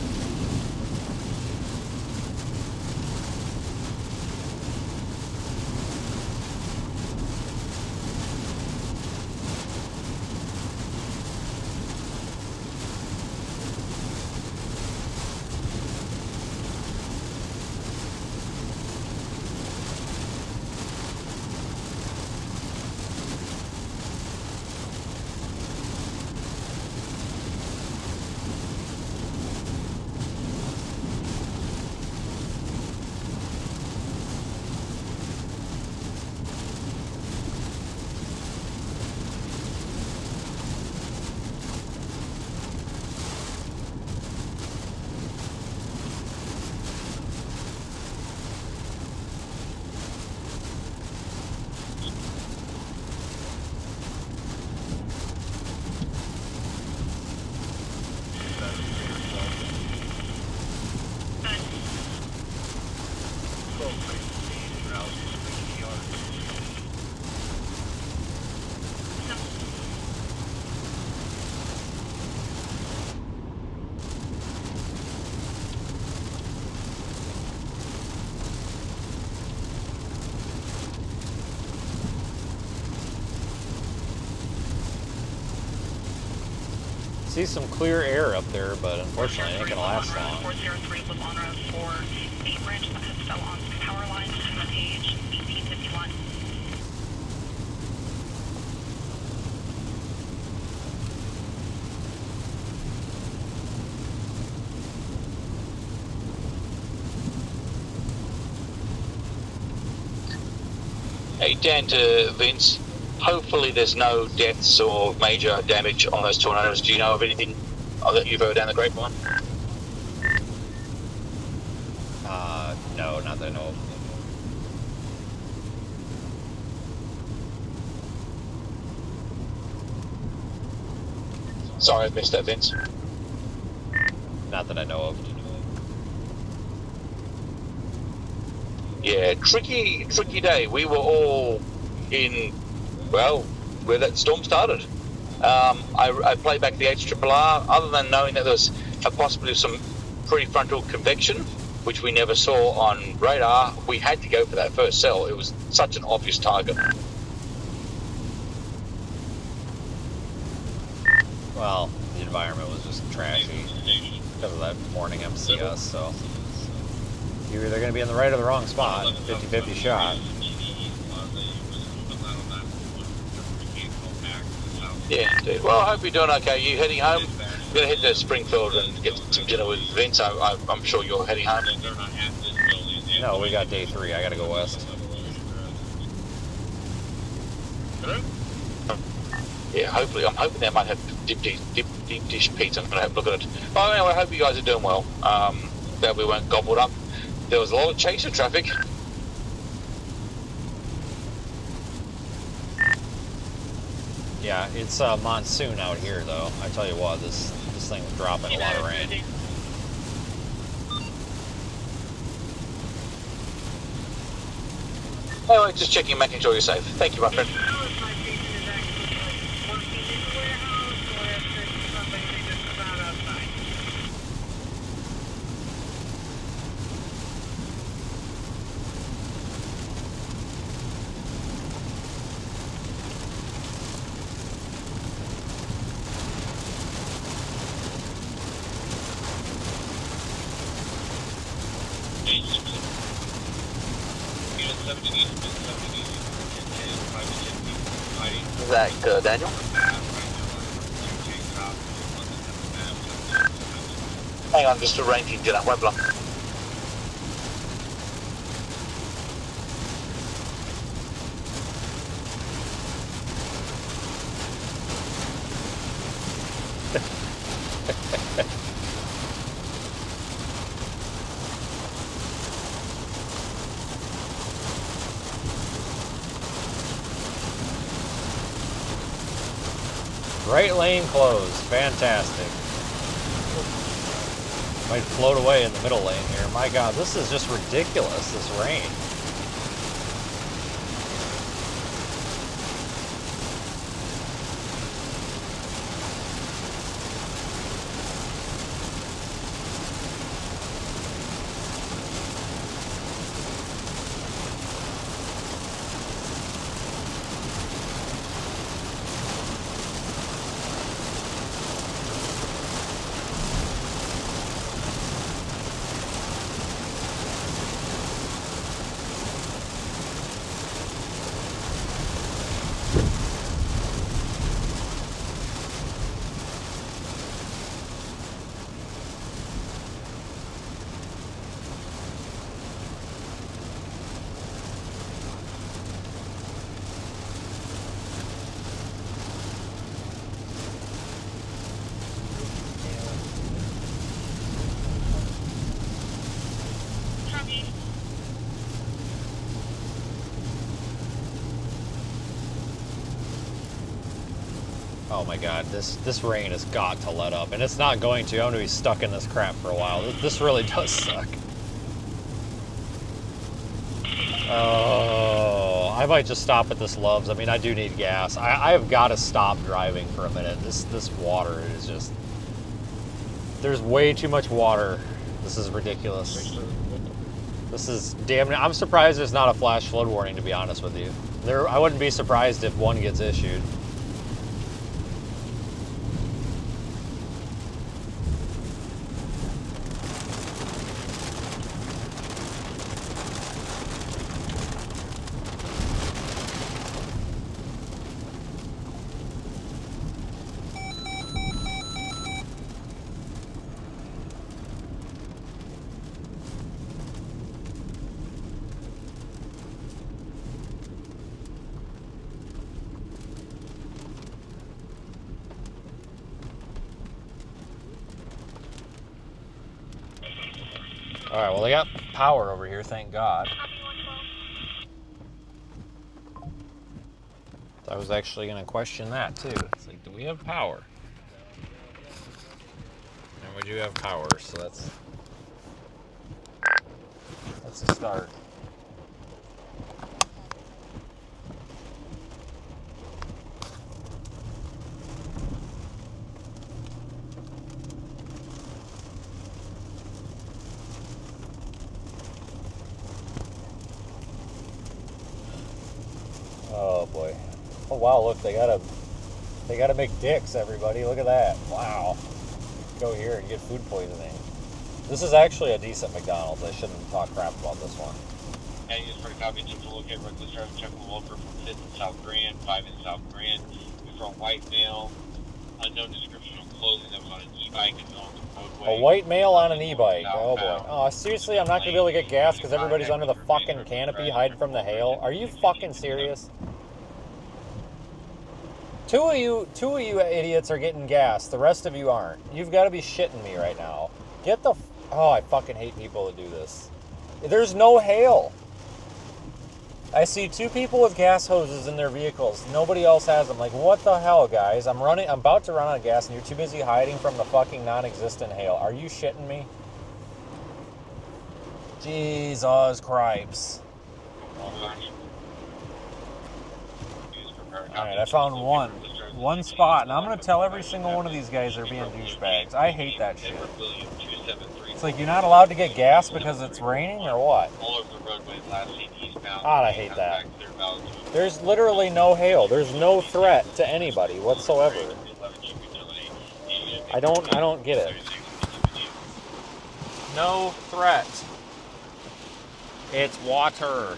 See some clear air up there, but unfortunately it ain't gonna last long. 403 Levon Road for a branch that has fell on some power lines on page 1851. Hey, Dan to Vince. Hopefully there's no deaths or major damage on those tornadoes. Do you know of anything that you've heard down the grapevine? No, not that I know of. Sorry, I missed that, Vince. Not that I know of. Yeah, tricky day. We were all in, well, where that storm started. I played back the HRRR. Other than knowing that there was possibly some prefrontal convection, which we never saw on radar, we had to go for that first cell. It was such an obvious target. Well, the environment was just trashy because of that morning MCS, so you're either going to be in the right or the wrong spot. 50-50 shot. Yeah, indeed. Well, I hope you're doing okay. You heading home? I'm going to head to Springfield and get some dinner with Vince. I'm sure you're heading home. No, we got day 3. I got to go west. Yeah, hopefully. I'm hoping they might have deep dish pizza. I'm going to have a look at it. Oh, anyway, I hope you guys are doing well. that we weren't gobbled up. There was a lot of chaser traffic. Yeah, it's a monsoon out here, though. I tell you what, this thing's dropping a lot of rain. Anyway, just checking, making sure you're safe. Thank you, my friend. Is that Daniel? Hang on, just arranging to that web block. Right lane closed. Fantastic. Might float away in the middle lane here. My God, this is just ridiculous, this rain. Oh my God, this rain has got to let up, and it's not going to. I'm going to be stuck in this crap for a while. This really does suck. Oh, I might just stop at this Love's. I mean, I do need gas. I have got to stop driving for a minute. This water is just... There's way too much water. This is ridiculous. This is damn... I'm surprised there's not a flash flood warning, to be honest with you. I wouldn't be surprised if one gets issued. All right, well, they got power over here, thank God. I was actually going to question that, too. It's like, do we have power? And we do have power, so that's a start. Oh boy. Oh wow, look, they gotta make dicks, everybody. Look at that. Wow. Go here and get food poisoning. This is actually a decent McDonald's. I shouldn't talk crap about this one. Hey, just for a copy, just to look at reckless driving, check with Walker from 5th and South Grand, 5 in South Grand. We're from white male, unknown description of clothing that was on an e-bike and on the roadway. A white male on an e-bike. Oh boy. Oh, seriously, I'm not gonna be able to get gas because everybody's under the fucking canopy hiding from the hail. Are you fucking serious? Two of you idiots are getting gas. The rest of you aren't. You've got to be shitting me right now. Get the Oh, I fucking hate people that do this. There's no hail. I see 2 people with gas hoses in their vehicles. Nobody else has them. Like, what the hell, guys? I'm about to run out of gas, and you're too busy hiding from the fucking non-existent hail. Are you shitting me? Jesus Christ. Alright, I found one spot, and I'm going to tell every single one of these guys they're being douchebags. I hate that shit. It's like, you're not allowed to get gas because it's raining, or what? God, I hate that. There's literally no hail. There's no threat to anybody whatsoever. I don't get it. No threat. It's water.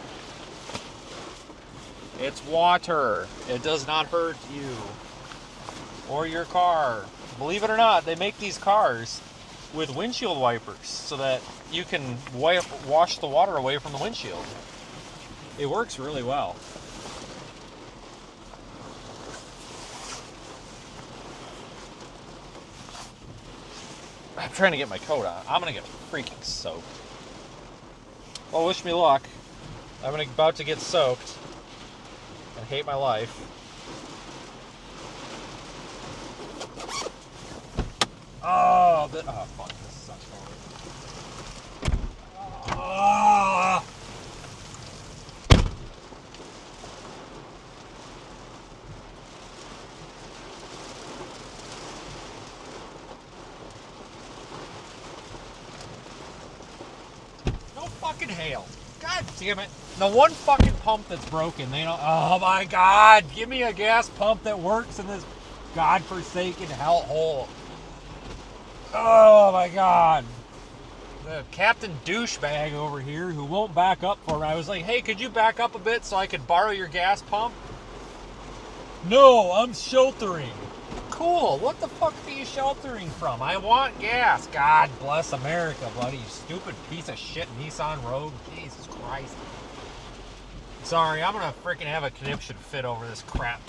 It's water. It does not hurt you or your car. Believe it or not, they make these cars with windshield wipers so that you can wash the water away from the windshield. It works really well. I'm trying to get my coat on. I'm going to get freaking soaked. Well, wish me luck. I'm about to get soaked and hate my life. Oh, fuck, this sucks. Oh. No fucking hail. God damn it. The one fucking pump that's broken, they don't. Oh my God. Give me a gas pump that works in this godforsaken hellhole. Oh my God. The Captain Douchebag over here who won't back up for me. I was like, hey, could you back up a bit so I could borrow your gas pump? No, I'm sheltering. Cool. What the fuck are you sheltering from? I want gas. God bless America, buddy. You stupid piece of shit Nissan Rogue. Jesus Christ. Sorry, I'm gonna freaking have a conniption fit over this crap.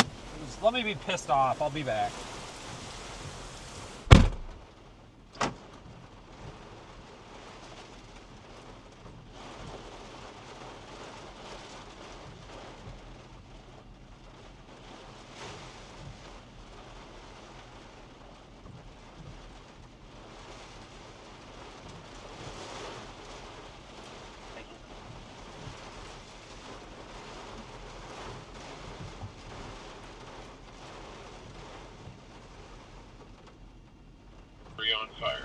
Just let me be pissed off. I'll be back. On fire.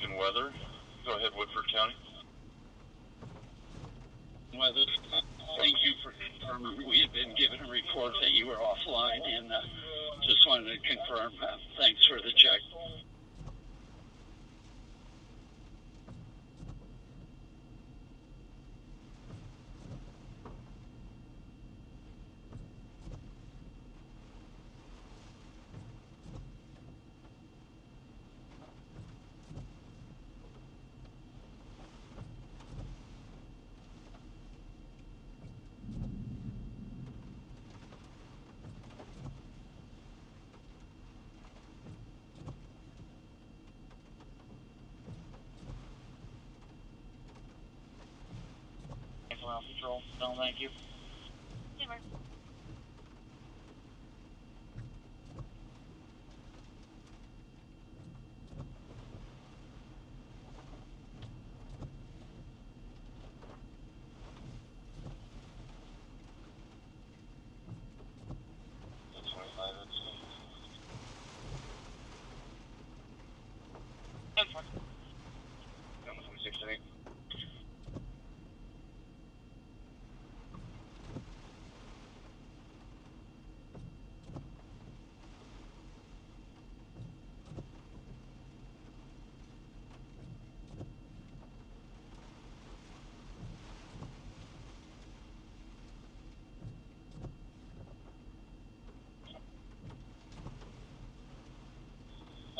And weather. Go ahead, Woodford County. Weather. Thank you for confirming. We had been given a report that you were offline, and just wanted to confirm. Thanks for the check. Patrol. No, thank you.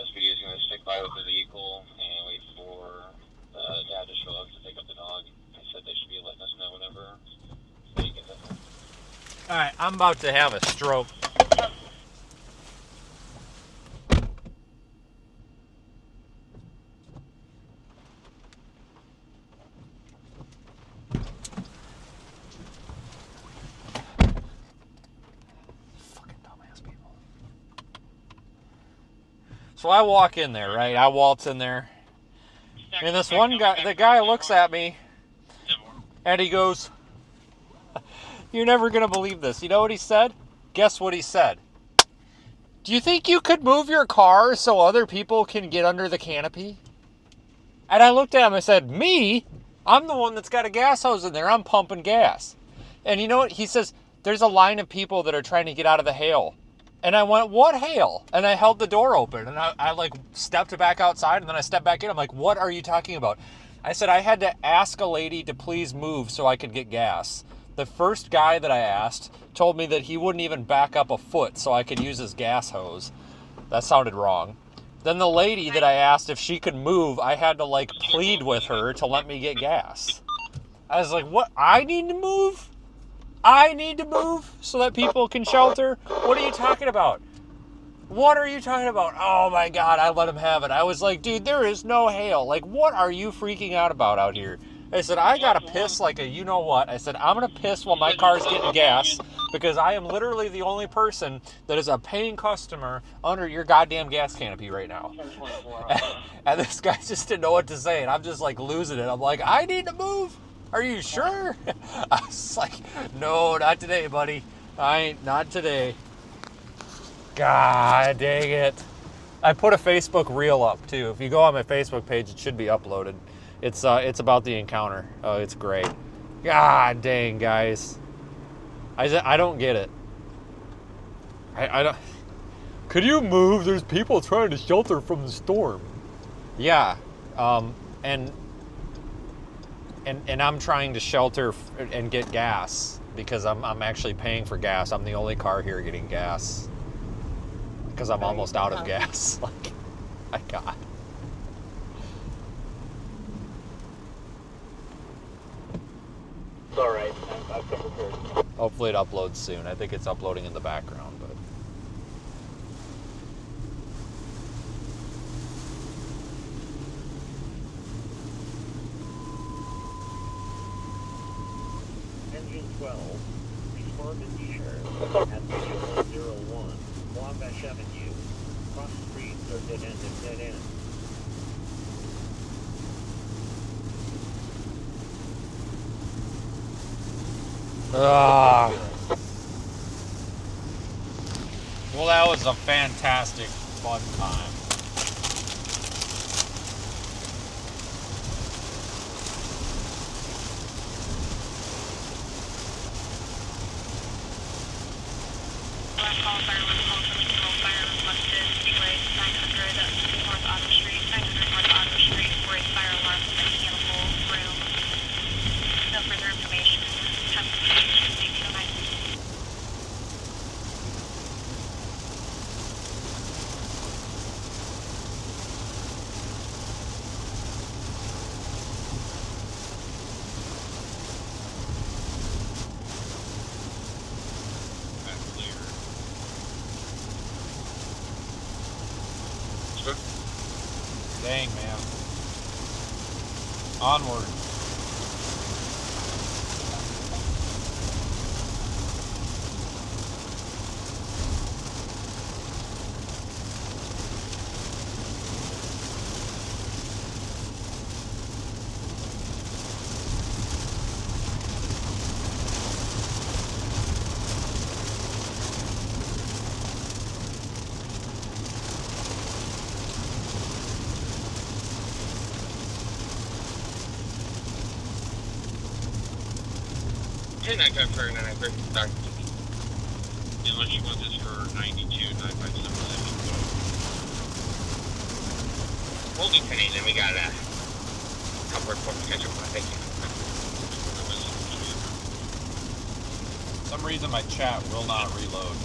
SPD is going to stick by with the vehicle and wait for dad to show up to pick up the dog. They said they should be letting us know whenever they get there. Alright, I'm about to have a stroke. So I walk in there, right? I waltz in there. And this one guy, the guy looks at me and he goes, "You're never going to believe this." You know what he said? Guess what he said? "Do you think you could move your car so other people can get under the canopy?" And I looked at him and I said, "Me? I'm the one that's got a gas hose in there. I'm pumping gas." And you know what? He says, "There's a line of people that are trying to get out of the hail." And I went, "What hail?" And I held the door open and I like stepped back outside and then I stepped back in. I'm like, "What are you talking about?" I said, "I had to ask a lady to please move so I could get gas. The first guy that I asked told me that he wouldn't even back up a foot so I could use his gas hose." That sounded wrong. Then the lady that I asked if she could move, I had to like plead with her to let me get gas. I was like, "What? I need to move? I need to move so that people can shelter? What are you talking about? What are you talking about?" Oh my God, I let him have it. I was like, "Dude, there is no hail. Like, what are you freaking out about out here?" I said, "I gotta piss like a you-know-what." I said, "I'm gonna piss while my car's getting gas because I am literally the only person that is a paying customer under your goddamn gas canopy right now." And this guy just didn't know what to say, and I'm just like losing it. I'm like, "I need to move. Are you sure?" I was like, "No, not today, buddy. Not today." God dang it. I put a Facebook reel up too. If you go on my Facebook page, it should be uploaded. It's about the encounter. Oh, it's great. God dang, guys. I don't get it. I don't. Could you move? There's people trying to shelter from the storm. Yeah. And I'm trying to shelter and get gas because I'm actually paying for gas. I'm the only car here getting gas because I'm almost out of gas. Like, my God. It's all right. I've come prepared. Hopefully it uploads soon. I think it's uploading in the background, but. Engine 12, respond to T-shirt at 101, Wabash Avenue. Cross streets are dead end and dead end. Well, that was a fantastic, fun time. call, fire was called from the fire requested anyway, 900 North Otter Street, 900 North Otter Street, for a fire alarm in the mechanical room. No further information. Have to change 1809. Dang, man. Onward. Unless you want this for 92, 957, we'll be pinning, and we got a couple reports to catch up on. Thank you. For some reason my chat will not reload.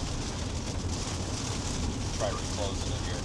Try reclosing it here.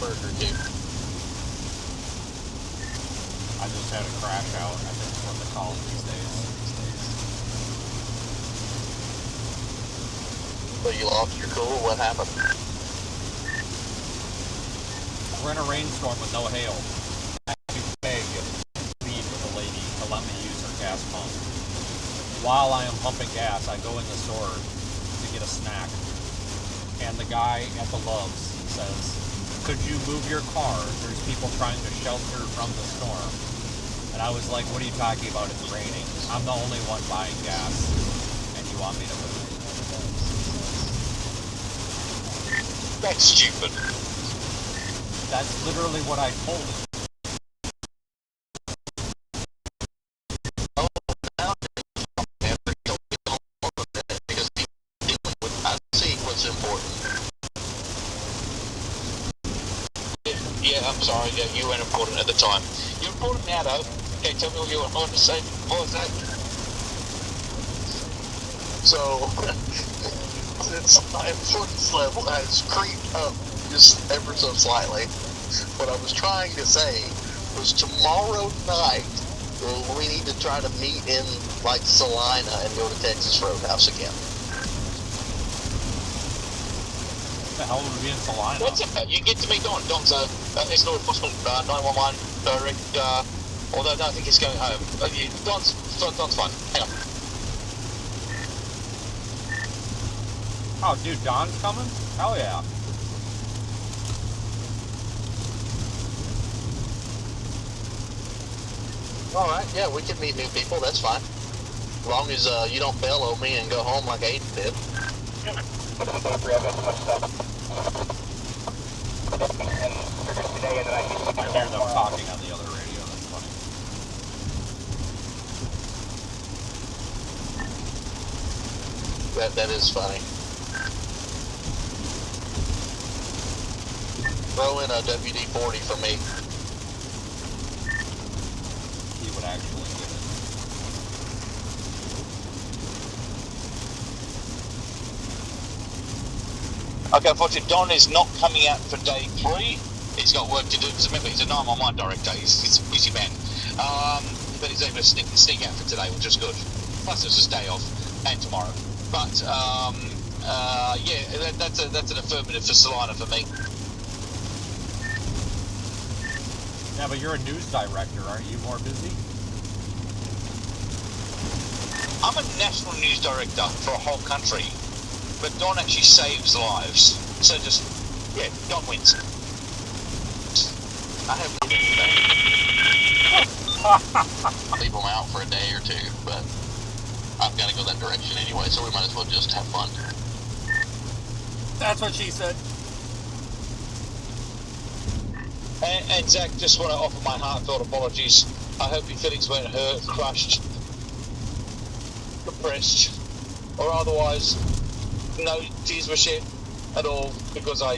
Burger King. I just had a crash out. I think that's what they call it these days. So you lost your cool? What happened? We're in a rainstorm with no hail. I beg plead with a lady to let me use her gas pump. While I am pumping gas, I go in the store to get a snack. And the guy at the Love's says, "Could you move your car? There's people trying to shelter from the storm." And I was like, "What are you talking about? It's raining. I'm the only one buying gas. And you want me to move?" That's stupid. That's literally what I told him. Yeah, I'm sorry, yeah, you weren't important at the time. You're important now, though. Okay, tell me what you want to say. What was that? So, since my importance level has creeped up just ever so slightly, what I was trying to say was tomorrow night, we need to try to meet in, like, Salina and go to Texas Roadhouse again. The hell would be in Salina? What's up? You get to meet Don. Don's it's not enforcement 911 direct. Although no, I think he's going home. Don's fine. Hang on. Oh, dude, Don's coming? Hell yeah. All right, yeah, we can meet new people. That's fine. As long as you don't bellow me and go home like Aiden did. I hear them talking on the other radio. That's funny. That is funny. Throw in a WD-40 for me. He would actually give it. Okay, unfortunately, Don is not coming out for day 3. He's got work to do, because remember, he's a 911 director. He's a busy man. but he's able to sneak out for today, which is good. Plus, it's his day off, and tomorrow. But yeah, that's an affirmative for Salina for me. Yeah, but you're a news director. Aren't you more busy? I'm a national news director for a whole country, but Don actually saves lives. So just, yeah, Don wins. I haven't done anything. Leave them out for a day or two, but I've got to go that direction anyway, so we might as well just have fun. That's what she said. And Zach, just want to offer my heartfelt apologies. I hope your feelings weren't hurt, crushed, depressed, or otherwise no tears were shed at all because I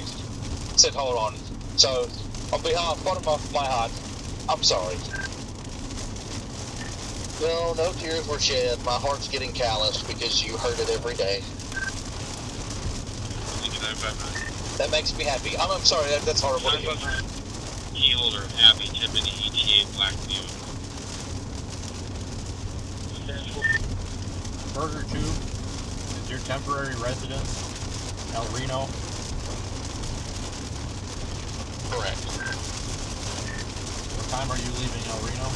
said hold on. So, on behalf, bottom of my heart, I'm sorry. No tears were shed. My heart's getting calloused because you heard it every day. That makes me happy. I'm sorry, that's horrible to hear. Keyholder, Abby, Tiffany, ETA, Blackview. Burger Tube is your temporary residence, El Reno. Correct. What time are you leaving El Reno?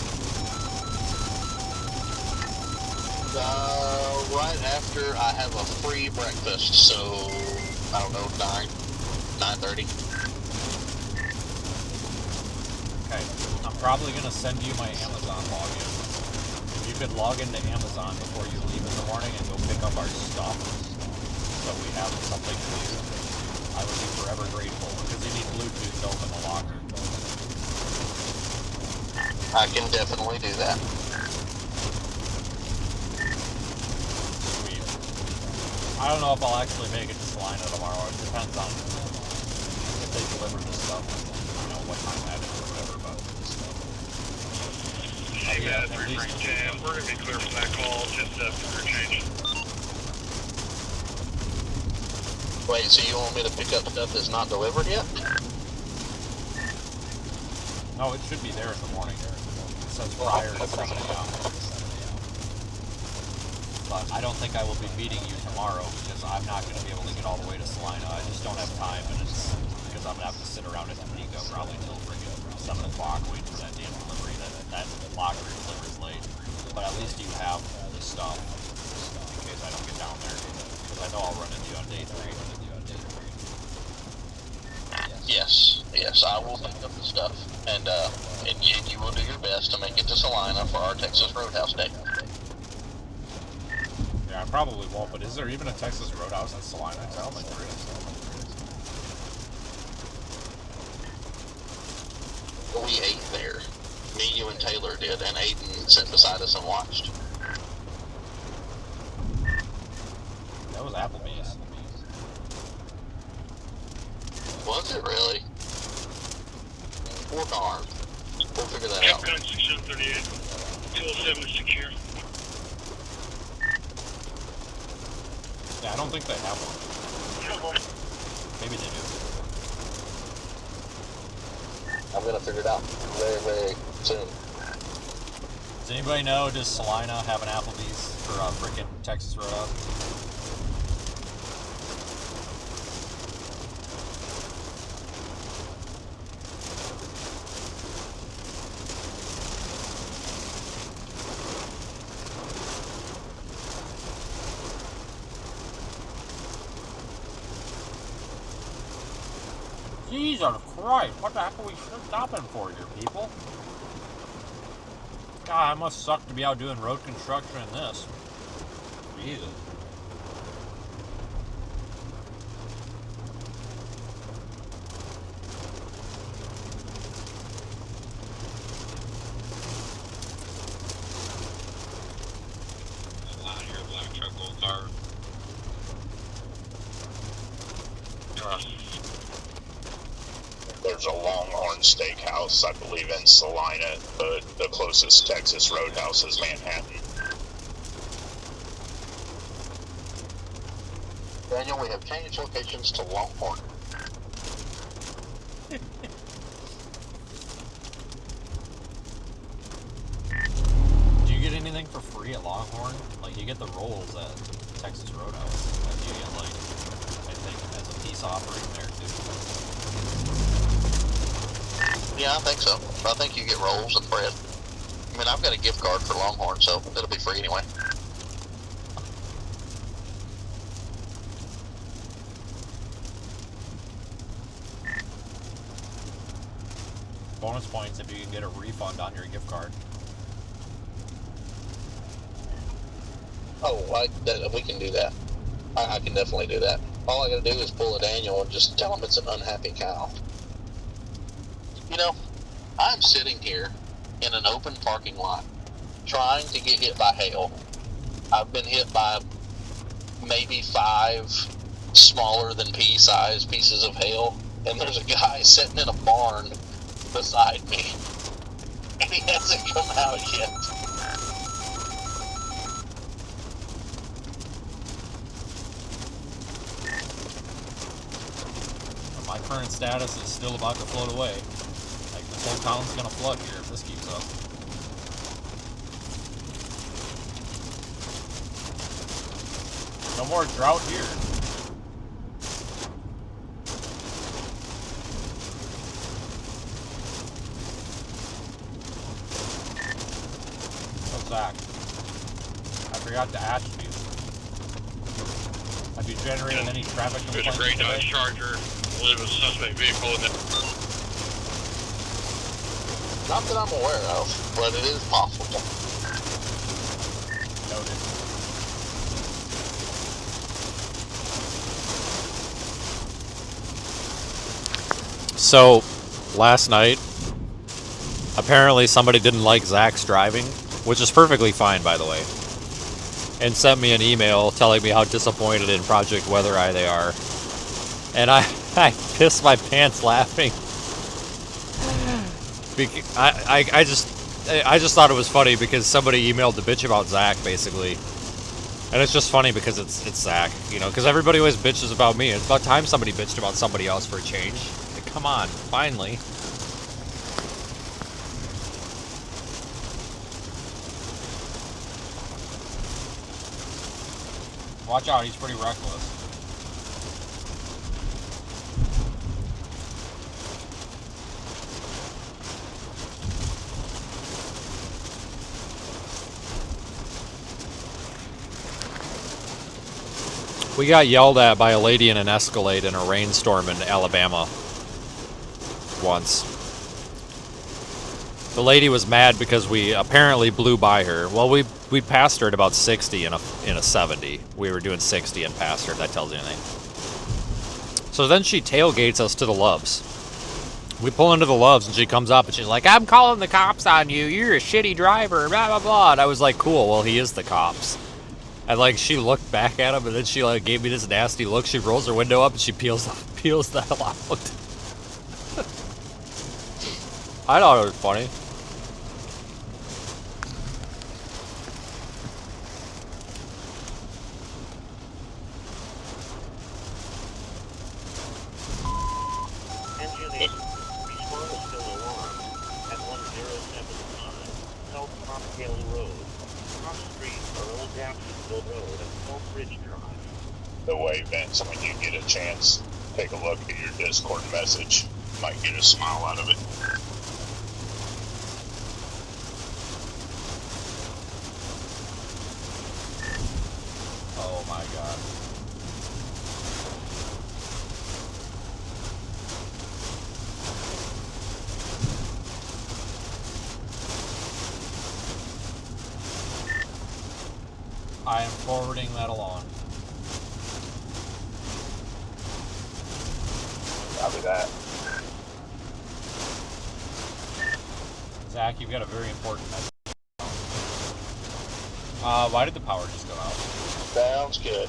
Right after I have a free breakfast, so I don't know, 9:30. Okay, I'm probably gonna send you my Amazon login. If you could log into Amazon before you leave in the morning and go pick up our stuff, so we have something to do, I would be forever grateful because you need Bluetooth to open the locker. I can definitely do that. Sweet. I don't know if I'll actually make it to Salina tomorrow. It depends on if they deliver the stuff, you know, what time that is or whatever, but... Hey, man, 310. We're going to be clear for that call, just for change. Wait, so you want me to pick up stuff that's not delivered yet? No, it should be there in the morning. It says prior to 7 a.m. But I don't think I will be meeting you tomorrow because I'm not going to be able to get all the way to Salina. I just don't have time, and it's because I'm going to have to sit around at Topeka probably till freaking 7 o'clock waiting for that damn delivery. That locker delivers late. But at least you have the stuff in case I don't get down there. Because I know I'll run into you on day 3. Yes, I will pick up the stuff, and you will do your best to make it to Salina for our Texas Roadhouse Day. Yeah, I probably won't, but is there even a Texas Roadhouse in Salina? I don't think there is. We ate there. Me, you, and Taylor did, and Aiden sat beside us and watched. That was Applebee's. Was it really? Work arm. We'll figure that out. Capcom 6738. 207 is secure. Yeah, I don't think they have one. Maybe they do. I'm gonna figure it out very, very soon. Does anybody know, does Salina have an Applebee's for a frickin' Texas Roadhouse? Jesus Christ, what the heck are we stopping for here, people? God, it must suck to be out doing road construction in this. Jesus. Black truck, old car. There's a Longhorn Steakhouse, I believe, in Salina, but the closest Texas Roadhouse is Manhattan. Daniel, we have changed locations to Longhorn. free at Longhorn. Like, you get the rolls at Texas Roadhouse. Like, you get, like, I think, as a peace offering there, too. Yeah, I think so. I think you get rolls and bread. I mean, I've got a gift card for Longhorn, so it'll be free anyway. Bonus points if you can get a refund on your gift card. Oh, we can do that. I can definitely do that. All I gotta do is pull a Daniel and just tell him it's an unhappy cow. You know, I'm sitting here in an open parking lot trying to get hit by hail. I've been hit by maybe 5 smaller than pea-sized pieces of hail, and there's a guy sitting in a barn beside me, and he hasn't come out yet. My current status is still about to float away. Like, this whole town's gonna flood here if this keeps up. No more drought here. Oh, Zach. I forgot to ask you. Have you generated any traffic complaints There's a great Dodge today? Charger. Live with a suspect vehicle in it. Not that I'm aware of, but it is possible. Noted. So, last night, apparently somebody didn't like Zach's driving, which is perfectly fine, by the way, and sent me an email telling me how disappointed in Project Weather Eye they are. And I pissed my pants laughing. I just thought it was funny because somebody emailed to bitch about Zach, basically. And it's just funny because it's Zach, you know, because everybody always bitches about me. It's about time somebody bitched about somebody else for a change. Like, come on, finally. Watch out, he's pretty reckless. We got yelled at by a lady in an Escalade in a rainstorm in Alabama once. The lady was mad because we apparently blew by her. Well, we passed her at about 60 in a 70. We were doing 60 and passed her, if that tells you anything. So then she tailgates us to the Loves. We pull into the Loves and she comes up and she's like, "I'm calling the cops on you. You're a shitty driver, blah, blah, blah." And I was like, cool, well, he is the cops. And like, she looked back at him and then she like gave me this nasty look. She rolls her window up and she peels the hell out. I thought it was funny. Engine 8, respond is still alarmed at 1075 South Rockdale Road, cross street or Old Jacksonville Road and Oak Ridge Drive. The way, Vince, when you get a chance, take a look at your Discord message. Might get a smile out of it. Oh my god. I am forwarding that along. Copy that. Zach, you've got a very important message. Why did the power just go out? Sounds good.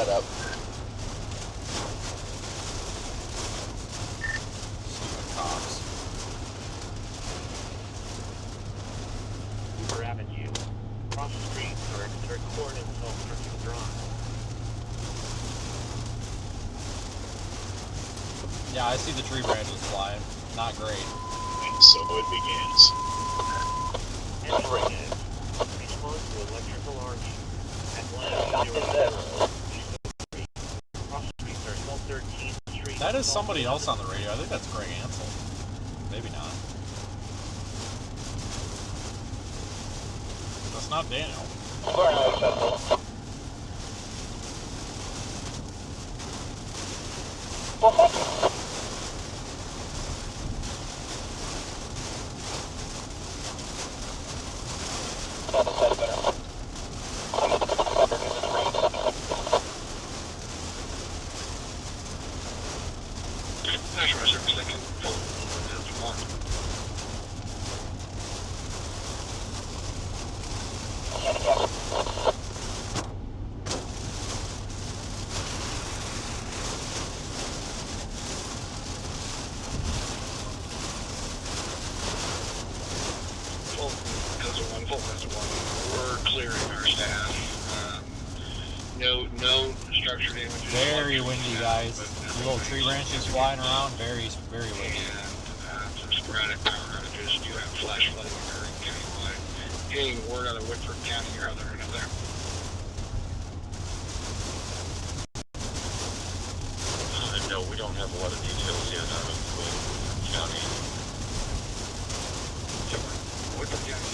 that up. Stupid cops. Cooper Avenue. Cross the street for exit coordinates on Churchill Drive. Yeah, I see the tree branches flying. Not great. And so it begins. Entering it. Response to electrical arcing. Atlanta 00. Cross the street for South 13th Street. That is somebody else on the radio. I think that's Greg Ansel. Maybe not. That's not Daniel. We're clearing our staff. No structure damage. Very windy, guys. The little tree branches flying around. Very windy. And some sporadic power outages. You have flash flooding occurring countywide. Getting word out of Whitford County or other and other. No, we don't have a lot of details yet out of county. Whitford County.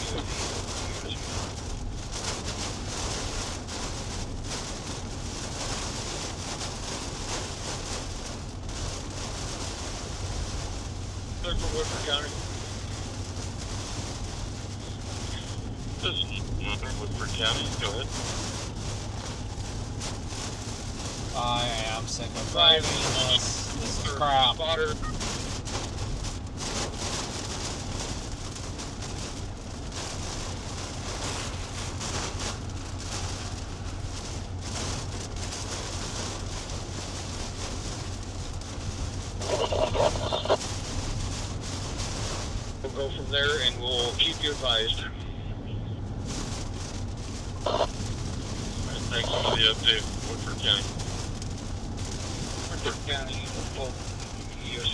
From Whitford County. This is Whitford County. Go ahead. I am sick of driving this. This is crap. Spotter. Go from there and we'll keep you advised. Thanks for the update, Woodford County. Woodford County, full EOC.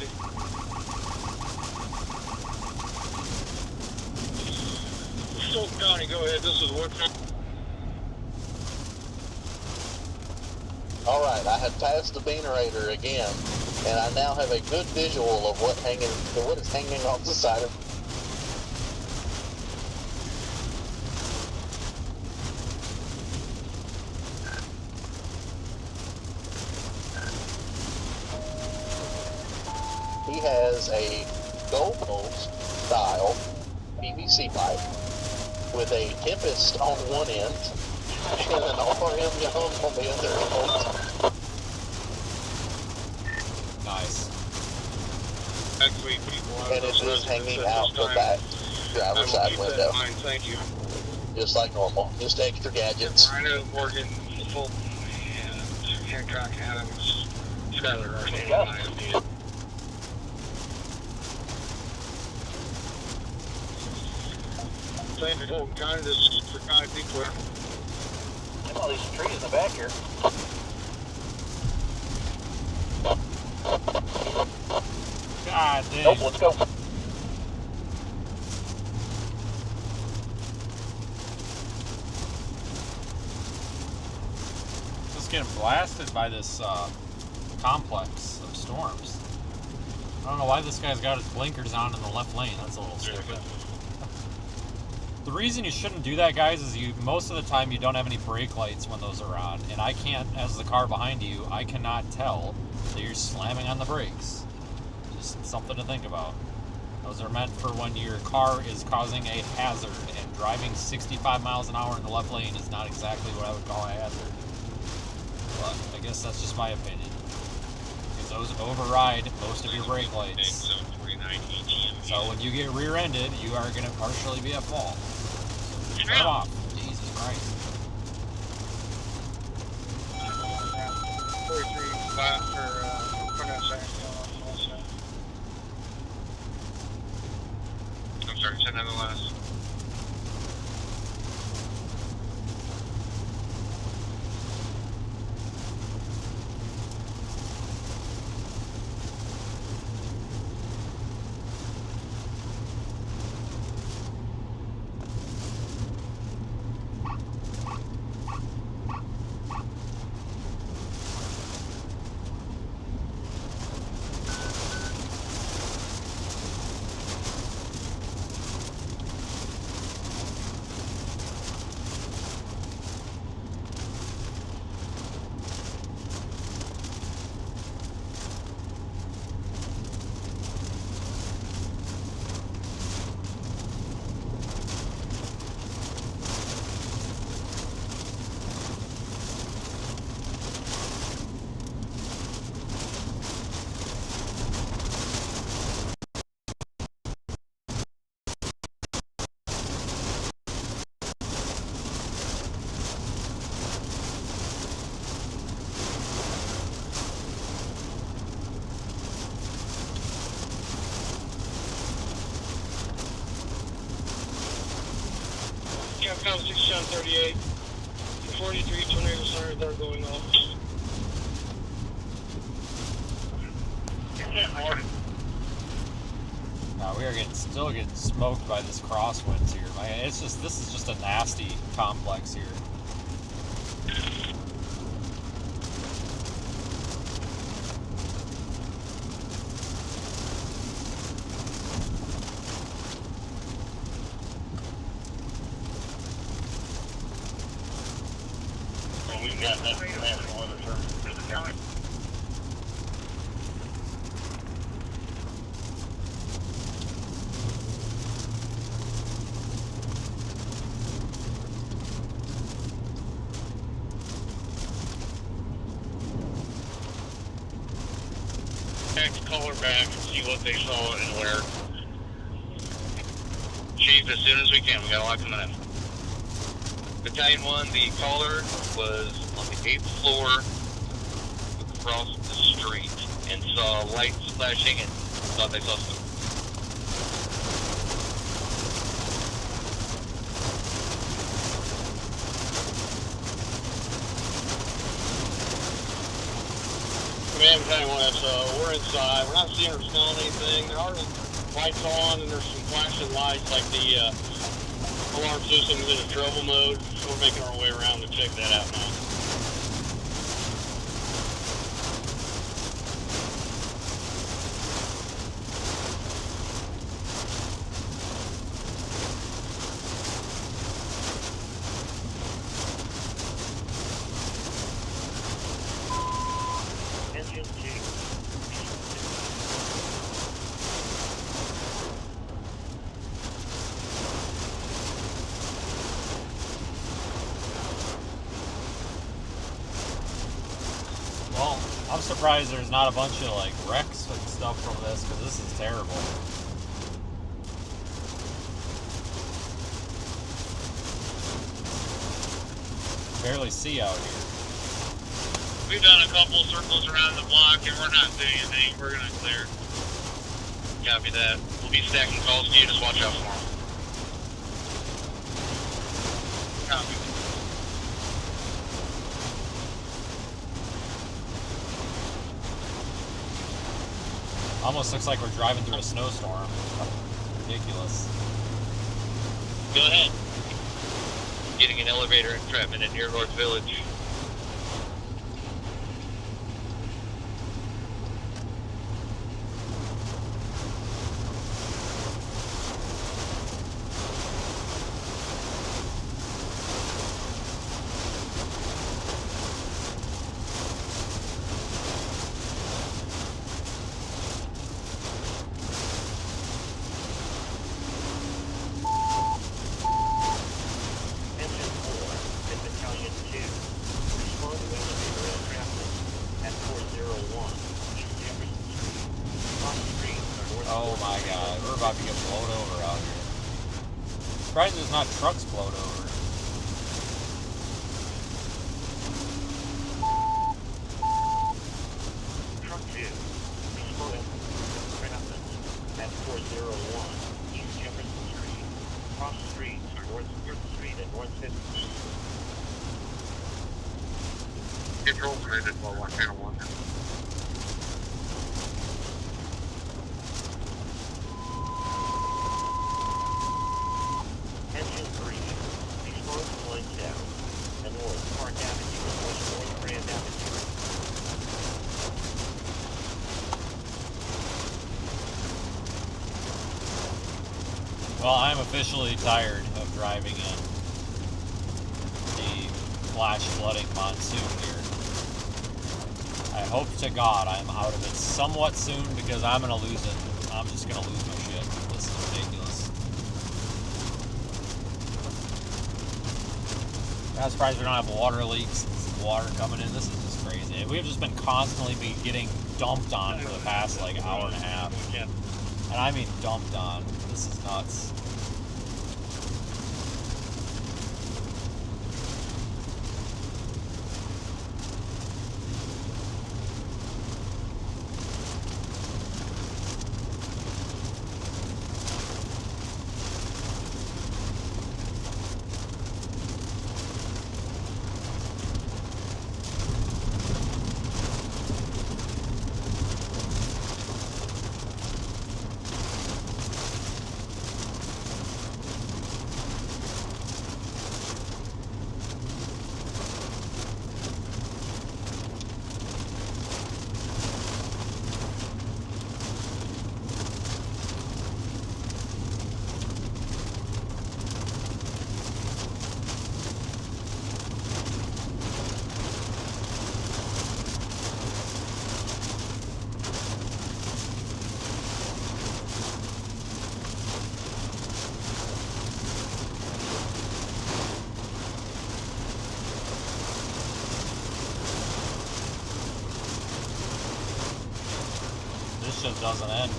Fulton County, go ahead. This is Woodford. Alright, I have passed the Beanerator again, and I now have a good visual of what is hanging off the side of. He has a goalpost style PVC pipe with a Tempest on one end and an RM Young on the other. Nice. And it's just hanging out the back driver's side window. Thank you. Just like normal. Just extra gadgets. Rhino, Morgan, Fulton, and Hancock, Adams, Skyler are standing by. Thank you, Fulton County. This is for County People. Look at all these trees in the back here. God dang. Nope, let's go. Just getting blasted by this complex of storms. I don't know why this guy's got his blinkers on in the left lane. That's a little stupid. The reason you shouldn't do that, guys, is most of the time you don't have any brake lights when those are on, and I can't, as the car behind you, I cannot tell that you're slamming on the brakes. Just something to think about. Those are meant for when your car is causing a hazard, and driving 65 miles an hour in the left lane is not exactly what I would call a hazard. But I guess that's just my opinion. Because those override most of your brake lights. So when you get rear-ended, you are going to partially be at fault. So turn them off. Jesus Christ. class for Cornell Science also. I'm sorry, say another last. Capcom 6738, 43 tornado sirens are going off. No, we are still getting smoked by this crosswinds here. Man, this is just a nasty complex here. We've got that national weather service for the county. Call her back and see what they saw and where. Chief, as soon as we can. We got a lot coming in. Battalion 1, the caller was on the 8th floor across the street and saw lights flashing and thought they saw some. Command Battalion 1, we're inside. We're not seeing or smelling anything. There are lights on and there's some flashing lights like the alarm system is in a trouble mode. We're making our way around to check that out now. Engine 2. Well, I'm surprised there's not a bunch of like wrecks and stuff from this, because this is terrible. Barely see out here. We've done a couple circles around the block and we're not doing anything. We're gonna clear. Copy that. We'll be stacking calls to you. Just watch out for them. Copy. Almost looks like we're driving through a snowstorm. Ridiculous. Go ahead. Getting an elevator entrapment at near North Village. Oh my god, we're about to get blown over out here. Surprised there's not trucks blown over. North 4th Street and North 5th. Control graded while I kind of want it. Engine 3, response lines down, and North Park Avenue and West North Grand Avenue. Well, I'm officially tired of driving in the flash flooding monsoon here. I hope to God I'm out of it somewhat soon because I'm going to lose it. I'm just going to lose my shit. This is ridiculous. I'm surprised we don't have water leaks and water coming in. This is just crazy. We've just been constantly getting dumped on for the past like hour and a half. And I mean dumped on. This is nuts. This just doesn't end.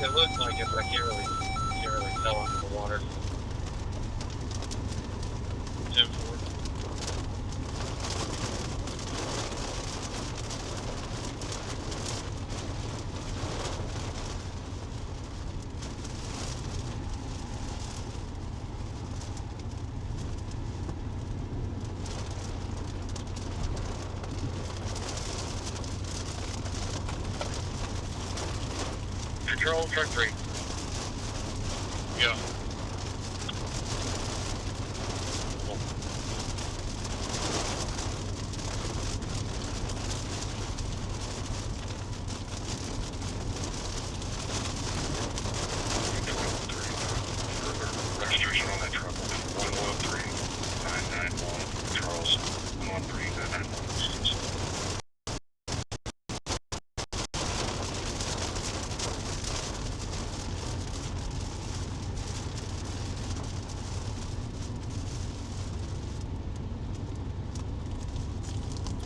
It looks like it, but I can't really tell under the water. 10-4. Control, truck 3. Yeah. Registration on that truck. 113-991. Charles. 113-991.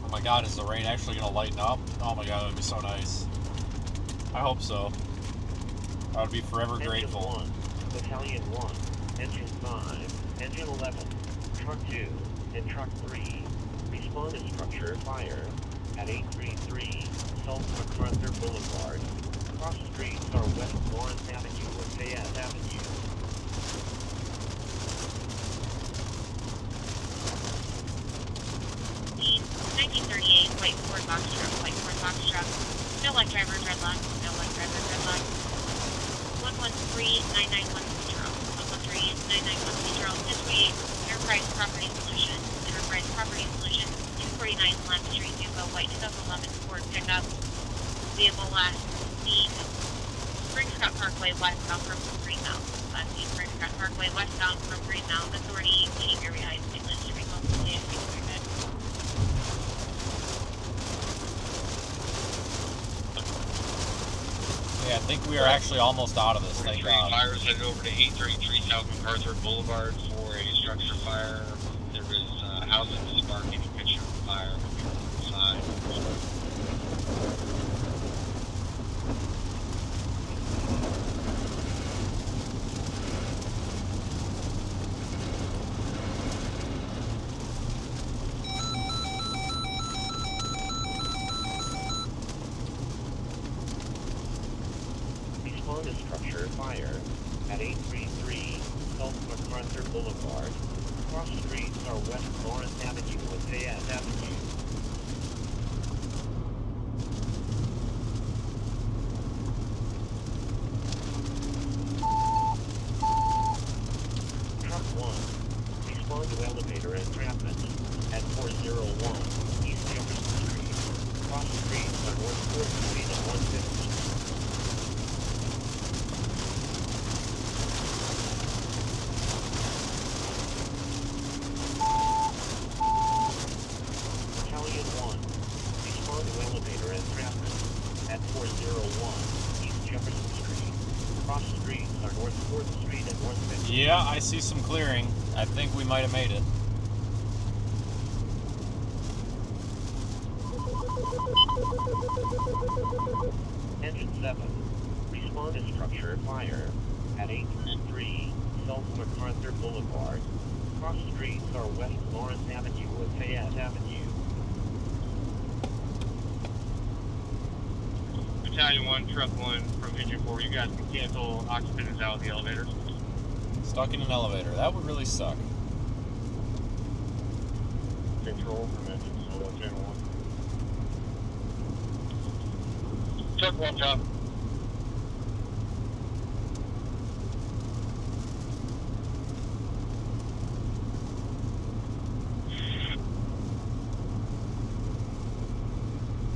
Oh my god, is the rain actually going to lighten up? Oh my god, that would be so nice. I hope so. I would be forever grateful. Engine 1, Battalion 1, Engine 5, Engine 11, Truck 2, and Truck 3 respond to structure fire at 833 South MacArthur Boulevard. Cross streets are West Lawrence Avenue and Fayette Avenue. The 1938 white Ford box truck, no light driver dreadlock, no light driver dreadlock. 113-991 Central, 113-991 Central, Disway, Enterprise Property Solution, 249 Lime Street, Depot, white 2011 Ford pickup. Vehicle last seen Spring Scott Parkway westbound from Greenmount. Last seen Spring Scott Parkway westbound from Greenmount. Authority, keep your eyes signals to recall the safety agreement. Yeah, I think we are actually almost out of this. Thank God. Fire is headed over to 833 South MacArthur Boulevard for a structure fire. There was housing sparking, a picture of fire. Respond to structure fire at 833 South MacArthur Boulevard. Cross streets are West Lawrence Avenue and Fayette Avenue. Truck 1. Respond to elevator entrapment at 401 East Jefferson Street. Cross streets on North 4th Street and 150. Battalion 1. Respond to elevator entrapment at 401 East Jefferson Street. Cross streets are North 4th Street and 150. Yeah, I see some clearing. I think we might have made it. Engine 7. Respond to structure fire at 833 South MacArthur Boulevard. Cross streets are West Lawrence Avenue and Fayette Avenue. Battalion 1, Truck 1 from Engine 4. You guys can cancel occupants out of the elevator. Stuck in an elevator. That would really suck. Control from engine solo channel 1. Truck 1 top.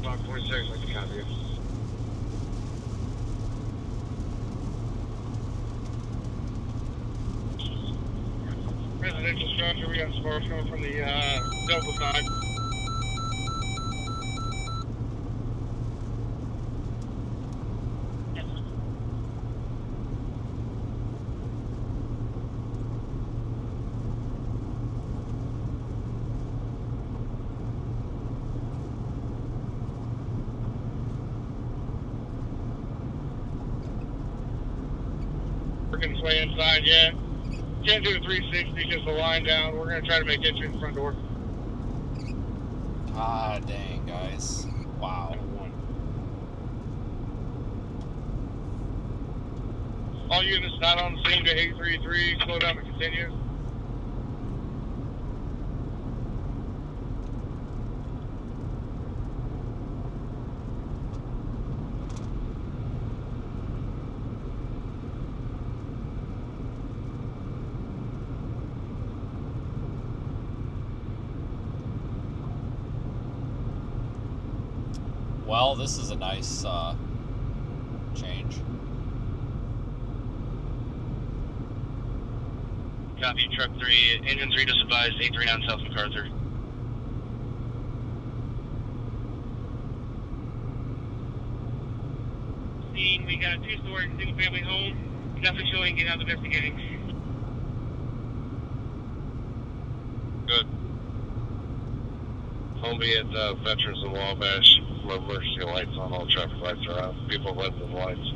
Block 46, like to copy you. Residential structure, we got sparks coming from the Delta side. We're going to sway inside yet. Can't do a 360 because the line down. We're going to try to make entry in the front door. Ah, dang, guys. Wow. All units not on the scene to 833. Slow down and continue. Well, this is a nice change. Copy, Truck 3. Engine 3 just advised 839 South MacArthur. Scene, we got a two-story single-family home. Definitely showing get out investigating. Good. Home be at Veterans and Wabash. Emergency lights on, all traffic lights are out. People live in the lights.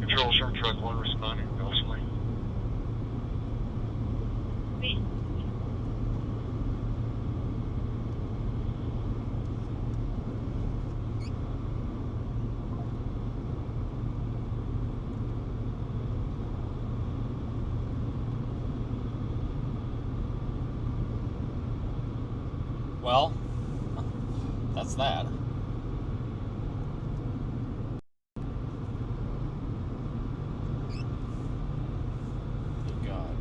Controls from Truck 1 responding. Elsewhere. Well, that's that. Good God.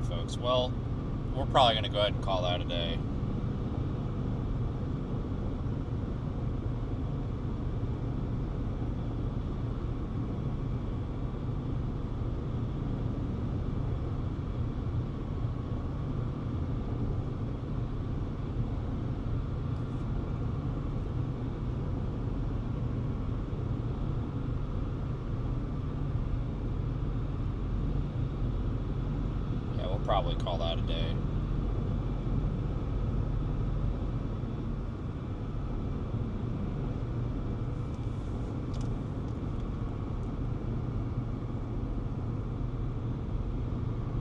folks. Well, we're probably going to go ahead and call that a day. Probably call that a day.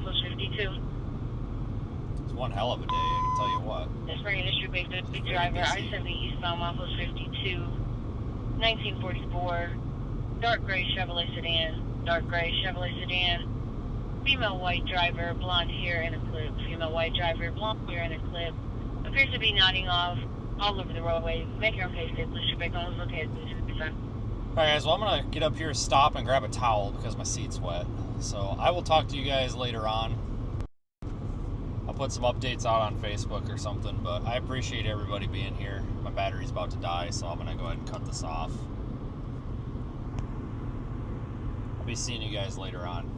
Plus 52. It's one hell of a day, I can tell you what. This Spring Industry Big driver, I-70 eastbound Waffles 52, 1944, dark gray Chevrolet sedan, dark gray Chevrolet sedan. Female white driver, blonde hair in a clip. Female white driver, blonde hair in a clip. Appears to be nodding off all over the roadway. Make your own pace, please. Your back on is located. Alright guys, well I'm going to get up here, stop, and grab a towel because my seat's wet. So I will talk to you guys later on. I'll put some updates out on Facebook or something, but I appreciate everybody being here. My battery's about to die, so I'm going to go ahead and cut this off. I'll be seeing you guys later on.